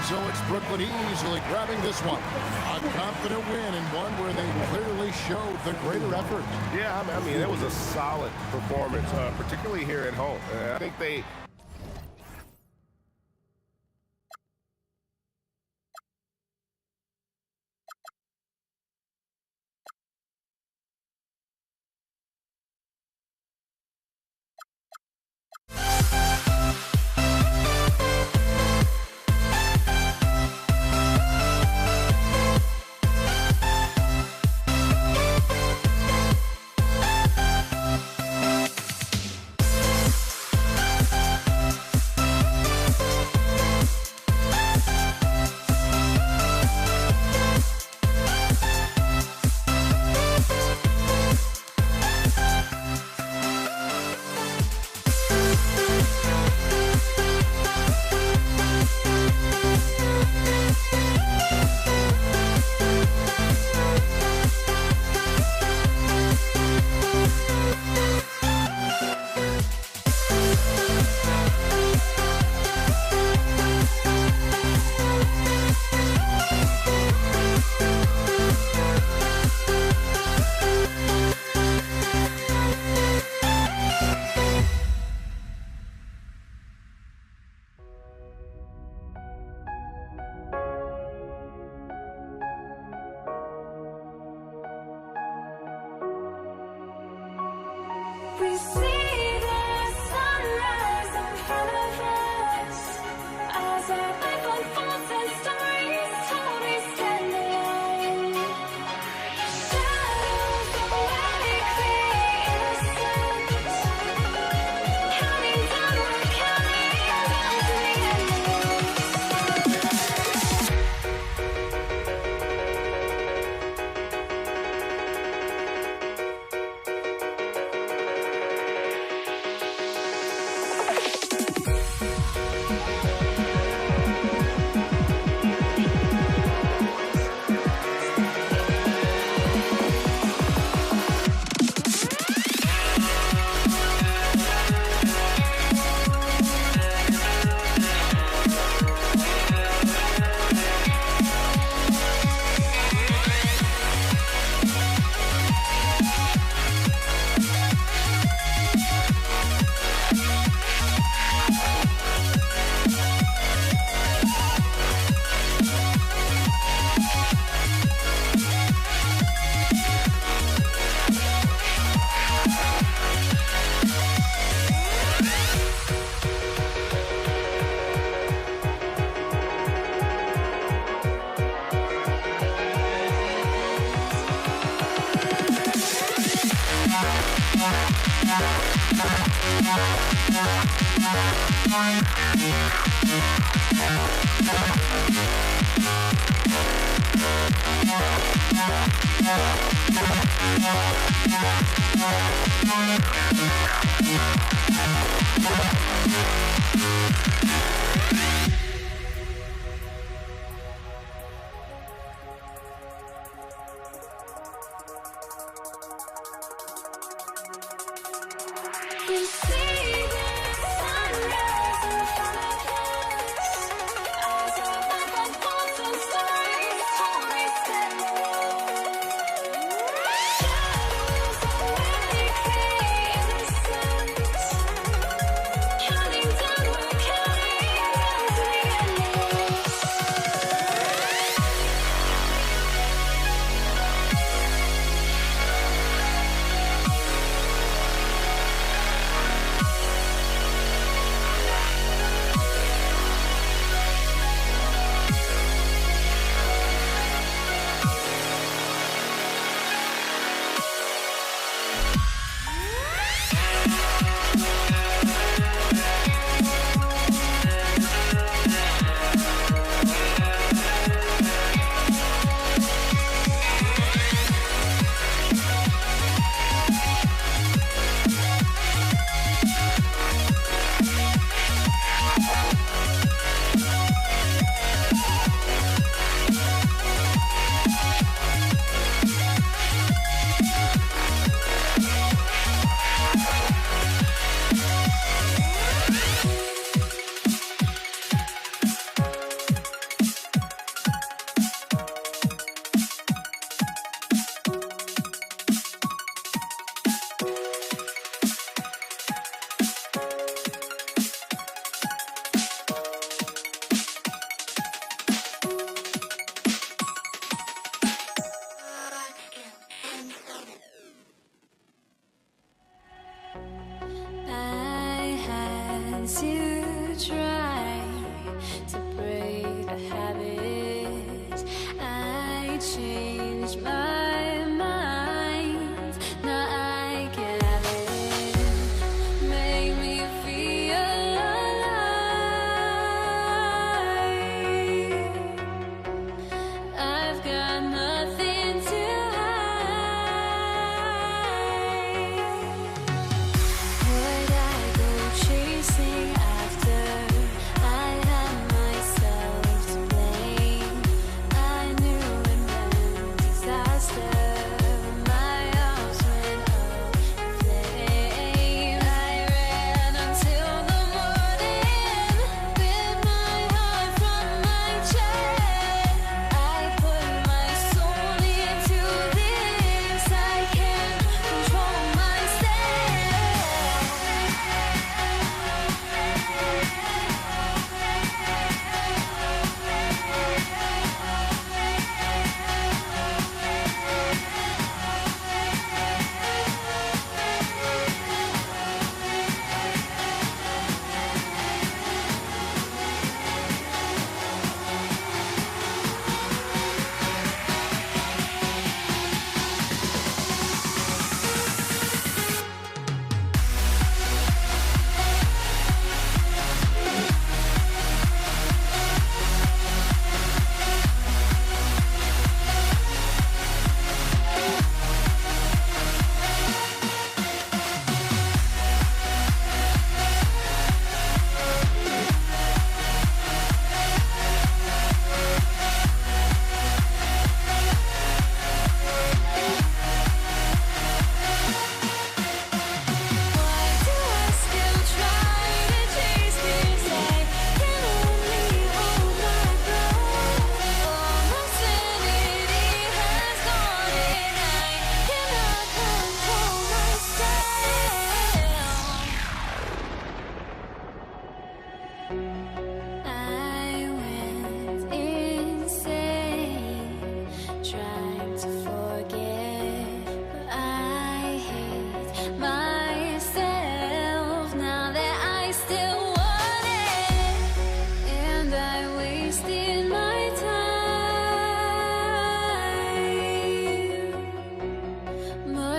So it's Brooklyn easily grabbing this one. A confident win and one where they clearly showed the greater effort. Yeah, I mean, it was a solid performance, particularly here at home. I think they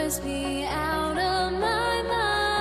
must be out of my mind.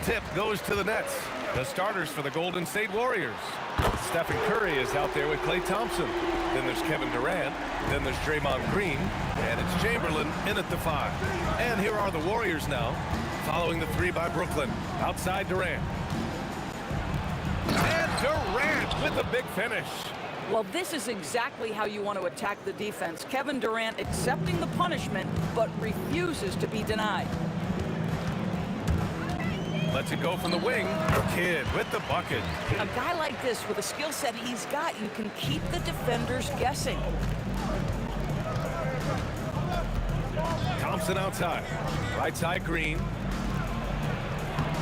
tip goes to the Nets. The starters for the Golden State Warriors. Stephen Curry is out there with Klay Thompson. Then there's Kevin Durant. Then there's Draymond Green. And it's Chamberlain in at the 5. And here are the Warriors now, following the 3 by Brooklyn. Outside Durant. And Durant with the big finish. Well, this is exactly how you want to attack the defense. Kevin Durant accepting the punishment, but refuses to be denied. Lets it go from the wing. Kidd with the bucket. A guy like this, with the skill set he's got, you can keep the defenders guessing. Thompson outside. Right side Green.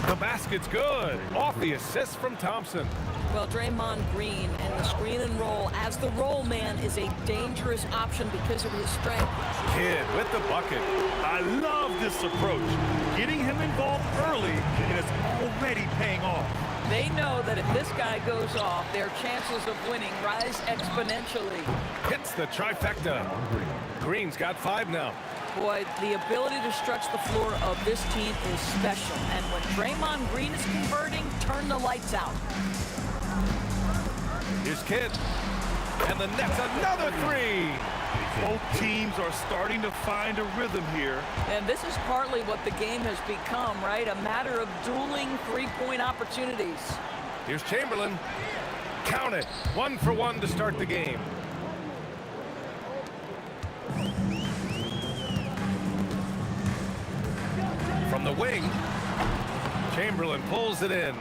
The basket's good. Off the assist from Thompson. Well, Draymond Green and the screen and roll as the roll man is a dangerous option because of his strength. Kidd with the bucket. I love this approach. Getting him involved early, and it's already paying off. They know that if this guy goes off, their chances of winning rise exponentially. Hits the trifecta. Green's got 5 now. Boy, the ability to stretch the floor of this team is special. And when Draymond Green is converting, turn the lights out. Here's Kidd. And the Nets another 3. Both teams are starting to find a rhythm here. And this is partly what the game has become, right? A matter of dueling three-point opportunities. Here's Chamberlain. Count it. 1 for 1 to start the game. From the wing, Chamberlain pulls it in.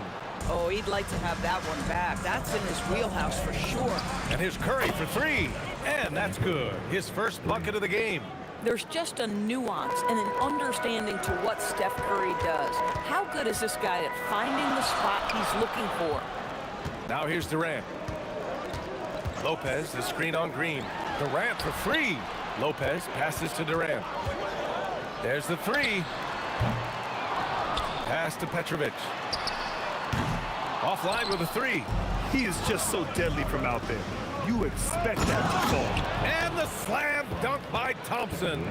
Oh, he'd like to have that one back. That's in his wheelhouse for sure. And here's Curry for 3. And that's good. His first bucket of the game. There's just a nuance and an understanding to what Steph Curry does. How good is this guy at finding the spot he's looking for? Now here's Durant. Lopez, the screen on Green. Durant for 3. Lopez passes to Durant. There's the 3. Pass to Petrovic. Offline with a 3. He is just so deadly from out there. You expect that to fall. And the slam dunk by Thompson.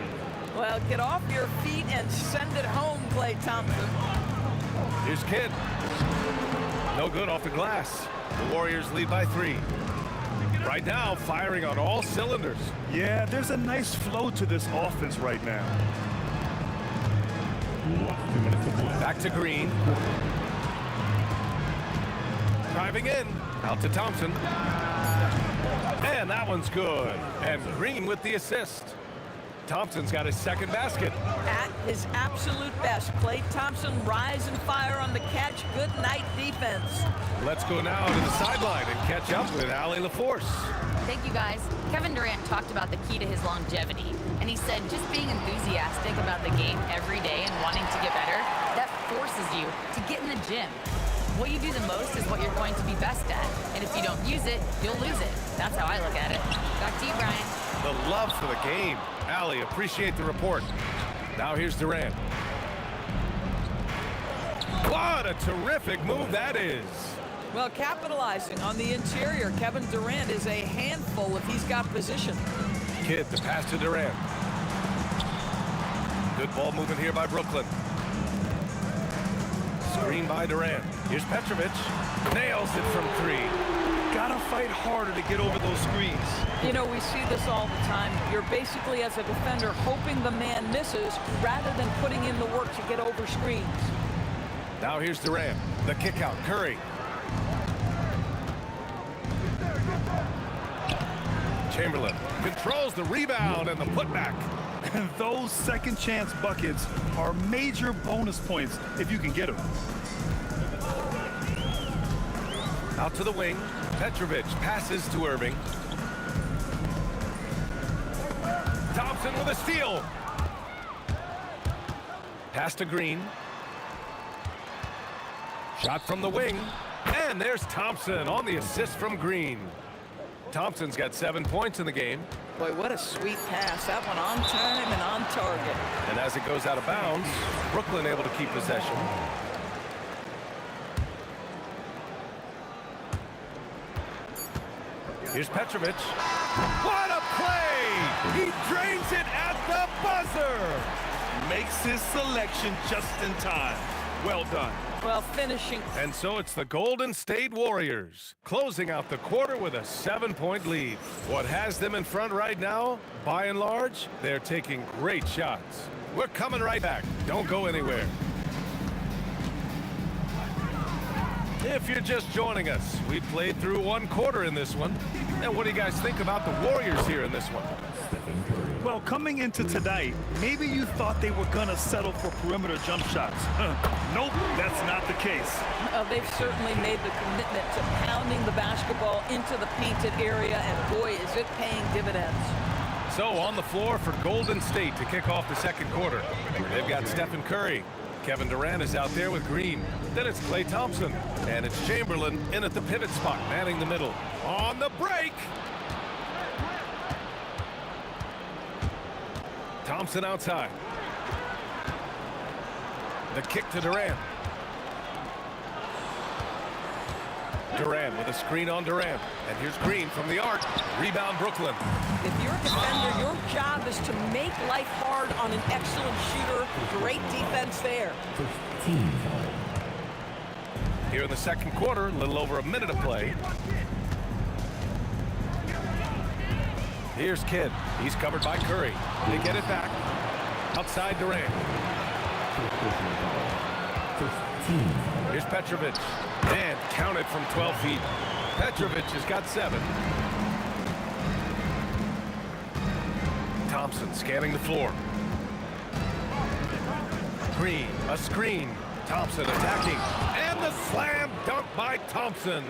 Well, get off your feet and send it home, Klay Thompson. Here's Kidd. No good off the glass. The Warriors lead by 3. Right now, firing on all cylinders. Yeah, there's a nice flow to this offense right now. Back to Green. Driving in. Out to Thompson. And that one's good. And Green with the assist. Thompson's got his second basket. At his absolute best, Klay Thompson rise and fire on the catch. Good night defense. Let's go now to the sideline and catch up with Allie LaForce. Thank you, guys. Kevin Durant talked about the key to his longevity, and he said just being enthusiastic about the game every day and wanting to get better, that forces you to get in the gym. What you do the most is what you're going to be best at, and if you don't use it, you'll lose it. That's how I look at it. Back to you, Brian. The love for the game. Allie, appreciate the report. Now here's Durant. What a terrific move that is. Well, capitalizing on the interior, Kevin Durant is a handful if he's got position. Kidd, the pass to Durant. Good ball movement here by Brooklyn. Screen by Durant. Here's Petrovic. Nails it from 3. Gotta fight harder to get over those screens. You know, we see this all the time. You're basically, as a defender, hoping the man misses rather than putting in the work to get over screens. Now here's Durant. The kick out. Curry. Chamberlain controls the rebound and the putback. And those second chance buckets are major bonus points if you can get them. Out to the wing. Petrovic passes to Irving. Thompson with a steal. Pass to Green. Shot from the wing. And there's Thompson on the assist from Green. Thompson's got 7 points in the game. Boy, what a sweet pass. That one on time and on target. And as it goes out of bounds, Brooklyn able to keep possession. Here's Petrovic. What a play! He drains it at the buzzer! Makes his selection just in time. Well done. Well, finishing. And so it's the Golden State Warriors closing out the quarter with a 7-point lead. What has them in front right now, by and large, they're taking great shots. We're coming right back. Don't go anywhere. If you're just joining us, we played through one quarter in this one. And what do you guys think about the Warriors here in this one? Well, coming into tonight, maybe you thought they were going to settle for perimeter jump shots. Nope, that's not the case. They've certainly made the commitment to pounding the basketball into the painted area, and boy, is it paying dividends. So on the floor for Golden State to kick off the second quarter. They've got Stephen Curry. Kevin Durant is out there with Green. Then it's Klay Thompson. And it's Chamberlain in at the pivot spot, manning the middle. On the break! Thompson outside. The kick to Durant. Durant with a screen on Durant. And here's Green from the arc. Rebound Brooklyn. If you're a defender, your job is to make life hard on an excellent shooter. Great defense there. Here in the second quarter, a little over a minute of play. Here's Kidd. He's covered by Curry. They get it back. Outside Durant. Here's Petrovic. And counted from 12 feet. Petrovic has got 7. Thompson scanning the floor. Green, a screen. Thompson attacking. And the slam dunk by Thompson.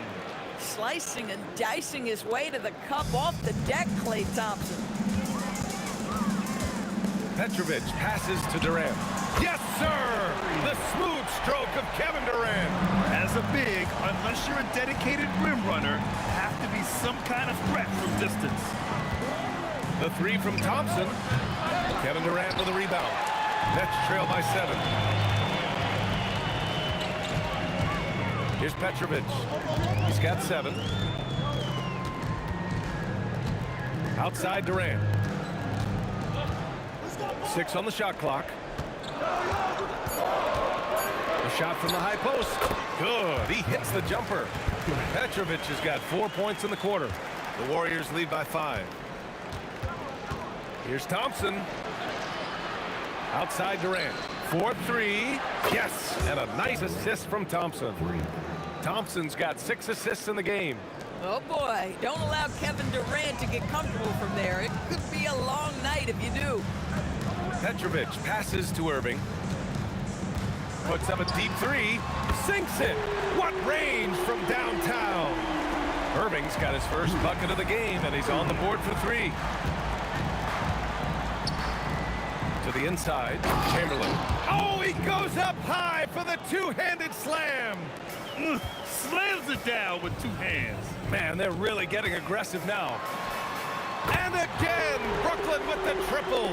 Slicing and dicing his way to the cup off the deck, Klay Thompson. Petrovic passes to Durant. Yes, sir! The smooth stroke of Kevin Durant. As a big, unless you're a dedicated rim runner, have to be some kind of threat from distance. The 3 from Thompson. Kevin Durant with a rebound. Nets trail by 7. Here's Petrovic. He's got 7. Outside Durant. 6 on the shot clock. A shot from the high post. Good. He hits the jumper. Petrovic has got 4 points in the quarter. The Warriors lead by 5. Here's Thompson. Outside Durant. 4-3. Yes. And a nice assist from Thompson. Thompson's got 6 assists in the game. Oh boy, don't allow Kevin Durant to get comfortable from there. It could be a long night if you do. Petrovic passes to Irving. Puts up a deep 3. Sinks it. What range from downtown. Irving's got his first bucket of the game, and he's on the board for 3. To the inside, Chamberlain. Oh, he goes up high for the two-handed slam. Slams it down with 2 hands. Man, they're really getting aggressive now. And again, Brooklyn with the triple.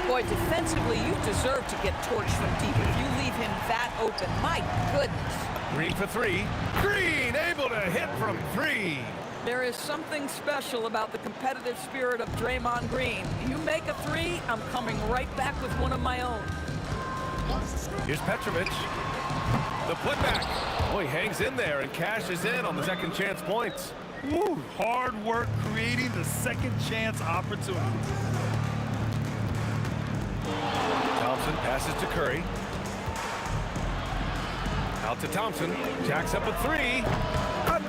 Boy, defensively, you deserve to get torched from deep if you leave him that open. My goodness. Green for 3. Green able to hit from 3. There is something special about the competitive spirit of Draymond Green. You make a 3, I'm coming right back with one of my own. Here's Petrovic. The putback. Oh, he hangs in there and cashes in on the second chance points. Woo, hard work creating the second chance opportunity. Thompson passes to Curry. Out to Thompson. Jacks up a 3.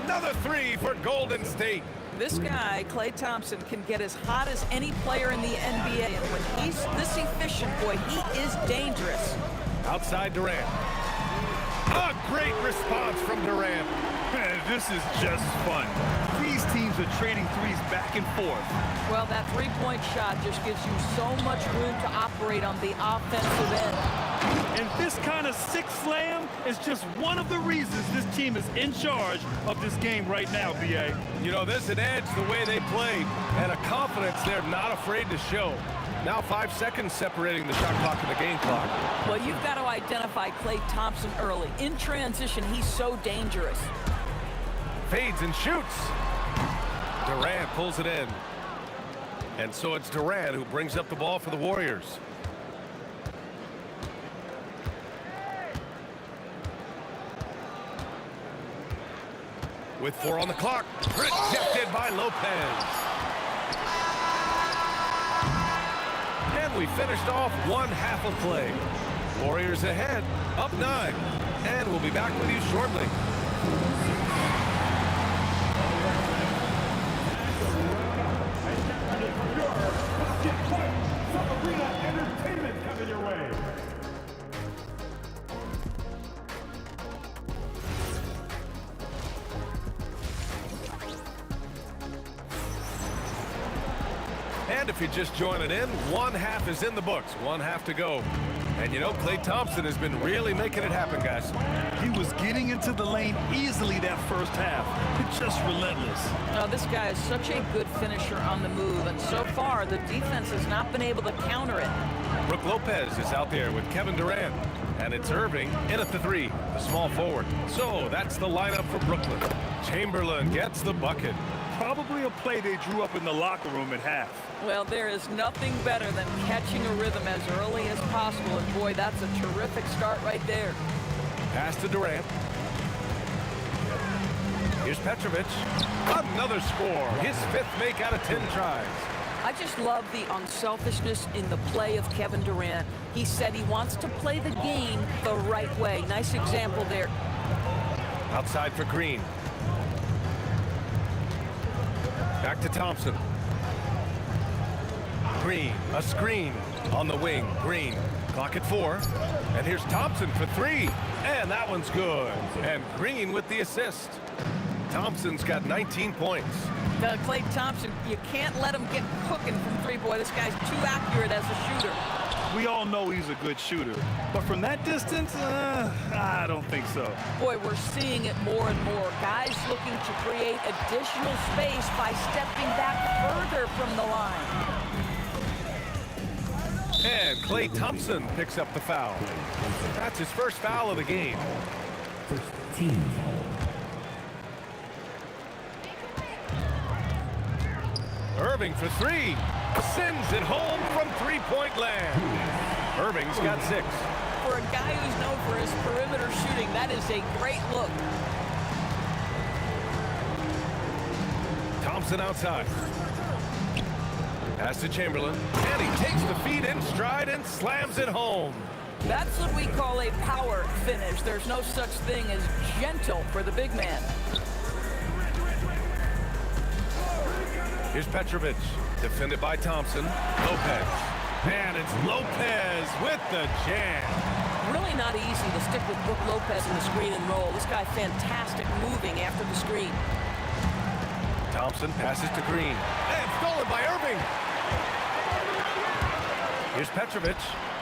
Another 3 for Golden State. This guy, Klay Thompson, can get as hot as any player in the NBA. And when he's this efficient, boy, he is dangerous. Outside Durant. A great response from Durant. Man, this is just fun. These teams are trading 3s back and forth. Well, that 3-point shot just gives you so much room to operate on the offensive end. And this kind of 6 slam is just one of the reasons this team is in charge of this game right now, B.A. You know, there's an edge the way they play and a confidence they're not afraid to show. Now 5 seconds separating the shot clock and the game clock. Well, you've got to identify Klay Thompson early. In transition, he's so dangerous. Fades and shoots. Durant pulls it in. And so it's Durant who brings up the ball for the Warriors. with 4 on the clock. Rejected by Lopez. And we finished off one half of play. Warriors ahead, up 9. And we'll be back with you shortly. Entertainment coming your way. And if you're just joining in, one half is in the books, one half to go. And you know, Klay Thompson has been really making it happen, guys. He was getting into the lane easily that first half. It's just relentless. Now, this guy is such a good finisher on the move, and so far, the defense has not been able to counter it. Brook Lopez is out there with Kevin Durant. And it's Irving in at the 3, the small forward. So that's the lineup for Brooklyn. Chamberlain gets the bucket. Probably a play they drew up in the locker room at half. Well, there is nothing better than catching a rhythm as early as possible, and boy, that's a terrific start right there. Pass to Durant. Here's Petrovic. Another score. His 5th make out of 10 tries. I just love the unselfishness in the play of Kevin Durant. He said he wants to play the game the right way. Nice example there. Outside for Green. Back to Thompson. Green, a screen on the wing. Green, clock at 4. And here's Thompson for 3. And that one's good. And Green with the assist. Thompson's got 19 points. Klay Thompson, you can't let him get cooking from 3. Boy, this guy's too accurate as a shooter. We all know he's a good shooter. But from that distance, I don't think so. Boy, we're seeing it more and more. Guys looking to create additional space by stepping back further from the line. And Klay Thompson picks up the foul. That's his first foul of the game. First team. Irving for 3. Sends it home from 3-point land. Irving's got 6. For a guy who's known for his perimeter shooting, that is a great look. Thompson outside. Pass to Chamberlain. And he takes the feed in stride and slams it home. That's what we call a power finish. There's no such thing as gentle for the big man. Here's Petrovic, defended by Thompson. Lopez. And it's Lopez with the jam. Really not easy to stick with Brook Lopez in the screen and roll. This guy fantastic moving after the screen. Thompson passes to Green. And stolen by Irving. Here's Petrovic.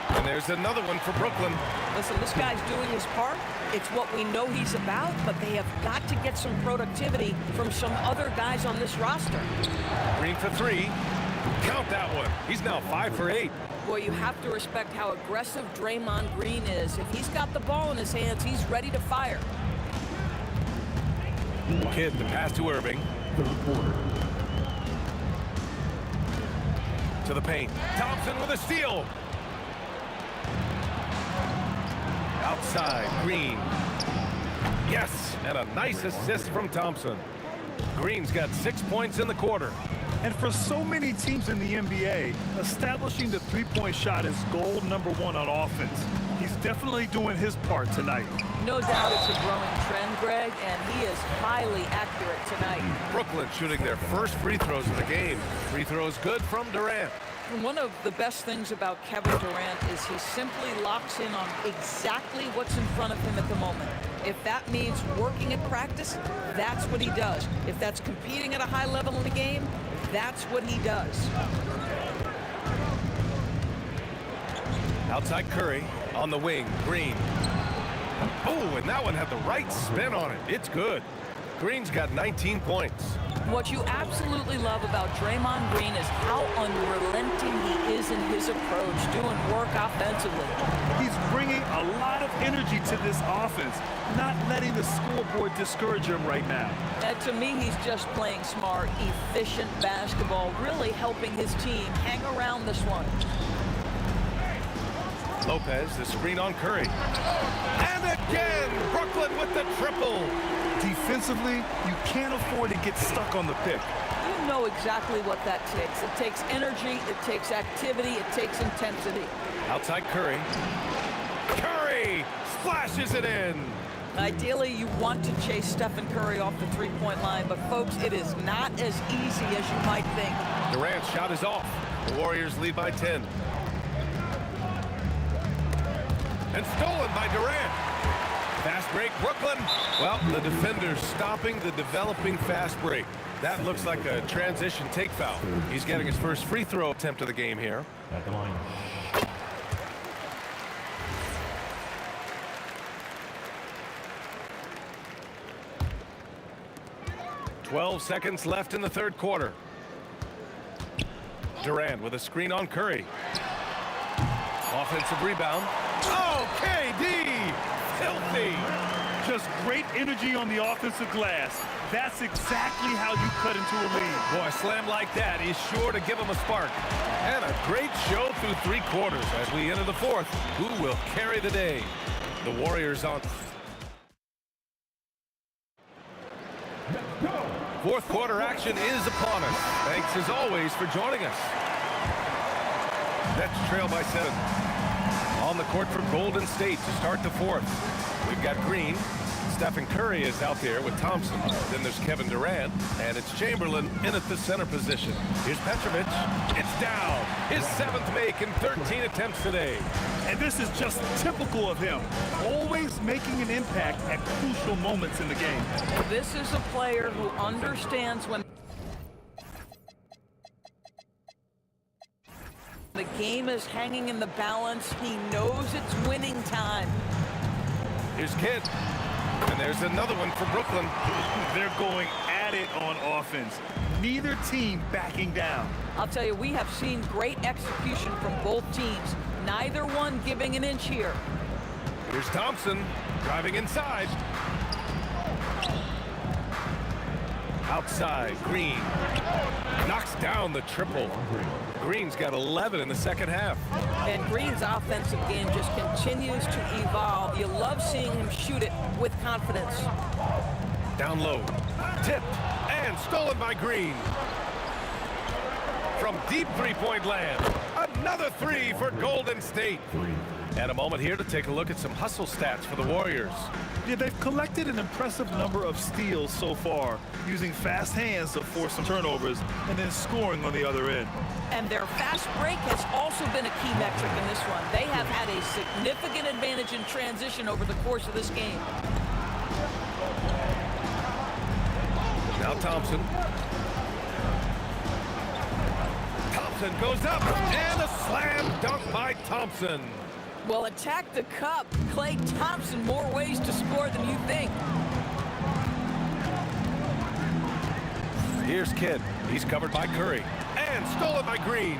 And there's another one for Brooklyn. Listen, this guy's doing his part. It's what we know he's about, but they have got to get some productivity from some other guys on this roster. Green for 3. Count that one. He's now 5 for 8. Boy, you have to respect how aggressive Draymond Green is. If he's got the ball in his hands, he's ready to fire. Kidd, the pass to Irving. To the paint. Thompson with a steal. Outside, Green. Yes, and a nice assist from Thompson. Green's got 6 points in the quarter. And for so many teams in the NBA, establishing the three-point shot is goal number 1 on offense. He's definitely doing his part tonight. No doubt it's a growing trend, Greg, and he is highly accurate tonight. Brooklyn shooting their first free throws of the game. Free throws good from Durant. And one of the best things about Kevin Durant is he simply locks in on exactly what's in front of him at the moment. If that means working at practice, that's what he does. If that's competing at a high level in the game, that's what he does. Outside Curry on the wing, Green. Oh, and that one had the right spin on it. It's good. Green's got 19 points. What you absolutely love about Draymond Green is how unrelenting he is in his approach, doing work offensively. He's bringing a lot of energy to this offense, not letting the scoreboard discourage him right now. And to me, he's just playing smart, efficient basketball, really helping his team hang around this one. Lopez, the screen on Curry. And again, Brooklyn with the triple. Defensively, you can't afford to get stuck on the pick. You know exactly what that takes. It takes energy, it takes activity, it takes intensity. Outside Curry. Curry splashes it in. Ideally, you want to chase Stephen Curry off the three-point line, but folks, it is not as easy as you might think. Durant's shot is off. The Warriors lead by 10. And stolen by Durant. Fast break, Brooklyn. Well, the defender's stopping the developing fast break. That looks like a transition take foul. He's getting his first free throw attempt of the game here. At the line. 12 seconds left in the third quarter. Durant with a screen on Curry. Offensive rebound. Oh, KD! Filthy! Just great energy on the offensive glass. That's exactly how you cut into a lead. Boy, a slam like that is sure to give him a spark. And a great show through three quarters as we enter the fourth. Who will carry the day? The Warriors on. Fourth quarter action is upon us. Thanks as always for joining us. Nets trail by 7. On the court for Golden State to start the fourth. We've got Green. Stephen Curry is out there with Thompson. Then there's Kevin Durant, and it's Chamberlain in at the center position. Here's Petrovic. It's down. His 7th make in 13 attempts today. And this is just typical of him. Always making an impact at crucial moments in the game. This is a player who understands when the game is hanging in the balance. He knows it's winning time. Here's Kidd. And there's another one for Brooklyn. They're going at it on offense. Neither team backing down. I'll tell you, we have seen great execution from both teams. Neither one giving an inch here. Here's Thompson driving inside. Outside, Green knocks down the triple. Green's got 11 in the second half. And Green's offensive game just continues to evolve. You love seeing him shoot it with confidence. Down low, tipped, and stolen by Green. From deep three-point land, another three for Golden State. And a moment here to take a look at some hustle stats for the Warriors. Yeah, they've collected an impressive number of steals so far, using fast hands to force some turnovers and then scoring on the other end. And their fast break has also been a key metric in this one. They have had a significant advantage in transition over the course of this game. Now Thompson. Thompson goes up, and a slam dunk by Thompson. Well, attack the cup. Klay Thompson, more ways to score than you think. Here's Kidd. He's covered by Curry. And stolen by Green.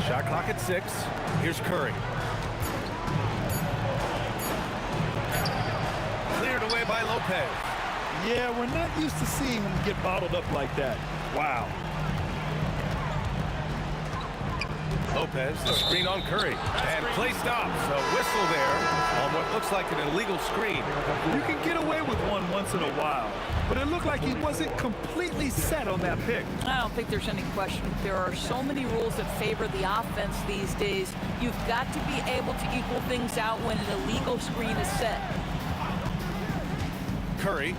Shot clock at 6. Here's Curry. Cleared away by Lopez. Yeah, we're not used to seeing him get bottled up like that. Wow. Lopez, the screen on Curry. And play stops. A whistle there on what looks like an illegal screen. You can get away with one once in a while, but it looked like he wasn't completely set on that pick. I don't think there's any question. There are so many rules that favor the offense these days. You've got to be able to equal things out when an illegal screen is set. Curry.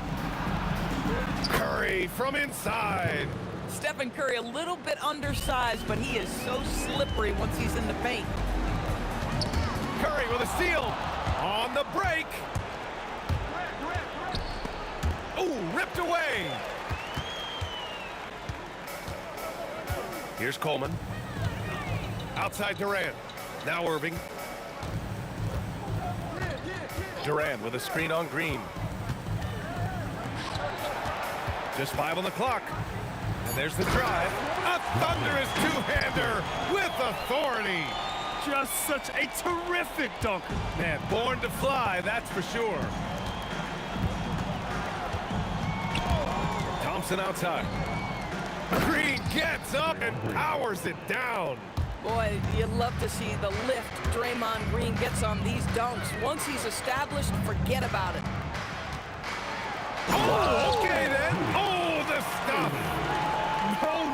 Curry from inside. Stephen Curry a little bit undersized, but he is so slippery once he's in the paint. Curry with a steal on the break. Ooh, ripped away. Here's Coleman. Outside Durant. Now Irving. Durant with a screen on Green. Just 5 on the clock. And there's the drive. A thunderous two-hander with authority. Just such a terrific dunker. Man, born to fly, that's for sure. Thompson outside. Green gets up and powers it down. Boy, you'd love to see the lift Draymond Green gets on these dunks. Once he's established, forget about it. Oh, okay then. Oh, the stuff.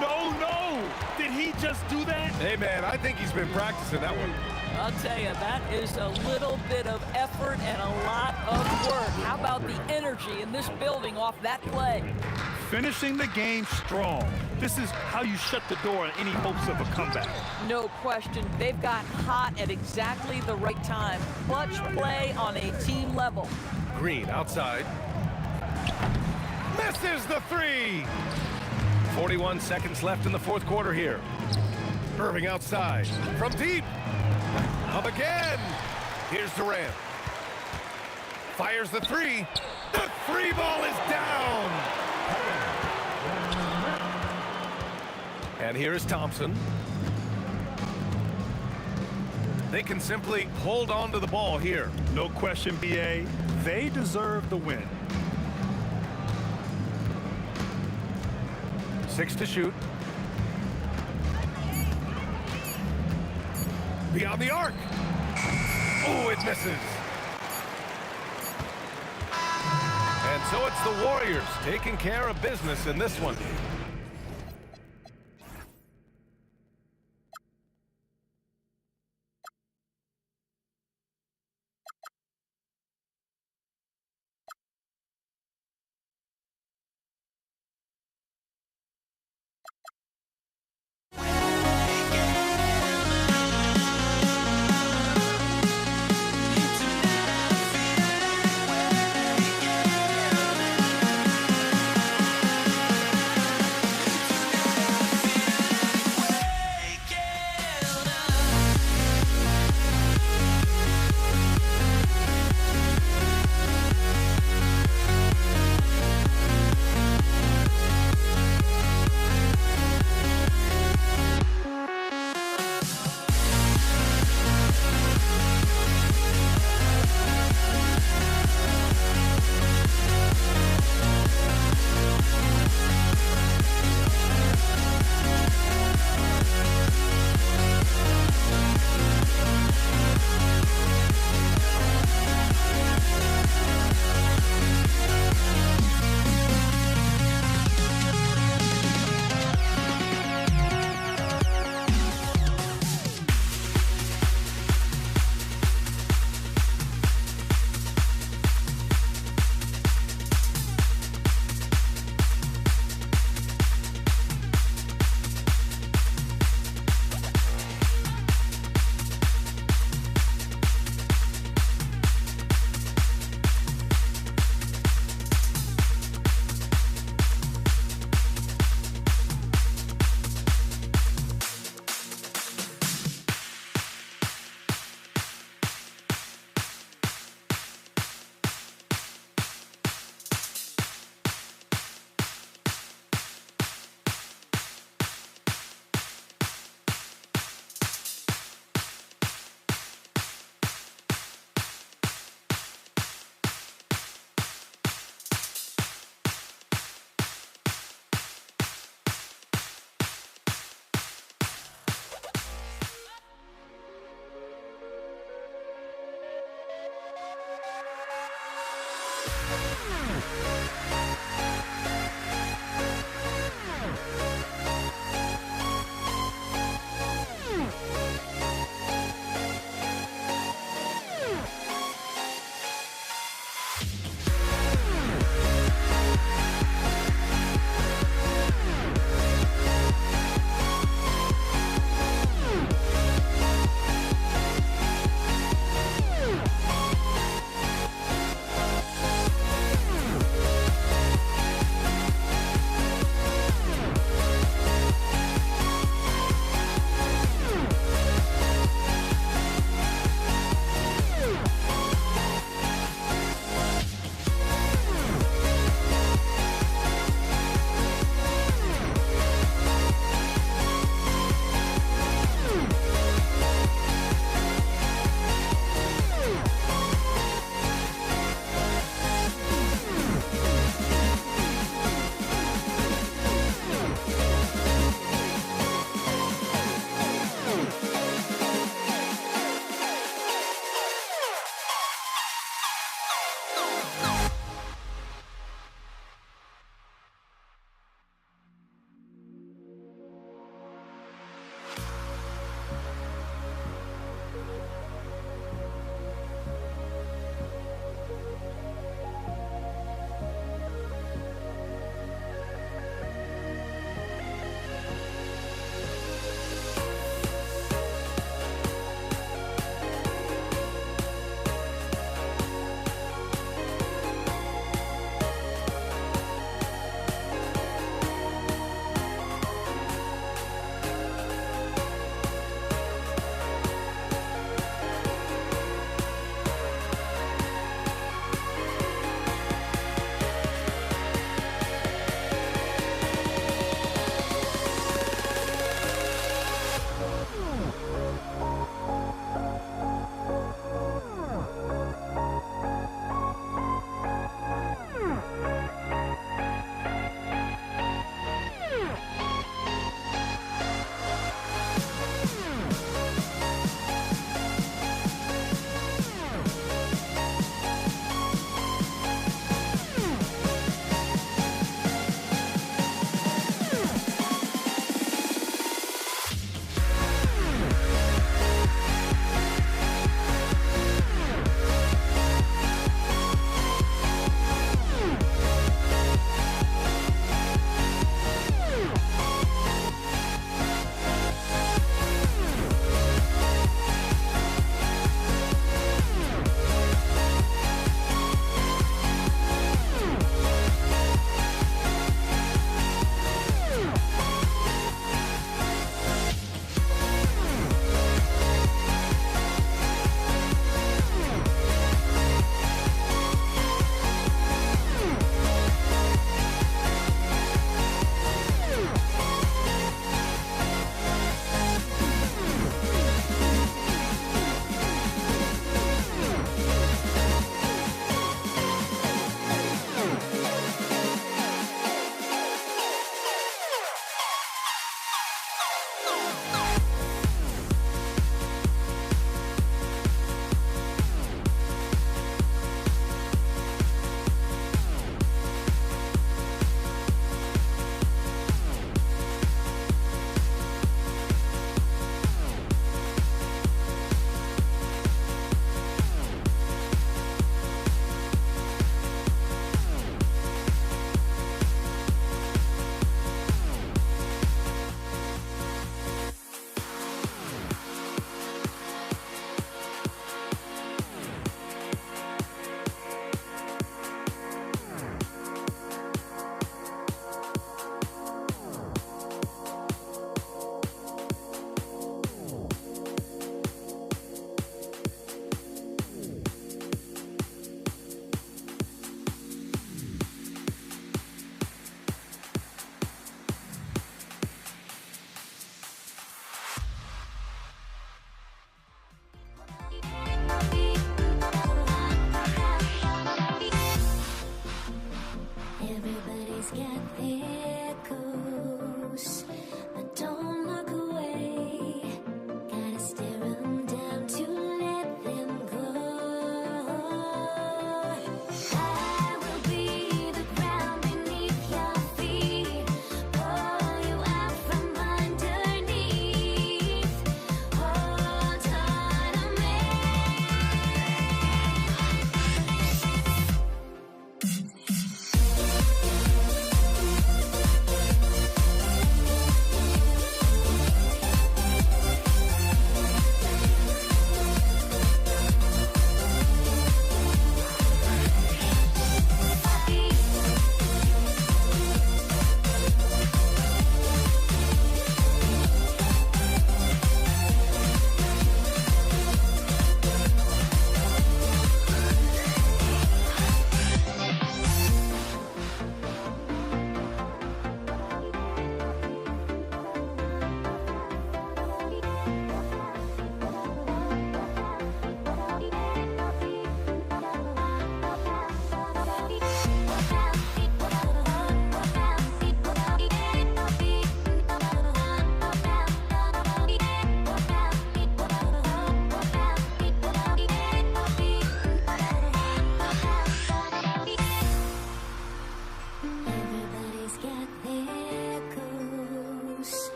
No. Did he just do that? Hey, man, I think he's been practicing that one. I'll tell you, that is a little bit of effort and a lot of work. How about the energy in this building off that play? Finishing the game strong. This is how you shut the door on any hopes of a comeback. No question. They've got hot at exactly the right time. Clutch play on a team level. Green outside. Misses the three. 41 seconds left in the fourth quarter here. Irving outside. From deep. Up again. Here's Durant. Fires the three. The three ball is down. And here is Thompson. They can simply hold on to the ball here. No question, B.A. They deserve the win. 6 to shoot. Beyond the arc. Oh, it misses. And so it's the Warriors taking care of business in this one.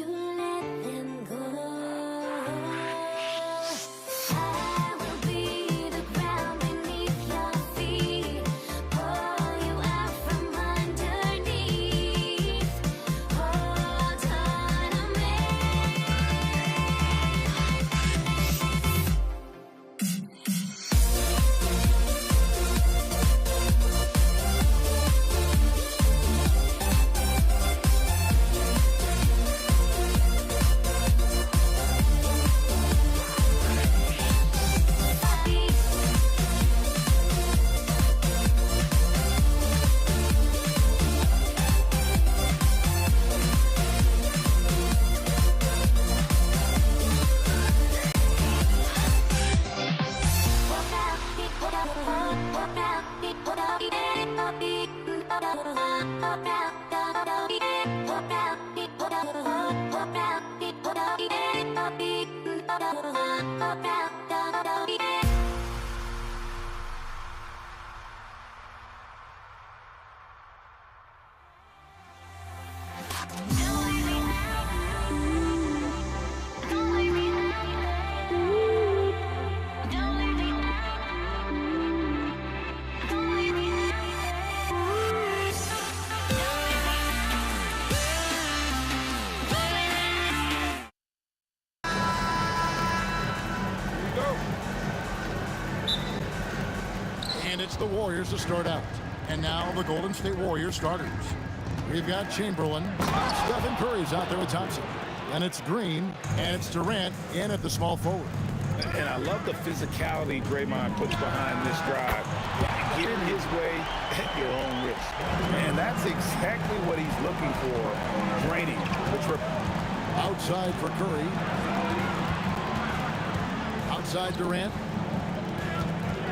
to let them go. I will be the ground beneath your feet, pull you out from underneath. Hold on to me. And it's the Warriors to start out. And now the Golden State Warriors starters. We've got Chamberlain. Stephen Curry's out there with Thompson. And it's Green, and it's Durant in at the small forward. And I love the physicality Draymond puts behind this drive. Get in his way at your own risk. And that's exactly what he's looking for, draining the triple. Outside for Curry. Outside Durant.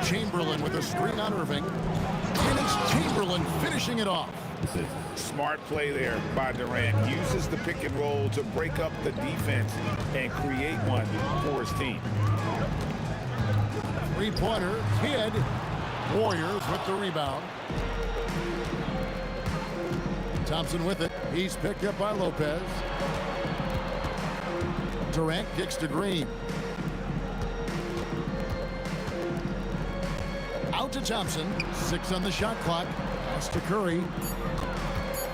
Chamberlain with a screen on Irving. And it's Chamberlain finishing it off. Smart play there by Durant. Uses the pick and roll to break up the defense and create one for his team. Three-pointer, Kidd. Warriors with the rebound. Thompson with it. He's picked up by Lopez. Durant kicks to Green. Out to Thompson. 6 on the shot clock. Pass to Curry.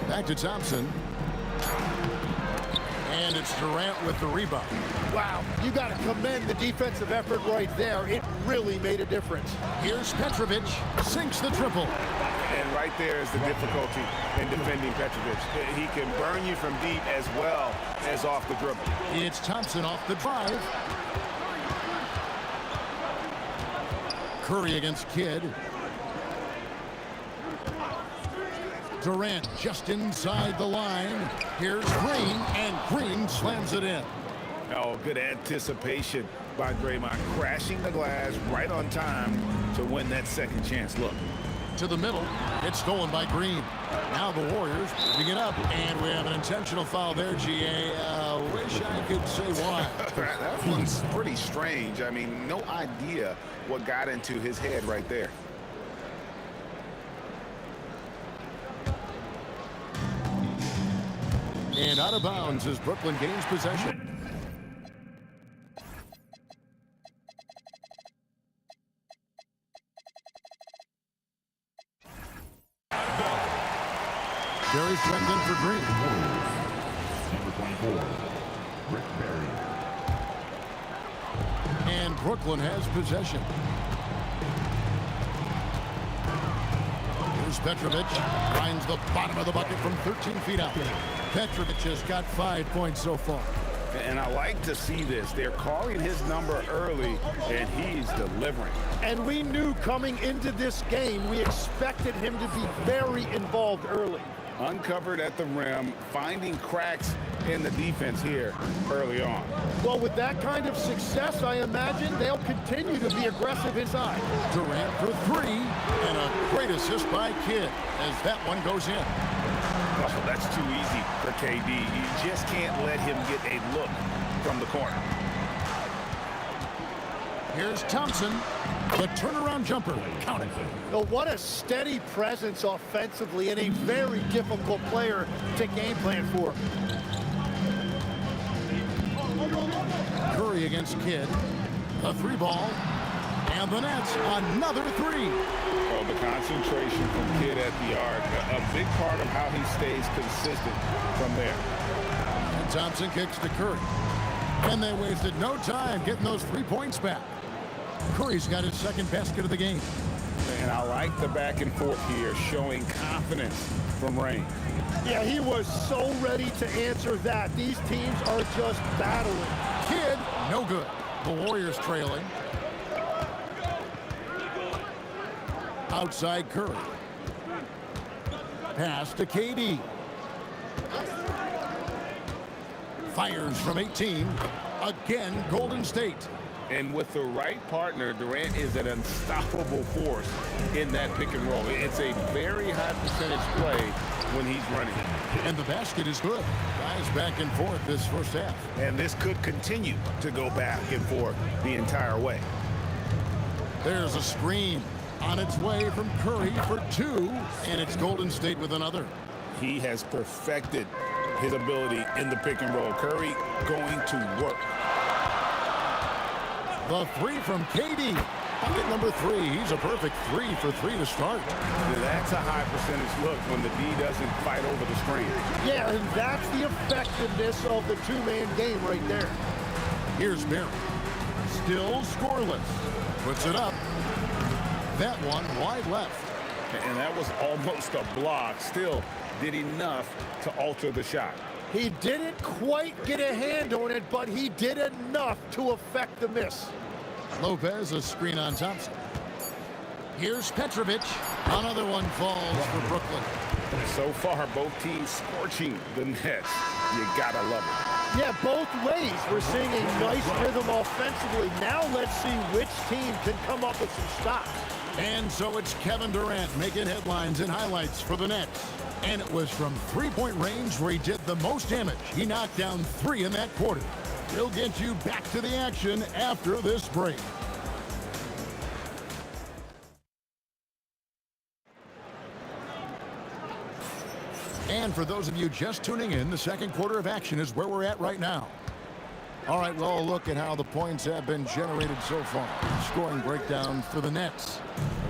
Back to Thompson. And it's Durant with the rebound. Wow, you got to commend the defensive effort right there. It really made a difference. Here's Petrovic. Sinks the triple. And right there is the difficulty in defending Petrovic. He can burn you from deep as well as off the dribble. It's Thompson off the drive. Curry against Kidd. Durant just inside the line. Here's Green, and Green slams it in. Oh, good anticipation by Draymond, crashing the glass right on time to win that second chance look. To the middle, it's stolen by Green. Now the Warriors moving it up, and we have an intentional foul there, GA. Wish I could say why. That one's pretty strange. I mean, no idea what got into his head right there. And out of bounds as Brooklyn gains possession. Barry's checked in for Green. Number 24, Rick Barry. And Brooklyn has possession. Here's Petrovic. Finds the bottom of the bucket from 13 feet out. Petrovic has got 5 points so far. And I like to see this. They're calling his number early, and he's delivering. And we knew coming into this game, we expected him to be very involved early. Uncovered at the rim, finding cracks in the defense here early on. Well, with that kind of success, I imagine they'll continue to be aggressive inside. Durant for 3, and a great assist by Kidd as that one goes in. Oh, that's too easy for KD. You just can't let him get a look from the corner. Here's Thompson, the turnaround jumper. Count it. Oh, what a steady presence offensively and a very difficult player to game plan for. Here's Kidd. The three ball. And the Nets, another three. Oh, the concentration from Kidd at the arc, a big part of how he stays consistent from there. And Thompson kicks to Curry. And they wasted no time getting those 3 points back. Curry's got his second basket of the game. And I like the back and forth here, showing confidence from Rain. Yeah, he was so ready to answer that. These teams are just battling. Kidd, no good. The Warriors trailing. Outside Curry. Pass to KD. Fires from 18. Again, Golden State. And with the right partner, Durant is an unstoppable force in that pick and roll. It's a very high percentage play when he's running. And the basket is good. Guys back and forth this first half. And this could continue to go back and forth the entire way. There's a screen on its way from Curry for two, and it's Golden State with another. He has perfected his ability in the pick and roll. Curry going to work. The three from KD. Bucket number 3. He's a perfect 3 for 3 to start. That's a high percentage look when the D doesn't fight over the screen. Yeah, and that's the effectiveness of the two-man game right there. Here's Barry. Still scoreless. Puts it up. That one wide left. And that was almost a block. Still did enough to alter the shot. He didn't quite get a hand on it, but he did enough to affect the miss. Lopez, a screen on Thompson. Here's Petrovic. Another one falls for Brooklyn. So far, both teams scorching the Nets. You gotta love it. Yeah, both ways. We're seeing a nice rhythm offensively. Now let's see which team can come up with some stops. And so it's Kevin Durant making headlines and highlights for the Nets. And it was from three-point range where he did the most damage. He knocked down 3 in that quarter. We'll get you back to the action after this break. And for those of you just tuning in, the second quarter of action is where we're at right now. All right, well, look at how the points have been generated so far. Scoring breakdown for the Nets.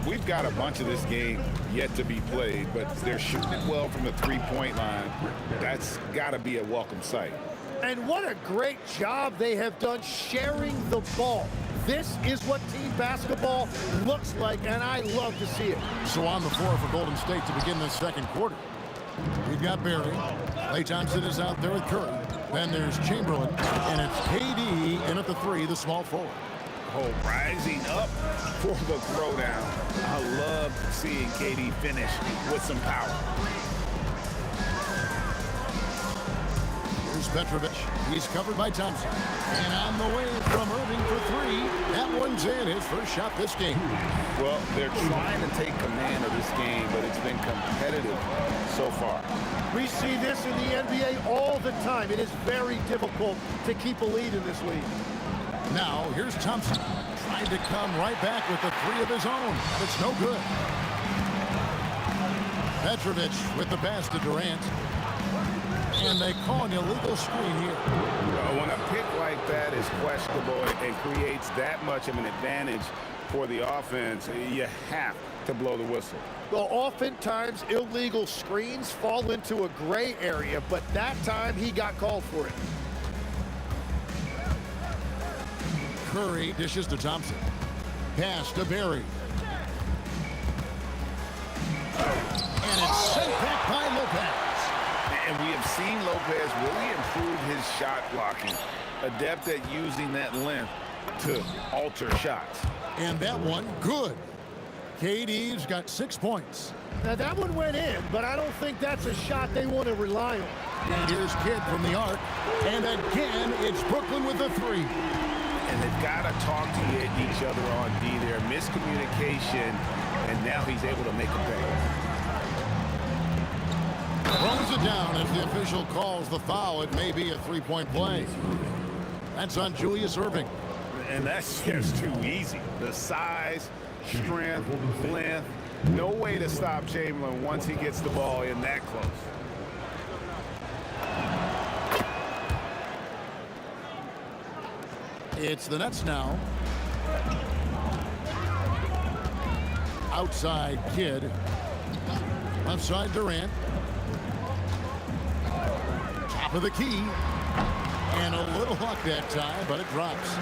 We've got a bunch of this game yet to be played, but they're shooting it well from the three-point line. That's got to be a welcome sight. And what a great job they have done sharing the ball. This is what team basketball looks like, and I love to see it. So on the floor for Golden State to begin this second quarter. We've got Barry. Klay Thompson is out there with Curry. Then there's Chamberlain, and it's KD in at the 3, the small forward. Oh, rising up for the throwdown. I love seeing KD finish with some power. Here's Petrovic. He's covered by Thompson. And on the way from Irving for 3. That one's in, his first shot this game. Well, they're trying to take command of this game, but it's been competitive so far. We see this in the NBA all the time. It is very difficult to keep a lead in this league. Now, here's Thompson. Tried to come right back with the 3 of his own, but it's no good. Petrovic with the pass to Durant. And they call an illegal screen here. When a pick like that is questionable and creates that much of an advantage for the offense, you have to blow the whistle. Well, oftentimes illegal screens fall into a gray area, but that time he got called for it. Curry dishes to Thompson. Pass to Barry. And it's sent back by Lopez. And we have seen Lopez really improve his shot blocking. Adept at using that length to alter shots. And that one, good. KD's got 6 points. Now that one went in, but I don't think that's a shot they want to rely on. And here's Kidd from the arc. And again, it's Brooklyn with the 3. And they've got to talk to each other on D there. Miscommunication, and now he's able to make a pay. Throws it down as the official calls the foul. It may be a 3-point play. That's on Julius Irving. And that's just too easy. The size, strength, length, no way to stop Chamberlain once he gets the ball in that close. It's the Nets now. Outside Kidd. Left side Durant. Top of the key. And a little luck that time, but it drops.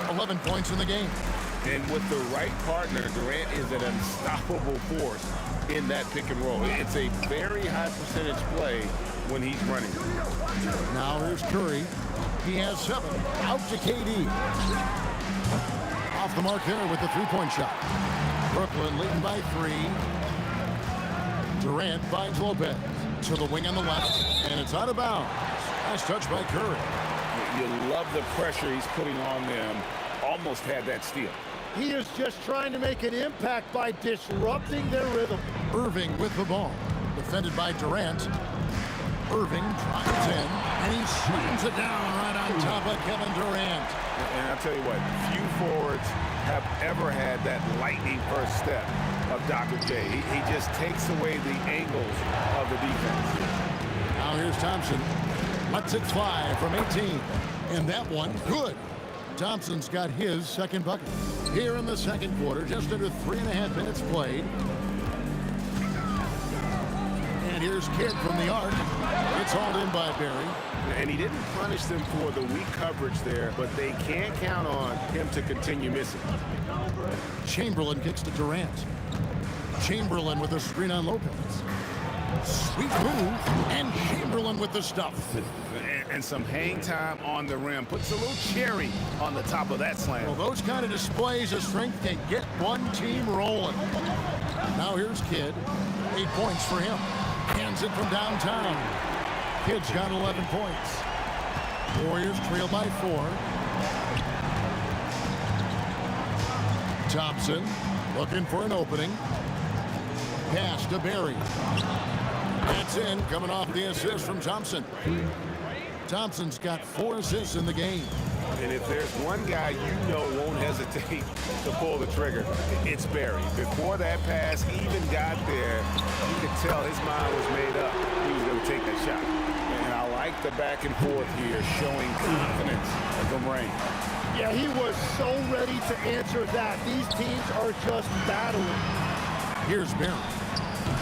11 points in the game. And with the right partner, Durant is an unstoppable force in that pick and roll. It's a very high percentage play when he's running. Now here's Curry. He has 7. Out to KD. Off the mark there with the three-point shot. Brooklyn leading by 3. Durant finds Lopez to the wing on the left, and it's out of bounds. Nice touch by Curry. You love the pressure he's putting on them. Almost had that steal. He is just trying to make an impact by disrupting their rhythm. Irving with the ball. Defended by Durant. Irving drives in, and he slams it down right on top of Kevin Durant. And I'll tell you what, few forwards have ever had that lightning first step of Dr. J. He just takes away the angles of the defense. Now here's Thompson. Lets it fly from 18. And that one, good. Thompson's got his second bucket. Here in the second quarter, just under 3.5 minutes played. And here's Kidd from the arc. It's hauled in by Barry. And he didn't punish them for the weak coverage there, but they can't count on him to continue missing. Chamberlain kicks to Durant. Chamberlain with a screen on Lopez. Sweet move, and Chamberlain with the stuff. And some hang time on the rim. Puts a little cherry on the top of that slam. Well, those kind of displays of strength can get one team rolling. Now here's Kidd. 8 points for him. Hands it from downtown. Kidd's got 11 points. Warriors trail by 4. Thompson looking for an opening. Pass to Barry. That's in, coming off the assist from Thompson. Thompson's got 4 assists in the game. And if there's one guy you know won't hesitate to pull the trigger, it's Barry. Before that pass even got there, you could tell his mind was made up. He was going to take that shot. And I like the back and forth here, showing confidence from Rain. Yeah, he was so ready to answer that. These teams are just battling. Here's Barry.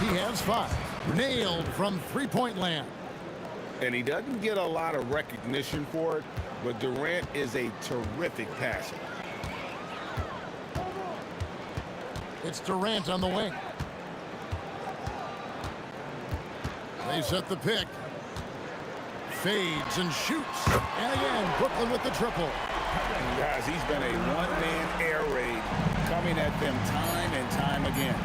He has 5. Nailed from three-point land. And he doesn't get a lot of recognition for it, but Durant is a terrific passer. It's Durant on the wing. They set the pick. Fades and shoots. And again, Brooklyn with the triple. And guys, he's been a one-man air raid coming at them time and time again.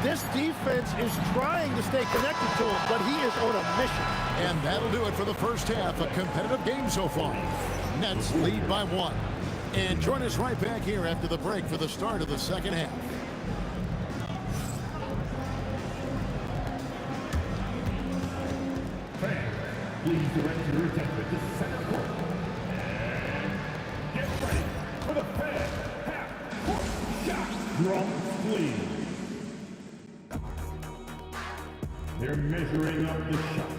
This defense is trying to stay connected to him, but he is on a mission. And that'll do it for the first half. A competitive game so far. Nets lead by 1. And join us right back here after the break for the start of the second half. Fans, please direct your attention to center court. And get ready for the fan half-court shot. Drums, please. They're measuring up the shot.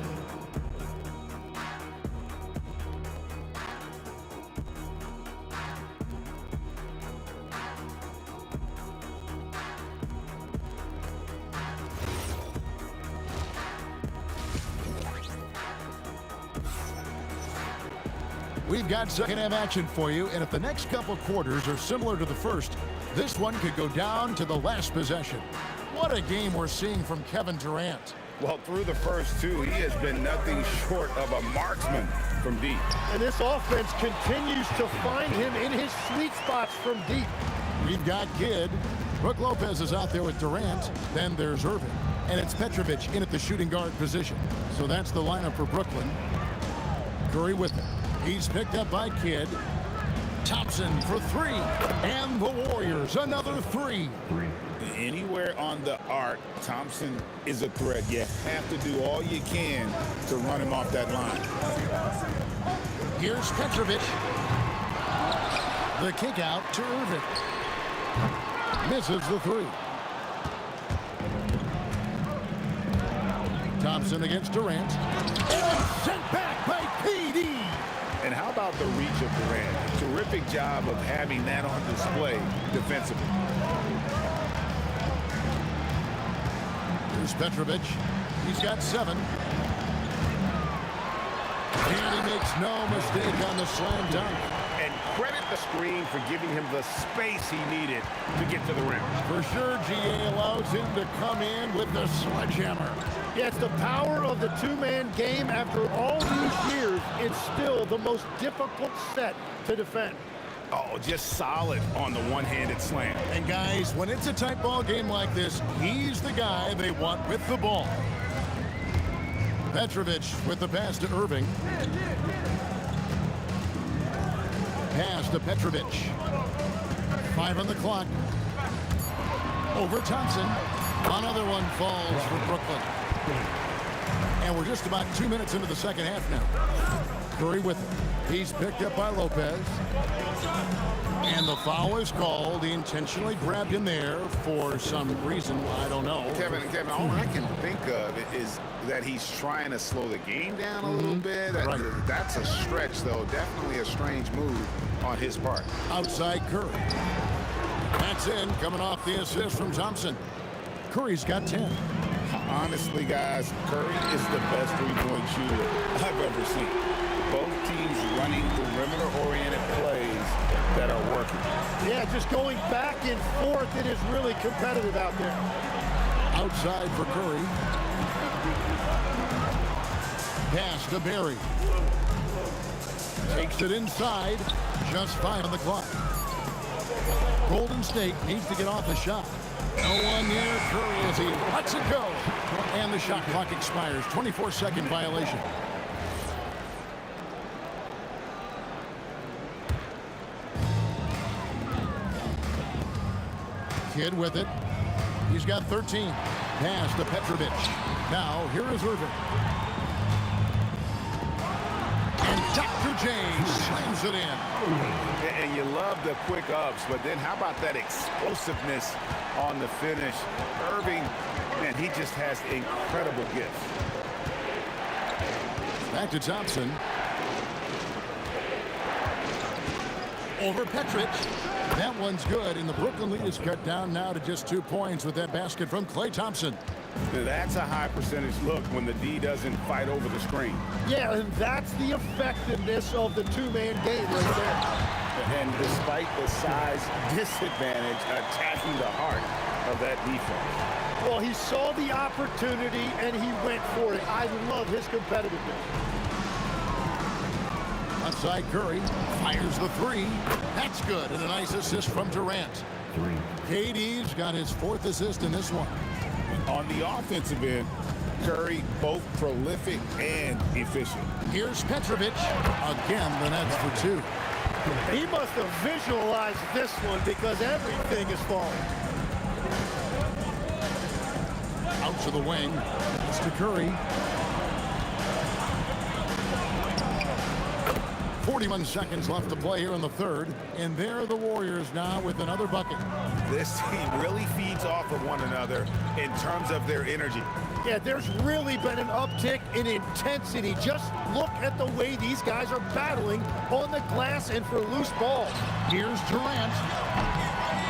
We've got second half action for you, and if the next couple quarters are similar to the first, this one could go down to the last possession. What a game we're seeing from Kevin Durant. Well, through the first 2, he has been nothing short of a marksman from deep. And this offense continues to find him in his sweet spots from deep. We've got Kidd. Brook Lopez is out there with Durant. Then there's Irving. And it's Petrovic in at the shooting guard position. So that's the lineup for Brooklyn. Curry with him. He's picked up by Kidd. Thompson for 3. And the Warriors, another 3. Anywhere on the arc, Thompson is a threat. You have to do all you can to run him off that line. Here's Petrovic. The kick out to Irving. Misses the 3. Thompson against Durant. And sent back by PD. And how about the reach of Durant? Terrific job of having that on display defensively. Here's Petrovic. He's got 7. And he makes no mistake on the slam dunk. And credit the screen for giving him the space he needed to get to the rim. For sure, GA allows him to come in with the sledgehammer. Yeah, it's the power of the two-man game. After all these years, it's still the most difficult set to defend. Oh, just solid on the one-handed slam. And guys, when it's a tight ball game like this, he's the guy they want with the ball. Petrovic with the pass to Irving. Pass to Petrovic. 5 on the clock. Over Thompson. Another one falls for Brooklyn. And we're just about 2 minutes into the second half now. Curry with it. He's picked up by Lopez. And the foul is called. He intentionally grabbed him there for some reason. I don't know. Kevin, all I can think of is that he's trying to slow the game down a little bit. That's a stretch, though. Definitely a strange move on his part. Outside Curry. That's in, coming off the assist from Thompson. Curry's got 10. Honestly, guys, Curry is the best three-point shooter I've ever seen. Both teams running perimeter-oriented plays that are working. Yeah, just going back and forth, it is really competitive out there. Outside for Curry. Pass to Barry. Takes it inside. Just 5 on the clock. Golden State needs to get off the shot. No one near Curry as he lets it go. And the shot clock expires. 24-second violation. Kid with it. He's got 13. Pass to Petrovic. Now, here is Irving. And Dr. J slams it in. And you love the quick ups, but then how about that explosiveness on the finish? Irving, man, he just has incredible gifts. Back to Thompson. Over Petric. That one's good, and the Brooklyn lead is cut down now to just 2 points with that basket from Klay Thompson. That's a high percentage look when the D doesn't fight over the screen. Yeah, and that's the effectiveness of the two-man game right there. And despite the size disadvantage, attacking the heart of that defense. Well, he saw the opportunity, and he went for it. I love his competitiveness. Outside Curry, fires the 3. That's good, and a nice assist from Durant. KD's got his 4th assist in this one. On the offensive end, Curry both prolific and efficient. Here's Petrovic. Again, the Nets for 2. He must have visualized this one because everything is falling. Out to the wing. It's to Curry. 41 seconds left to play here in the third. And there are the Warriors now with another bucket. This team really feeds off of one another in terms of their energy. Yeah, there's really been an uptick in intensity. Just look at the way these guys are battling on the glass and for loose balls. Here's Durant.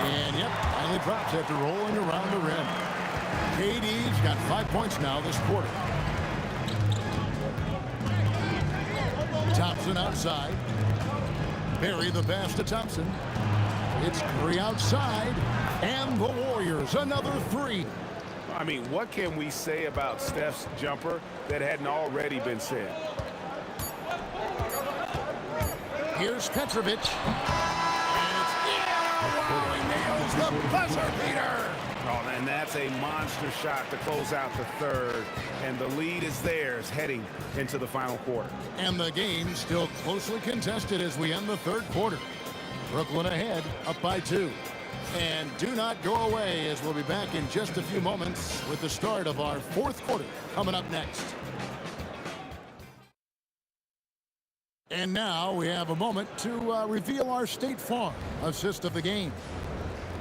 And yep, finally drops after rolling around the rim. KD's got 5 points now this quarter. Thompson outside. Barry the pass to Thompson. It's Curry outside. And the Warriors, another 3. I mean, what can we say about Steph's jumper that hadn't already been said? Here's Petrovic. And it's he nails the buzzer beater. Oh, and that's a monster shot to close out the third. And the lead is theirs heading into the final quarter. And the game still closely contested as we end the third quarter. Brooklyn ahead, up by 2. And do not go away, as we'll be back in just a few moments with the start of our fourth quarter coming up next. And now we have a moment to reveal our State Farm assist of the game.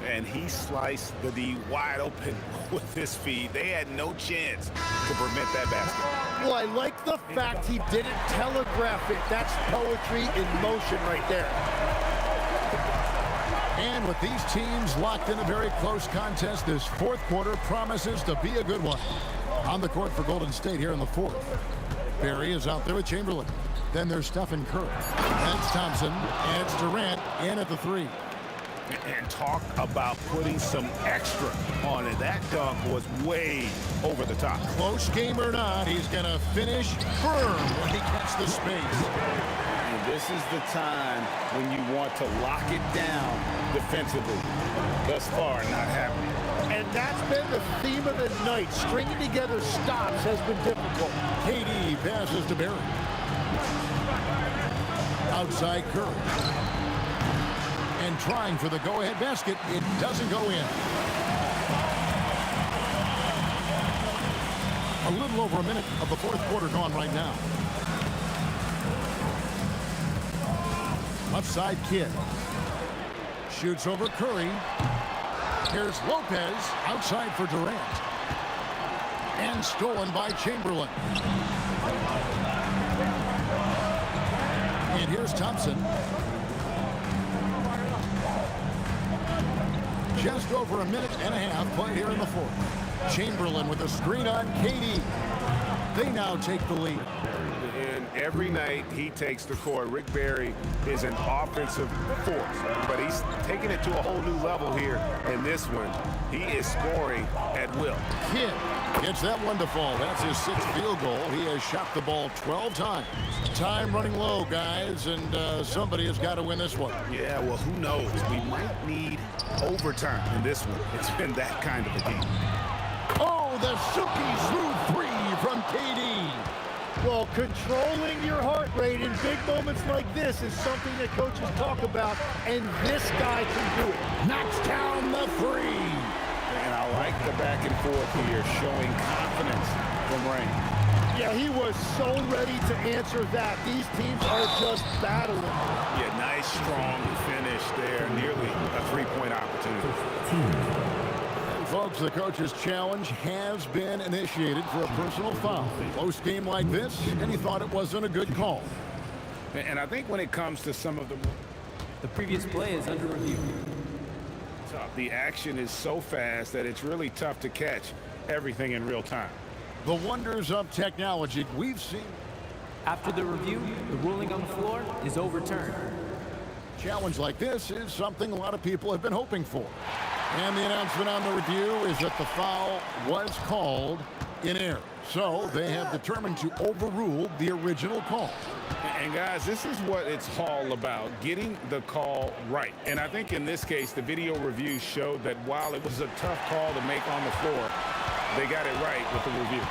And he sliced the D wide open with his feed. They had no chance to prevent that basket. Well, I like the fact he didn't telegraph it. That's poetry in motion right there. And with these teams locked in a very close contest, this fourth quarter promises to be a good one. On the court for Golden State here in the fourth. Barry is out there with Chamberlain. Then there's Stephen Curry. That's Thompson. And it's Durant in at the three. And talk about putting some extra on it. That dunk was way over the top. Close game or not, he's going to finish firm when he gets the space. And this is the time when you want to lock it down defensively. Thus far, not happening. And that's been the theme of the night. Stringing together stops has been difficult. KD passes to Barry. Outside Curry. And trying for the go-ahead basket. It doesn't go in. A little over a minute of the fourth quarter gone right now. Left side Kidd. Shoots over Curry. Here's Lopez outside for Durant. And stolen by Chamberlain. And here's Thompson. Just over a minute and a half played here in the fourth. Chamberlain with a screen on KD. They now take the lead. And every night he takes the court. Rick Barry is an offensive force, but he's taking it to a whole new level here in this one. He is scoring at will. Kidd gets that one to fall. That's his sixth field goal. He has shot the ball 12 times. Time running low, guys, and somebody has got to win this one. Yeah, well, who knows? We might need overtime in this one. It's been that kind of a game. Oh, the silky smooth three from KD. Well, controlling your heart rate in big moments like this is something that coaches talk about, and this guy can do it. Knocks down the three. And I like the back and forth here, showing confidence from Rain. Yeah, he was so ready to answer that. These teams are just battling. Yeah, nice, strong finish there. Nearly a three-point opportunity. Folks, the coach's challenge has been initiated for a personal foul. Close game like this, and he thought it wasn't a good call. And I think when it comes to some of The previous play is under review. the action is so fast that it's really tough to catch everything in real time. The wonders of technology we've seen. After the review, the ruling on the floor is overturned. Challenge like this is something a lot of people have been hoping for. And the announcement on the review is that the foul was called in error. So they have determined to overrule the original call. And guys, this is what it's all about, getting the call right. And I think in this case, the video review showed that while it was a tough call to make on the floor, they got it right with the review.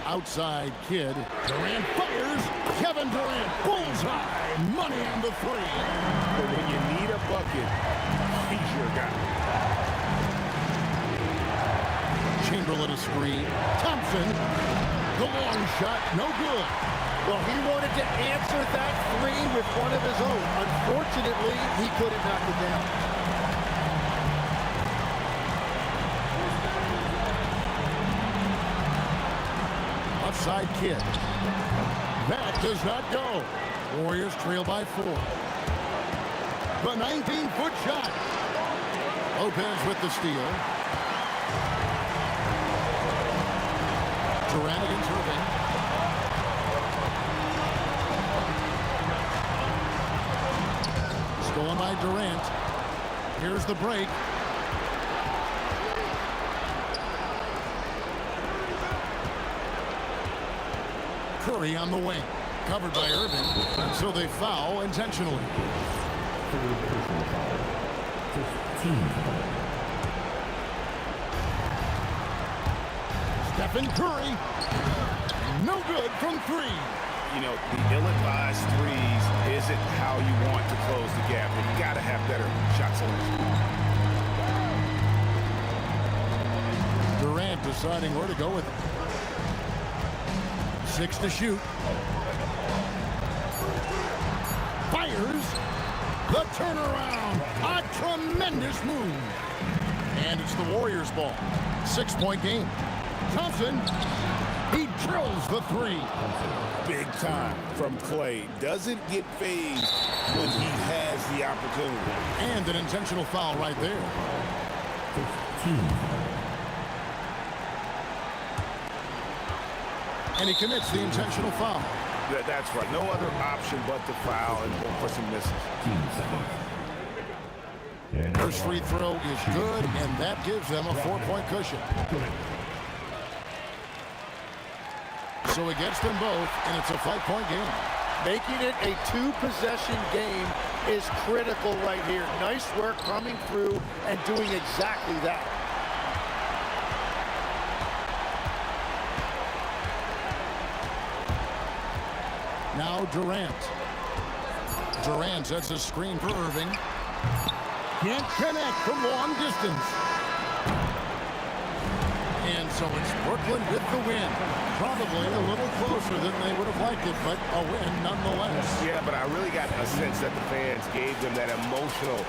Outside Kidd. Durant fires. Kevin Durant. Bullseye. Money on the three. But when you need a bucket, he's your guy. Chamberlain a screen. Thompson. The long shot. No good. Well, he wanted to answer that three with one of his own. Unfortunately, he couldn't knock it down. Outside Kidd. That does not go. Warriors trail by 4. The 19-foot shot. Lopez with the steal. Durant against Irving. Stolen by Durant. Here's the break. Curry on the wing. Covered by Irving. So they foul intentionally. Stephen Curry. No good from 3. You know, the ill-advised threes isn't how you want to close the gap. And you got to have better shot selection. Durant deciding where to go with it. 6 to shoot. Fires. The turnaround. A tremendous move. And it's the Warriors' ball. 6-point game. Thompson, he drills the three. Big time from Clay. Doesn't get phased when he has the opportunity. And an intentional foul right there. 15. And he commits the intentional foul. That's right. No other option but to foul, and the person misses. 15 seconds. And First free throw is good, and that gives them a 4-point cushion. So it gets them both, and it's a 5-point game. Making it a 2-possession game is critical right here. Nice work coming through and doing exactly that. Now Durant. Durant sets a screen for Irving. Can't connect from long distance. And so it's Brooklyn with the win. Probably a little closer than they would have liked it, but a win nonetheless. Yeah, but I really got a sense that the fans gave them that emotional